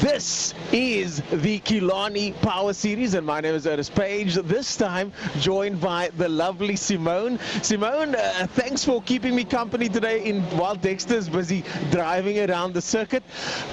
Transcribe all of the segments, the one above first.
This is the Killarney Power Series, and my name is Ernest Page. This time joined by the lovely Simone. Simone, thanks for keeping me company today while Dexter's busy driving around the circuit.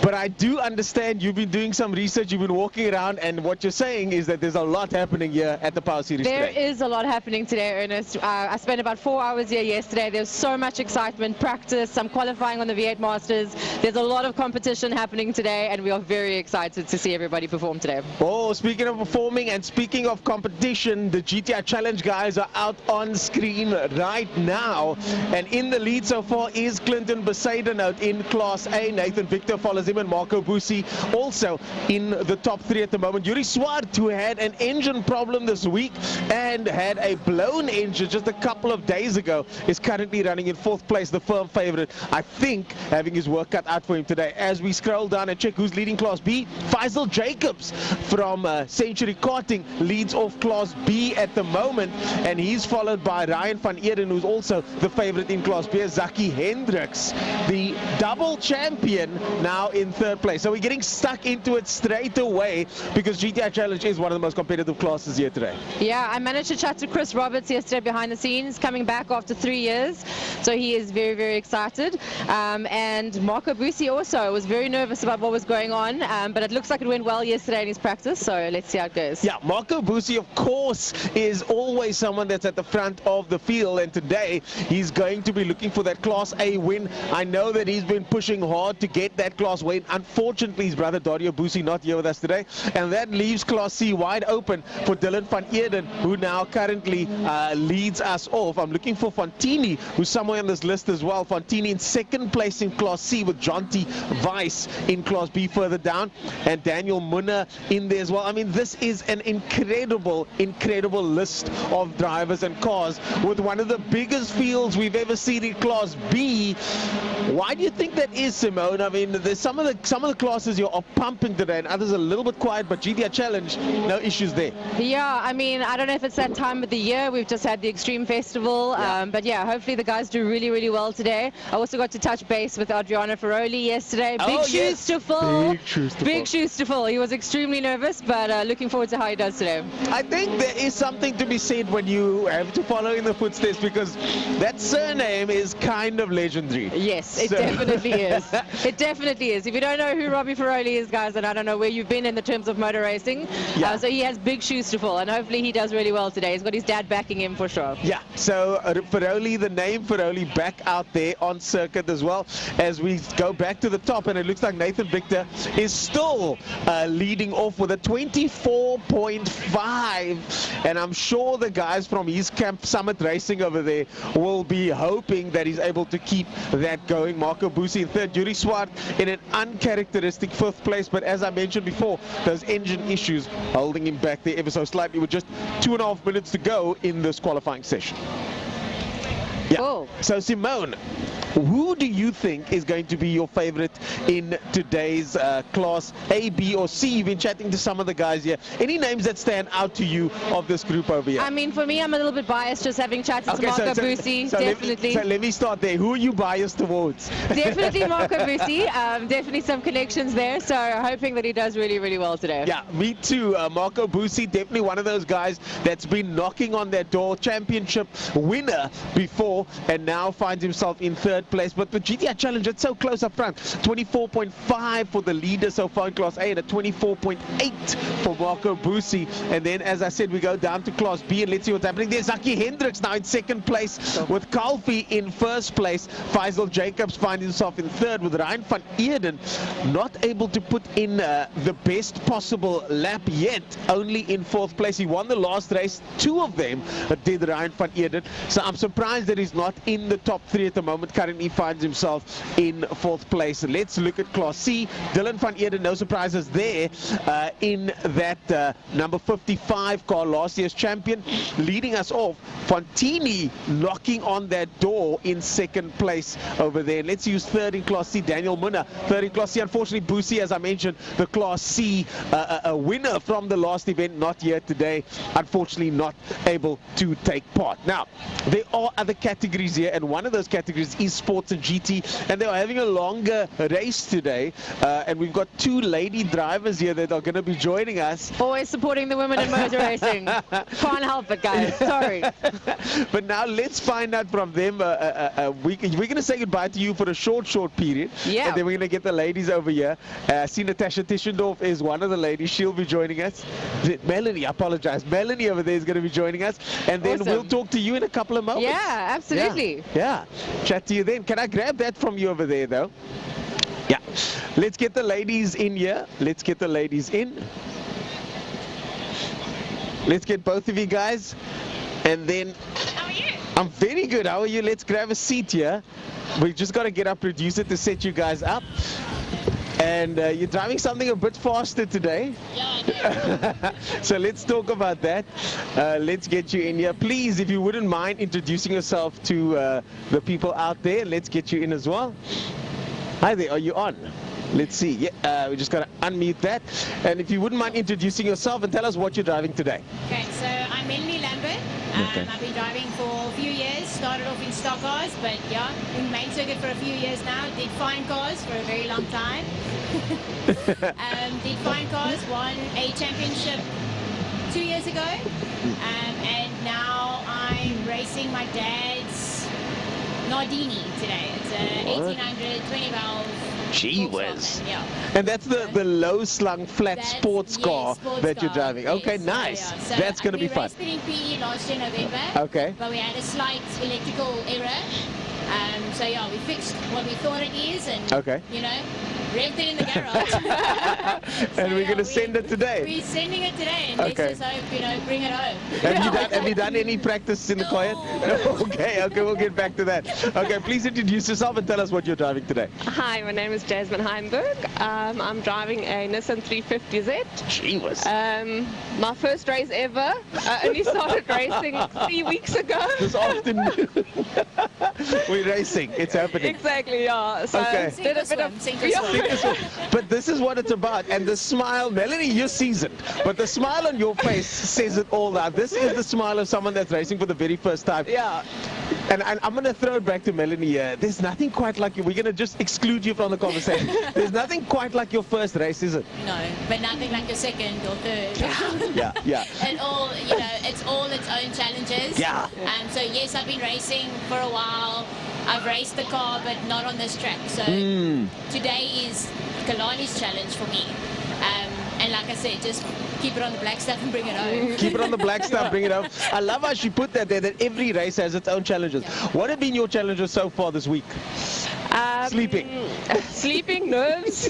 But I do understand you've been doing some research, you've been walking around, and what you're saying is that there's a lot happening here at the Power Series today. There is a lot happening today, Ernest. I spent about 4 hours here yesterday. There's so much excitement, practice, some qualifying on the V8 Masters. There's a lot of competition happening today, and we are very excited to see everybody perform today. Oh, speaking of performing and speaking of competition, the GTI Challenge guys are out on screen right now. And in the lead so far is Clinton Besaiden out in Class A. Nathan Victor follows him, and Marco Busi also in the top 3 at the moment. Yuri Swart, who had an engine problem this week and had a blown engine just a couple of days ago, is currently running in 4th place, the firm favorite. I think having his work cut out for him today. As we scroll down and check who's leading Class B, Faisal Jacobs from Century Karting leads off Class B at the moment, and he's followed by Ryan van Eeren, who's also the favorite in Class B. Zaki Hendricks, the double champion, now in 3rd place. So we're getting stuck into it straight away because GTI Challenge is one of the most competitive classes here today. Yeah, I managed to chat to Chris Roberts yesterday behind the scenes, coming back after 3 years, so he is very, very excited. And Marco Busi also was very nervous about what was going on, but it looks like it went well yesterday in his practice, so let's see how it goes. Yeah, Marco Busi, of course, is always someone that's at the front of the field, and today he's going to be looking for that Class A win. I know that he's been pushing hard to get that Class win. Unfortunately, his brother Dario Busi not here with us today, and that leaves Class C wide open for Dylan van Eeren, who now currently leads us off. I'm looking for Fantini, who's somewhere on this list as well. Fantini in 2nd place in Class C with Jonty Weiss in Class B further down, and Daniel Munner in there as well. I mean, this is an incredible list of drivers and cars with one of the biggest fields we've ever seen in Class B. Why do you think that is, Simone? I mean, there's some of the classes here are pumping today, and others are a little bit quiet, but GTI Challenge, no issues there. Yeah, I mean, I don't know if it's that time of the year. We've just had the Extreme Festival, but yeah, hopefully the guys do really, really well today. I also got to touch base with Adriano Ferroli yesterday. Big shoes to fill. Big shoes to fill. He was extremely nervous, but looking forward to how he does today. I think there is something to be said when you have to follow in the footsteps, because that surname is kind of legendary. Yes, it definitely is. It definitely is. If you don't know who Robbie Ferroli is, guys, then I don't know where you've been in the terms of motor racing. Yeah. So he has big shoes to fill, and hopefully he does really well today. He's got his dad backing him for sure. Yeah, so Ferroli, the name Ferroli, back out there on circuit as well. As we go back to the top, and it looks like Nathan Victor is still leading off with a 24.5, and I'm sure the guys from his camp Summit Racing over there will be hoping that he's able to keep that going. Marco Busi in 3rd, Yuri Swart in an uncharacteristic 5th place, but as I mentioned before, those engine issues holding him back there ever so slightly with just 2.5 minutes to go in this qualifying session. Yeah. Cool. So Simone, who do you think is going to be your favorite in today's Class A, B, or C? You've been chatting to some of the guys here. Any names that stand out to you of this group over here? I mean, for me, I'm a little bit biased just having chatted to Marco Busi. Definitely. Let me start there. Who are you biased towards? Definitely Marco Busi. Definitely some connections there. So hoping that he does really, really well today. Yeah, me too. Marco Busi, definitely one of those guys that's been knocking on that door. Championship winner before, and now finds himself in 3rd place. But the GTI Challenge, it's so close up front. 24.5 for the leader so far in Class A, and a 24.8 for Marco Busi. And then, as I said, we go down to Class B, and let's see what's happening there. Zaki Hendricks now in 2nd place with Kalfi in 1st place. Faisal Jacobs finds himself in 3rd with Ryan van Eeren not able to put in the best possible lap yet, only in 4th place. He won the last race, 2 of them did Ryan van Eeren. So I'm surprised that he's not in the top 3 at the moment. Currently finds himself in 4th place. Let's look at Class C. Dylan van Eeren, no surprises there, in that number 55 car, last year's champion. Leading us off, Fantini knocking on that door in 2nd place over there. Let's use 3rd in Class C, Daniel Munner. 3rd in Class C, unfortunately, Busi, as I mentioned, the Class C a winner from the last event, not here today. Unfortunately, not able to take part. Now, there are other categories here, and one of those categories is Motorsports and GT, and they are having a longer race today. And we've got 2 lady drivers here that are going to be joining us. Always supporting the women in motor racing. Can't help it, guys. Sorry. But now let's find out from them. We're going to say goodbye to you for a short period. Yeah. And then we're going to get the ladies over here. I see Natasha Tischendorf is one of the ladies. She'll be joining us. Melanie, I apologize. Melanie over there is going to be joining us. And then we'll talk to you in a couple of moments. Yeah, absolutely. Yeah. Chat to you then. Can I grab that from you over there, though? Yeah. Let's get the ladies in here. Let's get the ladies in. Let's get both of you guys. And then... How are you? I'm very good. How are you? Let's grab a seat here. We've just got to get our producer to set you guys up. And you're driving something a bit faster today. Yeah, I do. So let's talk about that. Let's get you in here. Please, if you wouldn't mind introducing yourself to the people out there, let's get you in as well. Hi there, are you on? Let's see. Yeah, we just got to unmute that. And if you wouldn't mind introducing yourself and tell us what you're driving today. Okay, so I'm Melanie Lambert. I've been driving for a few years. Started off in stock cars, but yeah, in main circuit for a few years now. Did fine cars for a very long time. Did fine cars, won a championship 2 years ago. And now I'm racing my dad's Nardini today. It's a 1800 20 valve. Gee whiz. Yeah. And that's the low slung flat sports car sports that you're car, driving. yes. Okay, So, nice. yeah. So That's going to be fun. We raced it in PE last year November. Okay. But we had a slight electrical error. So yeah, we fixed what we thought it is, and you know, revved it in the garage. And we're going to send it today. We're sending it today, and let's just hope, you know, bring it home. Have you done any practice in the car yet? Okay, we'll get back to that. Okay, please introduce yourself and tell us what you're driving today. Hi, my name is Jasmine Heimberg. I'm driving a Nissan 350Z. Gee whiz. My first race ever. I only started racing 3 weeks ago. This afternoon. We're racing. It's happening. Exactly, yeah. So did a bit of But this is what it's about. And the smile, Melanie, you're seasoned, but the smile on your face says it all now. This is the smile of someone that's racing for the very first time. Yeah. And I'm going to throw it back to Melanie here. There's nothing quite like you. We're going to just exclude you from the conversation. There's nothing quite like your first race, is it? No, but nothing like your second or third. Yeah. And all, you know, it's all its own challenges. Yeah. So yes, I've been racing for a while. I've raced the car, but not on this track. So today is Killarney's challenge for me. And like I said, just keep it on the black stuff and bring it home. Keep it on the black stuff, bring it home. I love how she put that there, that every race has its own challenges. Yeah. What have been your challenges so far this week? Sleeping, nerves,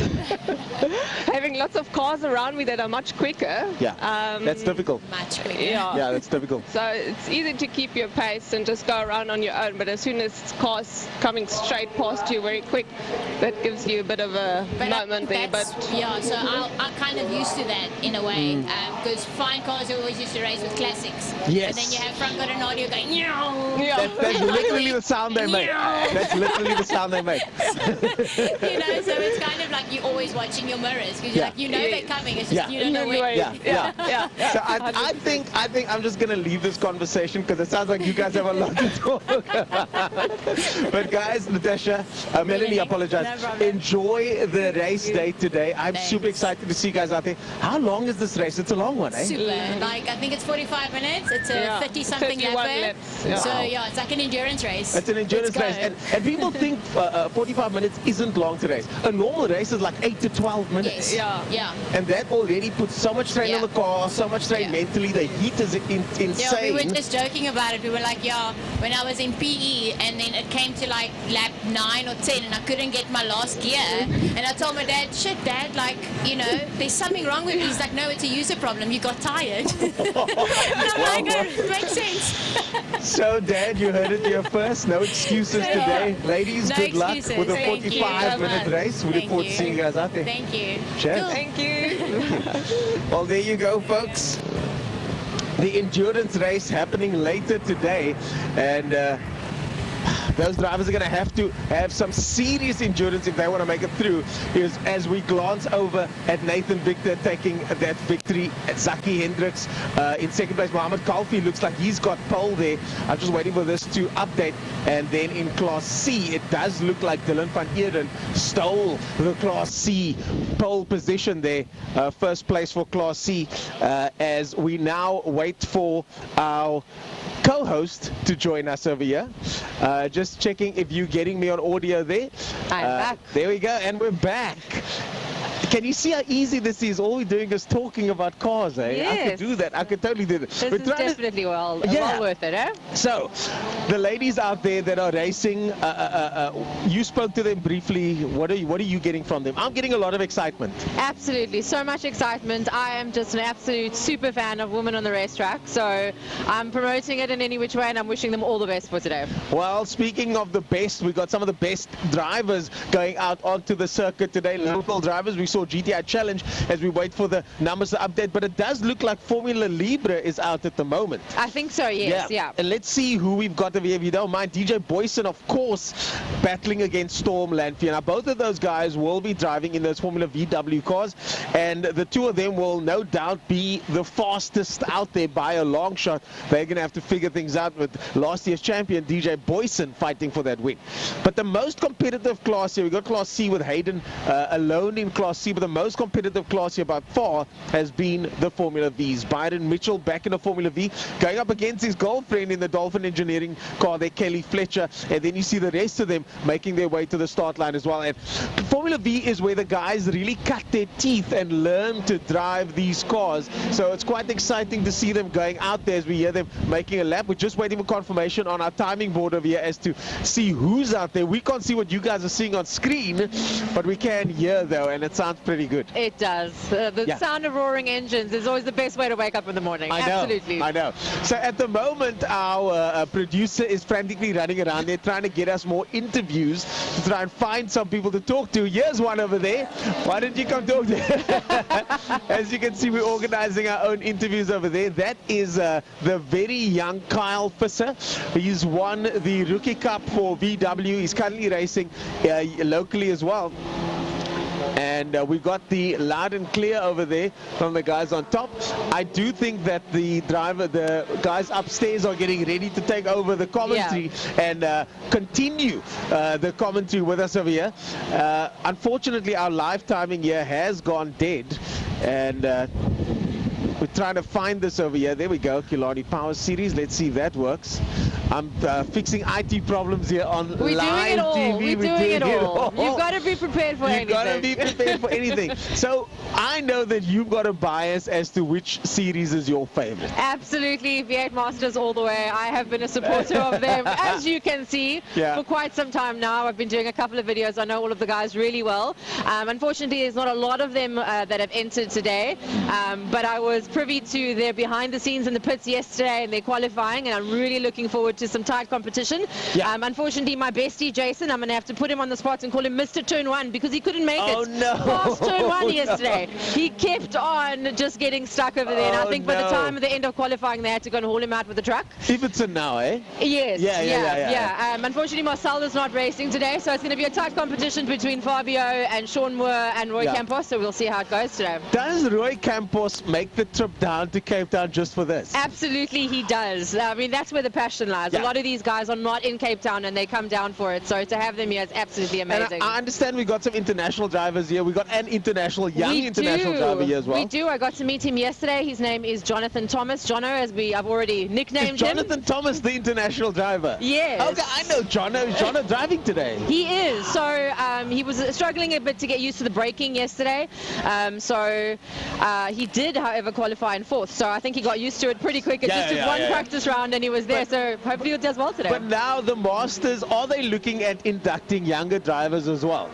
having lots of cars around me that are much quicker. Yeah, that's difficult. Much quicker. Yeah, that's difficult. So it's easy to keep your pace and just go around on your own, but as soon as cars coming straight past you very quick, that gives you a bit of a moment there. But yeah, so I'm kind of used to that in a way, because fine cars are always used to race with classics. Yes. And then you have front got an audio going, meow. That's literally the sound they make. That's literally the sound they make. You know, so it's kind of like you're always watching your mirrors, because you're like, you know they're coming, it's just you don't know when. Yeah. So I think I'm just going to leave this conversation because it sounds like you guys have a lot to talk about. But guys, Natasha, Melanie, I apologize. No problem. Enjoy the race day today. I'm super excited to see you guys out there. How long is this race? It's a long one, eh? Super. Like, I think it's 45 minutes. It's a 30-something 31 lap. laps. Yeah. So yeah, it's like an endurance race. It's an endurance race. And people think 45 minutes isn't long to race. A normal race is like 8 to 12 minutes. Yes. Yeah. And that already puts so much strain on the car, so much strain mentally. The heat is insane. Yeah, we were just joking about it. We were like, yeah, when I was in PE and then it came to like lap 9 or 10 and I couldn't get my last gear. And I told my dad, shit, Dad, like, you know, there's something wrong with me. He's like, no, it's a user problem. You got tired. And I'm like, it makes sense. So, Dad, you heard it here first. No excuses today. Ladies, good luck with a 45-minute race. We look forward to seeing you guys out there. Thank you. Cheers. Cool. Thank you. Well, there you go, folks. The endurance race happening later today. And those drivers are going to have some serious endurance if they want to make it through. Here's, as we glance over at Nathan Victor taking that victory, at Zaki Hendricks in second place. Mohammed Kalfi looks like he's got pole there. I'm just waiting for this to update. And then in Class C, it does look like Dylan van Eeren stole the Class C pole position there. First place for Class C, as we now wait for our co-host to join us over here. Just checking if you're getting me on audio there. I'm back. There we go, and we're back. Can you see how easy this is? All we're doing is talking about cars, eh? Yes. I could do that. I could totally do that. This is definitely well worth it, eh? So, the ladies out there that are racing, you spoke to them briefly. What are you getting from them? I'm getting a lot of excitement. Absolutely, so much excitement. I am just an absolute super fan of women on the racetrack, so I'm promoting it in any which way, and I'm wishing them all the best for today. Well, speaking of the best, we got some of the best drivers going out onto the circuit today. Local drivers. We saw GTI Challenge as we wait for the numbers to update, but it does look like Formula Libra is out at the moment. I think so, yes, yeah. And let's see who we've got over here. If you don't mind, DJ Boyson, of course, battling against Storm Lanfier. Now, both of those guys will be driving in those Formula VW cars, and the two of them will no doubt be the fastest out there by a long shot. They're going to have to figure things out with last year's champion, DJ Boyson, fighting for that win. But the most competitive class here, we got Class C with Hayden alone in Class C, but the most competitive class here by far has been the Formula Vs. Byron Mitchell back in the Formula V, going up against his girlfriend in the Dolphin Engineering car there, Kelly Fletcher, and then you see the rest of them making their way to the start line as well. And Formula V is where the guys really cut their teeth and learn to drive these cars, so it's quite exciting to see them going out there as we hear them making a lap. We're just waiting for confirmation on our timing board over here as to see who's out there. We can't see what you guys are seeing on screen, but we can hear though, and it sounds pretty good. It does. The sound of roaring engines is always the best way to wake up in the morning. Absolutely. I know. So at the moment, our producer is frantically running around there trying to get us more interviews to try and find some people to talk to. Here's one over there. Why don't you come talk to him? As you can see, we're organizing our own interviews over there. That is the very young Kyle Visser. He's won the Rookie Cup for VW. He's currently racing locally as well. And we got the loud and clear over there from the guys on top. I do think that the guys upstairs are getting ready to take over the commentary and continue the commentary with us over here. Unfortunately, our live timing here has gone dead, and we're trying to find this over here. There we go, Killarney Power Series. Let's see if that works. I'm fixing IT problems here on live TV. We're doing it all. You've got to be prepared for anything. You've got to be prepared for anything. So I know that you've got a bias as to which series is your favorite. Absolutely, V8 Masters all the way. I have been a supporter of them, as you can see, for quite some time now. I've been doing a couple of videos. I know all of the guys really well. Unfortunately, there's not a lot of them that have entered today, but I was privy to their behind the scenes in the pits yesterday and their qualifying, and I'm really looking forward to some tight competition. Unfortunately, my bestie Jason, I'm going to have to put him on the spot and call him Mr. Turn 1 because he couldn't make it past Turn 1 yesterday. He kept on just getting stuck over there, and I think by the time of the end of qualifying they had to go and haul him out with the truck. Iverson now, eh? Yes. Unfortunately, Marcel is not racing today, so it's going to be a tight competition between Fabio and Sean Moore and Roy Campos, so we'll see how it goes today. Does Roy Campos make the trip down to Cape Town just for this? Absolutely, he does. I mean, that's where the passion lies. A lot of these guys are not in Cape Town and they come down for it, so to have them here is absolutely amazing. And I understand we got some international drivers here. We got an international, young international driver here as well. We do. I got to meet him yesterday. His name is Jonathan Thomas. Jono, as I've already nicknamed him. Jonathan Thomas, the international driver? Yes. Okay, I know Jono. Is Jono driving today? He is. So he was struggling a bit to get used to the braking yesterday. He did, however, qualify in 4th. So I think he got used to it pretty quick. It just took one practice round and he was there. So hopefully he does well today. But now the Masters, are they looking at inducting younger drivers as well?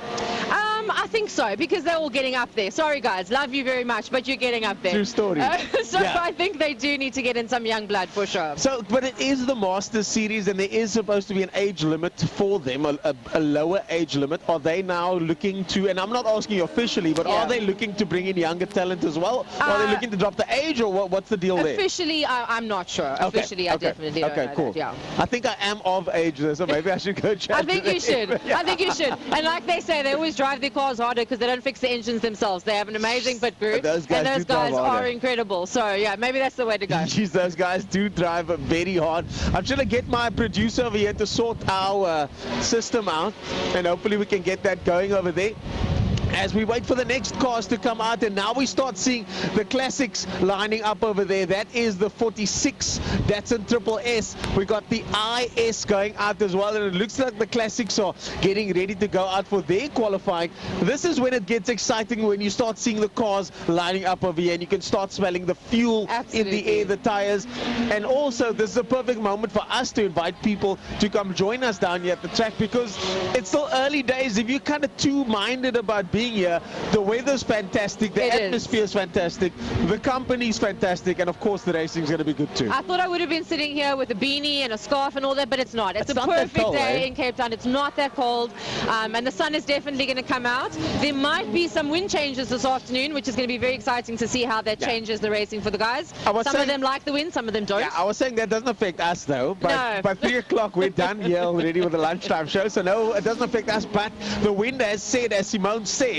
I think so, because they're all getting up there. Sorry, guys, love you very much, but you're getting up there. True story. So I think they do need to get in some young blood for sure. So, but it is the Masters Series, and there is supposed to be an age limit for them, a lower age limit. Are they now looking to, and I'm not asking you officially, but are they looking to bring in younger talent as well? Are they looking to drop the age, or what's the deal there? Officially, I'm not sure. Officially, I definitely don't know cool. that, yeah. I think I am of age there, so maybe I should go chat. I think you should. I think you should. And like they say, they always drive their cars harder because they don't fix the engines themselves. They have an amazing pit crew, and those guys are incredible. So yeah, maybe that's the way to go. Jeez, those guys do drive very hard. I'm trying to get my producer over here to sort our system out, and hopefully we can get that going over there as we wait for the next cars to come out. And now we start seeing the classics lining up over there. That is the 46 Datsun Triple S. We got the IS going out as well, and it looks like the classics are getting ready to go out for their qualifying. This is when it gets exciting, when you start seeing the cars lining up over here, and you can start smelling the fuel in the air, the tires. And also, this is a perfect moment for us to invite people to come join us down here at the track, because it's still early days. If you're kind of too minded about being here, the weather's fantastic, the atmosphere is fantastic, the company's fantastic, and of course the racing's going to be good too. I thought I would have been sitting here with a beanie and a scarf and all that, but it's not. It's a perfect day in Cape Town. It's not that cold, and the sun is definitely going to come out. There might be some wind changes this afternoon, which is going to be very exciting to see how that changes the racing for the guys. Some of them like the wind, some of them don't. Yeah, I was saying that doesn't affect us though. By 3 o'clock we're done here already with the lunchtime show, so no, it doesn't affect us. But the wind has said, as Simone said,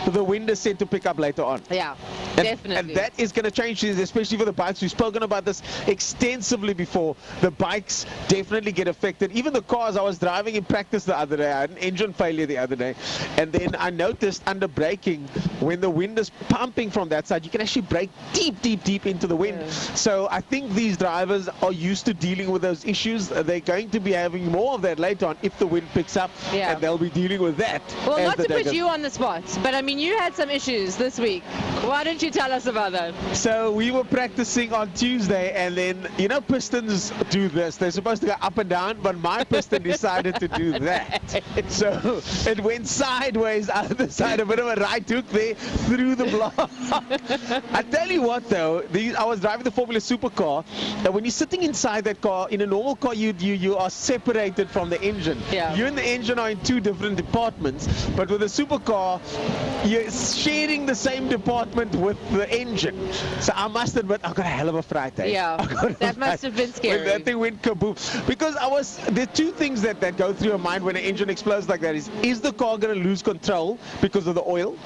the wind is set to pick up later on. Yeah, definitely. And that is going to change things, especially for the bikes. We've spoken about this extensively before. The bikes definitely get affected. Even the cars, I was driving in practice the other day. I had an engine failure the other day. And then I noticed under braking, when the wind is pumping from that side, you can actually brake deep into the wind. So I think these drivers are used to dealing with those issues. They're going to be having more of that later on if the wind picks up, and they'll be dealing with that. Well, not to put you on the spot, but I mean, you had some issues this week. Why don't you tell us about that? So we were practicing on Tuesday, and then, you know, pistons do this. They're supposed to go up and down, but my piston decided to do that. So it went sideways out of the side, a bit of a right hook there through the block. I tell you what though, I was driving the Formula Supercar, and when you're sitting inside that car, in a normal car you are separated from the engine. You and the engine are in two different departments, but with a supercar, you're sharing the same department with the engine. So I must admit, I got a hell of a fright. Yeah, that must have been scary. When that thing went kaboom. Because there are two things that go through your mind when an engine explodes like that. Is the car going to lose control because of the oil?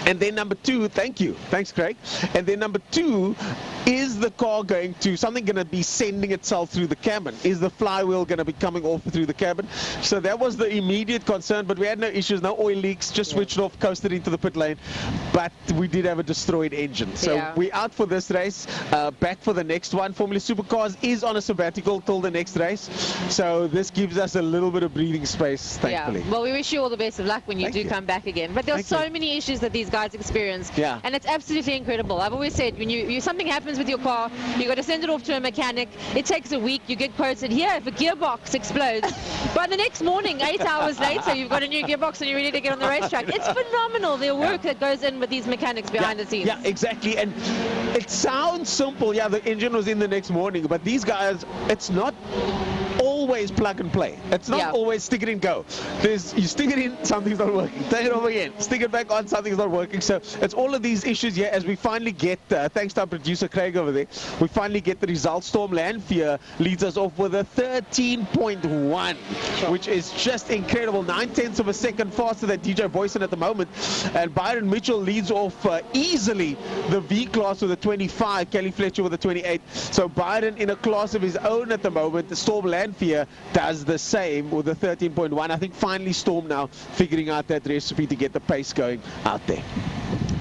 And then number two, thanks Craig. And then number two, is the car going to be sending itself through the cabin? Is the flywheel going to be coming off through the cabin? So that was the immediate concern, but we had no issues, no oil leaks, just switched off, coasted into the pit lane. But we did have a destroyed engine. So we're out for this race, back for the next one. Formula Supercars is on a sabbatical till the next race. So this gives us a little bit of breathing space, thankfully. Well, we wish you all the best of luck when you do come back again. But there's so many issues that these guys experience, and it's absolutely incredible. I've always said, when something happens with your car, you got to send it off to a mechanic. It takes a week. You get quoted here if a gearbox explodes. By the next morning, 8 hours later, you've got a new gearbox and you're ready to get on the racetrack. It's phenomenal, the work that goes in with these mechanics behind the scenes. Yeah, exactly. And it sounds simple. Yeah, the engine was in the next morning, but these guys, it's not always plug and play. It's not always stick it in, go. You stick it in, something's not working. Take it off again. Stick it back on, something's not working. So it's all of these issues here as we finally get, thanks to our producer Craig over there, we finally get the result. Storm Lanphier leads us off with a 13.1, which is just incredible. 9/10 of a second faster than DJ Boyson at the moment. And Byron Mitchell leads off easily the V class with a 25, Kelly Fletcher with a 28. So Byron in a class of his own at the moment. The Storm Lanphier does the same with a 13.1. I think finally Storm now figuring out that recipe to get the pace going out there.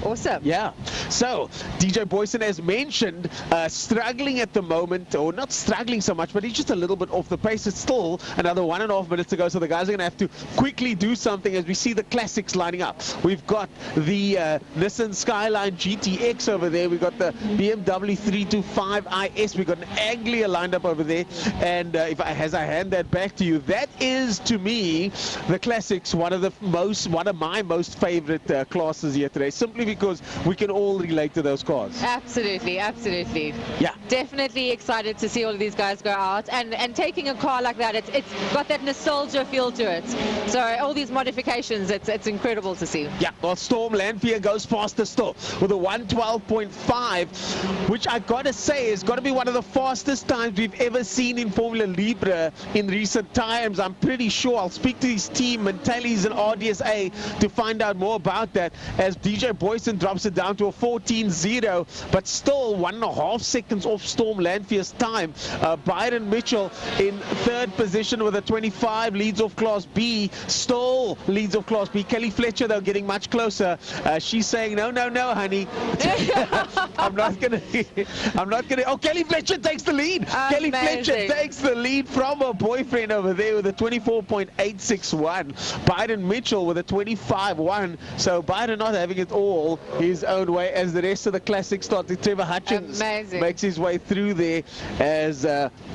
Awesome. Yeah. So, DJ Boyson, as mentioned, struggling at the moment, or not struggling so much, but he's just a little bit off the pace. It's still another 1.5 minutes to go, so the guys are going to have to quickly do something as we see the classics lining up. We've got the Nissan Skyline GTX over there. We've got the BMW 325 IS. We've got an Anglia lined up over there. And as I hand that back to you, that is, to me, the classics, one of my most favorite classes here today, simply because we can all relate to those cars. Absolutely, absolutely. Yeah. Definitely excited to see all of these guys go out, and taking a car like that, it's got that nostalgia feel to it. So all these modifications, it's incredible to see. Yeah, well, Storm Lanphier goes faster still with a 112.5, which I gotta say is gotta be one of the fastest times we've ever seen in Formula Libra in recent times. I'm pretty sure. I'll speak to his team, Mentelli's and RDSA, to find out more about that, as DJ Boyson drops it down to a 14.0, but still 1.5 seconds off Storm Lanphier's time. Byron Mitchell in third position with a 25, leads off Class B. Stoll leads off Class B. Kelly Fletcher, though, getting much closer. She's saying, no, honey. I'm not gonna. Oh, Kelly Fletcher takes the lead. Kelly Fletcher takes the lead from her boyfriend over there with a 24.861. Byron Mitchell with a 25.1. So Byron not having it all his own way, as the rest of the classics started. Trevor Hutchins makes his way through there, as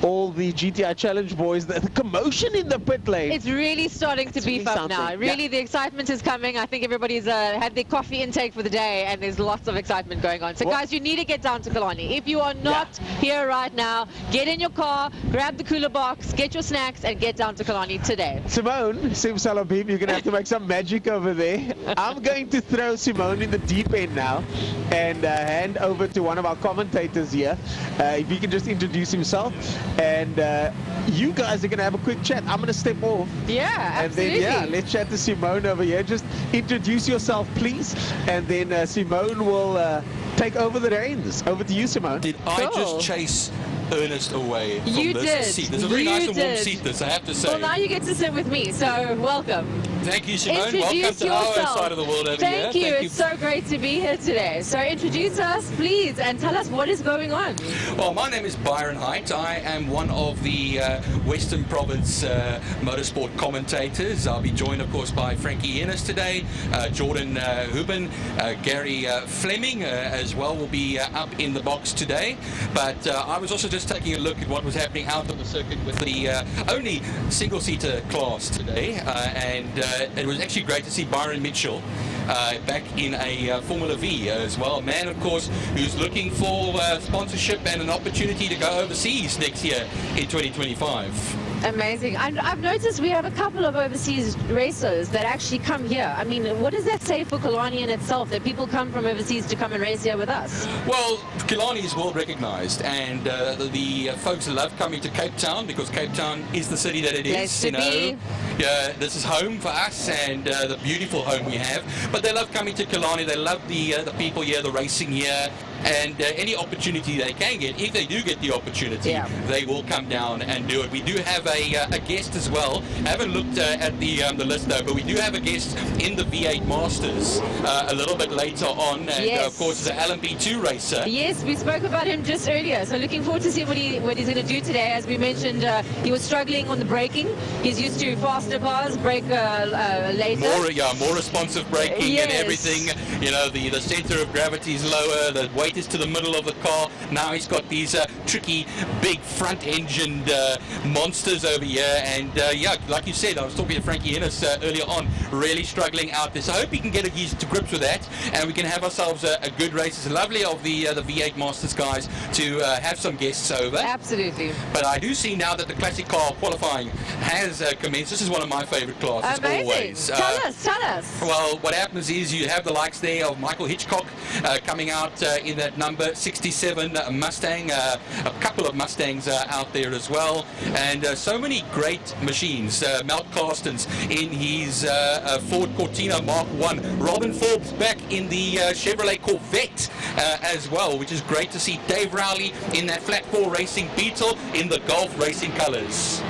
all the GTI Challenge boys, the commotion in the pit lane. It's really starting to beef up now. Really, the excitement is coming. I think everybody's had their coffee intake for the day, and there's lots of excitement going on. So guys, you need to get down to Killarney. If you are not here right now, get in your car, grab the cooler box, get your snacks, and get down to Killarney today. Simone, Simsalabim, you're going to have to make some magic over there. I'm going to throw Simone in the deep end now and hand over to one of our commentators here. If he can just introduce himself, and you guys are going to have a quick chat. I'm going to step off. Yeah, absolutely. And then, let's chat to Simone over here. Just introduce yourself, please, and then Simone will take over the reins. Over to you, Simone. Did I just chase Ernest away from you this seat? There's a very nice and warm seat, this, I have to say. Well, now you get to sit with me, so welcome. Thank you, Simone. Introduce Welcome yourself. to our side of the world over here. Thank you. It's so great to be here today. So introduce us, please, and tell us what is going on. Well, my name is Byron Height. I am one of the Western Province motorsport commentators. I'll be joined, of course, by Frankie Ennis today, Jordan Huben, Gary Fleming as well will be up in the box today. But I was also just taking a look at what was happening out on the circuit with the only single-seater class today, and it was actually great to see Byron Mitchell back in a Formula V as well. A man, of course, who's looking for sponsorship and an opportunity to go overseas next year in 2025. Amazing. I've noticed we have a couple of overseas racers that actually come here. I mean, what does that say for Killarney in itself, that people come from overseas to come and race here with us? Well, Killarney is world recognized, and the folks love coming to Cape Town, because Cape Town is the city that it is. You know, yeah, this is home for us, and the beautiful home we have. But they love coming to Killarney. They love the people here, the racing here. And any opportunity they can get, if they do get the opportunity, they will come down and do it. We do have a guest as well. I haven't looked at the list though, but we do have a guest in the V8 Masters a little bit later on, and of course is an LMP2 racer. Yes, we spoke about him just earlier, so looking forward to see what he's going to do today. As we mentioned, he was struggling on the braking. He's used to faster cars, brake later. More responsive braking and everything. You know, the center of gravity is lower, the weight is to the middle of the car. Now he's got these tricky, big front-engined monsters over here, and like you said, I was talking to Frankie Ennis earlier on, really struggling out there. So I hope he can get to grips with that, and we can have ourselves a good race. It's lovely of the V8 Masters guys to have some guests over. Absolutely. But I do see now that the classic car qualifying has commenced. This is one of my favorite classes. Amazing. Always. Tell us. Well, what happens is you have the likes there of Michael Hitchcock coming out in that number 67 Mustang, a couple of Mustangs out there as well, and so many great machines. Mount Carstens in his Ford Cortina Mark 1, Robin Forbes back in the Chevrolet Corvette as well, which is great to see. Dave Rowley in that flat 4 racing Beetle in the Golf racing colors.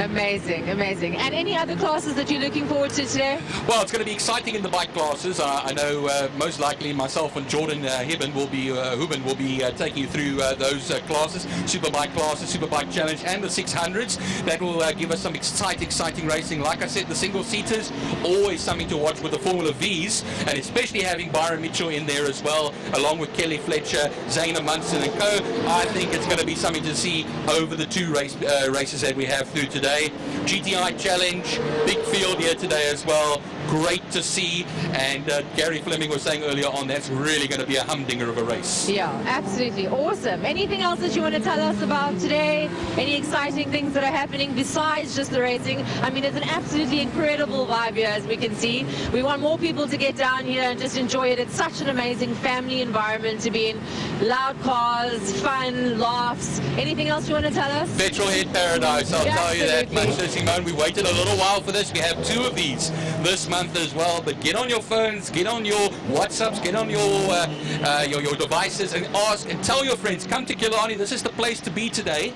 Amazing, amazing. And any other classes that you're looking forward to today? Well, it's going to be exciting in the bike classes. I know most likely myself and Jordan Hubin will be taking you through those classes, Superbike classes, Superbike Challenge, and the 600s. That will give us some exciting racing. Like I said, the single-seaters, always something to watch with the Formula Vs, and especially having Byron Mitchell in there as well, along with Kelly Fletcher, Zaina Munson and co. I think it's going to be something to see over the two races that we have through today. GTI Challenge, big field here today as well. Great to see, and Gary Fleming was saying earlier on, that's really going to be a humdinger of a race. Yeah, absolutely awesome. Anything else that you want to tell us about today? Any exciting things that are happening besides just the racing? I mean, it's an absolutely incredible vibe here, as we can see. We want more people to get down here and just enjoy it. It's such an amazing family environment to be in. Loud cars, fun, laughs. Anything else you want to tell us? Petrolhead paradise, I'll tell you that much. So, Simone, we waited a little while for this. We have 2 of these this month as well, but get on your phones, get on your WhatsApps, get on your devices and ask and tell your friends, come to Killarney, this is the place to be today,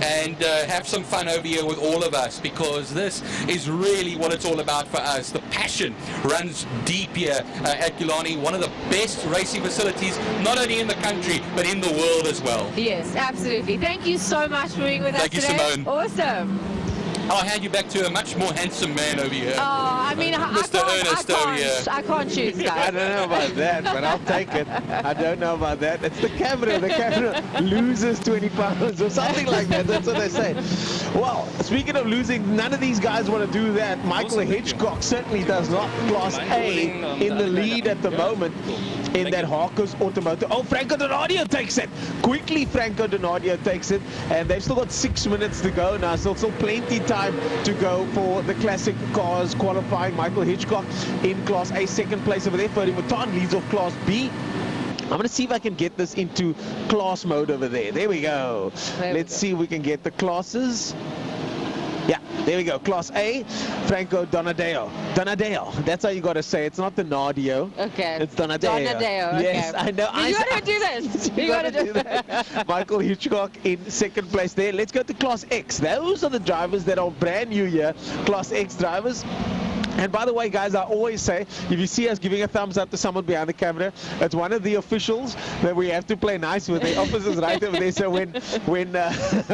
and have some fun over here with all of us, because this is really what it's all about for us. The passion runs deep here at Killarney, one of the best racing facilities, not only in the country, but in the world as well. Yes, absolutely. Thank you so much for being with us today. Thank you, Simone. Awesome. I'll hand you back to a much more handsome man over here. Oh, I mean, Mr. Ernest over here. I can't choose, guys. I don't know about that, but I'll take it. I don't know about that. It's the camera. The camera loses 20 pounds or something like that. That's what they say. Well, speaking of losing, none of these guys want to do that. Michael Hitchcock certainly does not. Class A in the lead at the moment in that Harkers Automotive. Oh, Franco Donadio takes it. Quickly, Franco Donadio takes it. And they've still got 6 minutes to go now. So still plenty time to go for the classic cars qualifying. Michael Hitchcock in Class A, second place over there. Ferdy Mouton leads off Class B. I'm going to see if I can get this into class mode over there. There we go. Let's see if we can get the classes. Yeah, there we go. Class A, Franco Donadeo. Donadeo. That's how you got to say it. It's not Donadio. Okay. It's Donadeo. Donadeo. Okay. Yes, I know. You got to do this. You got to do that. Michael Hitchcock in second place there. Let's go to Class X. Those are the drivers that are brand new here. Class X drivers. And by the way, guys, I always say, if you see us giving a thumbs up to someone behind the camera, it's one of the officials that we have to play nice with. The officers right over there. So when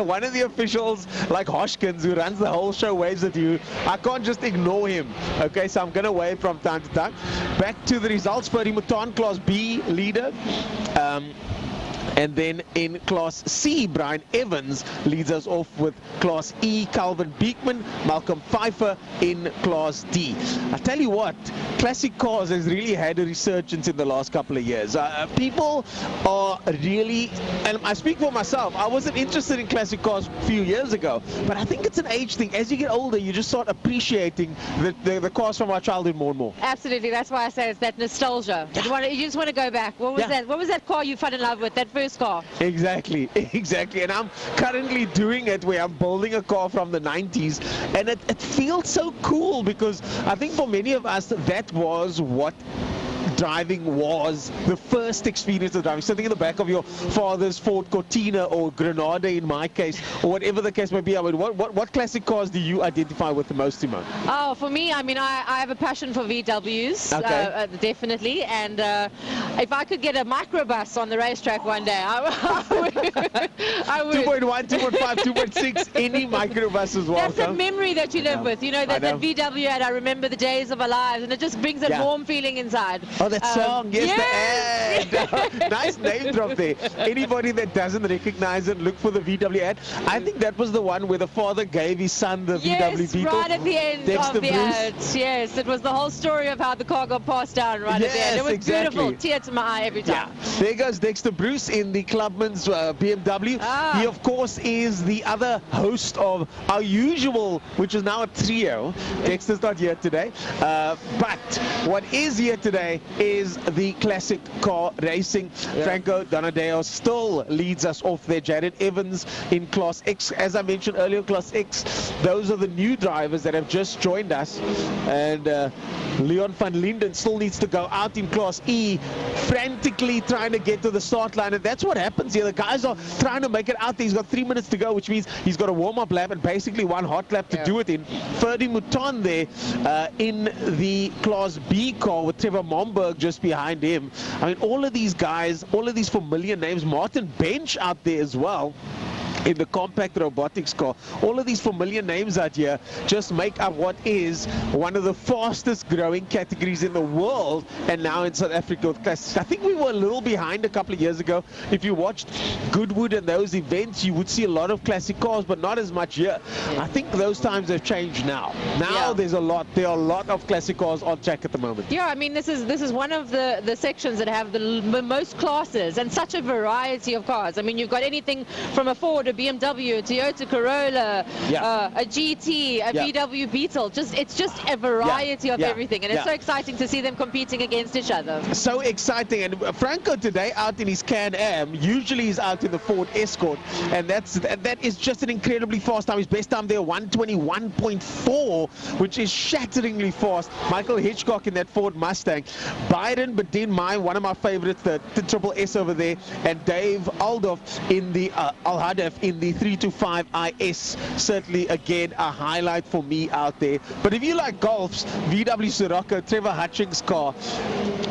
one of the officials, like Hoskins, who runs the whole show, waves at you, I can't just ignore him. Okay, so I'm going to wave from time to time. Back to the results. Ferdy Mouton, Class B leader. And then in Class C, Brian Evans leads us off with Class E, Calvin Beekman, Malcolm Pfeiffer in Class D. I tell you what, classic cars has really had a resurgence in the last couple of years. People are really, and I speak for myself, I wasn't interested in classic cars a few years ago, but I think it's an age thing. As you get older, you just start appreciating the cars from our childhood more and more. Absolutely, that's why I say it's that nostalgia. You just want to go back. What was that? What was that car you fell in love with? That first car. Exactly. And I'm currently doing it where I'm building a car from the 90s, and it feels so cool, because I think for many of us that was what driving was, the first experience of driving, sitting in the back of your father's Ford Cortina or Granada in my case, or whatever the case may be. I mean, what classic cars do you identify with the most, Simone? Oh, for me, I mean, I have a passion for VWs, okay. Definitely, and if I could get a microbus on the racetrack one day, I would. 2.1, 2.5, 2.6, any microbus as well. That's a memory that you live with, you know, that VW had. I remember the days of our lives, and it just brings a warm feeling inside. Oh, that song, yes, the ad. Nice name drop there. Anybody that doesn't recognize it, look for the VW ad. I think that was the one where the father gave his son the VW Beetle. Yes, right at the end of the ad. Yes, it was the whole story of how the car got passed down right at the end. It was beautiful. Tear to my eye every time. Yeah. There goes Dexter Bruce in the Clubman's BMW. He, of course, is the other host of our usual, which is now a trio. Dexter's not here today. But what is here today is the classic car racing. Franco Donadeo still leads us off there. Jared Evans in Class X. As I mentioned earlier, Class X, those are the new drivers that have just joined us. And Leon van Linden still needs to go out in Class E, frantically trying to get to the start line, and that's what happens here. The guys are trying to make it out there. He's got 3 minutes to go, which means he's got a warm-up lap and basically one hot lap to do it in. Ferdy Mouton there in the Class B car with Trevor Momberg just behind him. I mean, all of these guys, all of these familiar names. Martin Bench out there as well in the compact robotics car. All of these familiar names out here just make up what is one of the fastest growing categories in the world, and now in South Africa with classics. I think we were a little behind a couple of years ago. If you watched Goodwood and those events, you would see a lot of classic cars, but not as much here. I think those times have changed now. Now there are a lot of classic cars on track at the moment. Yeah, I mean, this is one of the sections that have the most classes and such a variety of cars. I mean, you've got anything from a Ford, a BMW, a Toyota Corolla, a GT, a VW Beetle. It's just a variety of everything, and it's so exciting to see them competing against each other. So exciting. And Franco today out in his Can-Am. Usually he's out in the Ford Escort, and that is just an incredibly fast time. His best time there, 121.4, which is shatteringly fast. Michael Hitchcock in that Ford Mustang. Byron Bedin, one of my favorites, the Triple S over there, and Dave Aldoff in the Al-Hadaf in the 325 IS. Certainly, again, a highlight for me out there. But if you like golfs, VW Sirocco, Trevor Hutchings' car.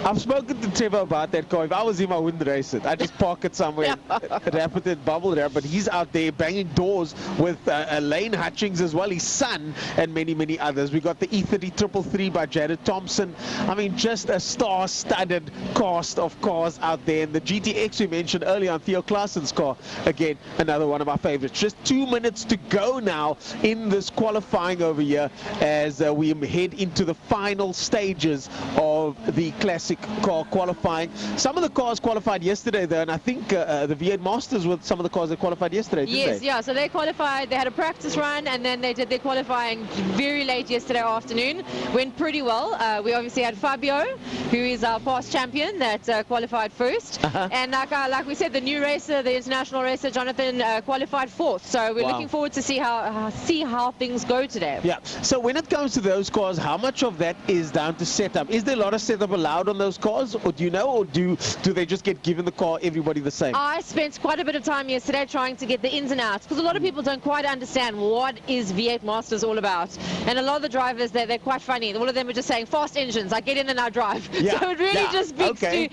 I've spoken to Trevor about that car. If I was him, I wouldn't race it. I'd just park it somewhere, wrap it in bubble wrap. But he's out there banging doors with Lane Hutchings as well, his son, and many, many others. We got the E30 333 by Jared Thompson. I mean, just a star-studded cast of cars out there. And the GTX we mentioned earlier on, Theo Claessen's car, again, another one of our favorites. Just 2 minutes to go now in this qualifying over here as we head into the final stages of the classic car qualifying. Some of the cars qualified yesterday though, and I think the V8 Masters were some of the cars that qualified yesterday, didn't they? So they qualified, they had a practice run, and then they did their qualifying very late yesterday afternoon. Went pretty well. We obviously had Fabio, who is our past champion, that qualified first. And like we said, the new racer, the international racer, Jonathan, qualified fourth. So we're looking forward to see how things go today. Yeah. So when it comes to those cars, how much of that is down to setup? Is there a lot of setup allowed on those cars, or do you know, or do they just get given the car, everybody the same? I spent quite a bit of time yesterday trying to get the ins and outs, because a lot of people don't quite understand what is V8 Masters all about. And a lot of the drivers, they're quite funny. All of them are just saying fast engines, I get in and I drive. So it really just speaks to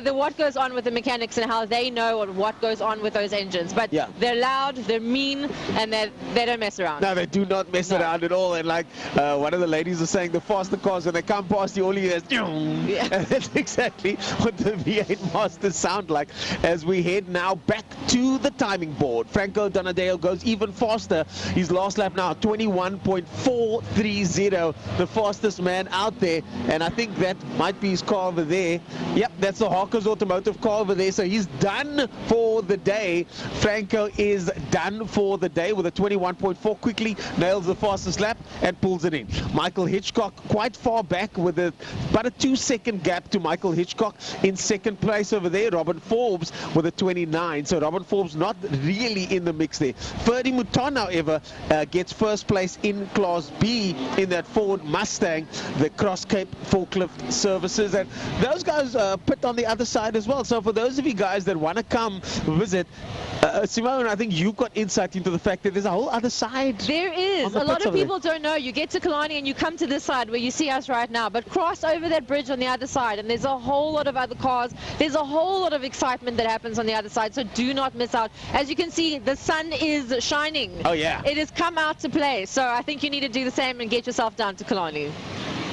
the what goes on with the mechanics and how they know what goes on with those engines. But they're loud, they're mean, and they don't mess around. No, they do not mess around at all. And like one of the ladies was saying, the faster cars, when they come past you, all you hear is and that's exactly what the V8 Masters sound like as we head now back to the timing board. Franco Donadeo goes even faster. His last lap now, 21.430, the fastest man out there. And I think that might be his car over there. Yep, that's the Hawkers Automotive car over there. So he's done for the day. Franco is done for the day with a 21.4, quickly nails the fastest lap and pulls it in. Michael Hitchcock quite far back with about a 2-second gap to Michael Hitchcock in second place over there. Robin Forbes with a 29. So Robin Forbes not really in the mix there. Ferdy Mouton, however, gets first place in Class B in that Ford Mustang, the Cross Cape Forklift Services. And those guys pit on the other side as well. So for those of you guys that want to come visit, Simone, I think you got insight into the fact that there's a whole other side. There is. A lot of people don't know. You get to Killarney and you come to this side where you see us right now, but cross over that bridge on the other side and there's a whole lot of other cars. There's a whole lot of excitement that happens on the other side, so do not miss out. As you can see, the sun is shining. Oh yeah. It has come out to play, so I think you need to do the same and get yourself down to Killarney.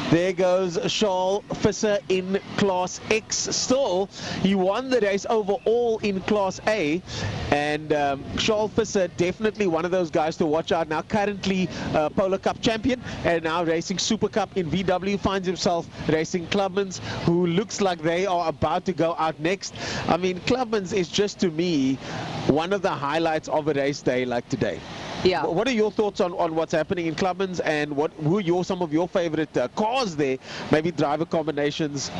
There goes Charles Visser in Class X still. He won the race overall in Class A. And Charles Visser, definitely one of those guys to watch out now. Currently Polo Cup champion and now racing Super Cup in VW. Finds himself racing Clubman's, who looks like they are about to go out next. I mean, Clubman's is just, to me, one of the highlights of a race day like today. Yeah. What are your thoughts on what's happening in Clubman's, and who are some of your favorite cars there? Maybe driver combinations.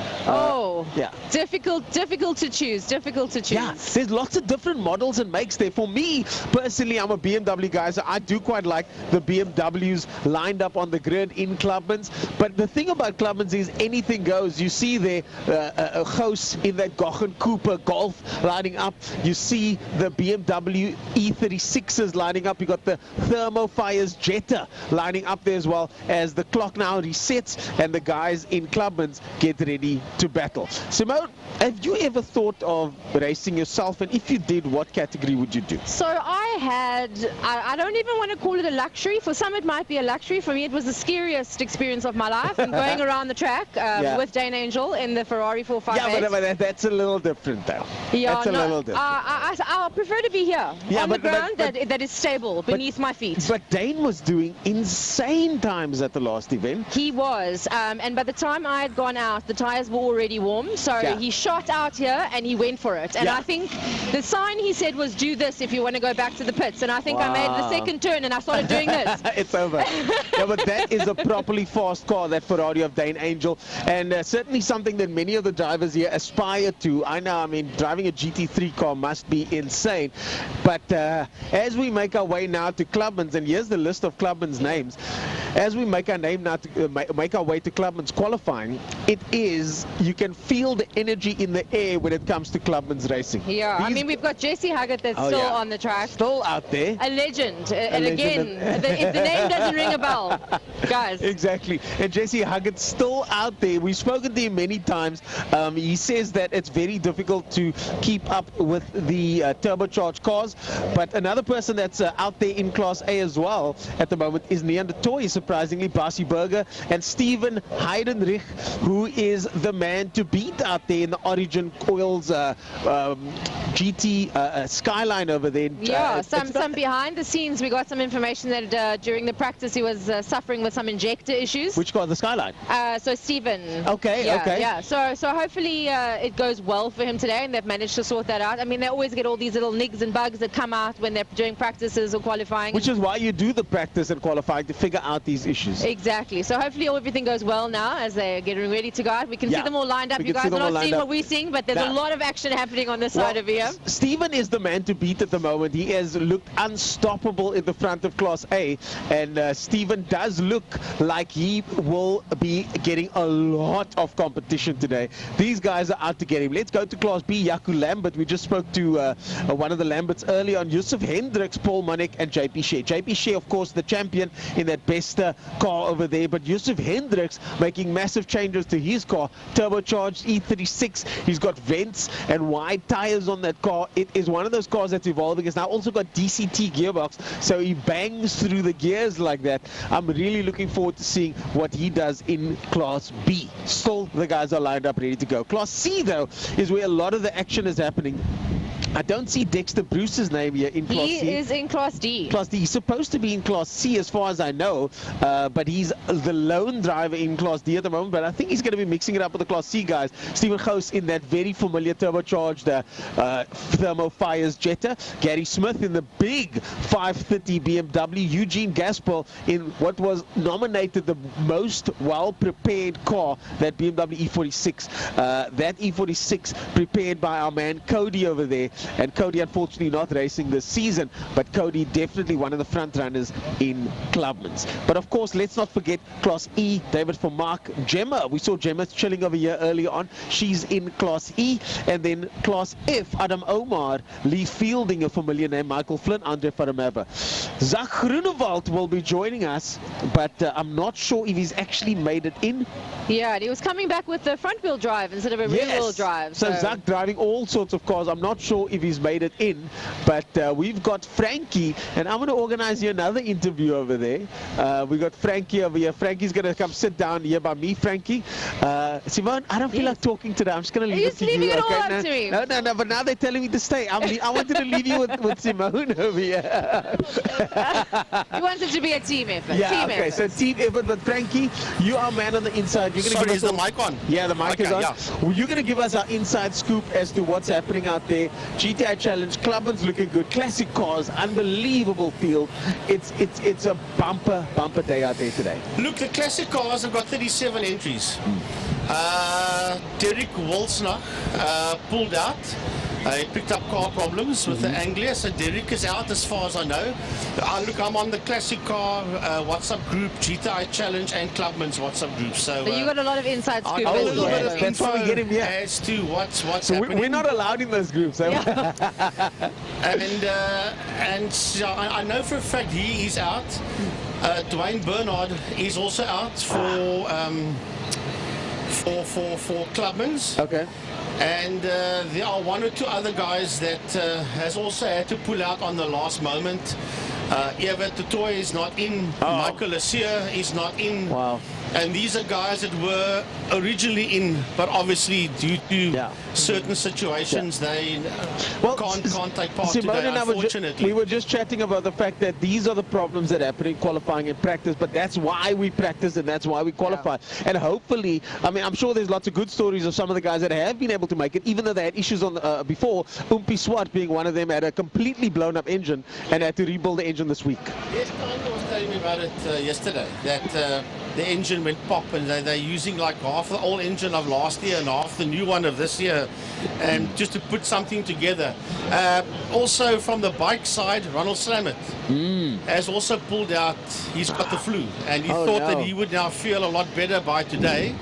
Yeah. Difficult to choose. Yeah, there's lots of different models and makes there. For me, personally, I'm a BMW guy, so I do quite like the BMWs lined up on the grid in Clubman's. But the thing about Clubman's is anything goes. You see there a host in that Gochen Cooper Golf lining up. You see the BMW E36s lining up. You got the Thermofires Jetta lining up there as well, as the clock now resets and the guys in Clubman's get ready to battle. Simone, have you ever thought of racing yourself, and if you did, what category would you do? So I don't even want to call it a luxury. For some it might be a luxury. For me it was the scariest experience of my life, and going around the track with Dane Angel in the Ferrari 458. Yeah, but that's a little different though. Yeah, that's a little different. I prefer to be here on the ground that is stable beneath my feet. But Dane was doing insane times at the last event. He was, and by the time I had gone out, the tyres were already warm, so he shot out here and he went for it. And I think the sign he said was, do this if you want to go back to the pits, and I think I made the second turn and I started doing this. It's over. Yeah, but that is a properly fast car, that Ferrari of Dane Angel, and certainly something that many of the drivers here aspire to. I know, I mean, driving a GT3 car must be insane, but as we make our way now to Clubman's, and here's the list of Clubman's names, as we make our way to Clubman's qualifying, it is, you can feel the energy in the air when it comes to Clubman's racing. Yeah, I mean, we've got Jesse Huggett that's still on the track. Still out there. A legend. And again, if the name doesn't ring a bell, guys. Exactly. And Jesse Huggett's still out there. We've spoken to him many times. He says that it's very difficult to keep up with the turbocharged cars. But another person that's out there in Class A as well at the moment is Neanderthal, surprisingly, Basi Berger, and Steven Heidenrich, who is the man to beat out there in the Origin Coils GT Skyline over there. Yeah, some behind the scenes, we got some information that during the practice he was suffering with some injector issues. Which car? The Skyline? So Steven. Okay, okay. Yeah, so hopefully it goes well for him today and they've managed to sort that out. I mean, they always get all these little nigs and bugs that come out when they're doing practices or qualifying. Which is why you do the practice and qualifying, to figure out these issues. Exactly. So hopefully everything goes well now as they're getting ready to go out. We can see them all lined up. You guys are not seeing what we're seeing, but there's a lot of action happening on this side of here. Steven is the man to beat at the moment. He has looked unstoppable in the front of Class A, and Steven does look like he will be getting a lot of competition today. These guys are out to get him. Let's go to Class B. Jaco Lambert. We just spoke to one of the Lamberts earlier on. Yusuf Hendricks, Paul Munich, and JP Shea. JP Shea, of course, the champion in that best car over there, but Yusuf Hendricks making massive changes to his car. Turbocharged E36. He's got vents and wide tires on that car. It is one of those cars that's evolving. It's now also got DCT gearbox, so he bangs through the gears like that. I'm really looking forward to seeing what he does in Class B. Still, the guys are lined up ready to go. Class C, though, is where a lot of the action is happening. I don't see Dexter Bruce's name here in Class C. He is in Class D. Class D. He's supposed to be in Class C as far as I know, but he's the lone driver in Class D at the moment, but I think he's going to be mixing it up with the Class C guys. Stephen Goos in that very familiar turbocharged Thermofires Jetta. Gary Smith in the big 530 BMW. Eugene Gaspel in what was nominated the most well-prepared car, that BMW E46. That E46 prepared by our man Cody over there. And Cody unfortunately not racing this season, but Cody definitely one of the front runners in Clubman's. But of course, let's not forget Class E, David for Mark. Gemma, we saw Gemma chilling over here earlier on. She's in Class E. And then Class F, Adam Omar, Lee Fielding, a familiar name, Michael Flynn, Andre Farameva. Zach Grunewald will be joining us, but I'm not sure if he's actually made it in. Yeah, he was coming back with the front-wheel drive instead of a rear-wheel drive. So Zach driving all sorts of cars. I'm not sure if he's made it in, but we've got Frankie, and I'm going to organize you another interview over there. We got Frankie over here. Frankie's going to come sit down here by me, Frankie. Simone, I don't feel like talking today. I'm just going to leave it to you. Leaving it all up to me. No, but now they're telling me to stay. I wanted to leave you with Simone over here. You wanted to be a team effort. Yeah, okay, so team effort, but Frankie, you are man on the inside. You're going to give us the mic on? Yeah, the mic is on. Yeah. You're going to give us our inside scoop as to what's happening out there. GTI Challenge, Clubman's looking good, classic cars, unbelievable field. It's a bumper day out there today. Look, the classic cars have got 37 entries. Derek Wolsnach pulled out. He picked up car problems with the Anglia, so Derek is out as far as I know. Look, I'm on the Classic Car WhatsApp group, GTI Challenge, and Clubman's WhatsApp group. So you got a lot of inside scoop. I got a little bit of That's why we get him here. as to what's So happening. we're not allowed in those groups. Eh? And so I know for a fact he is out. Dwayne Bernard is also out for Clubman's. Okay. And there are one or two other guys that has also had to pull out on the last moment. Evert Totoy is not in. Michael Lassier is not in. Wow. And these are guys that were originally in, but obviously due to certain situations, they can't take part Simone today, and I unfortunately. we were just chatting about the fact that these are the problems that happen in qualifying and practice, but that's why we practice and that's why we qualify. And hopefully, I mean, I'm sure there's lots of good stories of some of the guys that have been able to make it, even though they had issues on before. Umpi Swart being one of them, had a completely blown up engine and had to rebuild the engine this week. Yes, Tanya was telling me about it yesterday, that the engine went pop and they're using like half the old engine of last year and half the new one of this year, and just to put something together. Also from the bike side, Ronald Slamet has also pulled out. He's got the flu, and he thought that he would now feel a lot better by today.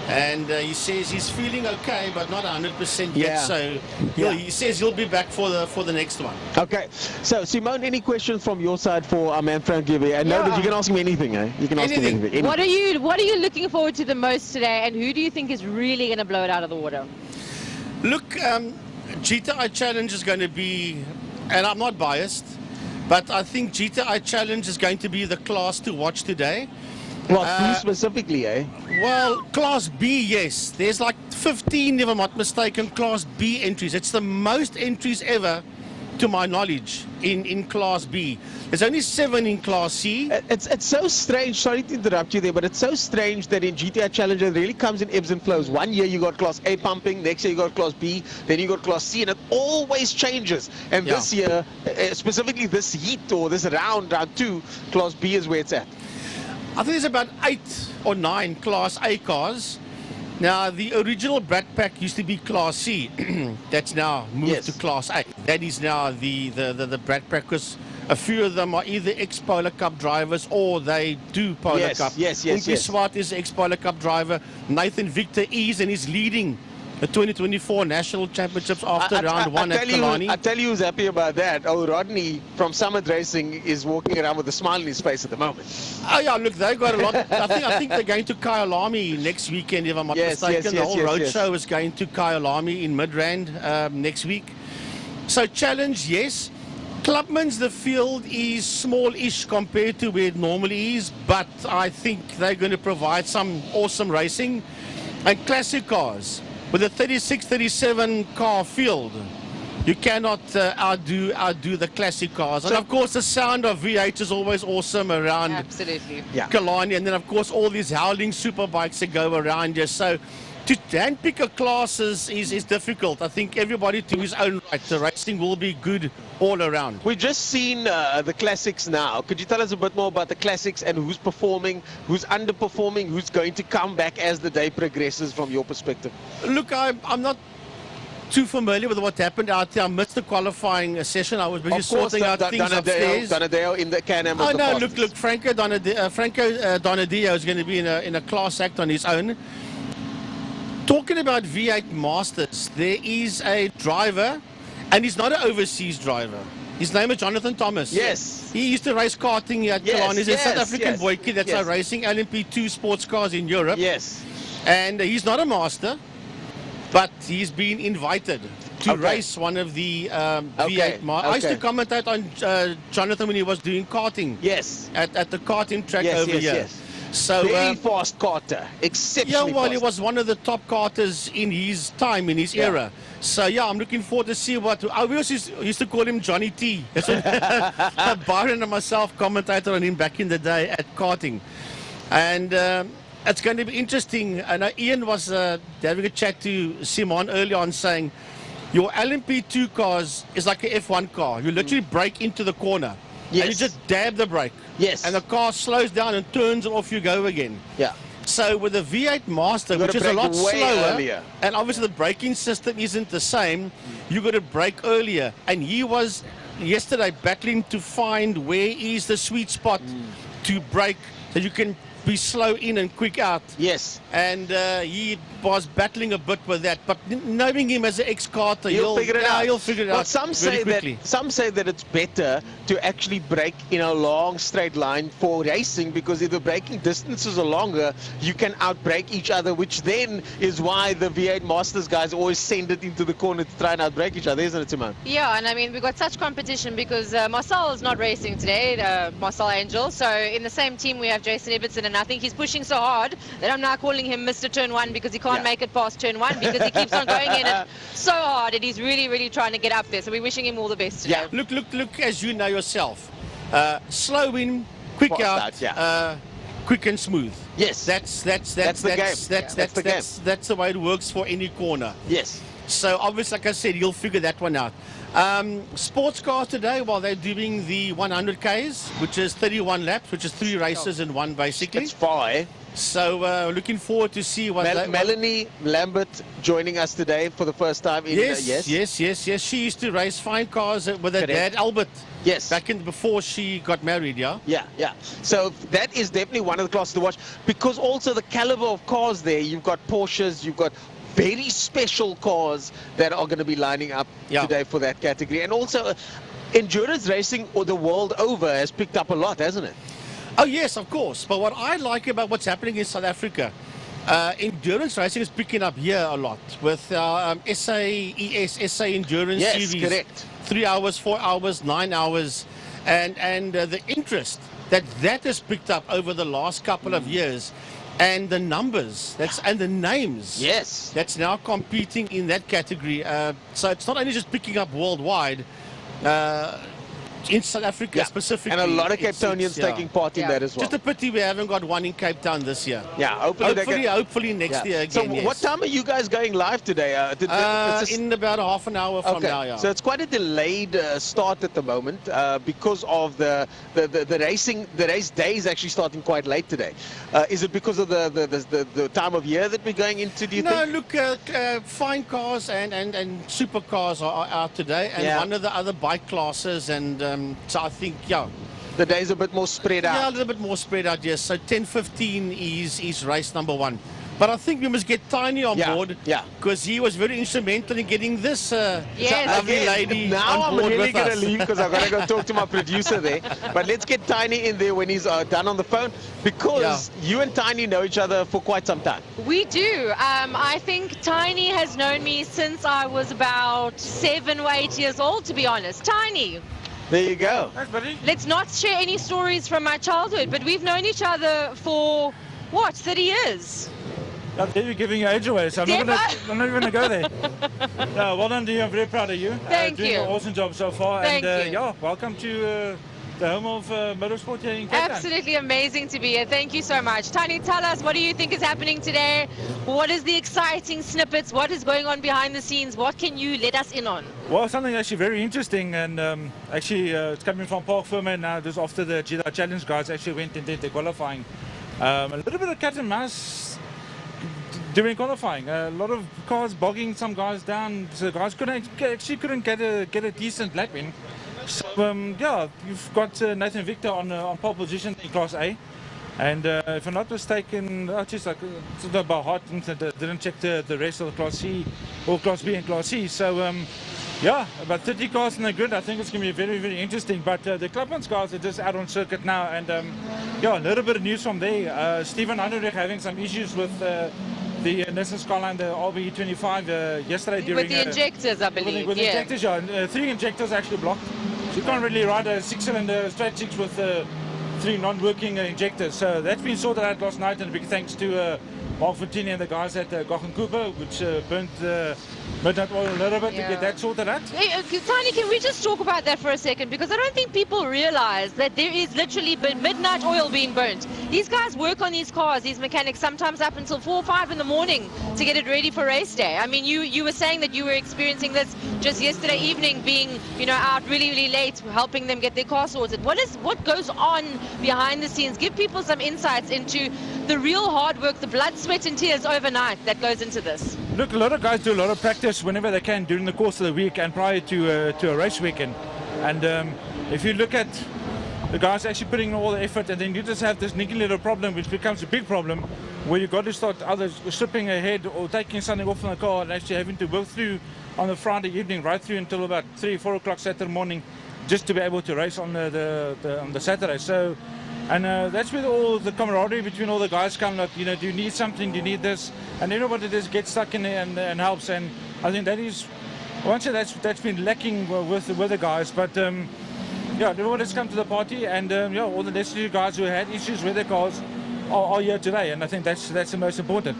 And he says he's feeling okay, but not 100% yet. So he says he'll be back for the next one. Okay. So Simone, any questions from your side for our man Frank Gibby? And no, you can ask him anything. Eh? You can ask him anything. What are you looking forward to the most today, and who do you think is really going to blow it out of the water? Look, GTI Challenge is going to be, and I'm not biased, but I think GTI Challenge is going to be the class to watch today. Well, who specifically, eh? Well, Class B, yes. There's like 15, if I'm not mistaken, Class B entries. It's the most entries ever, to my knowledge, in Class B. There's only 7 in Class C. It's so strange, sorry to interrupt you there, but it's so strange that in GTI Challenge it really comes in ebbs and flows. One year you got Class A pumping, next year you got Class B, then you got Class C, and it always changes. And this year, specifically this heat or this round 2, Class B is where it's at. I think there's about 8 or 9 Class A cars. Now, the original Brat Pack used to be Class C. That's now moved to Class A. That is now the Brat Pack, because a few of them are either ex-Polar Cup drivers or they do Polar Cup. Umpi Swart is an ex-Polar Cup driver. Nathan Victor is and is leading the 2024 National Championships after round 1 at Killarney. I tell you who's happy about that. Oh, Rodney from Summit Racing is walking around with a smile on his face at the moment. Oh yeah, look, they've got a lot. I think they're going to Killarney next weekend, if I'm not mistaken. The whole roadshow is going to Killarney in Midrand next week. So challenge, yes. Clubman's, the field is small-ish compared to where it normally is, but I think they're going to provide some awesome racing. And classic cars, with a 36-37 car field, you cannot outdo the classic cars. And of course, the sound of V8 is always awesome around Killarney. And then, of course, all these howling superbikes that go around here. So to handpick a class is difficult. I think everybody to his own right. The racing will be good all around. We've just seen the classics now. Could you tell us a bit more about the classics and who's performing, who's underperforming, who's going to come back as the day progresses from your perspective? Look, I'm not too familiar with what happened out there. I missed the qualifying session. I was busy sorting out things upstairs. Donadeo in the Can-Am. Oh no, look, Franco Donadeo is going to be in a class act on his own. Talking about V8 Masters, there is a driver, and he's not an overseas driver. His name is Jonathan Thomas. Yes. He used to race karting at Killarney. He's a South African boykie that's racing LMP2 sports cars in Europe. Yes. And he's not a master, but he's been invited to race one of the V8 Masters. I used to commentate on Jonathan when he was doing karting. Yes. At the karting track over here. Yes. So very fast karter, exceptionally fast. He was one of the top karters in his time, in his era. So I'm looking forward to see what. We also used to call him Johnny T. Byron and myself commentated on him back in the day at karting, and it's going to be interesting. And Ian was having a chat to Simon early on, saying your LMP2 cars is like an F1 car. You literally brake into the corner. And you just dab the brake. And the car slows down and turns and off you go again. So with the V8 Master, which is a lot slower, and obviously the braking system isn't the same, you got to brake earlier. And he was yesterday battling to find where is the sweet spot to brake so you can be slow in and quick out. Yes. And he was battling a bit with that, but knowing him as an ex-karter, he'll figure it out. He'll figure it out. Some say that it's better to actually brake in a long straight line for racing, because if the braking distances are longer, you can outbrake each other, which then is why the V8 Masters guys always send it into the corner to try and outbrake each other, isn't it, Simone? Yeah, and I mean, we've got such competition because Marcel is not racing today, Marcel Angel. So in the same team we have Jason Everton, and I think he's pushing so hard that I'm now calling him Mr. Turn 1, because he can't make it past turn 1 because he keeps on going in it so hard, and he's really, really trying to get up there. So we're wishing him all the best today. Yeah, look, as you know yourself, slow in, quick out, quick and smooth. Yes, that's the game. That's the way it works for any corner. Yes. So obviously, like I said, you'll figure that one out. Sports cars today, while they're doing the 100 Ks, which is 31 laps, which is 3 races in one, basically. It's far, eh? So looking forward to see what Melanie Lambert joining us today for the first time. Yes. She used to race fine cars with her dad, Albert. Yes. Back in before she got married, yeah? Yeah. So that is definitely one of the classes to watch, because also the caliber of cars there, you've got Porsches, you've got very special cars that are going to be lining up today for that category. And also endurance racing the world over has picked up a lot, hasn't it? Oh yes, of course. But what I like about what's happening in South Africa, endurance racing is picking up here a lot with SA Endurance Series. Yes, correct. 3 hours, 4 hours, 9 hours, and the interest that has picked up over the last couple of years. And the numbers, and the names, that's now competing in that category. So it's not only just picking up worldwide, in South Africa specifically. And a lot of Cape Townians taking part in that as well. Just a pity we haven't got one in Cape Town this year. Yeah, hopefully next year again. So what time are you guys going live today? In about half an hour from now, So it's quite a delayed start at the moment because of the race day is actually starting quite late today. Is it because of the time of year that we're going into, do you think? No, look, fine cars and supercars are out today, and one of the other bike classes, and so I think, the day's a bit more spread out. Yeah, a little bit more spread out, yes. So 10:15 is race number 1. But I think we must get Tiny on board, because he was very instrumental in getting this lovely lady now on board. I'm really going to leave because I've got to go talk to my producer there. But let's get Tiny in there when he's done on the phone, because you and Tiny know each other for quite some time. We do. I think Tiny has known me since I was about 7 or 8 years old, to be honest. Tiny. There you go. Thanks, buddy. Let's not share any stories from my childhood, but we've known each other for, 30 years? You're giving your age away, so I'm not even going to go there. No, well done to you. I'm very proud of you. Thank doing you. an awesome job so far. Thank you. Welcome to the home of motorsport here in Cape Town. Absolutely amazing to be here. Thank you so much. Tiny, tell us, what do you think is happening today? What is the exciting snippets? What is going on behind the scenes? What can you let us in on? Well, something actually very interesting, and it's coming from Park Firma now. Just after the Jeddah Challenge guys actually went and did the qualifying. A little bit of cat and mouse during qualifying. A lot of cars bogging some guys down, so guys couldn't get a decent lap in. So you've got Nathan Victor on pole position in Class A, and if I'm not mistaken, it's about heart, didn't check the rest of the Class C or Class B and Class C. So about 30 cars in the grid. I think it's going to be very, very interesting. But the Clubman's cars are just out on circuit now, and a little bit of news from there. Stephen Heinrich having some issues with the Nissan Skyline, the RB25 yesterday during... With the injectors, I believe. With the injectors, 3 injectors actually blocked. So you can't really ride a 6-cylinder straight 6 with 3 non-working injectors. So that's been sorted out last night, and big thanks to Mark Fontini and the guys at Gochen Cooper, which burnt midnight oil a little bit to get that sorted out. Hey, Tiny, can we just talk about that for a second? Because I don't think people realize that there is literally midnight oil being burnt. These guys work on these cars, these mechanics, sometimes up until 4 or 5 in the morning to get it ready for race day. I mean, you were saying that you were experiencing this just yesterday evening, being out really, really late, helping them get their car sorted. What goes on behind the scenes? Give people some insights into the real hard work, the blood, sweat and tears overnight that goes into this? Look, a lot of guys do a lot of practice whenever they can during the course of the week and prior to a race weekend. And if you look at the guys actually putting in all the effort, and then you just have this niggly little problem, which becomes a big problem, where you've got to start either slipping ahead or taking something off from the car and actually having to work through on the Friday evening right through until about 3-4 o'clock Saturday morning just to be able to race on the Saturday. So, and that's where all the camaraderie between all the guys come. Like, you know, do you need something? Do you need this? And everybody just gets stuck in there and helps. And I think that is, I won't say that's been lacking with the guys, but yeah, everybody's come to the party, and yeah, all the necessary guys who had issues with their cars are here today, and I think that's the most important.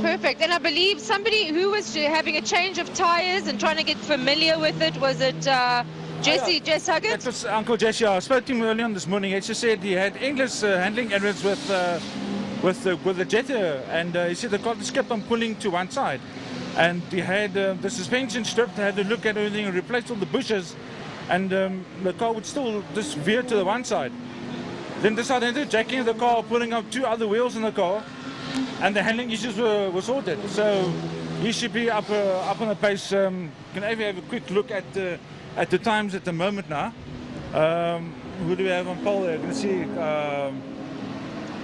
Perfect. And I believe somebody who was having a change of tyres and trying to get familiar with it, was it Jesse Huggett? That was Uncle Jesse. I spoke to him early on this morning. He just said he had English handling errors with the Jetta, and he said the car just kept on pulling to one side, and he had the suspension stripped, had to look at everything and replace all the bushes, and the car would still just veer to the one side. Then decided to jacking the car, pulling up 2 other wheels in the car, and the handling issues were sorted. So he should be up on the pace. Can I have a quick look at the times at the moment now? Who do we have on pole there? Can you see?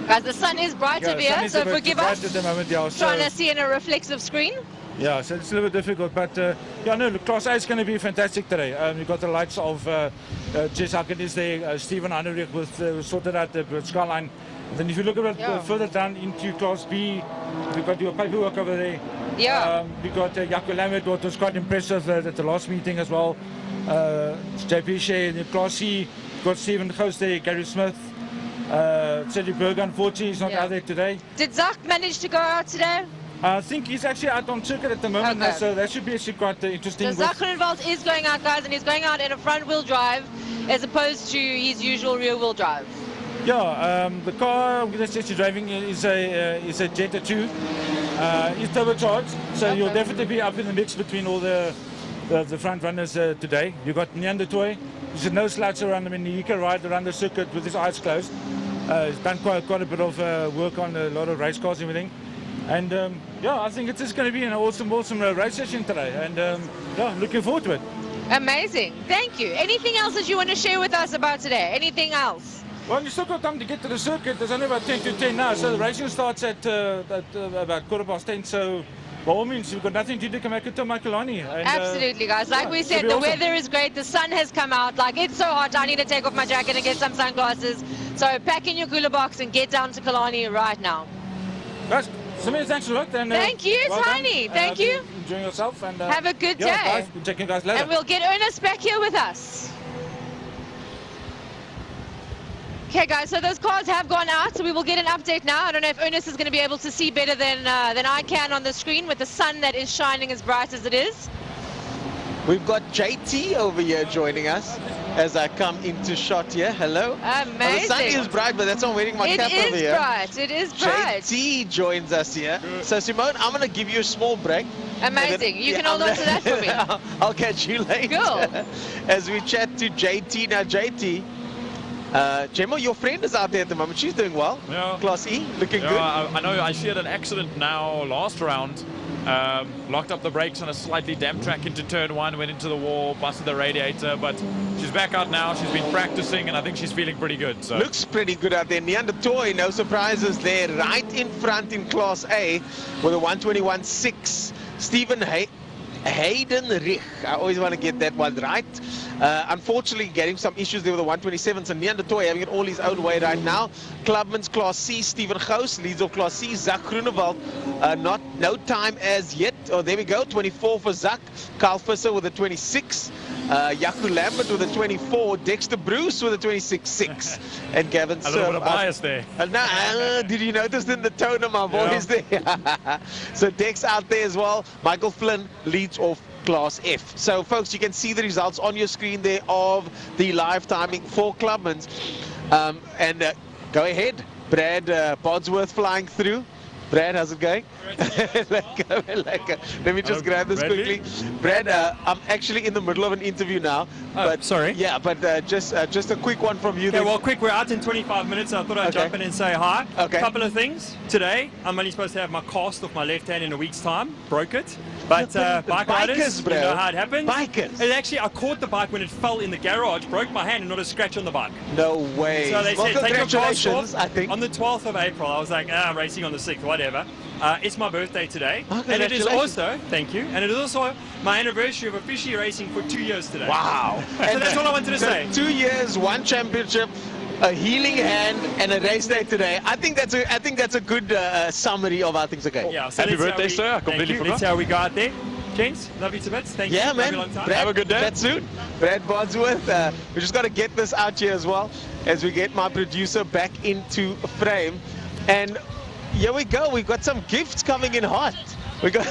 Guys, the sun is bright over here, so forgive us. At the moment, yeah, trying to see in a reflexive screen. Yeah, so it's a little bit difficult, but yeah, no, Class A is going to be fantastic today. You've got the likes of Jess Huggett is there, Stephen Heinrich with sorted out the skyline. And then if you look a bit further down into Class B, we've got your paperwork over there. Yeah. We've got Jaco Lambert, what was quite impressive at the last meeting as well. JP Shea in Class C, you've got Stephen Ghost there, Gary Smith. Cedric Berger, unfortunately, is not out there today. Did Zach manage to go out today? I think he's actually out on circuit at the moment, now, so that should be actually quite interesting. So Zach Groenewald is going out, guys, and he's going out in a front-wheel drive as opposed to his usual rear-wheel drive. Yeah, the car that's actually driving is a Jetta 2. It's turbocharged, so you'll definitely be up in the mix between all the front runners today. You've got Neander Toy. There's no slouch around him, and he can ride around the circuit with his eyes closed. He's done quite a bit of work on a lot of race cars and everything. And yeah, I think it's just going to be an awesome race session today, and yeah, looking forward to it. Amazing, thank you. Anything else that you want to share with us about today? Anything else? Well, you still got time to get to the circuit. There's only about 10 to 10 now, so the racing starts at about 10:15. So by all means, you've got nothing to do, come back to Killarney. Absolutely, guys. Like we said, the weather is great. The sun has come out. Like, it's so hot. I need to take off my jacket and get some sunglasses. So pack in your cooler box and get down to Killarney right now. Guys, Samir, thanks a lot. And, thank you, well Tiny. Thank you. Enjoying yourself. And have a good day. Guys, we'll check you guys later. And we'll get Ernest back here with us. Okay, guys, so those cars have gone out, so we will get an update now. I don't know if Ernest is going to be able to see better than I can on the screen with the sun that is shining as bright as it is. We've got JT over here joining us as I come into shot here. Hello. Amazing. Well, the sun is bright, but that's why I'm wearing my cap over here. It is bright. JT joins us here. So, Simone, I'm going to give you a small break. Amazing. You can hold on to that for me. I'll catch you later. Cool. As we chat to JT. Now, JT, Gemma, your friend is out there at the moment. She's doing well. Yeah. Class E, looking good. I know. I see an accident now last round. Locked up the brakes on a slightly damp track into turn 1, went into the wall, busted the radiator, but she's back out now. She's been practicing, and I think she's feeling pretty good. So. Looks pretty good out there. Neander Toy, no surprises there, right in front in Class A with a 121.6. Stephen Haydenrich, I always want to get that one right. Unfortunately, getting some issues there with the 127. So Neander Toy having it all his own way right now. Clubman's Class C, Stephen Ghost leads off Class C. Zach Groenewald, no time as yet. Oh, there we go, 24 for Zach. Carl Visser with a 26. Jaco Lambert with a 24. Dexter Bruce with a 26.6. And Gavin Sir. A little bit of bias there. Did you notice in the tone of my voice there? So Dex out there as well. Michael Flynn leads off Class F. So folks, you can see the results on your screen there of the live timing for Clubman's. Go ahead, Brad Bodsworth flying through. Brad, how's it going? Let me just grab this quickly. Brad, I'm actually in the middle of an interview now. But sorry. Yeah, but just a quick one from you. Okay, well, quick. We're out in 25 minutes, so I thought I'd jump in and say hi. Okay. A couple of things. Today, I'm only supposed to have my cast off my left hand in a week's time. Broke it. But bike riders, bro. You know how it happens. Bikers. And actually, I caught the bike when it fell in the garage, broke my hand, and not a scratch on the bike. No way. So they said, take your cast off. I think. On the 12th of April, I was like, I'm racing on the 6th, whatever. It's my birthday today. Oh, and it is also, thank you, and it is also my anniversary of officially racing for 2 years today. Wow. So that's all I wanted to say. 2 years, 1 championship, a healing hand, and a race day today. I think that's a good summary of how things are going. Yeah, so Happy birthday, sir. I completely forgot. Let's see how we got there. Gents, love you to bits. Thank you. Yeah, man. Brad, Have a good day. That's soon. Brad Bodsworth. We just got to get this out here as well as we get my producer back into frame. And here we go. We've got some gifts coming in hot. We got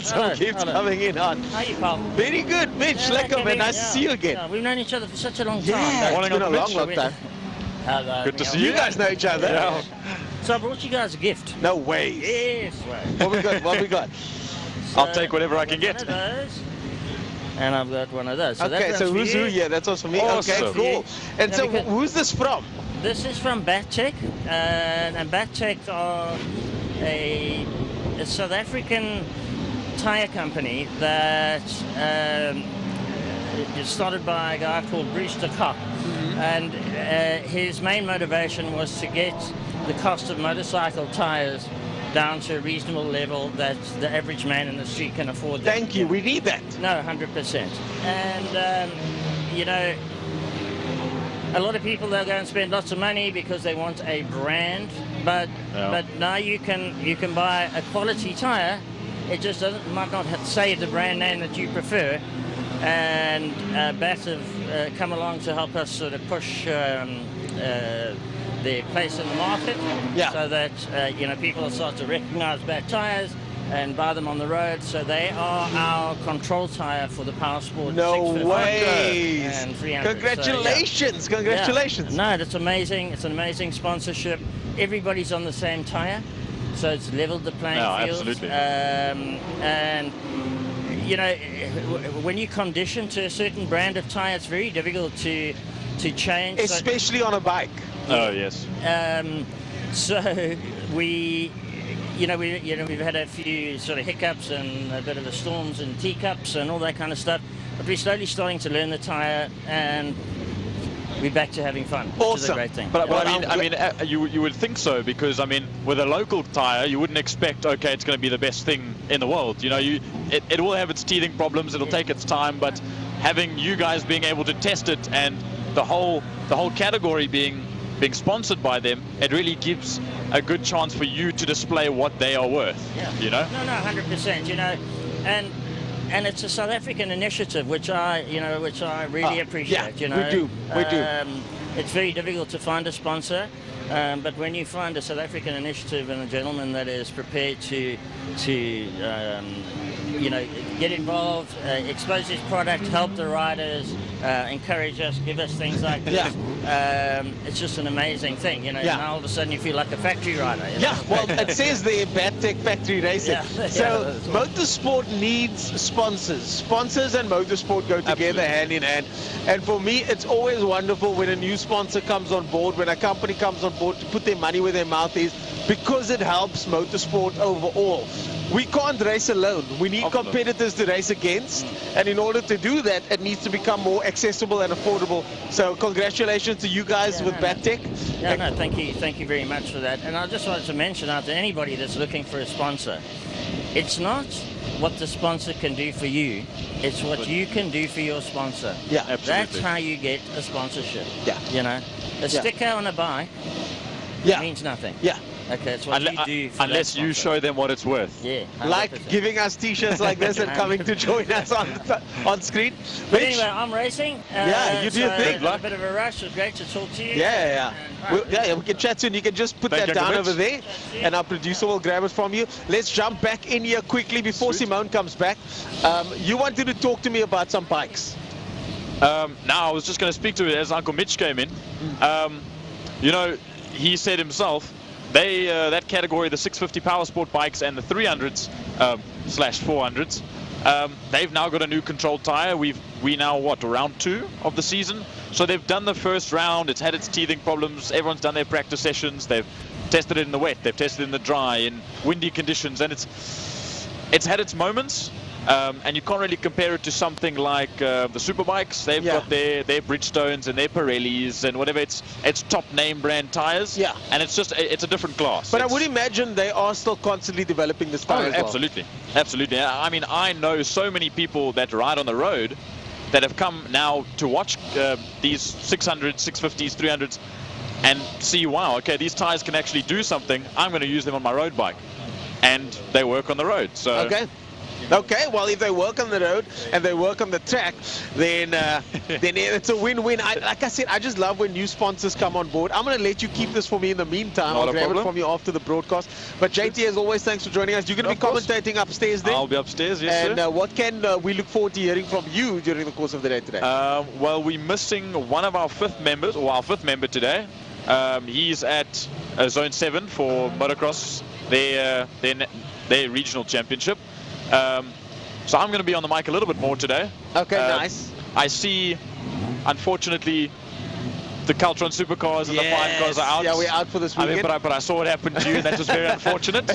some gifts coming in hot. How you, pal? Very good, Mitch. Lekker, man. Nice to see you again. Yeah, we've known each other for such a long time. Yeah, it's been a long time. Hello. Good to see You guys know each other. Yeah. So I brought you guys a gift. No way. Yes. What we got? What we got? So I'll take whatever I can get. One of those, and I've got one of those. So Okay, so who's who? Yeah, that's also for me. Awesome. Okay, cool. And so who's this from? This is from Batcheck, and Batcheck are a South African tyre company that is started by a guy called Bruce de Kock. And his main motivation was to get the cost of motorcycle tyres down to a reasonable level that the average man in the street can afford. Thank you, we need that. No, 100%. And, you know, a lot of people, they'll go and spend lots of money because they want a brand, but now you can buy a quality tyre. It just might not say the brand name that you prefer. And BAT have come along to help us sort of push their place in the market, so that you know, people will start to recognise BAT tyres and buy them on the road. So they are our control tyre for the Power Sport. No 650 way! And 300. Congratulations! So, yeah. Congratulations! Yeah. No, that's amazing. It's an amazing sponsorship. Everybody's on the same tyre, so it's leveled the playing field. Absolutely. And you know, when you condition to a certain brand of tyre, it's very difficult to change. Especially on a bike. Oh yes. So we've had a few sort of hiccups and a bit of a storms and teacups and all that kind of stuff. But we're slowly starting to learn the tyre, and we're back to having fun, which is a great thing. But I mean, you would think so, because I mean, with a local tyre, you wouldn't expect, okay, it's going to be the best thing in the world. You know, it will have its teething problems. It'll take its time, but having you guys being able to test it and the whole category being sponsored by them, it really gives a good chance for you to display what they are worth. Yeah. You know? No, 100%. You know, and it's a South African initiative, which I really appreciate. Yeah, you know, we do. It's very difficult to find a sponsor, but when you find a South African initiative and a gentleman that is prepared to you know, get involved, expose his product, help the riders, encourage us, give us things like this. It's just an amazing thing, you know. Yeah. Now all of a sudden you feel like a factory rider. You know? Yeah, well, it says the BATTEC factory racing. Yeah. So motorsport needs sponsors. Sponsors and motorsport go together hand in hand. And for me, it's always wonderful when a new sponsor comes on board, when a company comes on board to put their money where their mouth is, because it helps motorsport overall. We can't race alone. We need competitors to race against, and in order to do that, it needs to become more accessible and affordable. So congratulations to you guys with BATTEC. Yeah, no, thank you very much for that. And I just wanted to mention out to anybody that's looking for a sponsor, it's not what the sponsor can do for you, it's what you can do for your sponsor. Yeah, absolutely. That's how you get a sponsorship. Yeah. You know, a sticker on a bike means nothing. Yeah. Okay, it's what you do for unless you show them what it's worth. Yeah. 100%. Like giving us t-shirts like this and coming to join us on screen. But anyway, I'm racing. Yeah, you do your thing. A bit of a rush. It was great to talk to you. Yeah. We can chat soon. You can just put that down over there, and our producer will grab it from you. Let's jump back in here quickly before Simone comes back. You wanted to talk to me about some bikes. Now, I was just going to speak to it as Uncle Mitch came in. You know, he said himself, they that category, the 650 Power Sport bikes and the 300s slash 400s, they've now got a new controlled tire. We now what, round 2 of the season, so they've done the first round. It's had its teething problems. Everyone's done their practice sessions. They've tested it in the wet, they've tested it in the dry, in windy conditions, and it's had its moments. And you can't really compare it to something like the Superbikes. They've got their Bridgestones and their Pirellis and whatever. It's top name brand tires. Yeah. And it's a different class. But I would imagine they are still constantly developing this tire as well. Absolutely. Absolutely. I mean, I know so many people that ride on the road that have come now to watch these 600s, 650s, 300s and see, wow, okay, these tires can actually do something. I'm going to use them on my road bike. And they work on the road. So. Okay, well, if they work on the road and they work on the track, then it's a win-win. Like I said, I just love when new sponsors come on board. I'm going to let you keep this for me in the meantime. I'll grab it from you after the broadcast. But JT, as always, thanks for joining us. You're going to be commentating upstairs then? I'll be upstairs, yes, sir. And what can we look forward to hearing from you during the course of the day today? Well, we're missing one of our fifth members, or our fifth member today. He's at Zone 7 for motocross, their regional championship. So I'm going to be on the mic a little bit more today. Okay, nice. I see, unfortunately, the Caltron supercars and the 5 cars are out. Yeah, we're out for this weekend. I mean, but I saw what happened to you, and that was very unfortunate.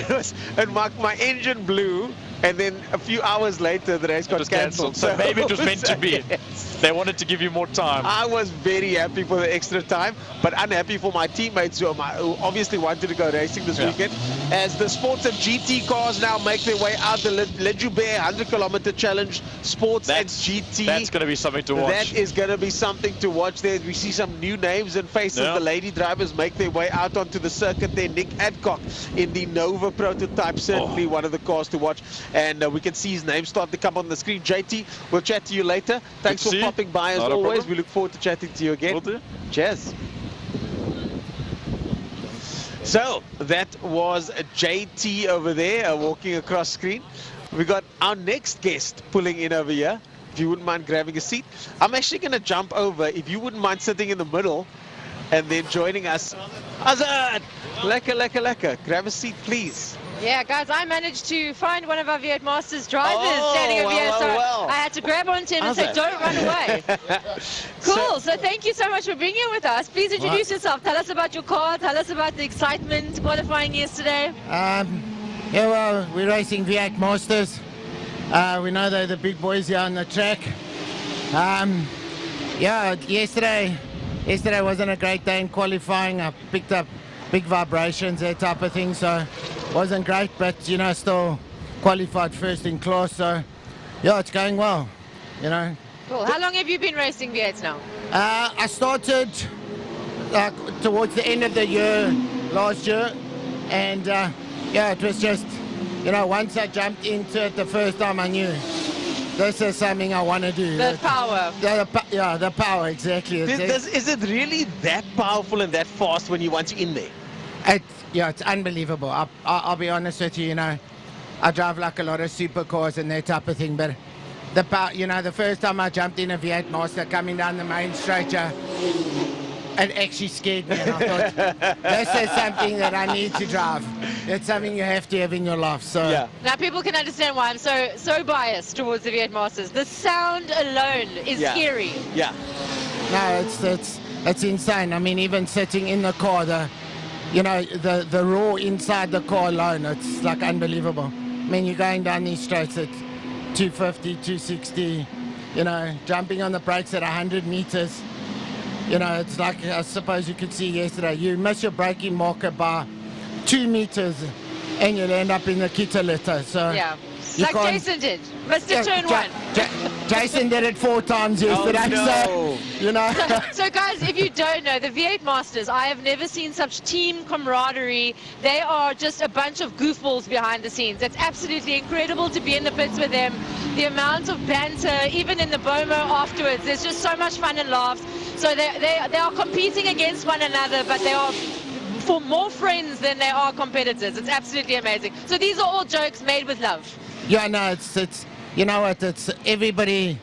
And my engine blew, and then a few hours later, the race got cancelled. So maybe it was meant to be. Yes. They wanted to give you more time. I was very happy for the extra time, but unhappy for my teammates who obviously wanted to go racing this weekend. As the sports and GT cars now make their way out, the Le Joubert 100-kilometer challenge, sports and GT. That's going to be something to watch. That is going to be something to watch there. We see some new names and faces. The lady drivers make their way out onto the circuit there. Nick Adcock in the Nova prototype, certainly one of the cars to watch. And we can see his name start to come on the screen. JT, we'll chat to you later. Thanks for popping by as always. We look forward to chatting to you again. Will do. Cheers. So that was JT over there walking across screen. We got our next guest pulling in over here. If you wouldn't mind grabbing a seat. I'm actually going to jump over. If you wouldn't mind sitting in the middle and then joining us. Azad! Lekker. Grab a seat, please. Yeah, guys, I managed to find one of our V8 Masters drivers standing over here, so I had to grab onto him and say, don't run away. Cool, so thank you so much for being here with us. Please introduce yourself. Tell us about your car. Tell us about the excitement qualifying yesterday. Yeah, well, we're racing V8 Masters. We know they're the big boys here on the track. Yeah, yesterday wasn't a great day in qualifying. I picked up big vibrations, that type of thing, so wasn't great, but you know, still qualified first in class, so yeah, it's going well, you know. Cool. How long have you been racing V8s now? I started towards the end of the year last year, and yeah, it was just, you know, once I jumped into it the first time, I knew this is something I want to do. The power. Yeah, the power, exactly. Is it really that powerful and that fast when once you're in there? Yeah, it's unbelievable. I'll be honest with you, you know, I drive like a lot of supercars and that type of thing, but the power, you know, the first time I jumped in a V8 Master coming down the main straight, it actually scared me, and I thought, this is something that I need to drive. It's something you have to have in your life. So yeah. Now people can understand why I'm so biased towards the V8 Masters. The sound alone is scary. Yeah. No, it's insane. I mean, even sitting in the car, the roar inside the car alone, it's like unbelievable. I mean, you're going down these straights at 250, 260, you know, jumping on the brakes at 100 meters. You know, it's like, I suppose you could see yesterday, you miss your braking marker by 2 meters and you'll end up in the Kitterlitter. So yeah, like Jason did. Mr. Turn 1. Jason did it 4 times yesterday. Oh, no. So, you know. So guys, if you don't know, the V8 Masters, I have never seen such team camaraderie. They are just a bunch of goofballs behind the scenes. It's absolutely incredible to be in the pits with them. The amount of banter, even in the BOMO afterwards, there's just so much fun and laughs. So they are competing against one another, but they are for more friends than they are competitors. It's absolutely amazing. So these are all jokes made with love. Yeah, no, it's you know what, it's everybody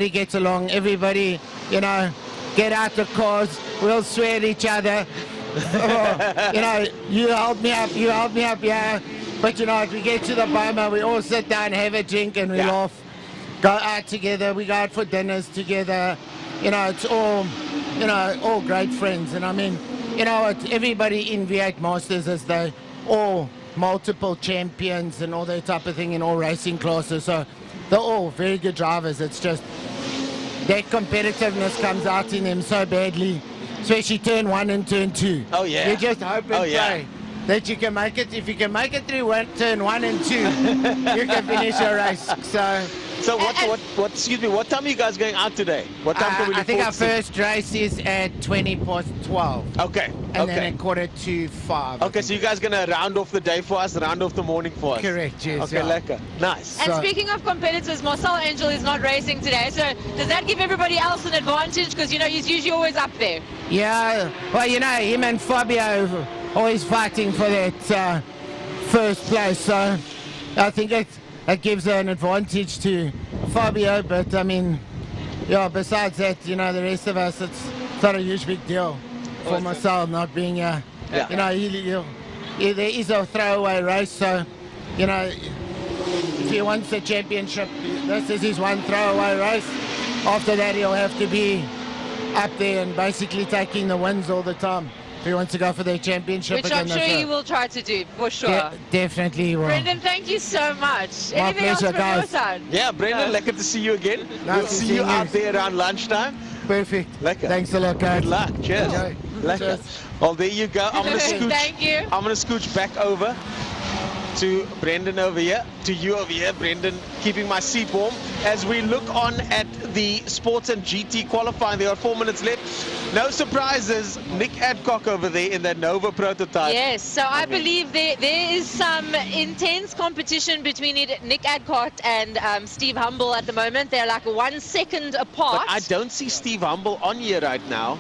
gets along, everybody, you know, get out the cars, we'll swear at each other, you know, you help me up, yeah. But you know, if we get to the boma, we all sit down, have a drink, and we laugh. Go out together, we go out for dinners together. You know, it's all, you know, all great friends. And I mean, you know what, everybody in V8 Masters is they all multiple champions and all that type of thing in all racing classes. So they're all very good drivers. It's just that competitiveness comes out in them so badly, especially turn 1 and turn 2. Oh yeah. You just hope and pray that you can make it. If you can make it through turn 1 and 2, you can finish your race. So excuse me, what time are you guys going out today? What time can we I think our first race is at 12:20. Okay. And then at 4:45. Okay, so you guys going to round off the day for us, round off the morning for us? Correct, yes. Okay, lekker. Nice. And speaking of competitors, Marcel Angel is not racing today, so does that give everybody else an advantage? Because, you know, he's usually always up there. Yeah, well, you know, him and Fabio always fighting for that first place, so I think that gives an advantage to Fabio, but I mean, yeah, besides that, you know, the rest of us, it's not a huge big deal for Marcel not being you know, there is a throwaway race, so, you know, if he wants the championship, this is his one throwaway race. After that, he'll have to be up there and basically taking the wins all the time if he wants to go for the championship. Which I'm sure he will try to do, for sure. Definitely will. Brendan, thank you so much. My Anything else pleasure, from your guys. side? Yeah, Brendan, lekker to see you again. We'll see you out there around lunchtime. Perfect. Lekker. Thanks a lot, guys. Good luck. Cheers. Okay. Lekker. Cheers. Well, there you go. I'm going to scooch. Thank you. I'm going to scooch back over to Brendan over here, to you over here, Brendan, keeping my seat warm as we look on at the sports and GT qualifying. There are 4 minutes left. No surprises. Nick Adcock over there in that Nova prototype. Yes, so I believe there is some intense competition between Nick Adcock and Steve Humble at the moment. They're like 1 second apart. But I don't see Steve Humble on here right now.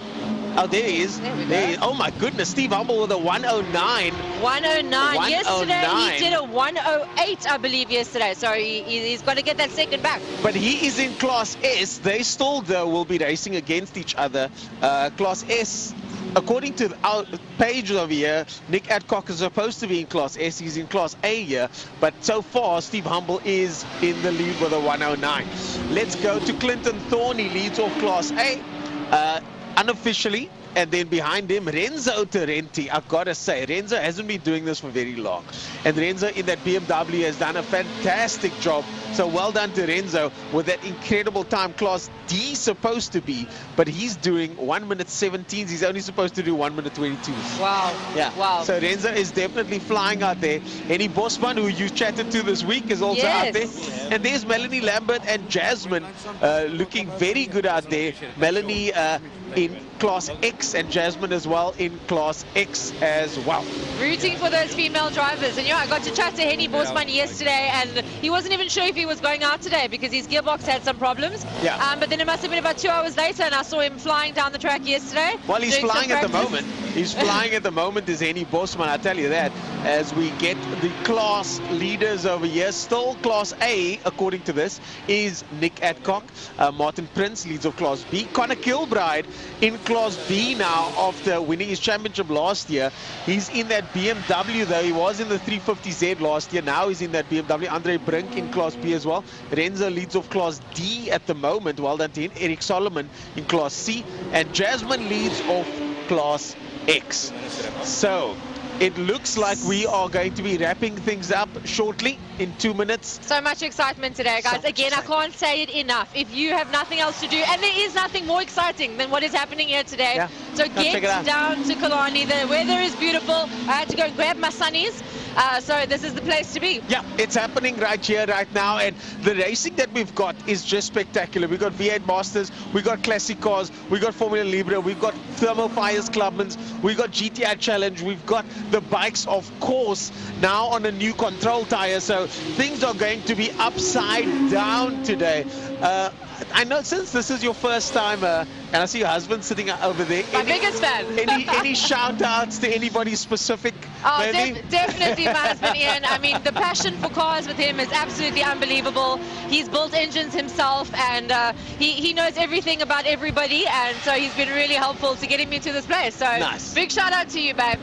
Oh, there he is. There we There go. oh my goodness, Steve Humble with a 109. 109. Yesterday 109. he did a 108, I believe, yesterday. So he's got to get that second back. But he is in Class S. They still, though, will be racing against each other. Class S, according to our page over here, Nick Adcock is supposed to be in Class S. He's in Class A here. But so far, Steve Humble is in the lead with a 109. Let's go to Clinton Thorne. He leads off Class A. Unofficially, and then behind him, Renzo Tarenti. I've got to say, Renzo hasn't been doing this for very long. And Renzo in that BMW has done a fantastic job. So well done to Renzo with that incredible time. Class D supposed to be, but he's doing 1 minute 17. He's only supposed to do 1 minute 22. Wow. Yeah. Wow. So Renzo is definitely flying out there. Henny Bosman, who you chatted to this week, is also out there. And there's Melanie Lambert and Jasmine looking very good out there. Melanie in Class X and Jasmine as well in Class X as well. Rooting for those female drivers. And yeah, I got to chat to Henny Bosman yesterday, and he wasn't even sure if he was going out today because his gearbox had some problems. Yeah. But then it must have been about 2 hours later, and I saw him flying down the track yesterday. Well, he's doing flying some at the practice. moment. He's flying at the moment is Henny Bosman, I tell you that. As we get the class leaders over here. Still Class A, according to this, is Nick Adcock. Martin Prince leads of Class B. Connor Kilbride in Class B now after winning his championship last year. He's in that BMW though. He was in the 350Z last year. Now he's in that BMW. Andre Brink in Class B as well. Renzo leads off Class D at the moment. Well done to him. Eric Solomon in Class C. And Jasmine leads off Class X. So it looks like we are going to be wrapping things up shortly in 2 minutes. So much excitement today, guys. Again, I can't say it enough. If you have nothing else to do, and there is nothing more exciting than what is happening here today. Yeah. So Check get it out. down to Killarney. The weather is beautiful. I had to go and grab my sunnies. So this is the place to be. Yeah, it's happening right here, right now, and the racing that we've got is just spectacular. We've got V8 Masters, we've got Classic Cars, we've got Formula Libra, we've got Thermal Fires Clubmans, we've got GTI Challenge, we've got the bikes, of course, now on a new control tire. So things are going to be upside down today. I know since this is your first time, and I see your husband sitting over there. My biggest fan. Any shout-outs to anybody specific? Oh, maybe? Definitely my husband Ian. I mean, the passion for cars with him is absolutely unbelievable. He's built engines himself, and he knows everything about everybody, and so he's been really helpful to getting me to this place. So nice. Big shout out to you, babe.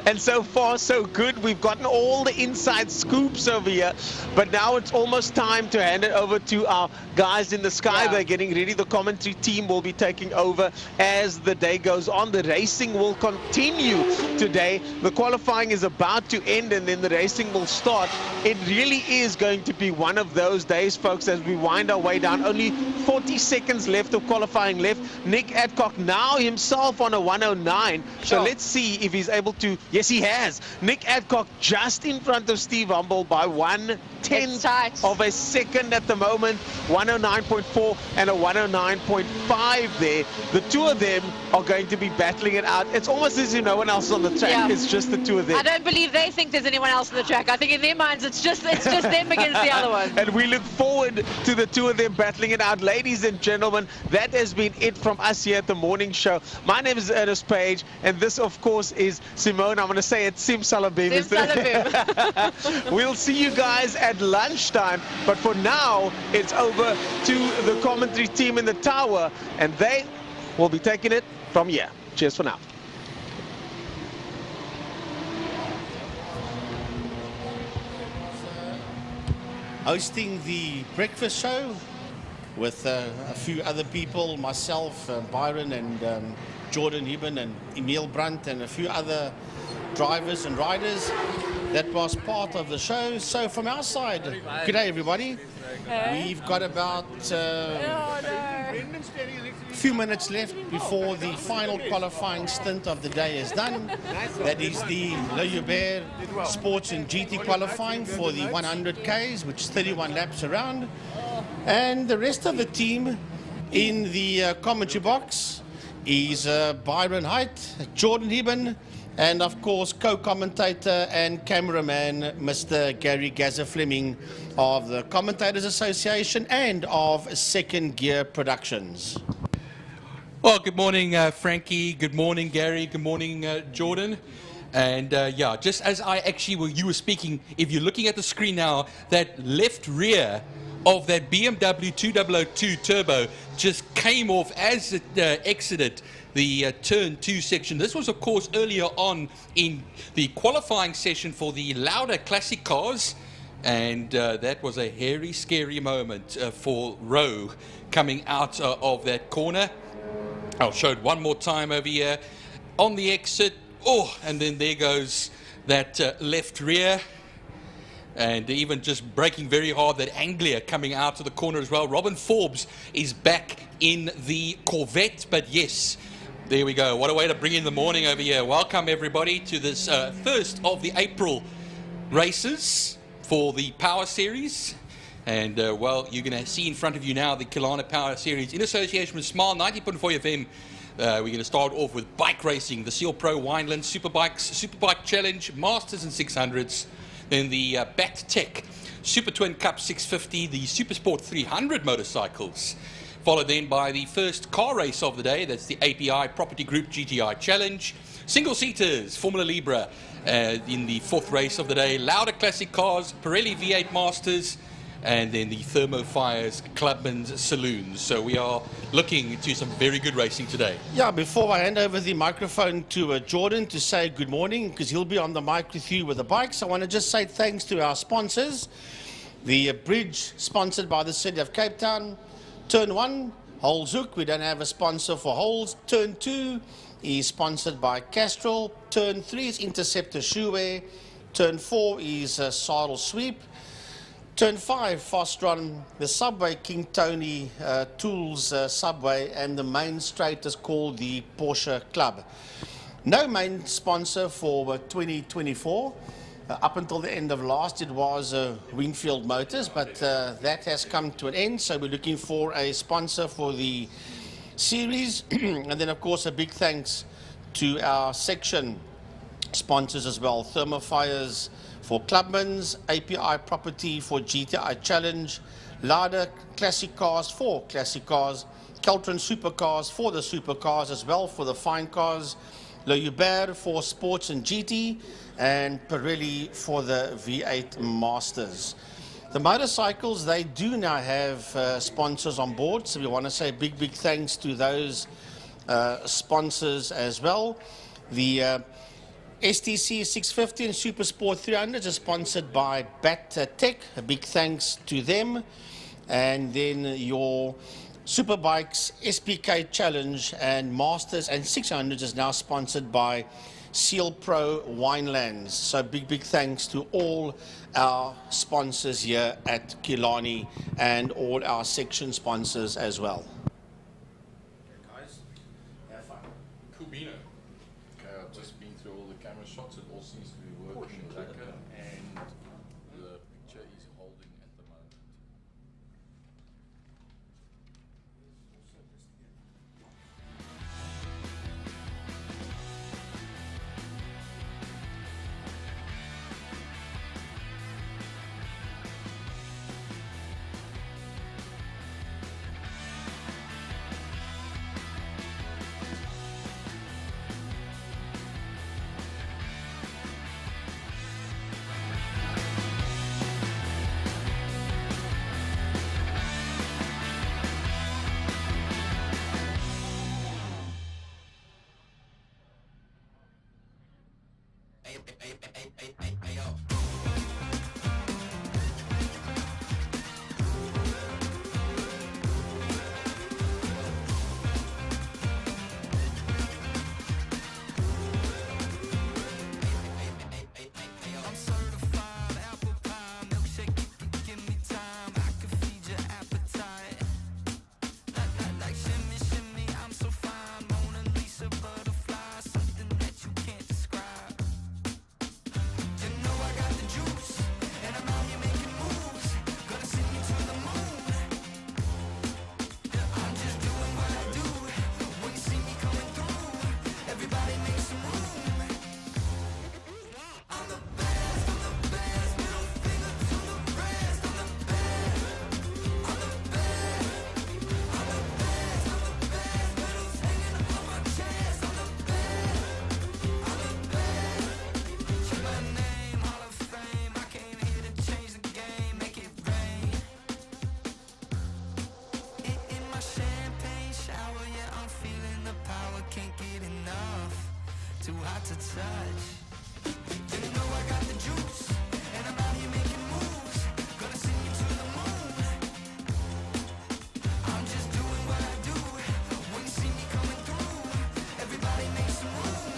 And so far so good. We've gotten all the inside scoops over here, but now it's almost time to hand it over to our guys in the sky. They're getting ready. The commentary team will be taking over as the day goes on. The racing will continue today. The qualifying is about to end, and then the racing will start. It really is going to be one of those days, folks, as we wind our way down. Only 40 seconds left of qualifying left. Nick Adcock now himself on a 109. So let's see if he's able to. Yes, he has. Nick Adcock just in front of Steve Humble by 1/10 of a second at the moment. 109.4 and a 109.5 there. The two of them are going to be battling it out. It's almost as if no one else is on the track. It's just the two of them. I don't believe they think there's anyone else on the track. I think in their minds it's just them against the other one. And we look forward to the two of them battling it out. Ladies and gentlemen, that has been it from us here at the morning show. My name is Ernest Page, and this of course is Simone. I'm going to say it's Sim Salabim. We'll see you guys at lunchtime, but for now it's over to the commentary team in the tower, and they will be taking it from here. Cheers for now. Hosting the breakfast show with a few other people, myself, Byron and Jordan Hibben and Emil Brandt and a few other drivers and riders. That was part of the show. So from our side, good day everybody. We've got about a few minutes left before the final qualifying stint of the day is done. That is the Le Hubert Sports and GT qualifying for the 100 Ks, which is 31 laps around. And the rest of the team in the commentary box is Byron Height, Jordan Hibben, and of course co-commentator and cameraman Mr. Gary Gaza Fleming of the Commentators Association and of Second Gear Productions. Well, good morning, Frankie. Good morning, Gary. Good morning, Jordan. And yeah, just as you were speaking, if you're looking at the screen now, that left rear of that BMW 2002 Turbo just came off as it exited the turn 2 section. This was, of course, earlier on in the qualifying session for the Lauda Classic cars, and that was a hairy, scary moment for Rowe coming out of that corner. I'll show it one more time over here on the exit. Oh, and then there goes that left rear. And even just braking very hard, that Anglia coming out of the corner as well. Robin Forbes is back in the Corvette, but yes, there we go. What a way to bring in the morning over here. Welcome everybody to this first of the April races for the Power Series. And well, you're going to see in front of you now the Killarney Power Series in association with Smile 90.4 FM. We're going to start off with bike racing, the Seal Pro Wineland Superbikes, Superbike Challenge, Masters and 600s. Then the Bat Tech Super Twin Cup 650, the Super Sport 300 motorcycles. Followed then by the first car race of the day, that's the API Property Group GTI Challenge. Single-seaters, Formula Libra in the fourth race of the day. Lauda Classic Cars, Pirelli V8 Masters, and then the Thermo Fires Clubman's Saloons. So we are looking to some very good racing today. Yeah, before I hand over the microphone to Jordan to say good morning, because he'll be on the mic with you with the bikes, I want to just say thanks to our sponsors. The bridge sponsored by the City of Cape Town. Turn 1, Holzhoek. We don't have a sponsor for Holes. Turn 2 is sponsored by Castrol. Turn 3 is Interceptor Shoewear. Turn 4 is Saddle Sweep. Turn 5, Fostron, the Subway King Tony Tools Subway, and the main straight is called the Porsche Club. No main sponsor for 2024. Up until the end of last, it was Wingfield Motors, but that has come to an end, so we're looking for a sponsor for the series. And then, of course, a big thanks to our section sponsors as well. Thermofires for Clubman's, API Property for GTI Challenge, Lada classic cars for classic cars, Keltron supercars for the supercars as well, for the fine cars, Le Hubert for sports and GT, and Pirelli for the V8 Masters. The motorcycles, they do now have sponsors on board, so we want to say big thanks to those sponsors as well. The STC 650 and Super Sport 300 is sponsored by BAT Tech. A big thanks to them. And then your Superbikes, SPK Challenge and Masters and 600 is now sponsored by Seal Pro Winelands. So big thanks to all our sponsors here at Killarney and all our section sponsors as well. Guys, have fun. Kubino. Okay, I've just been through all the camera shots. It all seems to be working lekker, and the picture is holding at the moment. Too hot to touch. You know I got the juice, and I'm out here making moves. Gonna send you to the moon. I'm just doing what I do. When you see me coming through, everybody make some room.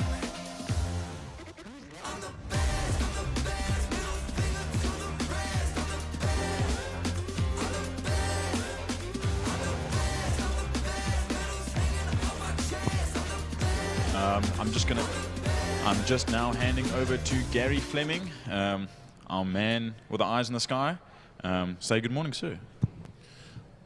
I'm the best, middle finger to the rest. I'm the best, I'm the best, I'm the best, I'm the best. Medals hanging on my chest. I'm the best. I'm just now handing over to Gary Fleming, our man with the eyes in the sky. Say good morning, sir.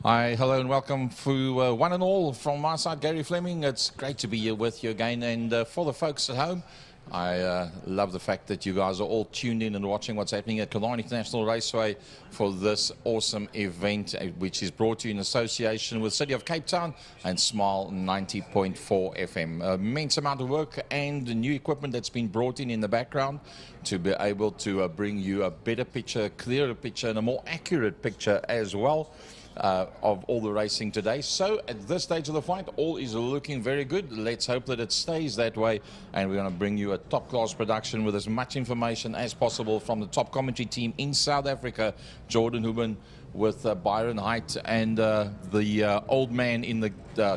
Hi, hello and welcome to one and all from my side, Gary Fleming. It's great to be here with you again, and for the folks at home, I love the fact that you guys are all tuned in and watching what's happening at Killarney International Raceway for this awesome event, which is brought to you in association with City of Cape Town and Smile 90.4 FM. Immense amount of work and new equipment that's been brought in the background to be able to bring you a better picture, clearer picture, and a more accurate picture as well. Of all the racing today. So at this stage of the fight, all is looking very good. Let's hope that it stays that way, and we're going to bring you a top-class production with as much information as possible from the top commentary team in South Africa, Jordan Huben with Byron Height, and the old man in the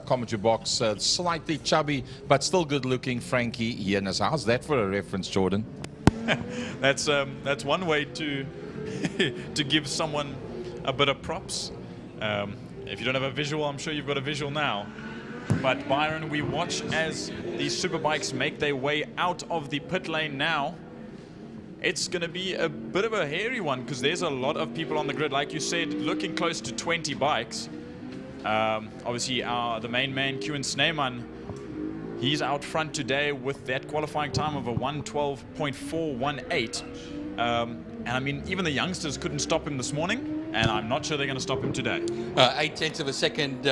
commentary box, slightly chubby but still good-looking Frankie Hienes. How's that for a reference, Jordan? That's one way to to give someone a bit of props. If you don't have a visual, I'm sure you've got a visual now. But Byron, we watch as these Superbikes make their way out of the pit lane now. It's going to be a bit of a hairy one because there's a lot of people on the grid. Like you said, looking close to 20 bikes. Obviously, the main man, Kewan Sneeman, he's out front today with that qualifying time of a 1:12.418. And I mean, even the youngsters couldn't stop him this morning. and I'm not sure they're going to stop him today. 0.8 of a second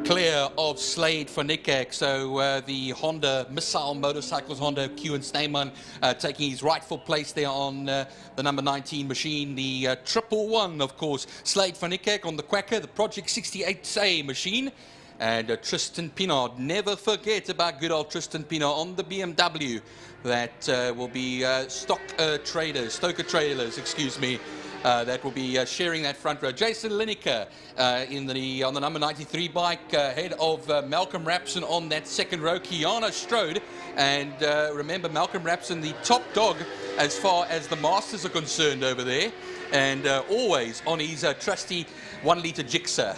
clear of Slade for Nikak. So the Honda Missile Motorcycles, Honda Q Snyman, taking his rightful place there on the number 19 machine. The 111, of course, Slade for Nikak on the Quacker, the Project 68A machine. And Tristan Pinard, never forget about good old Tristan Pinard on the BMW. That will be Stoker Trailers, excuse me. That will be sharing that front row. Jason Lineker on the number 93 bike, ahead of Malcolm Rapson on that second row. Kiana Strode, and remember Malcolm Rapson, the top dog as far as the Masters are concerned over there, and always on his trusty 1 litre Gixxer.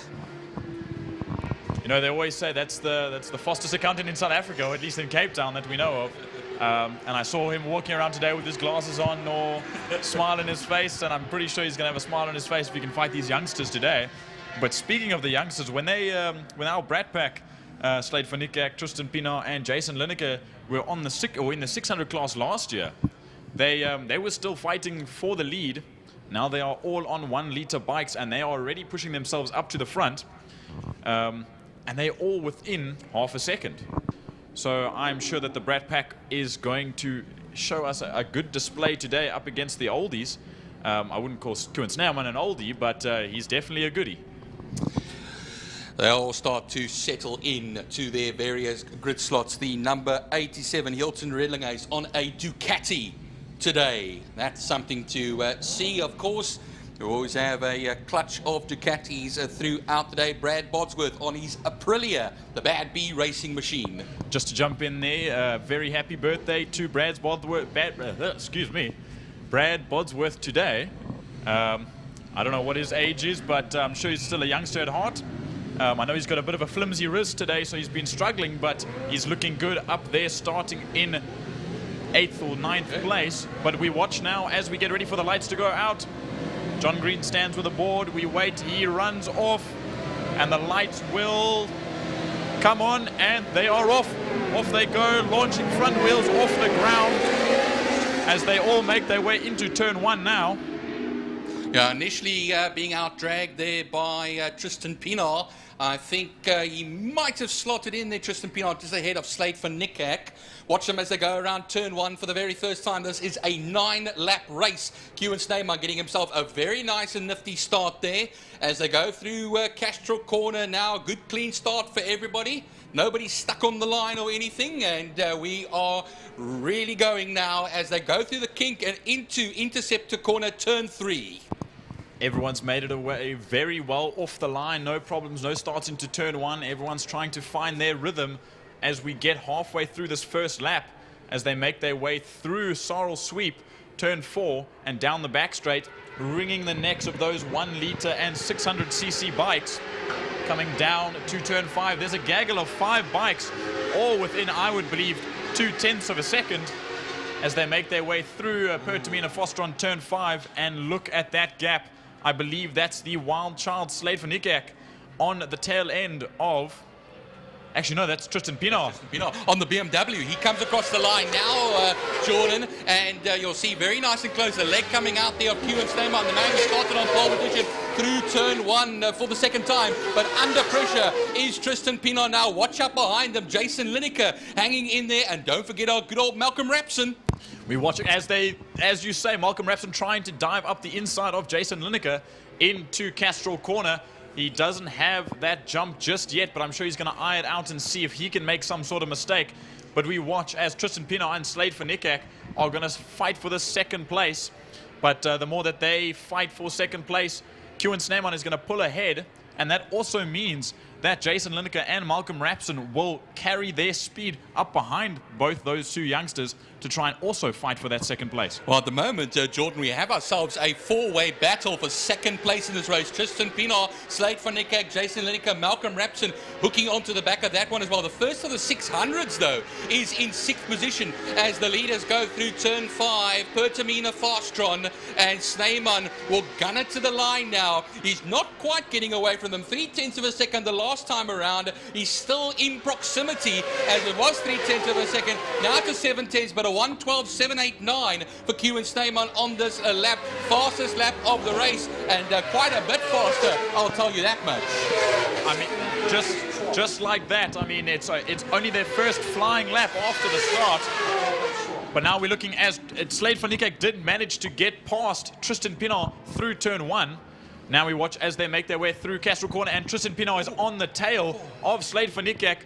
You know, they always say that's the fastest accountant in South Africa, or at least in Cape Town that we know of. And I saw him walking around today with his glasses on or smile on his face, and I'm pretty sure he's going to have a smile on his face if he can fight these youngsters today. But speaking of the youngsters, when our Brat Pack, Slade van Niekerk, Tristan Pienaar and Jason Lineker were in the 600 class last year, they were still fighting for the lead. Now they are all on 1 litre bikes, and they are already pushing themselves up to the front. And they're all within half a second. So I'm sure that the Brat Pack is going to show us a good display today up against the oldies. I wouldn't call Q Snyman an oldie, but he's definitely a goodie. They all start to settle in to their various grid slots. The number 87 Hilton Redlingays on a Ducati today. That's something to see, of course. We always have a clutch of Ducatis throughout the day. Brad Bodsworth on his Aprilia, the Bad B racing machine. Just to jump in there, very happy birthday to Brad Bodsworth today. I don't know what his age is, but I'm sure he's still a youngster at heart. I know he's got a bit of a flimsy wrist today, so he's been struggling, but he's looking good up there, starting in 8th or 9th place. But we watch now as we get ready for the lights to go out. John Green stands with the board. We wait. He runs off, and the lights will come on, and they are off. Off they go, launching front wheels off the ground as they all make their way into turn 1 now. Yeah, initially being out-dragged there by Tristan Pienaar. I think he might have slotted in there, Tristan Pienaar, just ahead of Slade van Niekerk. Watch them as they go around turn 1 for the very first time. This is a 9-lap race. Q Snyman getting himself a very nice and nifty start there as they go through Castro Corner now. Good clean start for everybody. Nobody's stuck on the line or anything, and we are really going now as they go through the kink and into Interceptor Corner, turn 3. Everyone's made it away very well off the line. No problems, no starts into turn 1. Everyone's trying to find their rhythm as we get halfway through this first lap, as they make their way through Sorrel Sweep, turn 4, and down the back straight, wringing the necks of those 1 litre and 600cc bikes. Coming down to turn 5, there's a gaggle of 5 bikes, all within, I would believe, 0.2 of a second, as they make their way through Pertamina Foster on turn 5, and look at that gap. I believe that's the wild child Slade van Niekerk on the tail end of... Actually, no, that's Tristan Pienaar. On the BMW. He comes across the line now, Jordan, and you'll see very nice and close. The leg coming out there of Q Snyman. The man started on pole position through turn 1 for the second time, but under pressure is Tristan Pienaar now. Watch out behind them. Jason Lineker hanging in there, and don't forget our good old Malcolm Rapson. We watch as you say, Malcolm Rapson trying to dive up the inside of Jason Lineker into Castrol Corner. He doesn't have that jump just yet, but I'm sure he's going to eye it out and see if he can make some sort of mistake. But we watch as Tristan Pienaar and Slade van Niekerk are going to fight for the second place. But the more that they fight for second place, Q Snyman is going to pull ahead, and that also means that Jason Lineker and Malcolm Rapson will carry their speed up behind both those two youngsters to try and also fight for that second place. Well, at the moment, Jordan, we have ourselves a 4-way battle for second place in this race. Tristan Pienaar, Slade van Niekerk, Jason Lineker, Malcolm Rapson hooking onto the back of that one as well. The first of the 600s, though, is in 6th position as the leaders go through turn 5. Pertamina Fastron, and Snyman will gun it to the line now. He's not quite getting away from them. 0.3 of a second. The last last time around. He's still in proximity, as it was 0.3 of a second, now to 0.7, but a 1:12.789 for Kewan Snyman on this lap. Fastest lap of the race, and quite a bit faster, I'll tell you that much. I mean, just like that. I mean, it's only their first flying lap after the start. But now we're looking as Slade van Niekerk did manage to get past Tristan Pinot through turn 1. Now we watch as they make their way through Castro Corner, and Tristan Pinot is on the tail of Slade van Niekerk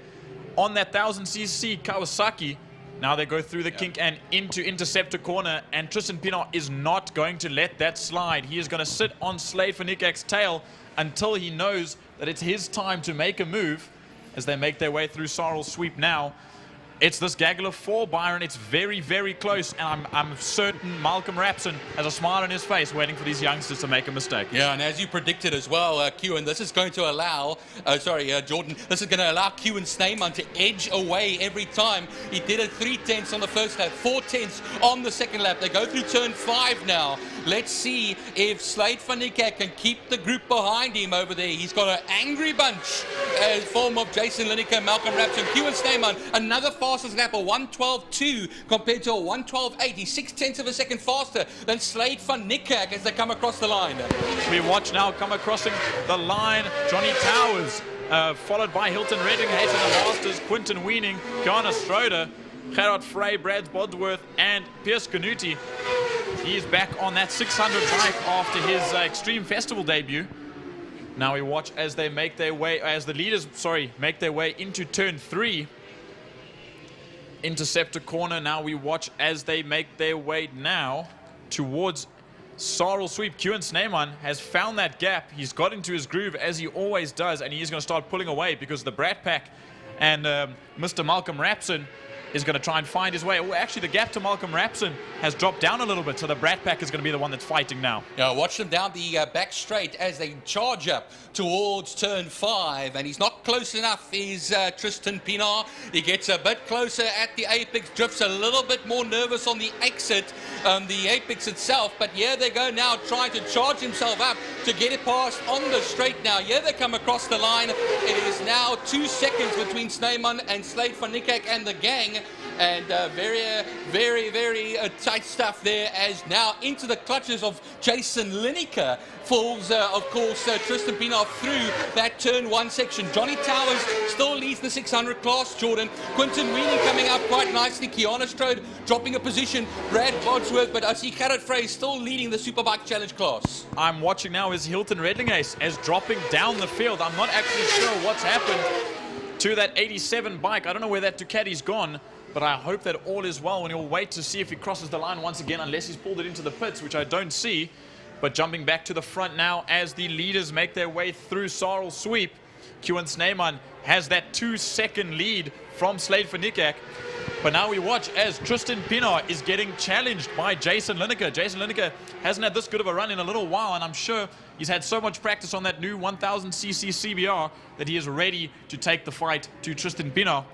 on that 1000cc Kawasaki. Now they go through the kink and into Interceptor Corner, and Tristan Pinot is not going to let that slide. He is going to sit on Slade van Niekerk's tail until he knows that it's his time to make a move as they make their way through Sorrel Sweep now. It's this gaggle of 4, Byron. It's very, very close, and I'm certain Malcolm Rapson has a smile on his face waiting for these youngsters to make a mistake. Yeah, and as you predicted as well, Kewan, this is going to allow, Jordan, this is going to allow Kewan Snyman to edge away every time. He did it 0.3 on the first lap, 0.4 on the second lap. They go through turn 5 now. Let's see if Slade van Niekerk can keep the group behind him over there. He's got an angry bunch in form of Jason Lineker, Malcolm Rapson, Kewan Snyman, another fastest lap, a 1:12.2 compared to a 1:12.8. He's 0.6 of a second faster than Slade van Niekerk as they come across the line. We watch now come across the line, Johnny Towers, followed by Hilton Redding, Hayden Masters, Quinton Weening, Garner Stroder, Gerard Frey, Brad Bodworth, and Piers Canuti. He's back on that 600 bike after his Extreme Festival debut. Now we watch as they make their way, as the leaders, make their way into turn 3. Interceptor Corner. Now we watch as they make their way now towards Sorrel Sweep. Kewan Snyman has found that gap. He's got into his groove as he always does, and he is going to start pulling away because the Brat Pack and Mr. Malcolm Rapson is going to try and find his way. Oh, actually, the gap to Malcolm Rapson has dropped down a little bit, so the Brat Pack is going to be the one that's fighting now. Yeah, watch them down the back straight as they charge up towards turn 5, and he's not close enough, is Tristan Pinot. He gets a bit closer at the apex, drifts a little bit more nervous on the exit, the apex itself, but here they go now trying to charge himself up to get it past on the straight now. Here they come across the line. It is now 2 seconds between Snyman and Slade van Niekerk and the gang. And very tight stuff there, as now into the clutches of Jason Lineker falls, of course, Tristan Pinot through that turn 1 section. Johnny Towers still leads the 600 class, Jordan. Quinton Weening coming up quite nicely. Kiana Strode dropping a position. Brad Bodsworth, but I see Gerard Frey still leading the Superbike Challenge class. I'm watching now as Hilton Redlingace is dropping down the field. I'm not actually sure what's happened to that 87 bike. I don't know where that Ducati's gone, but I hope that all is well, and he'll wait to see if he crosses the line once again, unless he's pulled it into the pits, which I don't see. But jumping back to the front now as the leaders make their way through Sorrel Sweep. Kewan Snyman has that 2-second lead from Slade van Niekerk. But now we watch as Tristan Pinot is getting challenged by Jason Lineker. Jason Lineker hasn't had this good of a run in a little while, and I'm sure he's had so much practice on that new 1000cc CBR that he is ready to take the fight to Tristan Pinot.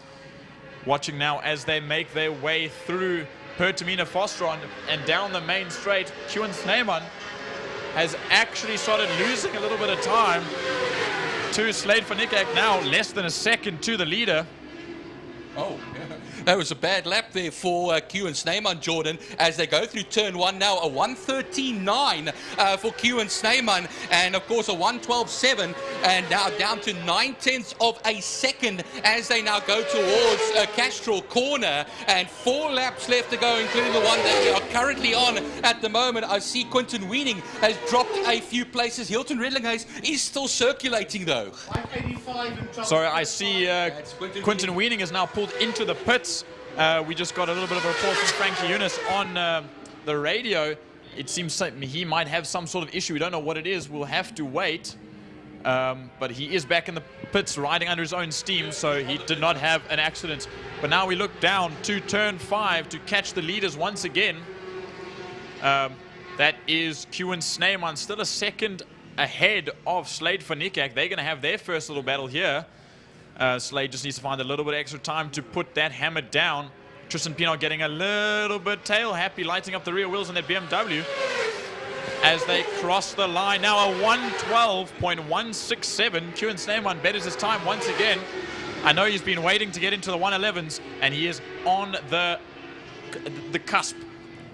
Watching now as they make their way through Pertamina Fostron and down the main straight. Kewan Snyman has actually started losing a little bit of time to Slade van Niekerk, now less than a second to the leader. Oh, that was a bad lap there for Kewan Snyman, Jordan, as they go through turn 1 now. A 1:13.9 for Kewan Snyman, and of course a 1:12.7, and now down to 9/10 of a second as they now go towards Castro Corner, and 4 laps left to go, including the one that we are currently on at the moment. I see Quinton Weening has dropped a few places. Hilton Redlingace is still circulating though. Sorry, I see Quinton Weening is now pulled into the pits. We just got a little bit of a report from Frankie Eunice on the radio. It seems like he might have some sort of issue. We don't know what it is. We'll have to wait. But he is back in the pits riding under his own steam, so he did not have an accident. But now we look down to turn 5 to catch the leaders once again. That is Kewan Snyman, still a second ahead of Slade van Niekerk. They're going to have their first little battle here. Slade just needs to find a little bit extra time to put that hammer down. Tristan Pinot getting a little bit tail happy, lighting up the rear wheels on that BMW. as they cross the line. Now a 1:12.167. Kieran Sneeman betters his time once again. I know he's been waiting to get into the 1:11s, and he is on the cusp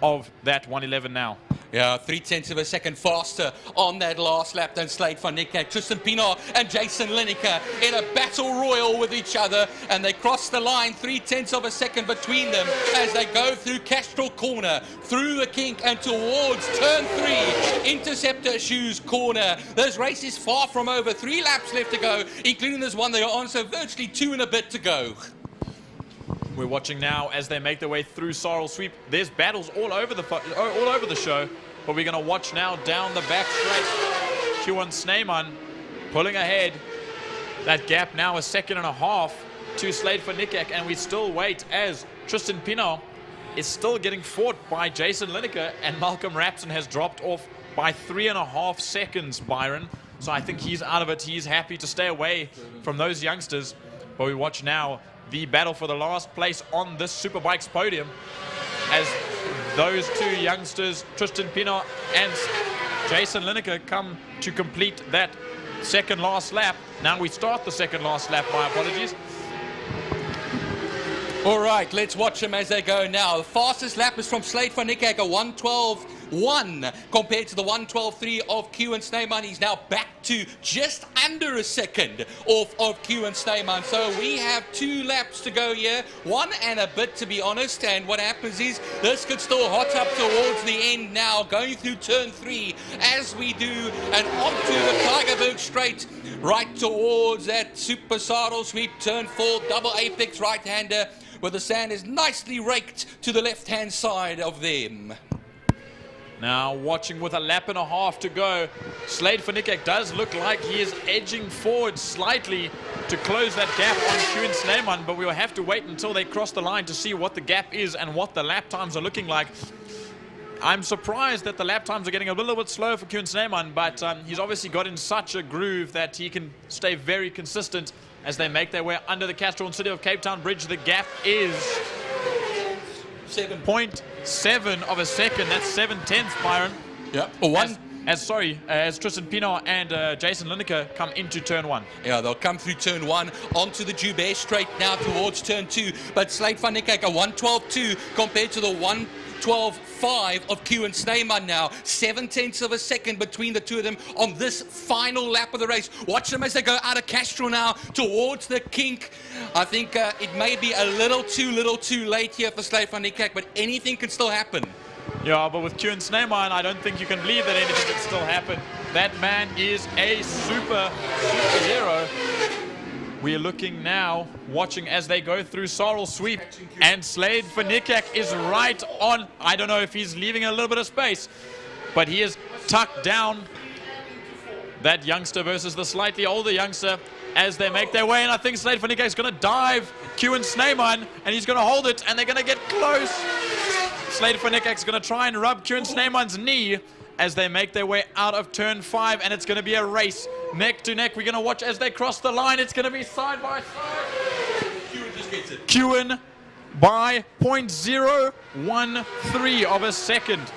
of that 1:11 now. Yeah, 0.3 of a second faster on that last lap than Slade van Niekerk. Tristan Pienaar and Jason Lineker in a battle royal with each other, and they cross the line, 0.3 of a second between them as they go through Castrol Corner, through the kink and towards turn 3, Interceptor Shoes Corner. This race is far from over. 3 laps left to go, including this one they are on, so virtually 2 and a bit to go. We're watching now as they make their way through Sorrel Sweep. There's battles all over the show, but we're going to watch now down the back straight. Kieran Sneeman pulling ahead. That gap now 1.5 seconds to Slade van Niekerk, and we still wait as Tristan Pienaar is still getting fought by Jason Lineker, and Malcolm Rapson has dropped off by 3.5 seconds, Byron. So I think he's out of it. He's happy to stay away from those youngsters. But we watch now the battle for the last place on this Superbikes podium as those 2 youngsters, Tristan Pienaar and Jason Lineker, come to complete that second last lap. Now we start the second last lap, my apologies. All right, let's watch them as they go now. The fastest lap is from Slade van Niekerk, a 1:12.1 compared to the 1:12.3 of Kieran Sneeman. He's now back to just under a second off of Kieran Sneeman. So we have 2 laps to go here, 1 and a bit to be honest. And what happens is this could still hot up towards the end now, going through turn 3 as we do, and onto the Tygerberg straight, right towards that Super Saddle Sweep, turn 4, double apex right-hander, where the sand is nicely raked to the left-hand side of them. Now watching with 1.5 laps to go, Slade van Niekerk does look like he is edging forward slightly to close that gap on Kieran Sneeman, but we will have to wait until they cross the line to see what the gap is and what the lap times are looking like. I'm surprised that the lap times are getting a little bit slow for Kieran Sneeman, but he's obviously got in such a groove that he can stay very consistent as they make their way under the Castrol City of Cape Town Bridge. The gap is 7.7 of a second. That's 7/10, Byron. Yeah. As Tristan Pienaar and Jason Lineker come into turn 1. Yeah, they'll come through turn 1 onto the Joubert straight now towards turn 2. But Slade van Niekerk, a 1:12.2 compared to the 1:12.5 of Kieran Sneeman now. 7/10 of a second between the 2 of them on this final lap of the race. Watch them as they go out of Castrol now towards the kink. I think it may be a little too late here for Slade van Niekerk, but anything can still happen. Yeah, but with Kieran Sneeman, I don't think you can believe that anything can still happen. That man is a superhero. We are looking now, watching as they go through Sorrel Sweep, and Slade van Niekerk is right on. I don't know if he's leaving a little bit of space, but he is tucked down that youngster versus the slightly older youngster as they make their way. And I think Slade van Niekerk is going to dive Kieran Sneeman, and he's going to hold it, and they're going to get close. Slade van Niekerk is going to try and rub Kieran Sneeman's knee as they make their way out of turn 5, and it's going to be a race neck to neck. We're going to watch as they cross the line. It's going to be side by side. Kieran just gets it. Kieran by 0.013 of a second.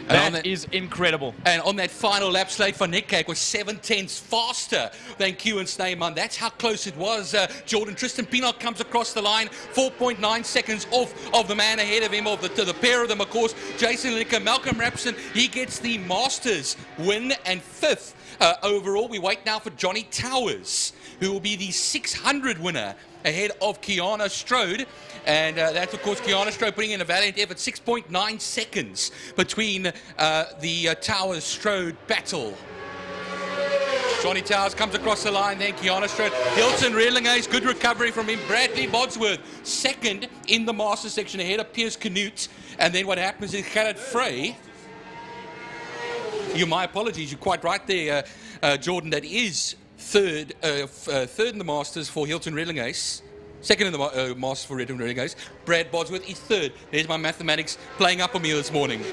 That is incredible. And on that final lap, Slade van Niekerk was 7/10 faster than Kieran Sneeman. That's how close it was. Jordan Tristan Pienaar comes across the line, 4.9 seconds off of the man ahead of him, to the pair of them, of course. Jason Lineker, Malcolm Rapson, he gets the Masters win and 5th overall. We wait now for Johnny Towers, who will be the 600 winner ahead of Kiana Strode. And that's, of course, Kiana Strode putting in a valiant effort. 6.9 seconds between the Towers-Strode battle. Johnny Towers comes across the line, then Kiana Strode. Hilton Redlinge's good recovery from him. Bradley Bodsworth, second in the master section ahead of Piers Canute. And then what happens is Gerrit Frey. My apologies, you're quite right there, Jordan. That is third in the Masters for Hilton Redlinge's. Second in the Masters for Hilton Redlinge's. Brad Bodsworth is third. There's my mathematics playing up on me this morning.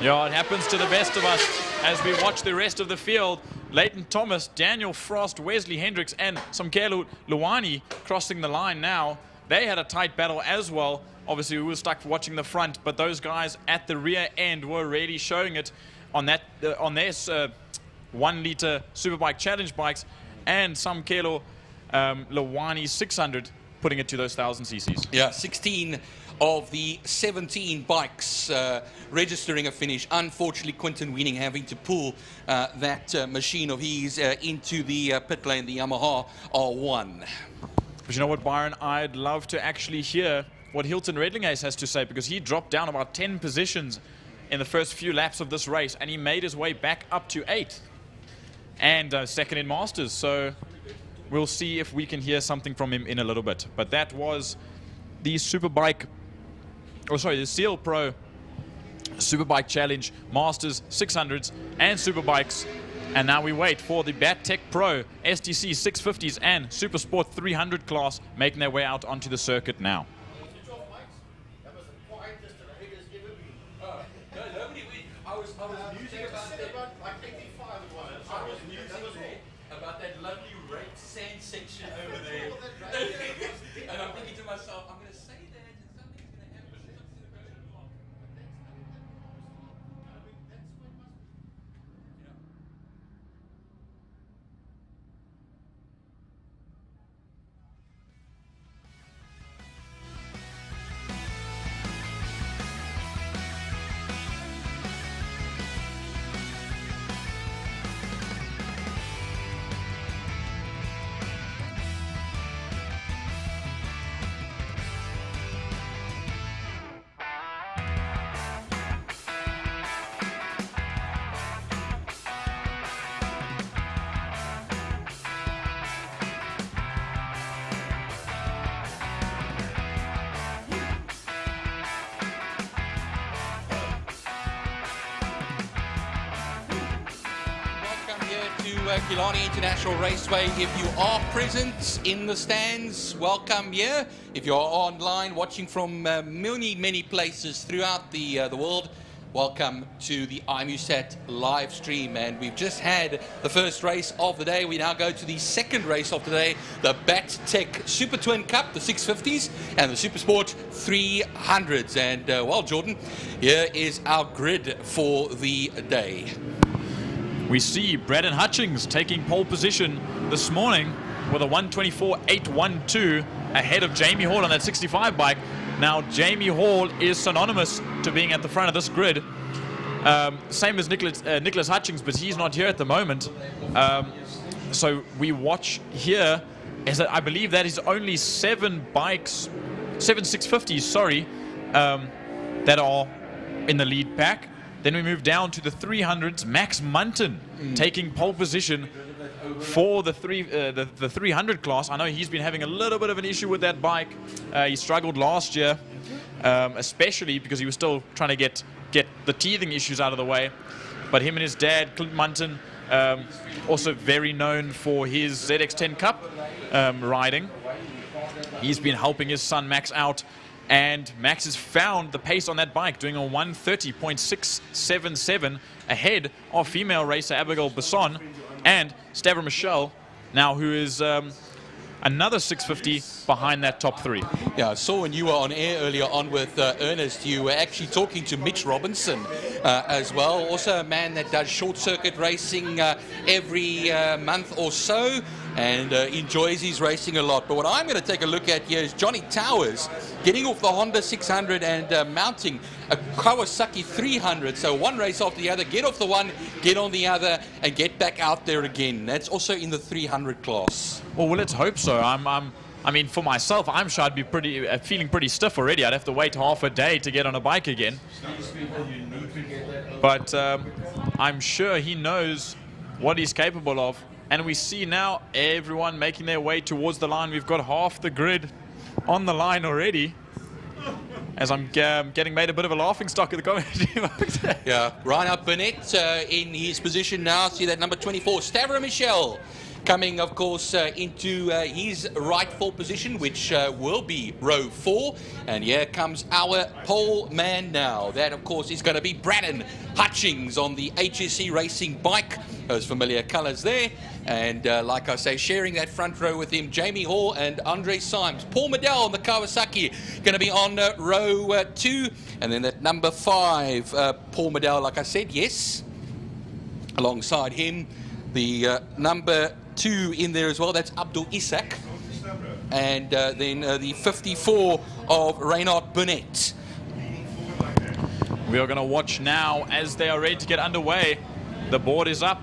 Yeah, it happens to the best of us as we watch the rest of the field. Leighton Thomas, Daniel Frost, Wesley Hendricks, and Samkelo Luwani crossing the line now. They had a tight battle as well. Obviously, we were stuck watching the front, but those guys at the rear end were really showing it. on that on their 1 litre Superbike challenge bikes, and some Kelo Lawani 600 putting it to those 1,000 cc's. Yeah, 16 of the 17 bikes registering a finish. Unfortunately, Quinton Weening having to pull that machine of his into the pit lane, the Yamaha R1. But you know what, Byron? I'd love to actually hear what Hilton Redlingace has to say, because he dropped down about 10 positions in the first few laps of this race, and he made his way back up to 8th and second in Masters. So we'll see if we can hear something from him in a little bit. But that was the Superbike, the Seal Pro Superbike Challenge Masters 600s and Superbikes. And now we wait for the BatTech Pro STC 650s and Supersport 300 class making their way out onto the circuit now. About that lovely red sand section over there. And I'm thinking to myself, I'm going to say that and something's going to happen. Killarney International Raceway. If you are present in the stands, welcome here. If you're online watching from many places throughout the world, welcome to the IMUSAT live stream. And we've just had the first race of the day. We now go to the second race of the day, the BatTech Super Twin Cup, the 650s and the Supersport 300s. And well, Jordan, here is our grid for the day. We see Braden Hutchings taking pole position this morning with a 1:24.812 ahead of Jamie Hall on that 65 bike. Now, Jamie Hall is synonymous to being at the front of this grid. Same as Nicholas Hutchings, but he's not here at the moment. So we watch here, as I believe that is only 7 650s, sorry, that are in the lead pack. Then we move down to the 300s. Max Munton taking pole position for the 300 class. I know he's been having a little bit of an issue with that bike. He struggled last year, especially because he was still trying to get the teething issues out of the way. But him and his dad, Clint Munton, also very known for his ZX10 Cup riding. He's been helping his son Max out. And Max has found the pace on that bike, doing a 1:30.677 ahead of female racer Abigail Besson and Stavra Michelle, now who is another 650 behind that top 3. Yeah, I saw when you were on air earlier on with Ernest, you were actually talking to Mitch Robinson as well. Also a man that does short circuit racing every month or so, and enjoys his racing a lot. But what I'm going to take a look at here is Johnny Towers getting off the Honda 600 and mounting a Kawasaki 300. So one race after the other, get off the one, get on the other, and get back out there again. That's also in the 300 class. Well, let's hope so. I mean, for myself, I'm sure I'd be feeling pretty stiff already. I'd have to wait half a day to get on a bike again. But I'm sure he knows what he's capable of. And we see now everyone making their way towards the line. We've got half the grid on the line already, as I'm getting made a bit of a laughing stock of the community. Yeah, Reinhard Burnett in his position now. See that number 24, Stavra Michelle, coming, of course, into his rightful position, which will be row 4. And here comes our pole man now. That, of course, is going to be Braden Hutchings on the HSC Racing bike. Those familiar colours there. And like I say, sharing that front row with him, Jamie Hall and Andre Symes. Paul Medell on the Kawasaki, going to be on row 2. And then that number 5, Paul Medell, like I said, yes. Alongside him, the number 2 in there as well, that's Abdul Isak. And then the 54 of Reynard Burnett. We are going to watch now as they are ready to get underway. The board is up.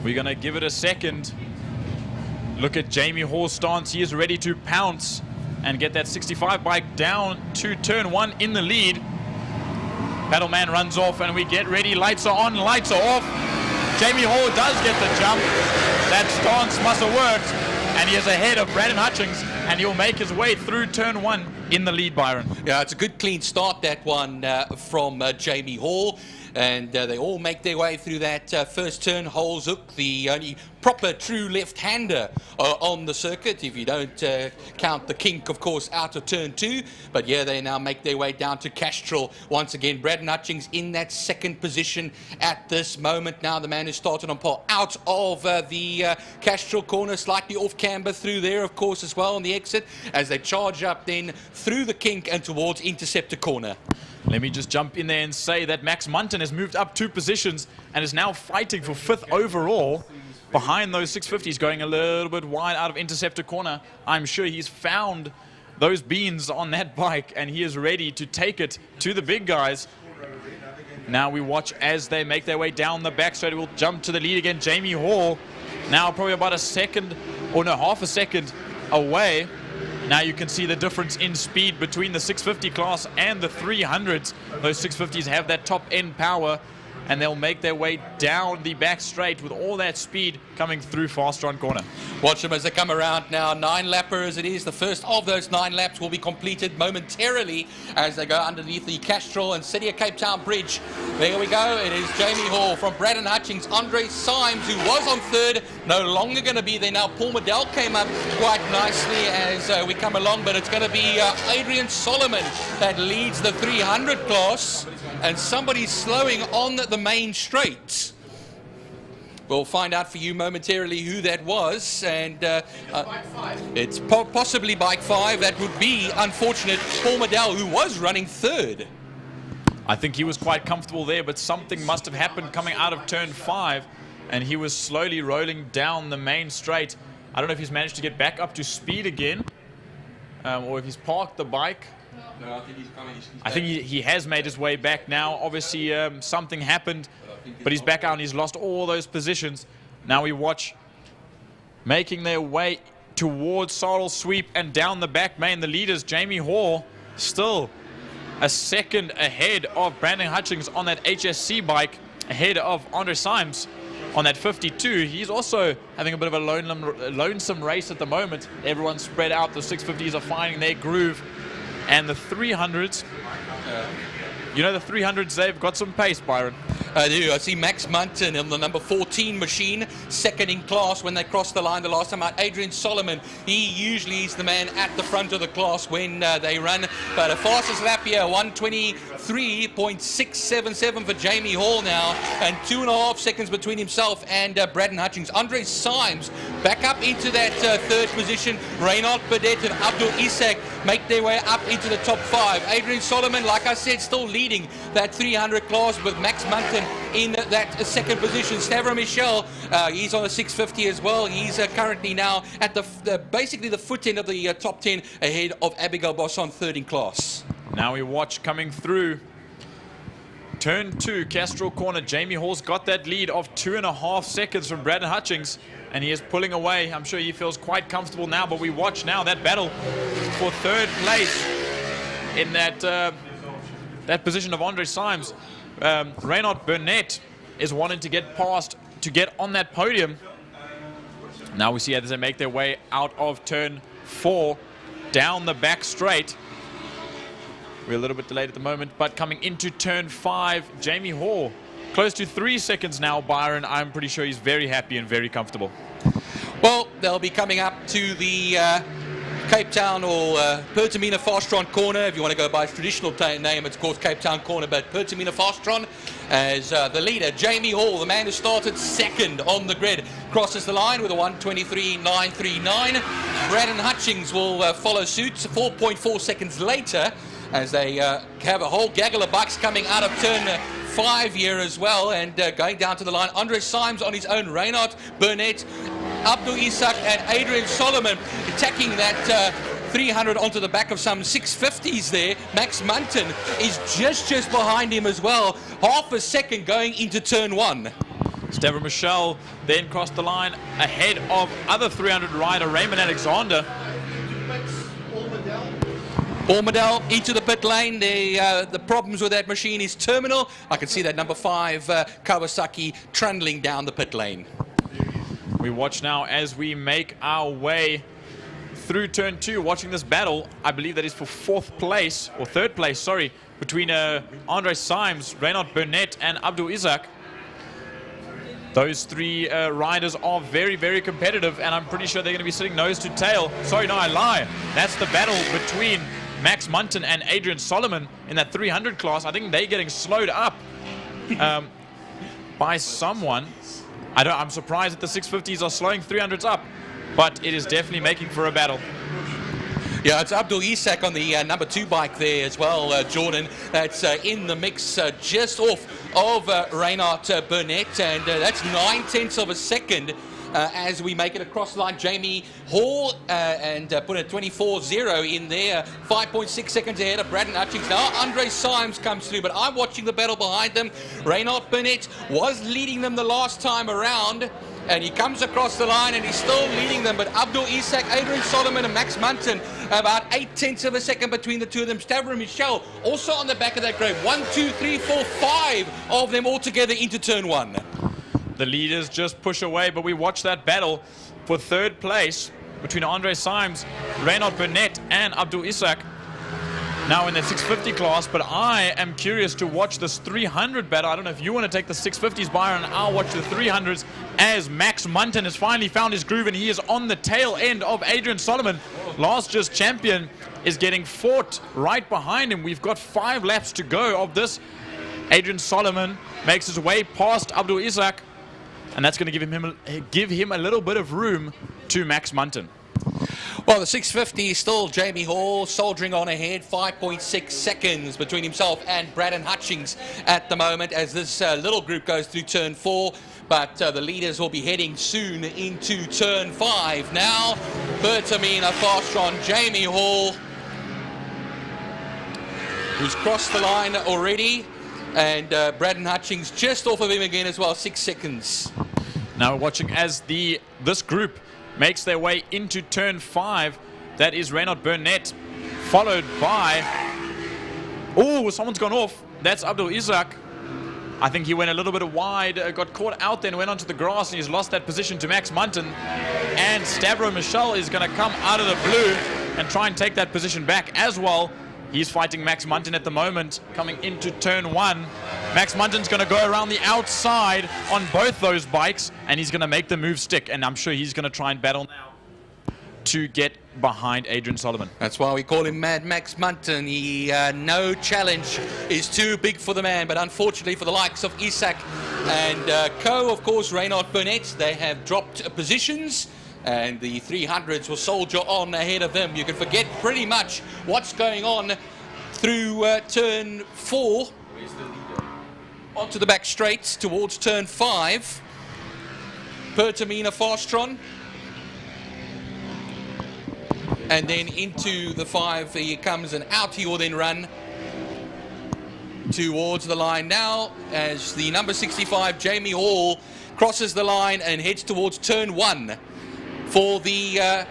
We're going to give it a second. Look at Jamie Hall's stance. He is ready to pounce and get that 65 bike down to turn 1 in the lead. Paddleman runs off and we get ready. Lights are on, lights are off. Jamie Hall does get the jump. That stance must have worked. And he is ahead of Brandon Hutchings, and he'll make his way through turn 1 in the lead, Byron. Yeah, it's a good clean start, that one from Jamie Hall. And they all make their way through that first turn. Hall's hook, the only proper true left-hander on the circuit, if you don't count the kink, of course, out of turn 2. But yeah, they now make their way down to Castrol once again. Brandon Hutchings in that second position at this moment. Now the man who started on pole out of the Castrol corner, slightly off camber through there, of course, as well on the exit, as they charge up then through the kink and towards Interceptor corner. Let me just jump in there and say that Max Munton has moved up 2 positions and is now fighting for 5th overall behind those 650s, going a little bit wide out of Interceptor corner. I'm sure he's found those beans on that bike and he is ready to take it to the big guys. Now we watch as they make their way down the back straight. We'll jump to the lead again. Jamie Hall now probably about a second, or no, half a second away. Now you can see the difference in speed between the 650 class and the 300s. Those 650s have that top end power and they'll make their way down the back straight with all that speed coming through fast run corner. Watch them as they come around now. 9-lapper as it is. The first of those 9 laps will be completed momentarily as they go underneath the Castrol and City of Cape Town Bridge. There we go. It is Jamie Hall from Brandon Hutchings. Andre Symes, who was on 3rd, no longer going to be there now. Paul Medell came up quite nicely as we come along, but it's going to be Adrian Solomon that leads the 300 class, and somebody's slowing on the main straight. We'll find out for you momentarily who that was, and it's possibly Bike 5. That would be unfortunate. Paul Medell, who was running 3rd. I think he was quite comfortable there, but something must have happened coming out of turn 5, and he was slowly rolling down the main straight. I don't know if he's managed to get back up to speed again, or if he's parked the bike. No, I think he's coming. I think he has made his way back now. Obviously, something happened, but he's back out and he's lost all those positions. Now we watch making their way towards Sorrel Sweep and down the back main. The leaders, Jamie Hall, still a second ahead of Brandon Hutchings on that HSC bike, ahead of Andre Symes on that 52. He's also having a bit of a lonesome race at the moment. Everyone's spread out. The 650s are finding their groove. And the 300s, you know, the 300s, they've got some pace, Byron. I do. I see Max Munton on the number 14 machine, second in class when they crossed the line the last time out. Adrian Solomon, he usually is the man at the front of the class when they run. But a fastest lap here, 1:23.677 for Jamie Hall now, and 2.5 seconds between himself and Brandon Hutchings. Andre Symes back up into that 3rd position. Reynard Burnett and Abdul Isak make their way up into the top 5. Adrian Solomon, like I said, still leading that 300 class with Max Munton in that 2nd position. Stavro Michel, he's on the 650 as well. He's currently now at basically the foot end of the top 10, ahead of Abigail Bosson, 3rd in class. Now we watch coming through turn 2, Castrol corner. Jamie Hall's got that lead of 2.5 seconds from Brandon Hutchings, and he is pulling away. I'm sure he feels quite comfortable now, but we watch now that battle for 3rd place in that position of Andre Symes. Reynard Burnett is wanting to get past to get on that podium. Now we see as they make their way out of turn 4 down the back straight. We're a little bit delayed at the moment, but coming into turn 5, Jamie Hall close to 3 seconds now, Byron. I'm pretty sure he's very happy and very comfortable. Well, they'll be coming up to the Cape Town or Pertamina Fastron corner. If you want to go by its traditional name, it's called Cape Town corner, but Pertamina Fastron as the leader, Jamie Hall, the man who started 2nd on the grid, crosses the line with a 1:23.939. Brandon Hutchings will follow suit 4.4 seconds later as they have a whole gaggle of bikes coming out of turn 5 5 here as well, and going down to the line, Andre Symes on his own, Reinhard Burnett, Abdul Isak and Adrian Solomon attacking that 300 onto the back of some 650s there. Max Munton is just behind him as well, half a second going into turn 1. Stavro Michel then crossed the line ahead of other 300 rider Raymond Alexander. Ormadel into the pit lane. The problems with that machine is terminal. I can see that number 5 Kawasaki trundling down the pit lane. We watch now as we make our way through turn 2, watching this battle. I believe that is for 4th place, or 3rd place, sorry, between Andre Symes, Reinhard Burnett and Abdul Isak. Those 3 riders are very, very competitive, and I'm pretty sure they're going to be sitting nose to tail. Sorry, no, I lie. That's the battle between Max Munton and Adrian Solomon in that 300 class. I think they're getting slowed up by someone. I'm surprised that the 650s are slowing 300s up, but it is definitely making for a battle. Yeah, it's Abdul Isak on the number 2 bike there as well, Jordan. That's in the mix just off of Reinhard Burnett, and that's 9/10 of a second as we make it across the line. Jamie Hall and put a 24.0 in there, 5.6 seconds ahead of Braden Hutchings. Now Andre Symes comes through, but I'm watching the battle behind them. Reinhard Burnett was leading them the last time around, and he comes across the line and he's still leading them, but Abdul Isak, Adrian Solomon and Max Munton, about 8/10 of a second between the two of them. Stavro Michel also on the back of that grade. 1, 2, 3, 4, 5 of them all together into turn 1. The leaders just push away, but we watch that battle for 3rd place between Andre Symes, Reinhard Burnett and Abdul Isak. Now in the 650 class, but I am curious to watch this 300 battle. I don't know if you want to take the 650s, Byron. I'll watch the 300s as Max Munton has finally found his groove, and he is on the tail end of Adrian Solomon. Last year's champion is getting fought right behind him. We've got 5 laps to go of this. Adrian Solomon makes his way past Abdul Isak, and that's going to give him a little bit of room to Max Munton. Well, the 650 is still Jamie Hall soldiering on ahead, 5.6 seconds between himself and Braden Hutchings at the moment as this little group goes through turn 4. But the leaders will be heading soon into turn 5. Now, Bertamina fast on Jamie Hall, who's crossed the line already, and Braden Hutchings just off of him again as well, 6 seconds. Now we're watching as this group makes their way into turn 5. That is Reinhard Burnett, followed by... Oh, someone's gone off. That's Abdul Isak. I think he went a little bit wide, got caught out then, went onto the grass, and he's lost that position to Max Munton. And Stavro Michel is going to come out of the blue and try and take that position back as well. He's fighting Max Munton at the moment, coming into turn 1. Max Munton's going to go around the outside on both those bikes, and he's going to make the move stick. And I'm sure he's going to try and battle now to get behind Adrian Solomon. That's why we call him Mad Max Munton. No challenge is too big for the man, but unfortunately for the likes of Isak and Co, of course, Reinhard Burnett, they have dropped positions. And the 300s will soldier on ahead of them. You can forget pretty much what's going on through turn 4. Onto the back straight towards turn 5. Bertamina Fastron. And then into the 5 he comes, and out he will then run towards the line now as the number 65 Jamie Hall crosses the line and heads towards turn 1. For the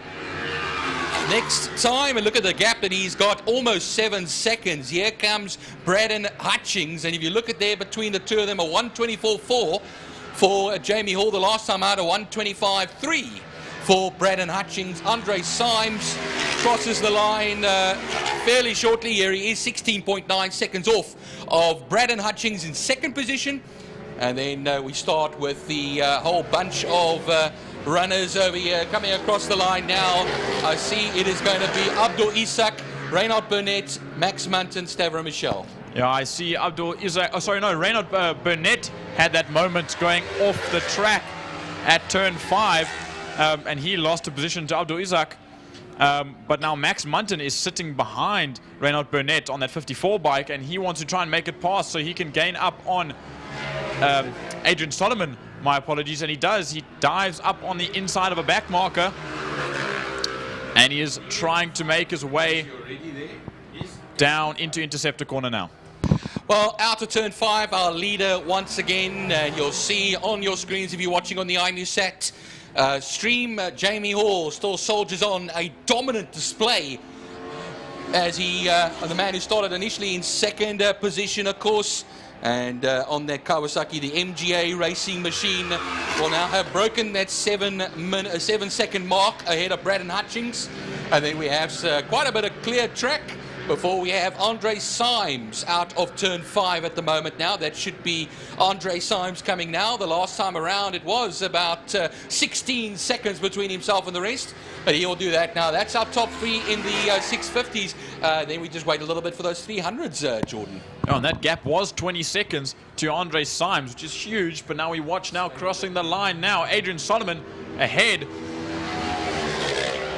next time, and look at the gap that he's got, almost 7 seconds. Here comes Braden Hutchings, and if you look at there between the two of them, a 1:24.4 for Jamie Hall the last time out, a 1:25.3 for Braden Hutchings. Andre Symes crosses the line fairly shortly. Here he is, 16.9 seconds off of Braden Hutchings in 2nd position. And then we start with the whole bunch of runners over here coming across the line now. I see it is going to be Abdul Isak, Reinhard Burnett, Max Munton, Stavro Michel. Yeah, I see Abdul Isak. Oh, sorry, no, Reinhard Burnett had that moment going off the track at turn 5, and he lost a position to Abdul Isak. But now Max Munton is sitting behind Reynald Burnett on that 54 bike, and he wants to try and make it past so he can gain up on Adrian Solomon. My apologies. And he does. He dives up on the inside of a back marker, and he is trying to make his way down into interceptor corner now. Well, out of turn 5, our leader once again, and you'll see on your screens if you're watching on the IMUSAT stream, Jamie Hall still soldiers on, a dominant display as he, the man who started initially in second position, of course, and on that Kawasaki, the MGA racing machine will now have broken that 7-second mark ahead of Braden Hutchings. And then we have quite a bit of clear track before we have Andre Symes out of turn 5 at the moment now. That should be Andre Symes coming now. The last time around it was about 16 seconds between himself and the rest, but he'll do that now. That's our top 3 in the 650s. Then we just wait a little bit for those 300s, Jordan. Oh, and that gap was 20 seconds to Andre Symes, which is huge, but now we watch now crossing the line now. Adrian Solomon ahead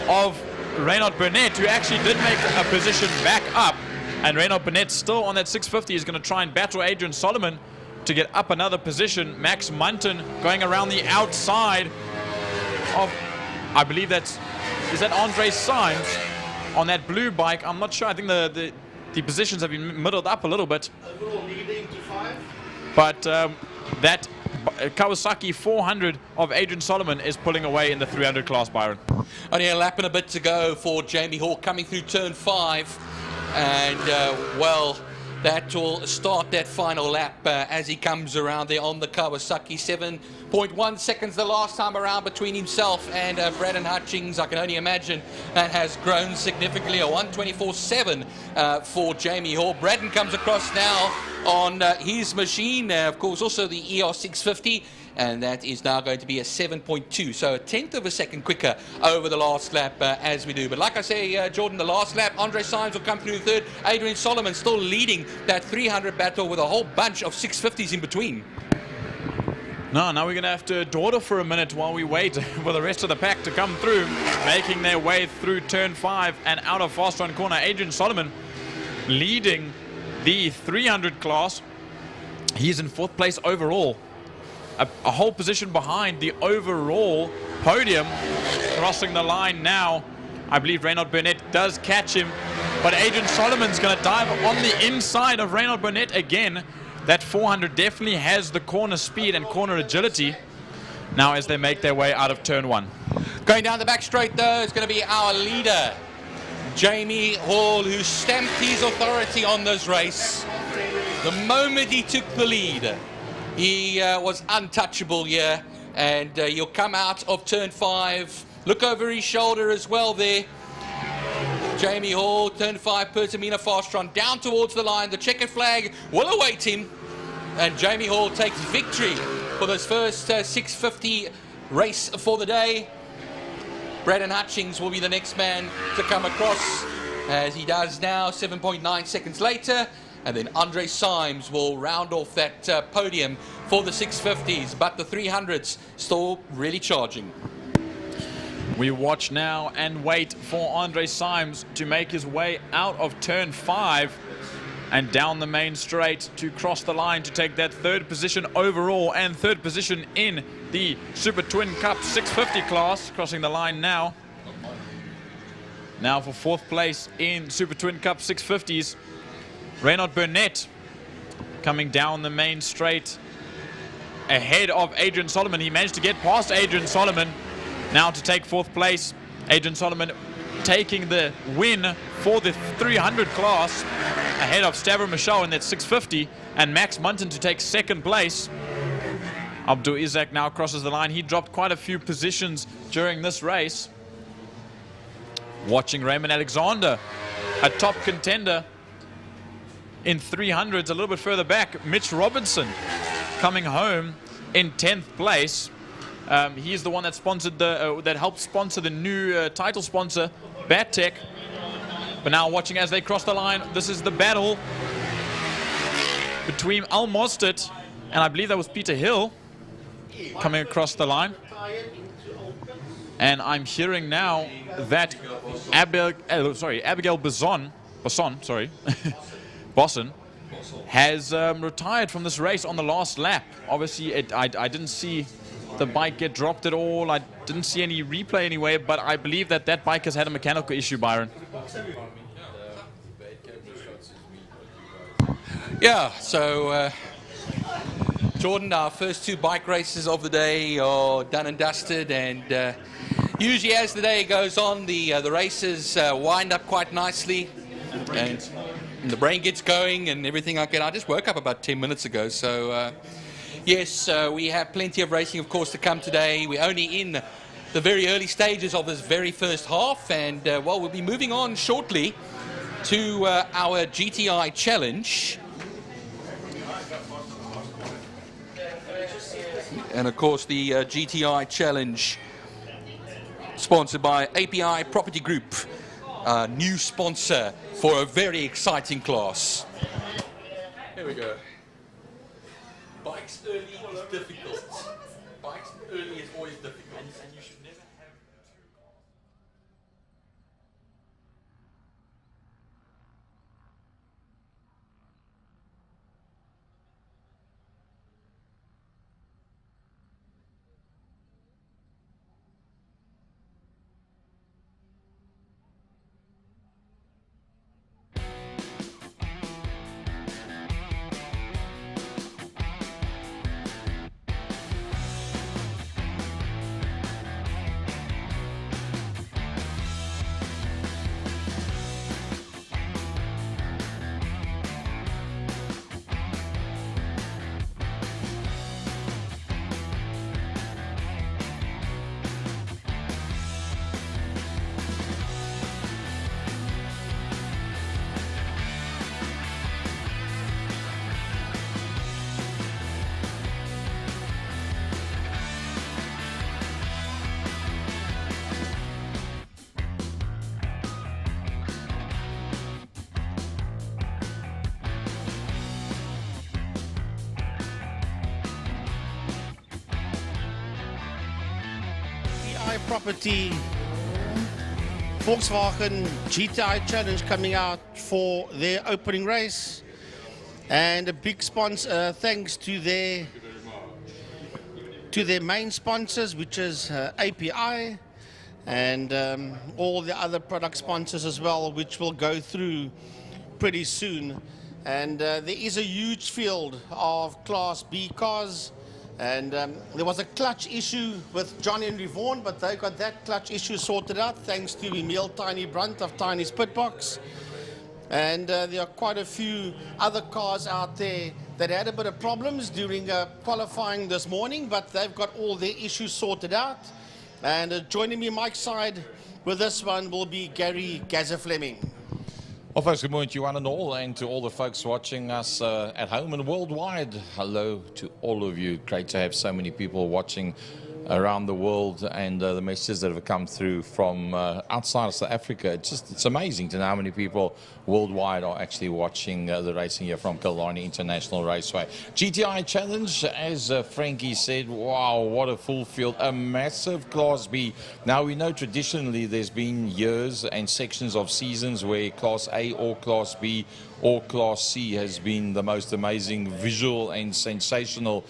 of Reynald Burnett, who actually did make a position back up, and Reynald Burnett still on that 650 is going to try and battle Adrian Solomon to get up another position. Max Munton going around the outside of, I believe is that Andre Symes on that blue bike. I'm not sure. I think the positions have been middled up a little bit. Overall leading to 5. But that Kawasaki 400 of Adrian Solomon is pulling away in the 300 class, Byron. Only a lap and a bit to go for Jamie Hall coming through turn 5. And, well, that will start that final lap as he comes around there on the Kawasaki. 7.1 seconds the last time around between himself and Braden Hutchings. I can only imagine that has grown significantly. A 1:24.7 for Jamie Hall. Braden comes across now on his machine. Of course, also the ER650. And that is now going to be a 7.2, so a 1/10 of a second quicker over the last lap as we do. But like I say, Jordan, the last lap, Andre Symes will come through third. Adrian Solomon still leading that 300 battle with a whole bunch of 650s in between. No, now we're going to have to dawdle for a minute while we wait for the rest of the pack to come through, making their way through turn 5 and out of fast run corner. Adrian Solomon leading the 300 class. He's in 4th place overall. A whole position behind the overall podium. Crossing the line now. I believe Reynald Burnett does catch him, but Adrian Solomon's going to dive on the inside of Reynald Burnett again. That 400 definitely has the corner speed and corner agility now as they make their way out of turn 1. Going down the back straight though is going to be our leader, Jamie Hall, who stamped his authority on this race. The moment he took the lead, he was untouchable here, and he'll come out of turn 5. Look over his shoulder as well there. Jamie Hall, turn 5, Pertamina fast run, down towards the line. The checkered flag will await him, and Jamie Hall takes victory for this first 650 race for the day. Braden Hutchings will be the next man to come across, as he does now, 7.9 seconds later. And then Andre Symes will round off that podium for the 650s, but the 300s still really charging. We watch now and wait for Andre Symes to make his way out of turn 5 and down the main straight to cross the line to take that 3rd position overall and 3rd position in the Super Twin Cup 650 class. Crossing the line now. Now for 4th place in Super Twin Cup 650s. Reynald Burnett coming down the main straight ahead of Adrian Solomon. He managed to get past Adrian Solomon now to take 4th place. Adrian Solomon taking the win for the 300 class ahead of Stavro Michel in that 650, and Max Munton to take 2nd place. Abdul Isaac now crosses the line. He dropped quite a few positions during this race. Watching Raymond Alexander, a top contender in 300s, a little bit further back. Mitch Robinson coming home in 10th place. He's the one that sponsored that helped sponsor the new title sponsor, BatTech. But now watching as they cross the line, this is the battle between Al Mostert and I believe that was Peter Hill coming across the line. And I'm hearing now that Abigail Bosson, Bosson, has retired from this race on the last lap. Obviously, I didn't see the bike get dropped at all. I didn't see any replay anywhere, but I believe that that bike has had a mechanical issue, Byron. Yeah, so Jordan, our first 2 bike races of the day are done and dusted, and usually as the day goes on, the races wind up quite nicely, and the brain gets going and everything like that. I just woke up about 10 minutes ago, so yes, we have plenty of racing, of course, to come today. We're only in the very early stages of this very first half, and well, we'll be moving on shortly to our GTI Challenge. And of course, the GTI Challenge, sponsored by API Property Group, new sponsor for a very exciting class. Here we go. Bikes early is difficult. Bikes early is always difficult. And you should never have Property Volkswagen GTI Challenge coming out for their opening race, and a big sponsor, thanks to their main sponsors, which is API, and all the other product sponsors as well, which will go through pretty soon. And there is a huge field of Class B cars. And there was a clutch issue with John Henry Vaughan, but they got that clutch issue sorted out thanks to Emil Tiny Brunt of Tiny's Pitbox. And there are quite a few other cars out there that had a bit of problems during qualifying this morning, but they've got all their issues sorted out. And joining me Mike's side with this one will be Gary Gazza Fleming. Well, folks, good morning to you one and all, and to all the folks watching us at home and worldwide. Hello to all of you. Great to have so many people watching around the world, and the messages that have come through from outside of South Africa. It's amazing to know how many people worldwide are actually watching the racing here from Killarney International Raceway. GTI Challenge, as Frankie said, wow, what a full field, a massive Class B. Now, we know traditionally there's been years and sections of seasons where Class A or Class B or Class C has been the most amazing visual and sensational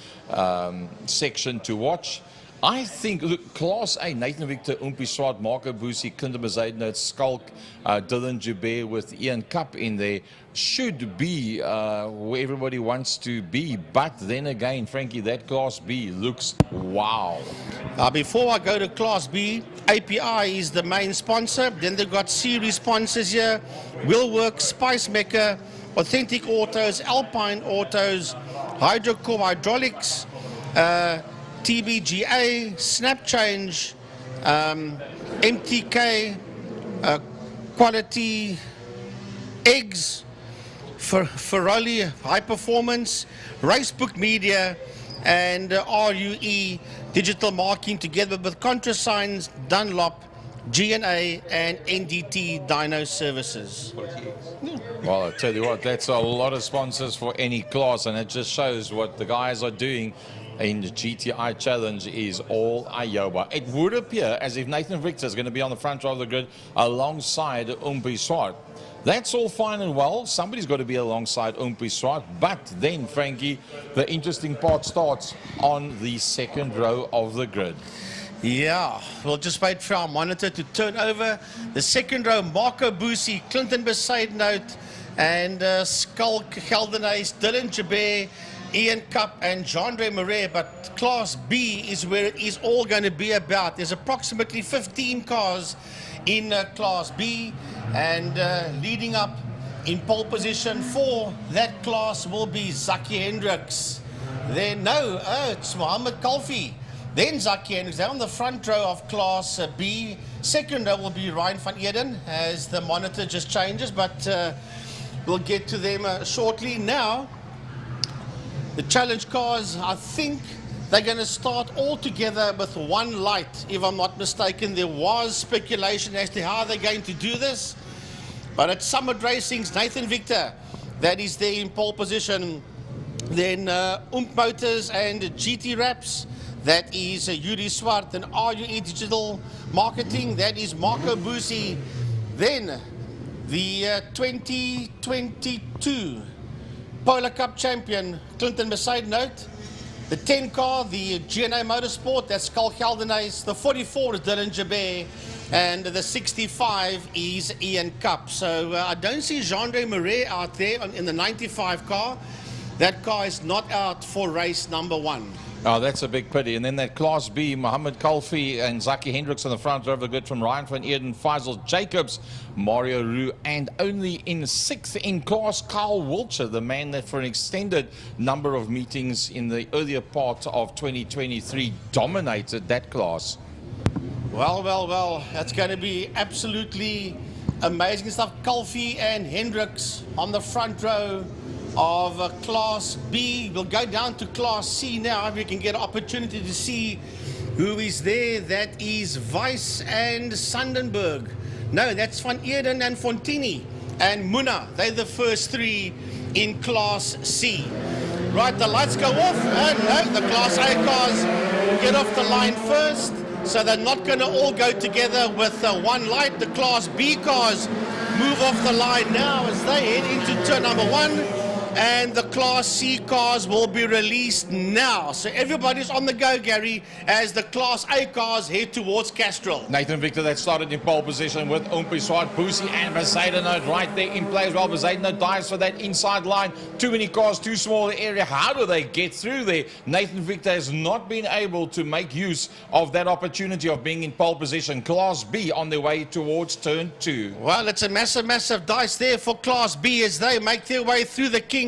section to watch. I think, look, Class A, Nathan Victor, Umpi Swart, Marco Busi, Clinton Bezuidenhout, Skulk, Dylan Joubert with Ian Cup in there should be where everybody wants to be. But then again, Frankie, that Class B looks wow. Before I go to Class B, API is the main sponsor. Then they've got series sponsors here: Willworks, Spice Mecca, Authentic Autos, Alpine Autos, Hydrocorp Hydraulics, TBGA, Snap Change, MTK, Quality Eggs, Ferrari High Performance, Racebook Media, and RUE Digital Marking, together with ContraSigns, Dunlop, GNA, and NDT Dyno Services. Well, I tell you what, that's a lot of sponsors for any class, and it just shows what the guys are doing in the GTI Challenge is all Iowa. It would appear as if Nathan Victor is going to be on the front row of the grid alongside Umpi Swart. That's all fine and well. Somebody's got to be alongside Umpi Swart. But then, Frankie, the interesting part starts on the second row of the grid. Yeah, we'll just wait for our monitor to turn over. The second row, Marco Busi, Clinton Besaidnout, and Skull Geldenhuis, Dylan Jabeur, Ian Cup and Jean-Andre Marais, but Class B is where it is all going to be about. There's approximately 15 cars in Class B, and leading up in pole position for that class will be Zaki Hendricks. Then, it's Mohammed Kalfi. Then Zaki Hendricks. They're on the front row of Class B. Second row will be Ryan van Eden, as the monitor just changes, but we'll get to them shortly. Now, the challenge cars, I think they're going to start all together with one light, if I'm not mistaken. There was speculation as to how they're going to do this, but at Summit Racing's Nathan Victor, that is there in pole position. Then Motors and GT Raps, that is Yuri Swart, and RUE Digital Marketing, that is Marco Busi. Then the 2022 Polar Cup champion, Clinton Besaidnout. The 10 car, the GNA Motorsport, that's Skull Geldenhuis. The 44 is Dylan Jabeur, and the 65 is Ian Cup. So I don't see Jean-Andre Marais out there in the 95 car. That car is not out for race number 1. Oh, that's a big pity. And then that Class B, Mohammed Kalfi and Zaki Hendricks on the front row of the grid from Ryan van Eden, Faisal Jacobs, Mario Roux, and only in 6th in class, Carl Wiltshire, the man that for an extended number of meetings in the earlier part of 2023 dominated that class. Well, that's going to be absolutely amazing stuff. Kalfi and Hendricks on the front row of Class B. We'll go down to Class C now, if we can get an opportunity to see who is there. That is Weiss and Sandenberg. No, that's Van Eden and Fontini and Muna. They're the first 3 in Class C. Right, the lights go off. No, the Class A cars get off the line first, so they're not going to all go together with one light. The Class B cars move off the line now as they head into turn number 1. And the Class C cars will be released now. So everybody's on the go, Gary, as the Class A cars head towards Castrol. Nathan Victor, that started in pole position with Umpi Swart, Busi and Besaidnout right there in play as well. Besaidnout dives for that inside line. Too many cars, too small an area. How do they get through there? Nathan Victor has not been able to make use of that opportunity of being in pole position. Class B on their way towards turn 2. Well, it's a massive dice there for Class B as they make their way through the kink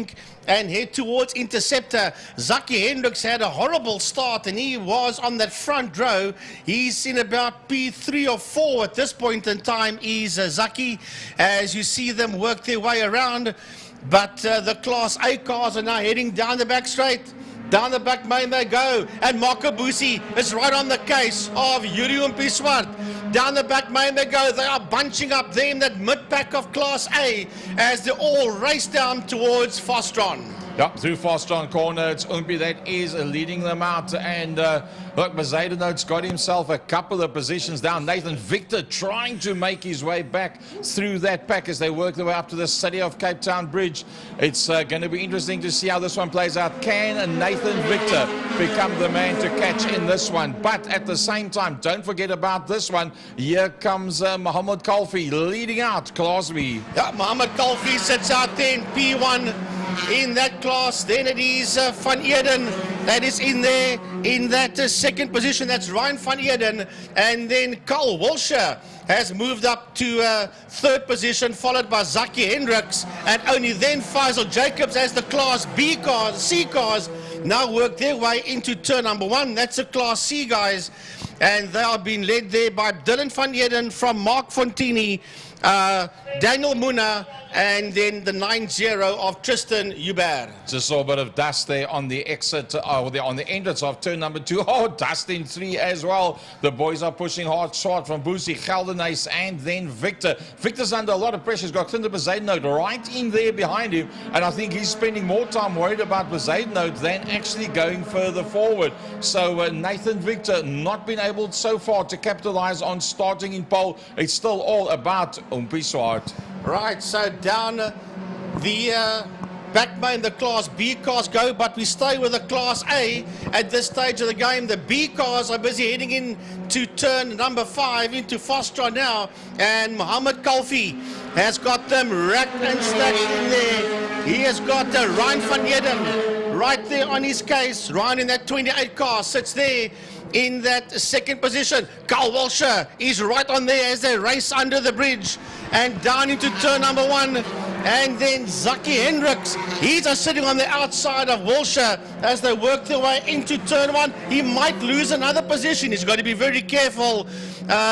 and head towards Interceptor. Zaki Hendricks had a horrible start and he was on that front row. He's in about P3 or 4 at this point in time, is Zaki, as you see them work their way around. But the Class A cars are now heading down the back straight. Down the back main they go, and Marco Busi is right on the case of Yuri Umpi Swart. Down the back main they go. They are bunching up there in that mid-pack of Class A as they all race down towards Fostron. Yep, through Fostron corner, it's Umpi that is leading them out. And look, Besaidnout's got himself a couple of positions down. Nathan Victor trying to make his way back through that pack as they work their way up to the City of Cape Town Bridge. It's going to be interesting to see how this one plays out. Can Nathan Victor become the man to catch in this one? But at the same time, don't forget about this one. Here comes Mohammed Kalfi leading out Class B. Yeah, Mohammed Kalfi sits out there in P1 in that class. Then it is Van Eden that is in there in that second position. That's Ryan Van Eden. And then Carl Wiltshire has moved up to third position, followed by Zaki Hendricks, and only then Faisal Jacobs as the Class B cars, C cars, now work their way into turn number 1. That's a Class C, guys. And they are being led there by Dylan Van Eden from Mark Fontini. Daniel Muna, and then the 9-0 of Tristan Hubert. Just saw a bit of dust there on the exit, on the entrance of turn number 2. Oh, dust in 3 as well. The boys are pushing hard. Swart from Boesie, Geldenhuys, and then Victor. Victor's under a lot of pressure. He's got Clinder Bezuidenhout right in there behind him, and I think he's spending more time worried about Bezuidenhout than actually going further forward. So Nathan Victor not been able so far to capitalize on starting in pole. It's still all about Umpie Swart. Right, so down the back main, the Class B cars go, but we stay with the Class A at this stage of the game. The B cars are busy heading in to turn number 5 into Fostra now, and Mohammed Kalfi has got them racked and stacked in there. He has got Ryan van Eden right there on his case. Ryan in that 28 car sits there in that second position. Carl Walsher is right on there as they race under the bridge and down into turn number 1. And then Zaki Hendricks, he's sitting on the outside of Walsher as they work their way into turn 1. He might lose another position. He's got to be very careful,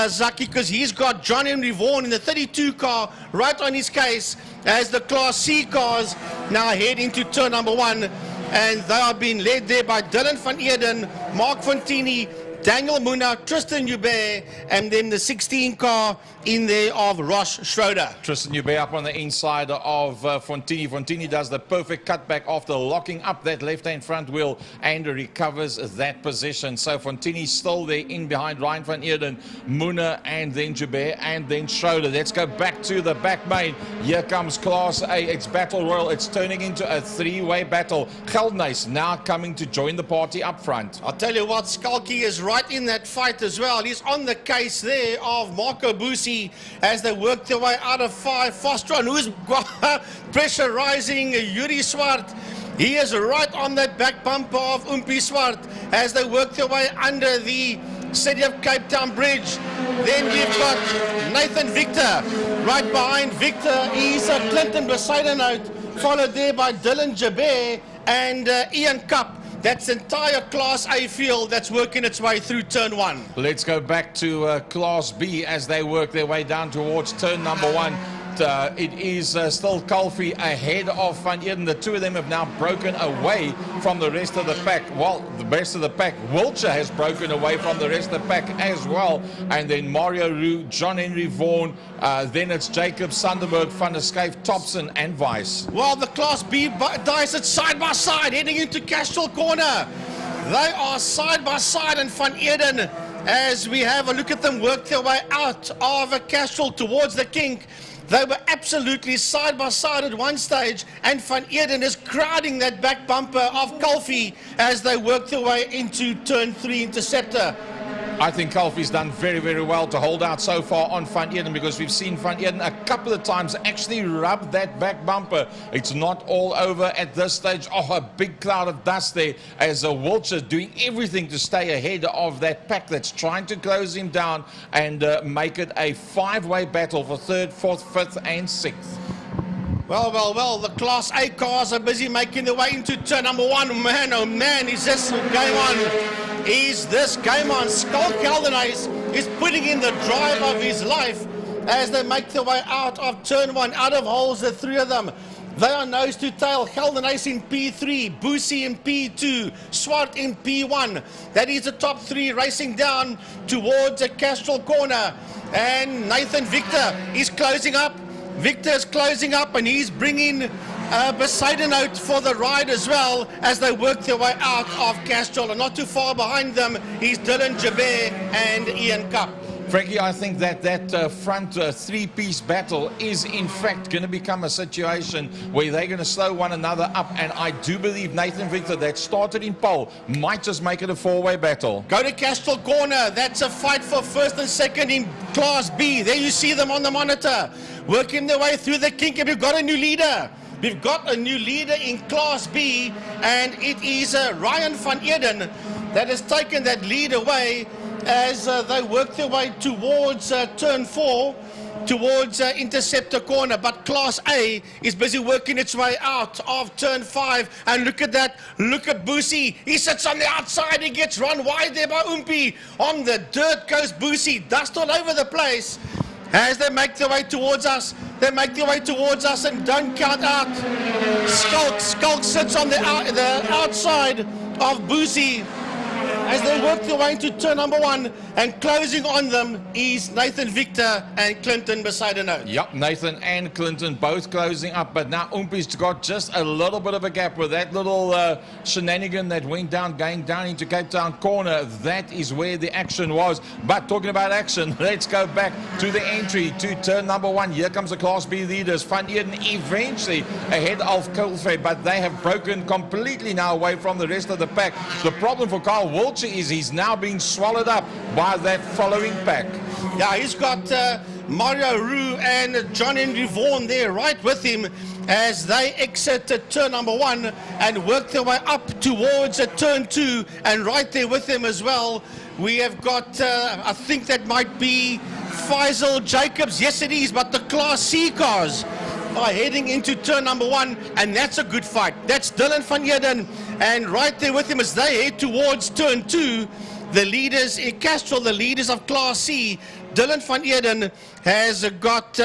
Zaki, because he's got John Henry Vaughan in the 32 car right on his case as the Class C cars now head into turn number 1. And they are being led there by Dylan van Eden, Mark Fontini, Daniel Muna, Tristan Hubert, and then the 16 car in there of Ross Schroeder. Tristan Hubert up on the inside of Fontini. Fontini does the perfect cutback after locking up that left-hand front wheel and recovers that position. So Fontini still there in behind Ryan van Eden, Muna, and then Hubert, and then Schroeder. Let's go back to the back main. Here comes Class A. It's Battle Royal. It's turning into a 3-way battle. Geldenhuys now coming to join the party up front. I'll tell you what, Skalky is right in that fight as well. He's on the case there of Marco Boesie as they work their way out of 5. Fostron, who's got pressure rising, Yuri Swart. He is right on that back bumper of Umpie Swart as they work their way under the City of Cape Town Bridge. Then we've got Nathan Victor. Right behind Victor is Clinton Bezuidenhout, followed there by Dylan Jabert and Ian Cup. That's entire Class A field that's working its way through turn 1. Let's go back to Class B as they work their way down towards turn number 1. It is still Kalfi ahead of Van Eden. The two of them have now broken away from the rest of the pack. Well, the rest of the pack, Wiltshire has broken away from the rest of the pack as well. And then Mario Roux, John Henry Vaughan, then it's Jacob Sunderberg, Van der Schyff, Thompson, and Weiss. Well, the Class B dice it side by side, heading into Castrol Corner. They are side by side, and Van Eden, as we have a look at them work their way out of Castrol towards the kink. They were absolutely side by side at one stage, and Van Eden is crowding that back bumper of Kalfi as they work their way into turn 3 Interceptor. I think Kalfi's done very, very well to hold out so far on Van Eden, because we've seen Van Eden a couple of times actually rub that back bumper. It's not all over at this stage. Oh, a big cloud of dust there as Wiltshire doing everything to stay ahead of that pack that's trying to close him down and make it a 5-way battle for 3rd, 4th, 5th, and 6th. Well, the Class A cars are busy making their way into turn number 1. Man, oh man, is this game on? Is this game on? Skull Geldenhuys is putting in the drive of his life as they make their way out of turn 1, out of holes, the 3 of them. They are nose to tail. Geldenhuys in P3, Boesie in P2, Swart in P1. That is the top 3 racing down towards a Castrol Corner. And Nathan Victor is closing up. Victor's closing up, and he's bringing Bezuidenhout for the ride as well as they work their way out of Castrol. And not too far behind them is Dylan Jabert and Ian Cup. Frankie, I think that front 3-piece battle is in fact going to become a situation where they're going to slow one another up, and I do believe Nathan Victor, that started in pole, might just make it a 4-way battle. Go to Castrol Corner. That's a fight for 1st and 2nd in Class B. There you see them on the monitor, working their way through the kink, and we've got a new leader. We've got a new leader in Class B, and it is Ryan van Eden that has taken that lead away as they work their way towards turn 4, towards Interceptor Corner. But Class A is busy working its way out of turn 5. And look at that. Look at Boesie. He sits on the outside. He gets run wide there by Umpie. On the dirt goes Boesie. Dust all over the place. as they make their way towards us. They make their way towards us and don't count out. Skulk sits on the outside of Boosie as they work their way into turn number 1, and closing on them is Nathan Victor and Clinton beside a note. Yep, Nathan and Clinton both closing up, but now Oompi's got just a little bit of a gap with that little shenanigan that went down, going down into Cape Town corner. That is where the action was. But talking about action, let's go back to the entry to turn number 1. Here comes the Class B leaders. Van Eden eventually ahead of Kilfe, but they have broken completely now away from the rest of the pack. The problem for Carl Wiltshire is he's now being swallowed up by that following pack. Yeah, he's got Mario Roux and John Henry Vaughan there right with him as they exit turn number 1 and work their way up towards turn 2, and right there with him as well we have got I think that might be Faisal Jacobs. Yes it is, but the Class C cars are heading into turn number 1, and that's a good fight. That's Dylan van Heerden, and right there with him as they head towards turn 2, the leaders in Castrol, the leaders of Class C. Dylan van Heerden has got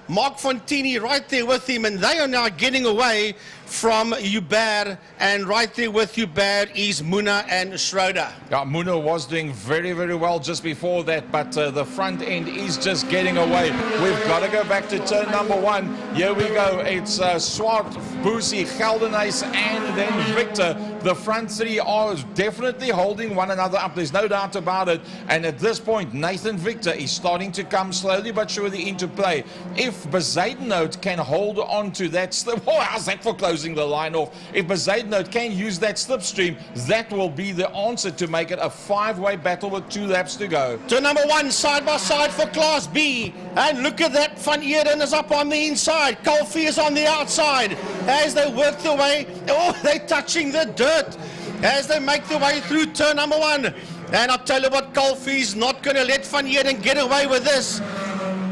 Mark Fontini right there with him, and they are now getting away from Hubert, and right there with Hubert is Muna and Schroeder. Yeah, Muna was doing very, very well just before that, but the front end is just getting away. We've got to go back to turn number 1. Here we go. It's Swart, Boosie, Geldenhuys, and then Victor. The front 3 are definitely holding one another up. There's no doubt about it. And at this point, Nathan Victor is starting to come slowly but surely into play. If Bezuidenhout can hold on to that slip, oh, how's that for closing the line off? If Bezuidenhout can use that slipstream, that will be the answer to make it a 5-way battle with 2 laps to go. Turn number 1, side by side for Class B. And look at that, Van Heerden is up on the inside. Colfie is on the outside. As they work their way, oh, they're touching the dirt as they make their way through turn number 1. And I'll tell you what, Colfie's not going to let Van Heerden get away with this.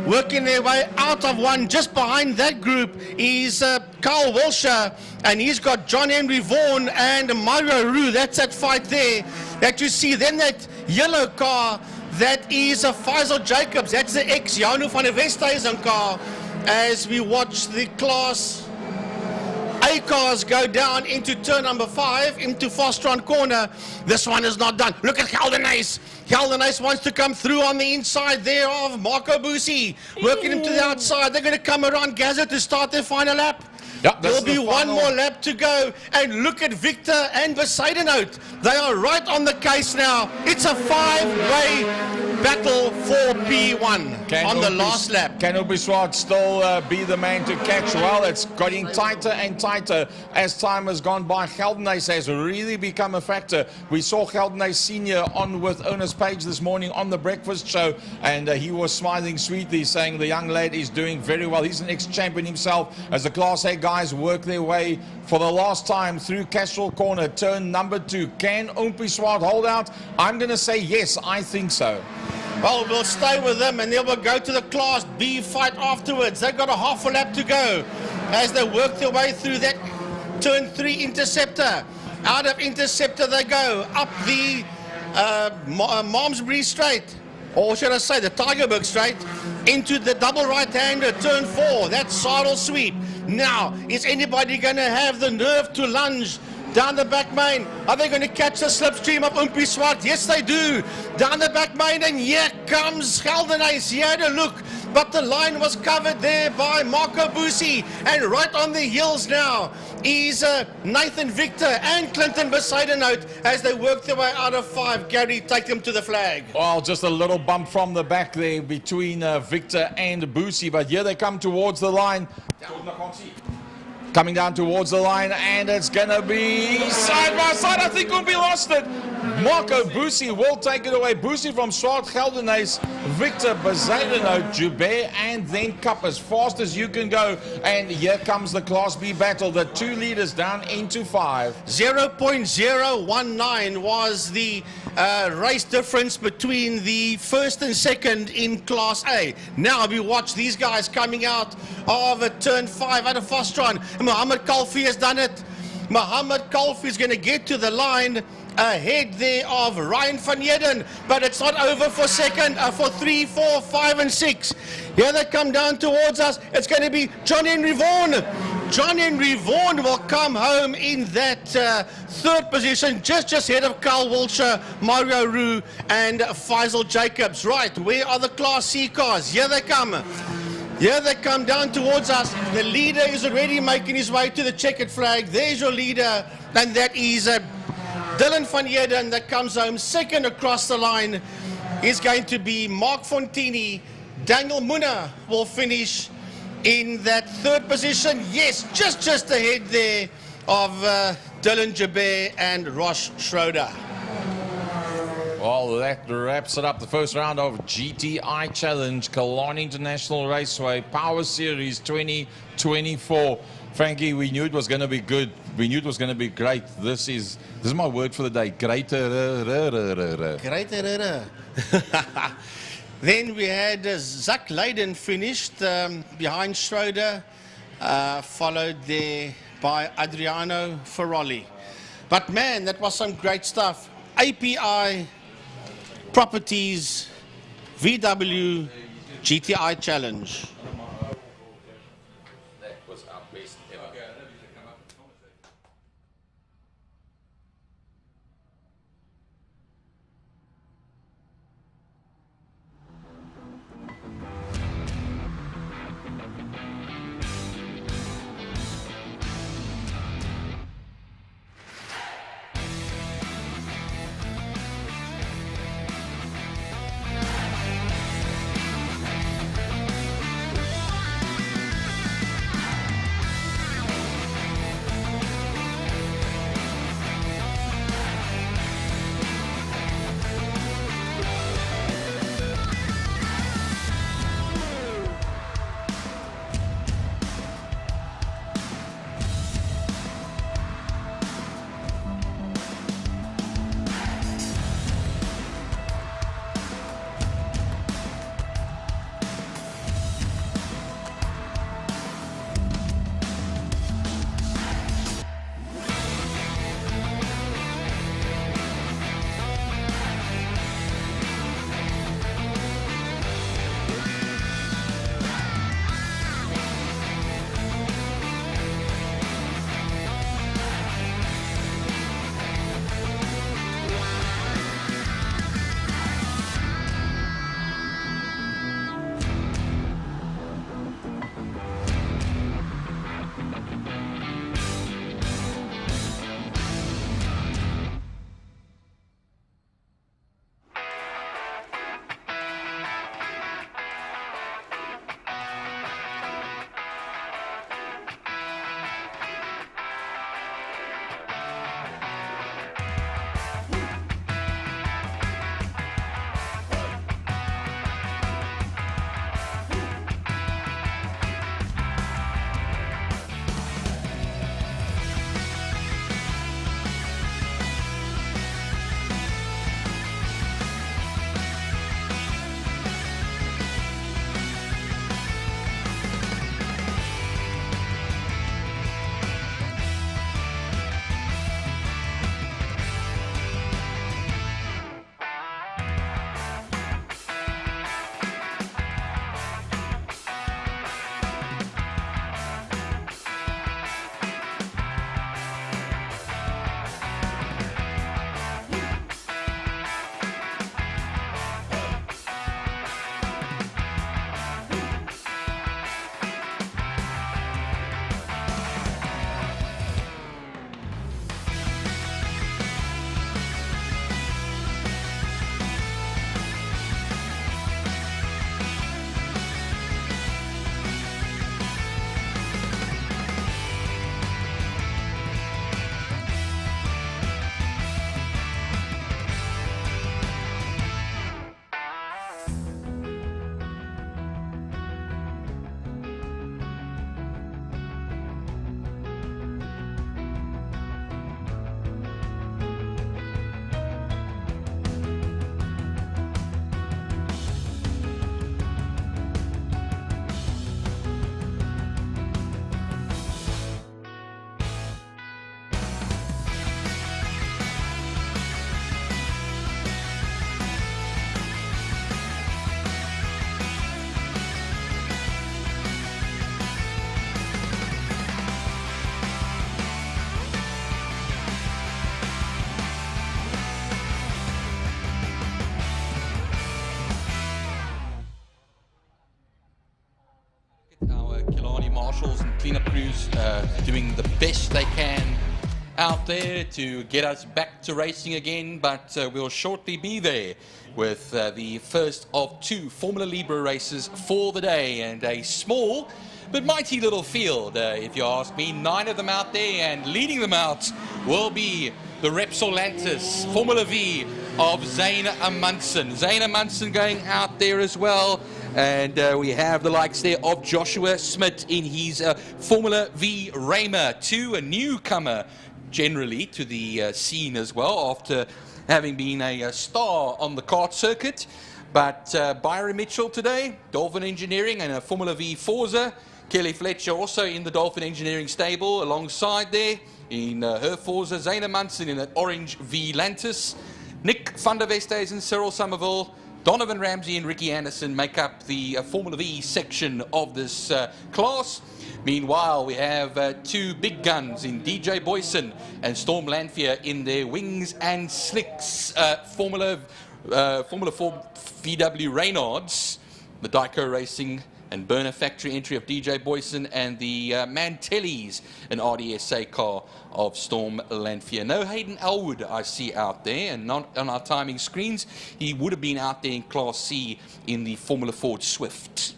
Working their way out of 1. Just behind that group is Carl Wiltshire, and he's got John Henry Vaughan and Mario Roux. That's that fight there that you see. Then that yellow car, that is a Faisal Jacobs. That's the ex-Janu van der Westhuizen car. As we watch the Class A cars go down into turn number 5, into Fostron corner. This one is not done. Look at Geldenhuys. Geldenhuys wants to come through on the inside there of Marco Boosie. Working him to the outside. They're going to come around Gaza to start their final lap. Yep, there'll be one more lap to go. And look at Victor and Bezuidenhout. They are right on the case now. It's a 5-way battle for P1 on the last lap. Can Swart still be the man to catch? Well, it's getting tighter and tighter as time has gone by. Geldenhuys has really become a factor. We saw Geldenhuys Senior on with Ernest Page this morning on the breakfast show, and he was smiling sweetly, saying the young lad is doing very well. He's an ex-champion himself as the Class A guys work their way for the last time through Castrol corner, turn number 2. Can Swart hold out? I'm going to say yes, I think so. Well, we'll stay with them, and then we'll go to the Class B fight afterwards. They've got a half a lap to go as they work their way through that turn 3 Interceptor. Out of Interceptor they go up the Malmesbury Straight, or should I say the Tygerberg Straight, into the double right-hander, turn 4. That's Saddle Sweep. Now, is anybody going to have the nerve to lunge down the back main? Are they going to catch the slipstream of Swart? Yes, they do. Down the back main, and here comes Geldenhuys. He had a look, but the line was covered there by Marco Boosie. And right on the heels now is Nathan Victor and Clinton Bezuidenhout as they work their way out of 5. Gary, take them to the flag. Well, just a little bump from the back there between Victor and Boosie, but here they come towards the line. Coming down towards the line, and it's going to be side by side. I think we'll be lost it. Marco Boosie will take it away. Boosie from Swart, Geldenhuys, Victor, Bezuidenhout, Joubert, and then Cup as fast as you can go. And here comes the Class B battle. The 2 leaders down into 5. 0.019 was the race difference between the first and second in Class A. Now we watch these guys coming out of turn 5 out of Fostron. Mohammed Kalfi has done it. Mohammed Kalfi is going to get to the line ahead there of Ryan van Heerden, but it's not over for for 3, 4, 5 and 6. Here they come down towards us. It's going to be John Henry Vaughan. John Henry Vaughan will come home in that third position, just ahead of Carl Wiltshire, Mario Roux and Faisal Jacobs. Right, where are the Class C cars? Here they come. Here they come down towards us. The leader is already making his way to the checkered flag. There's your leader, and that is Dylan van Heerden that comes home second across the line. Is going to be Mark Fontini. Daniel Munna will finish in that third position. Yes, just ahead there of Dylan Jabeur and Ross Schroeder. Well, that wraps it up. The first round of GTI Challenge, Killarney International Raceway, Power Series 2024. Frankie, we knew it was going to be good. We knew it was going to be great. This is my word for the day. Greater. Then we had Zach Leyden finished behind Schroeder, followed there by Adriano Ferroli. But man, that was some great stuff. API, Properties, VW, GTI Challenge. That was our best ever. Our Killarney marshals and cleanup crews doing the best they can out there to get us back to racing again, but we'll shortly be there with the first of 2 Formula Libra races for the day, and a small but mighty little field, if you ask me. 9 of them out there, and leading them out will be the Repsol Lantis Formula V of Zane Amundsen. Zane Amundsen going out there as well. And we have the likes there of Joshua Smith in his Formula V Raymer 2, a newcomer generally to the scene as well, after having been a star on the kart circuit. But Byron Mitchell today, Dolphin Engineering and a Formula V Forza. Kelly Fletcher also in the Dolphin Engineering stable alongside there in her Forza. Zane Amundsen in that orange V Lantis. Nick van der Westhuizen and Cyril Somerville. Donovan Ramsey and Ricky Anderson make up the Formula V section of this class. Meanwhile, we have 2 big guns in DJ Boyson and Storm Lanphier in their wings and slicks. Formula 4 VW Reynolds, the Dyco Racing and Burner factory entry of DJ Boyson, and the Mantellis, an RDSA car of Storm Lanphier. No Hayden Elwood I see out there, and not on our timing screens. He would have been out there in Class C in the Formula Ford Swift.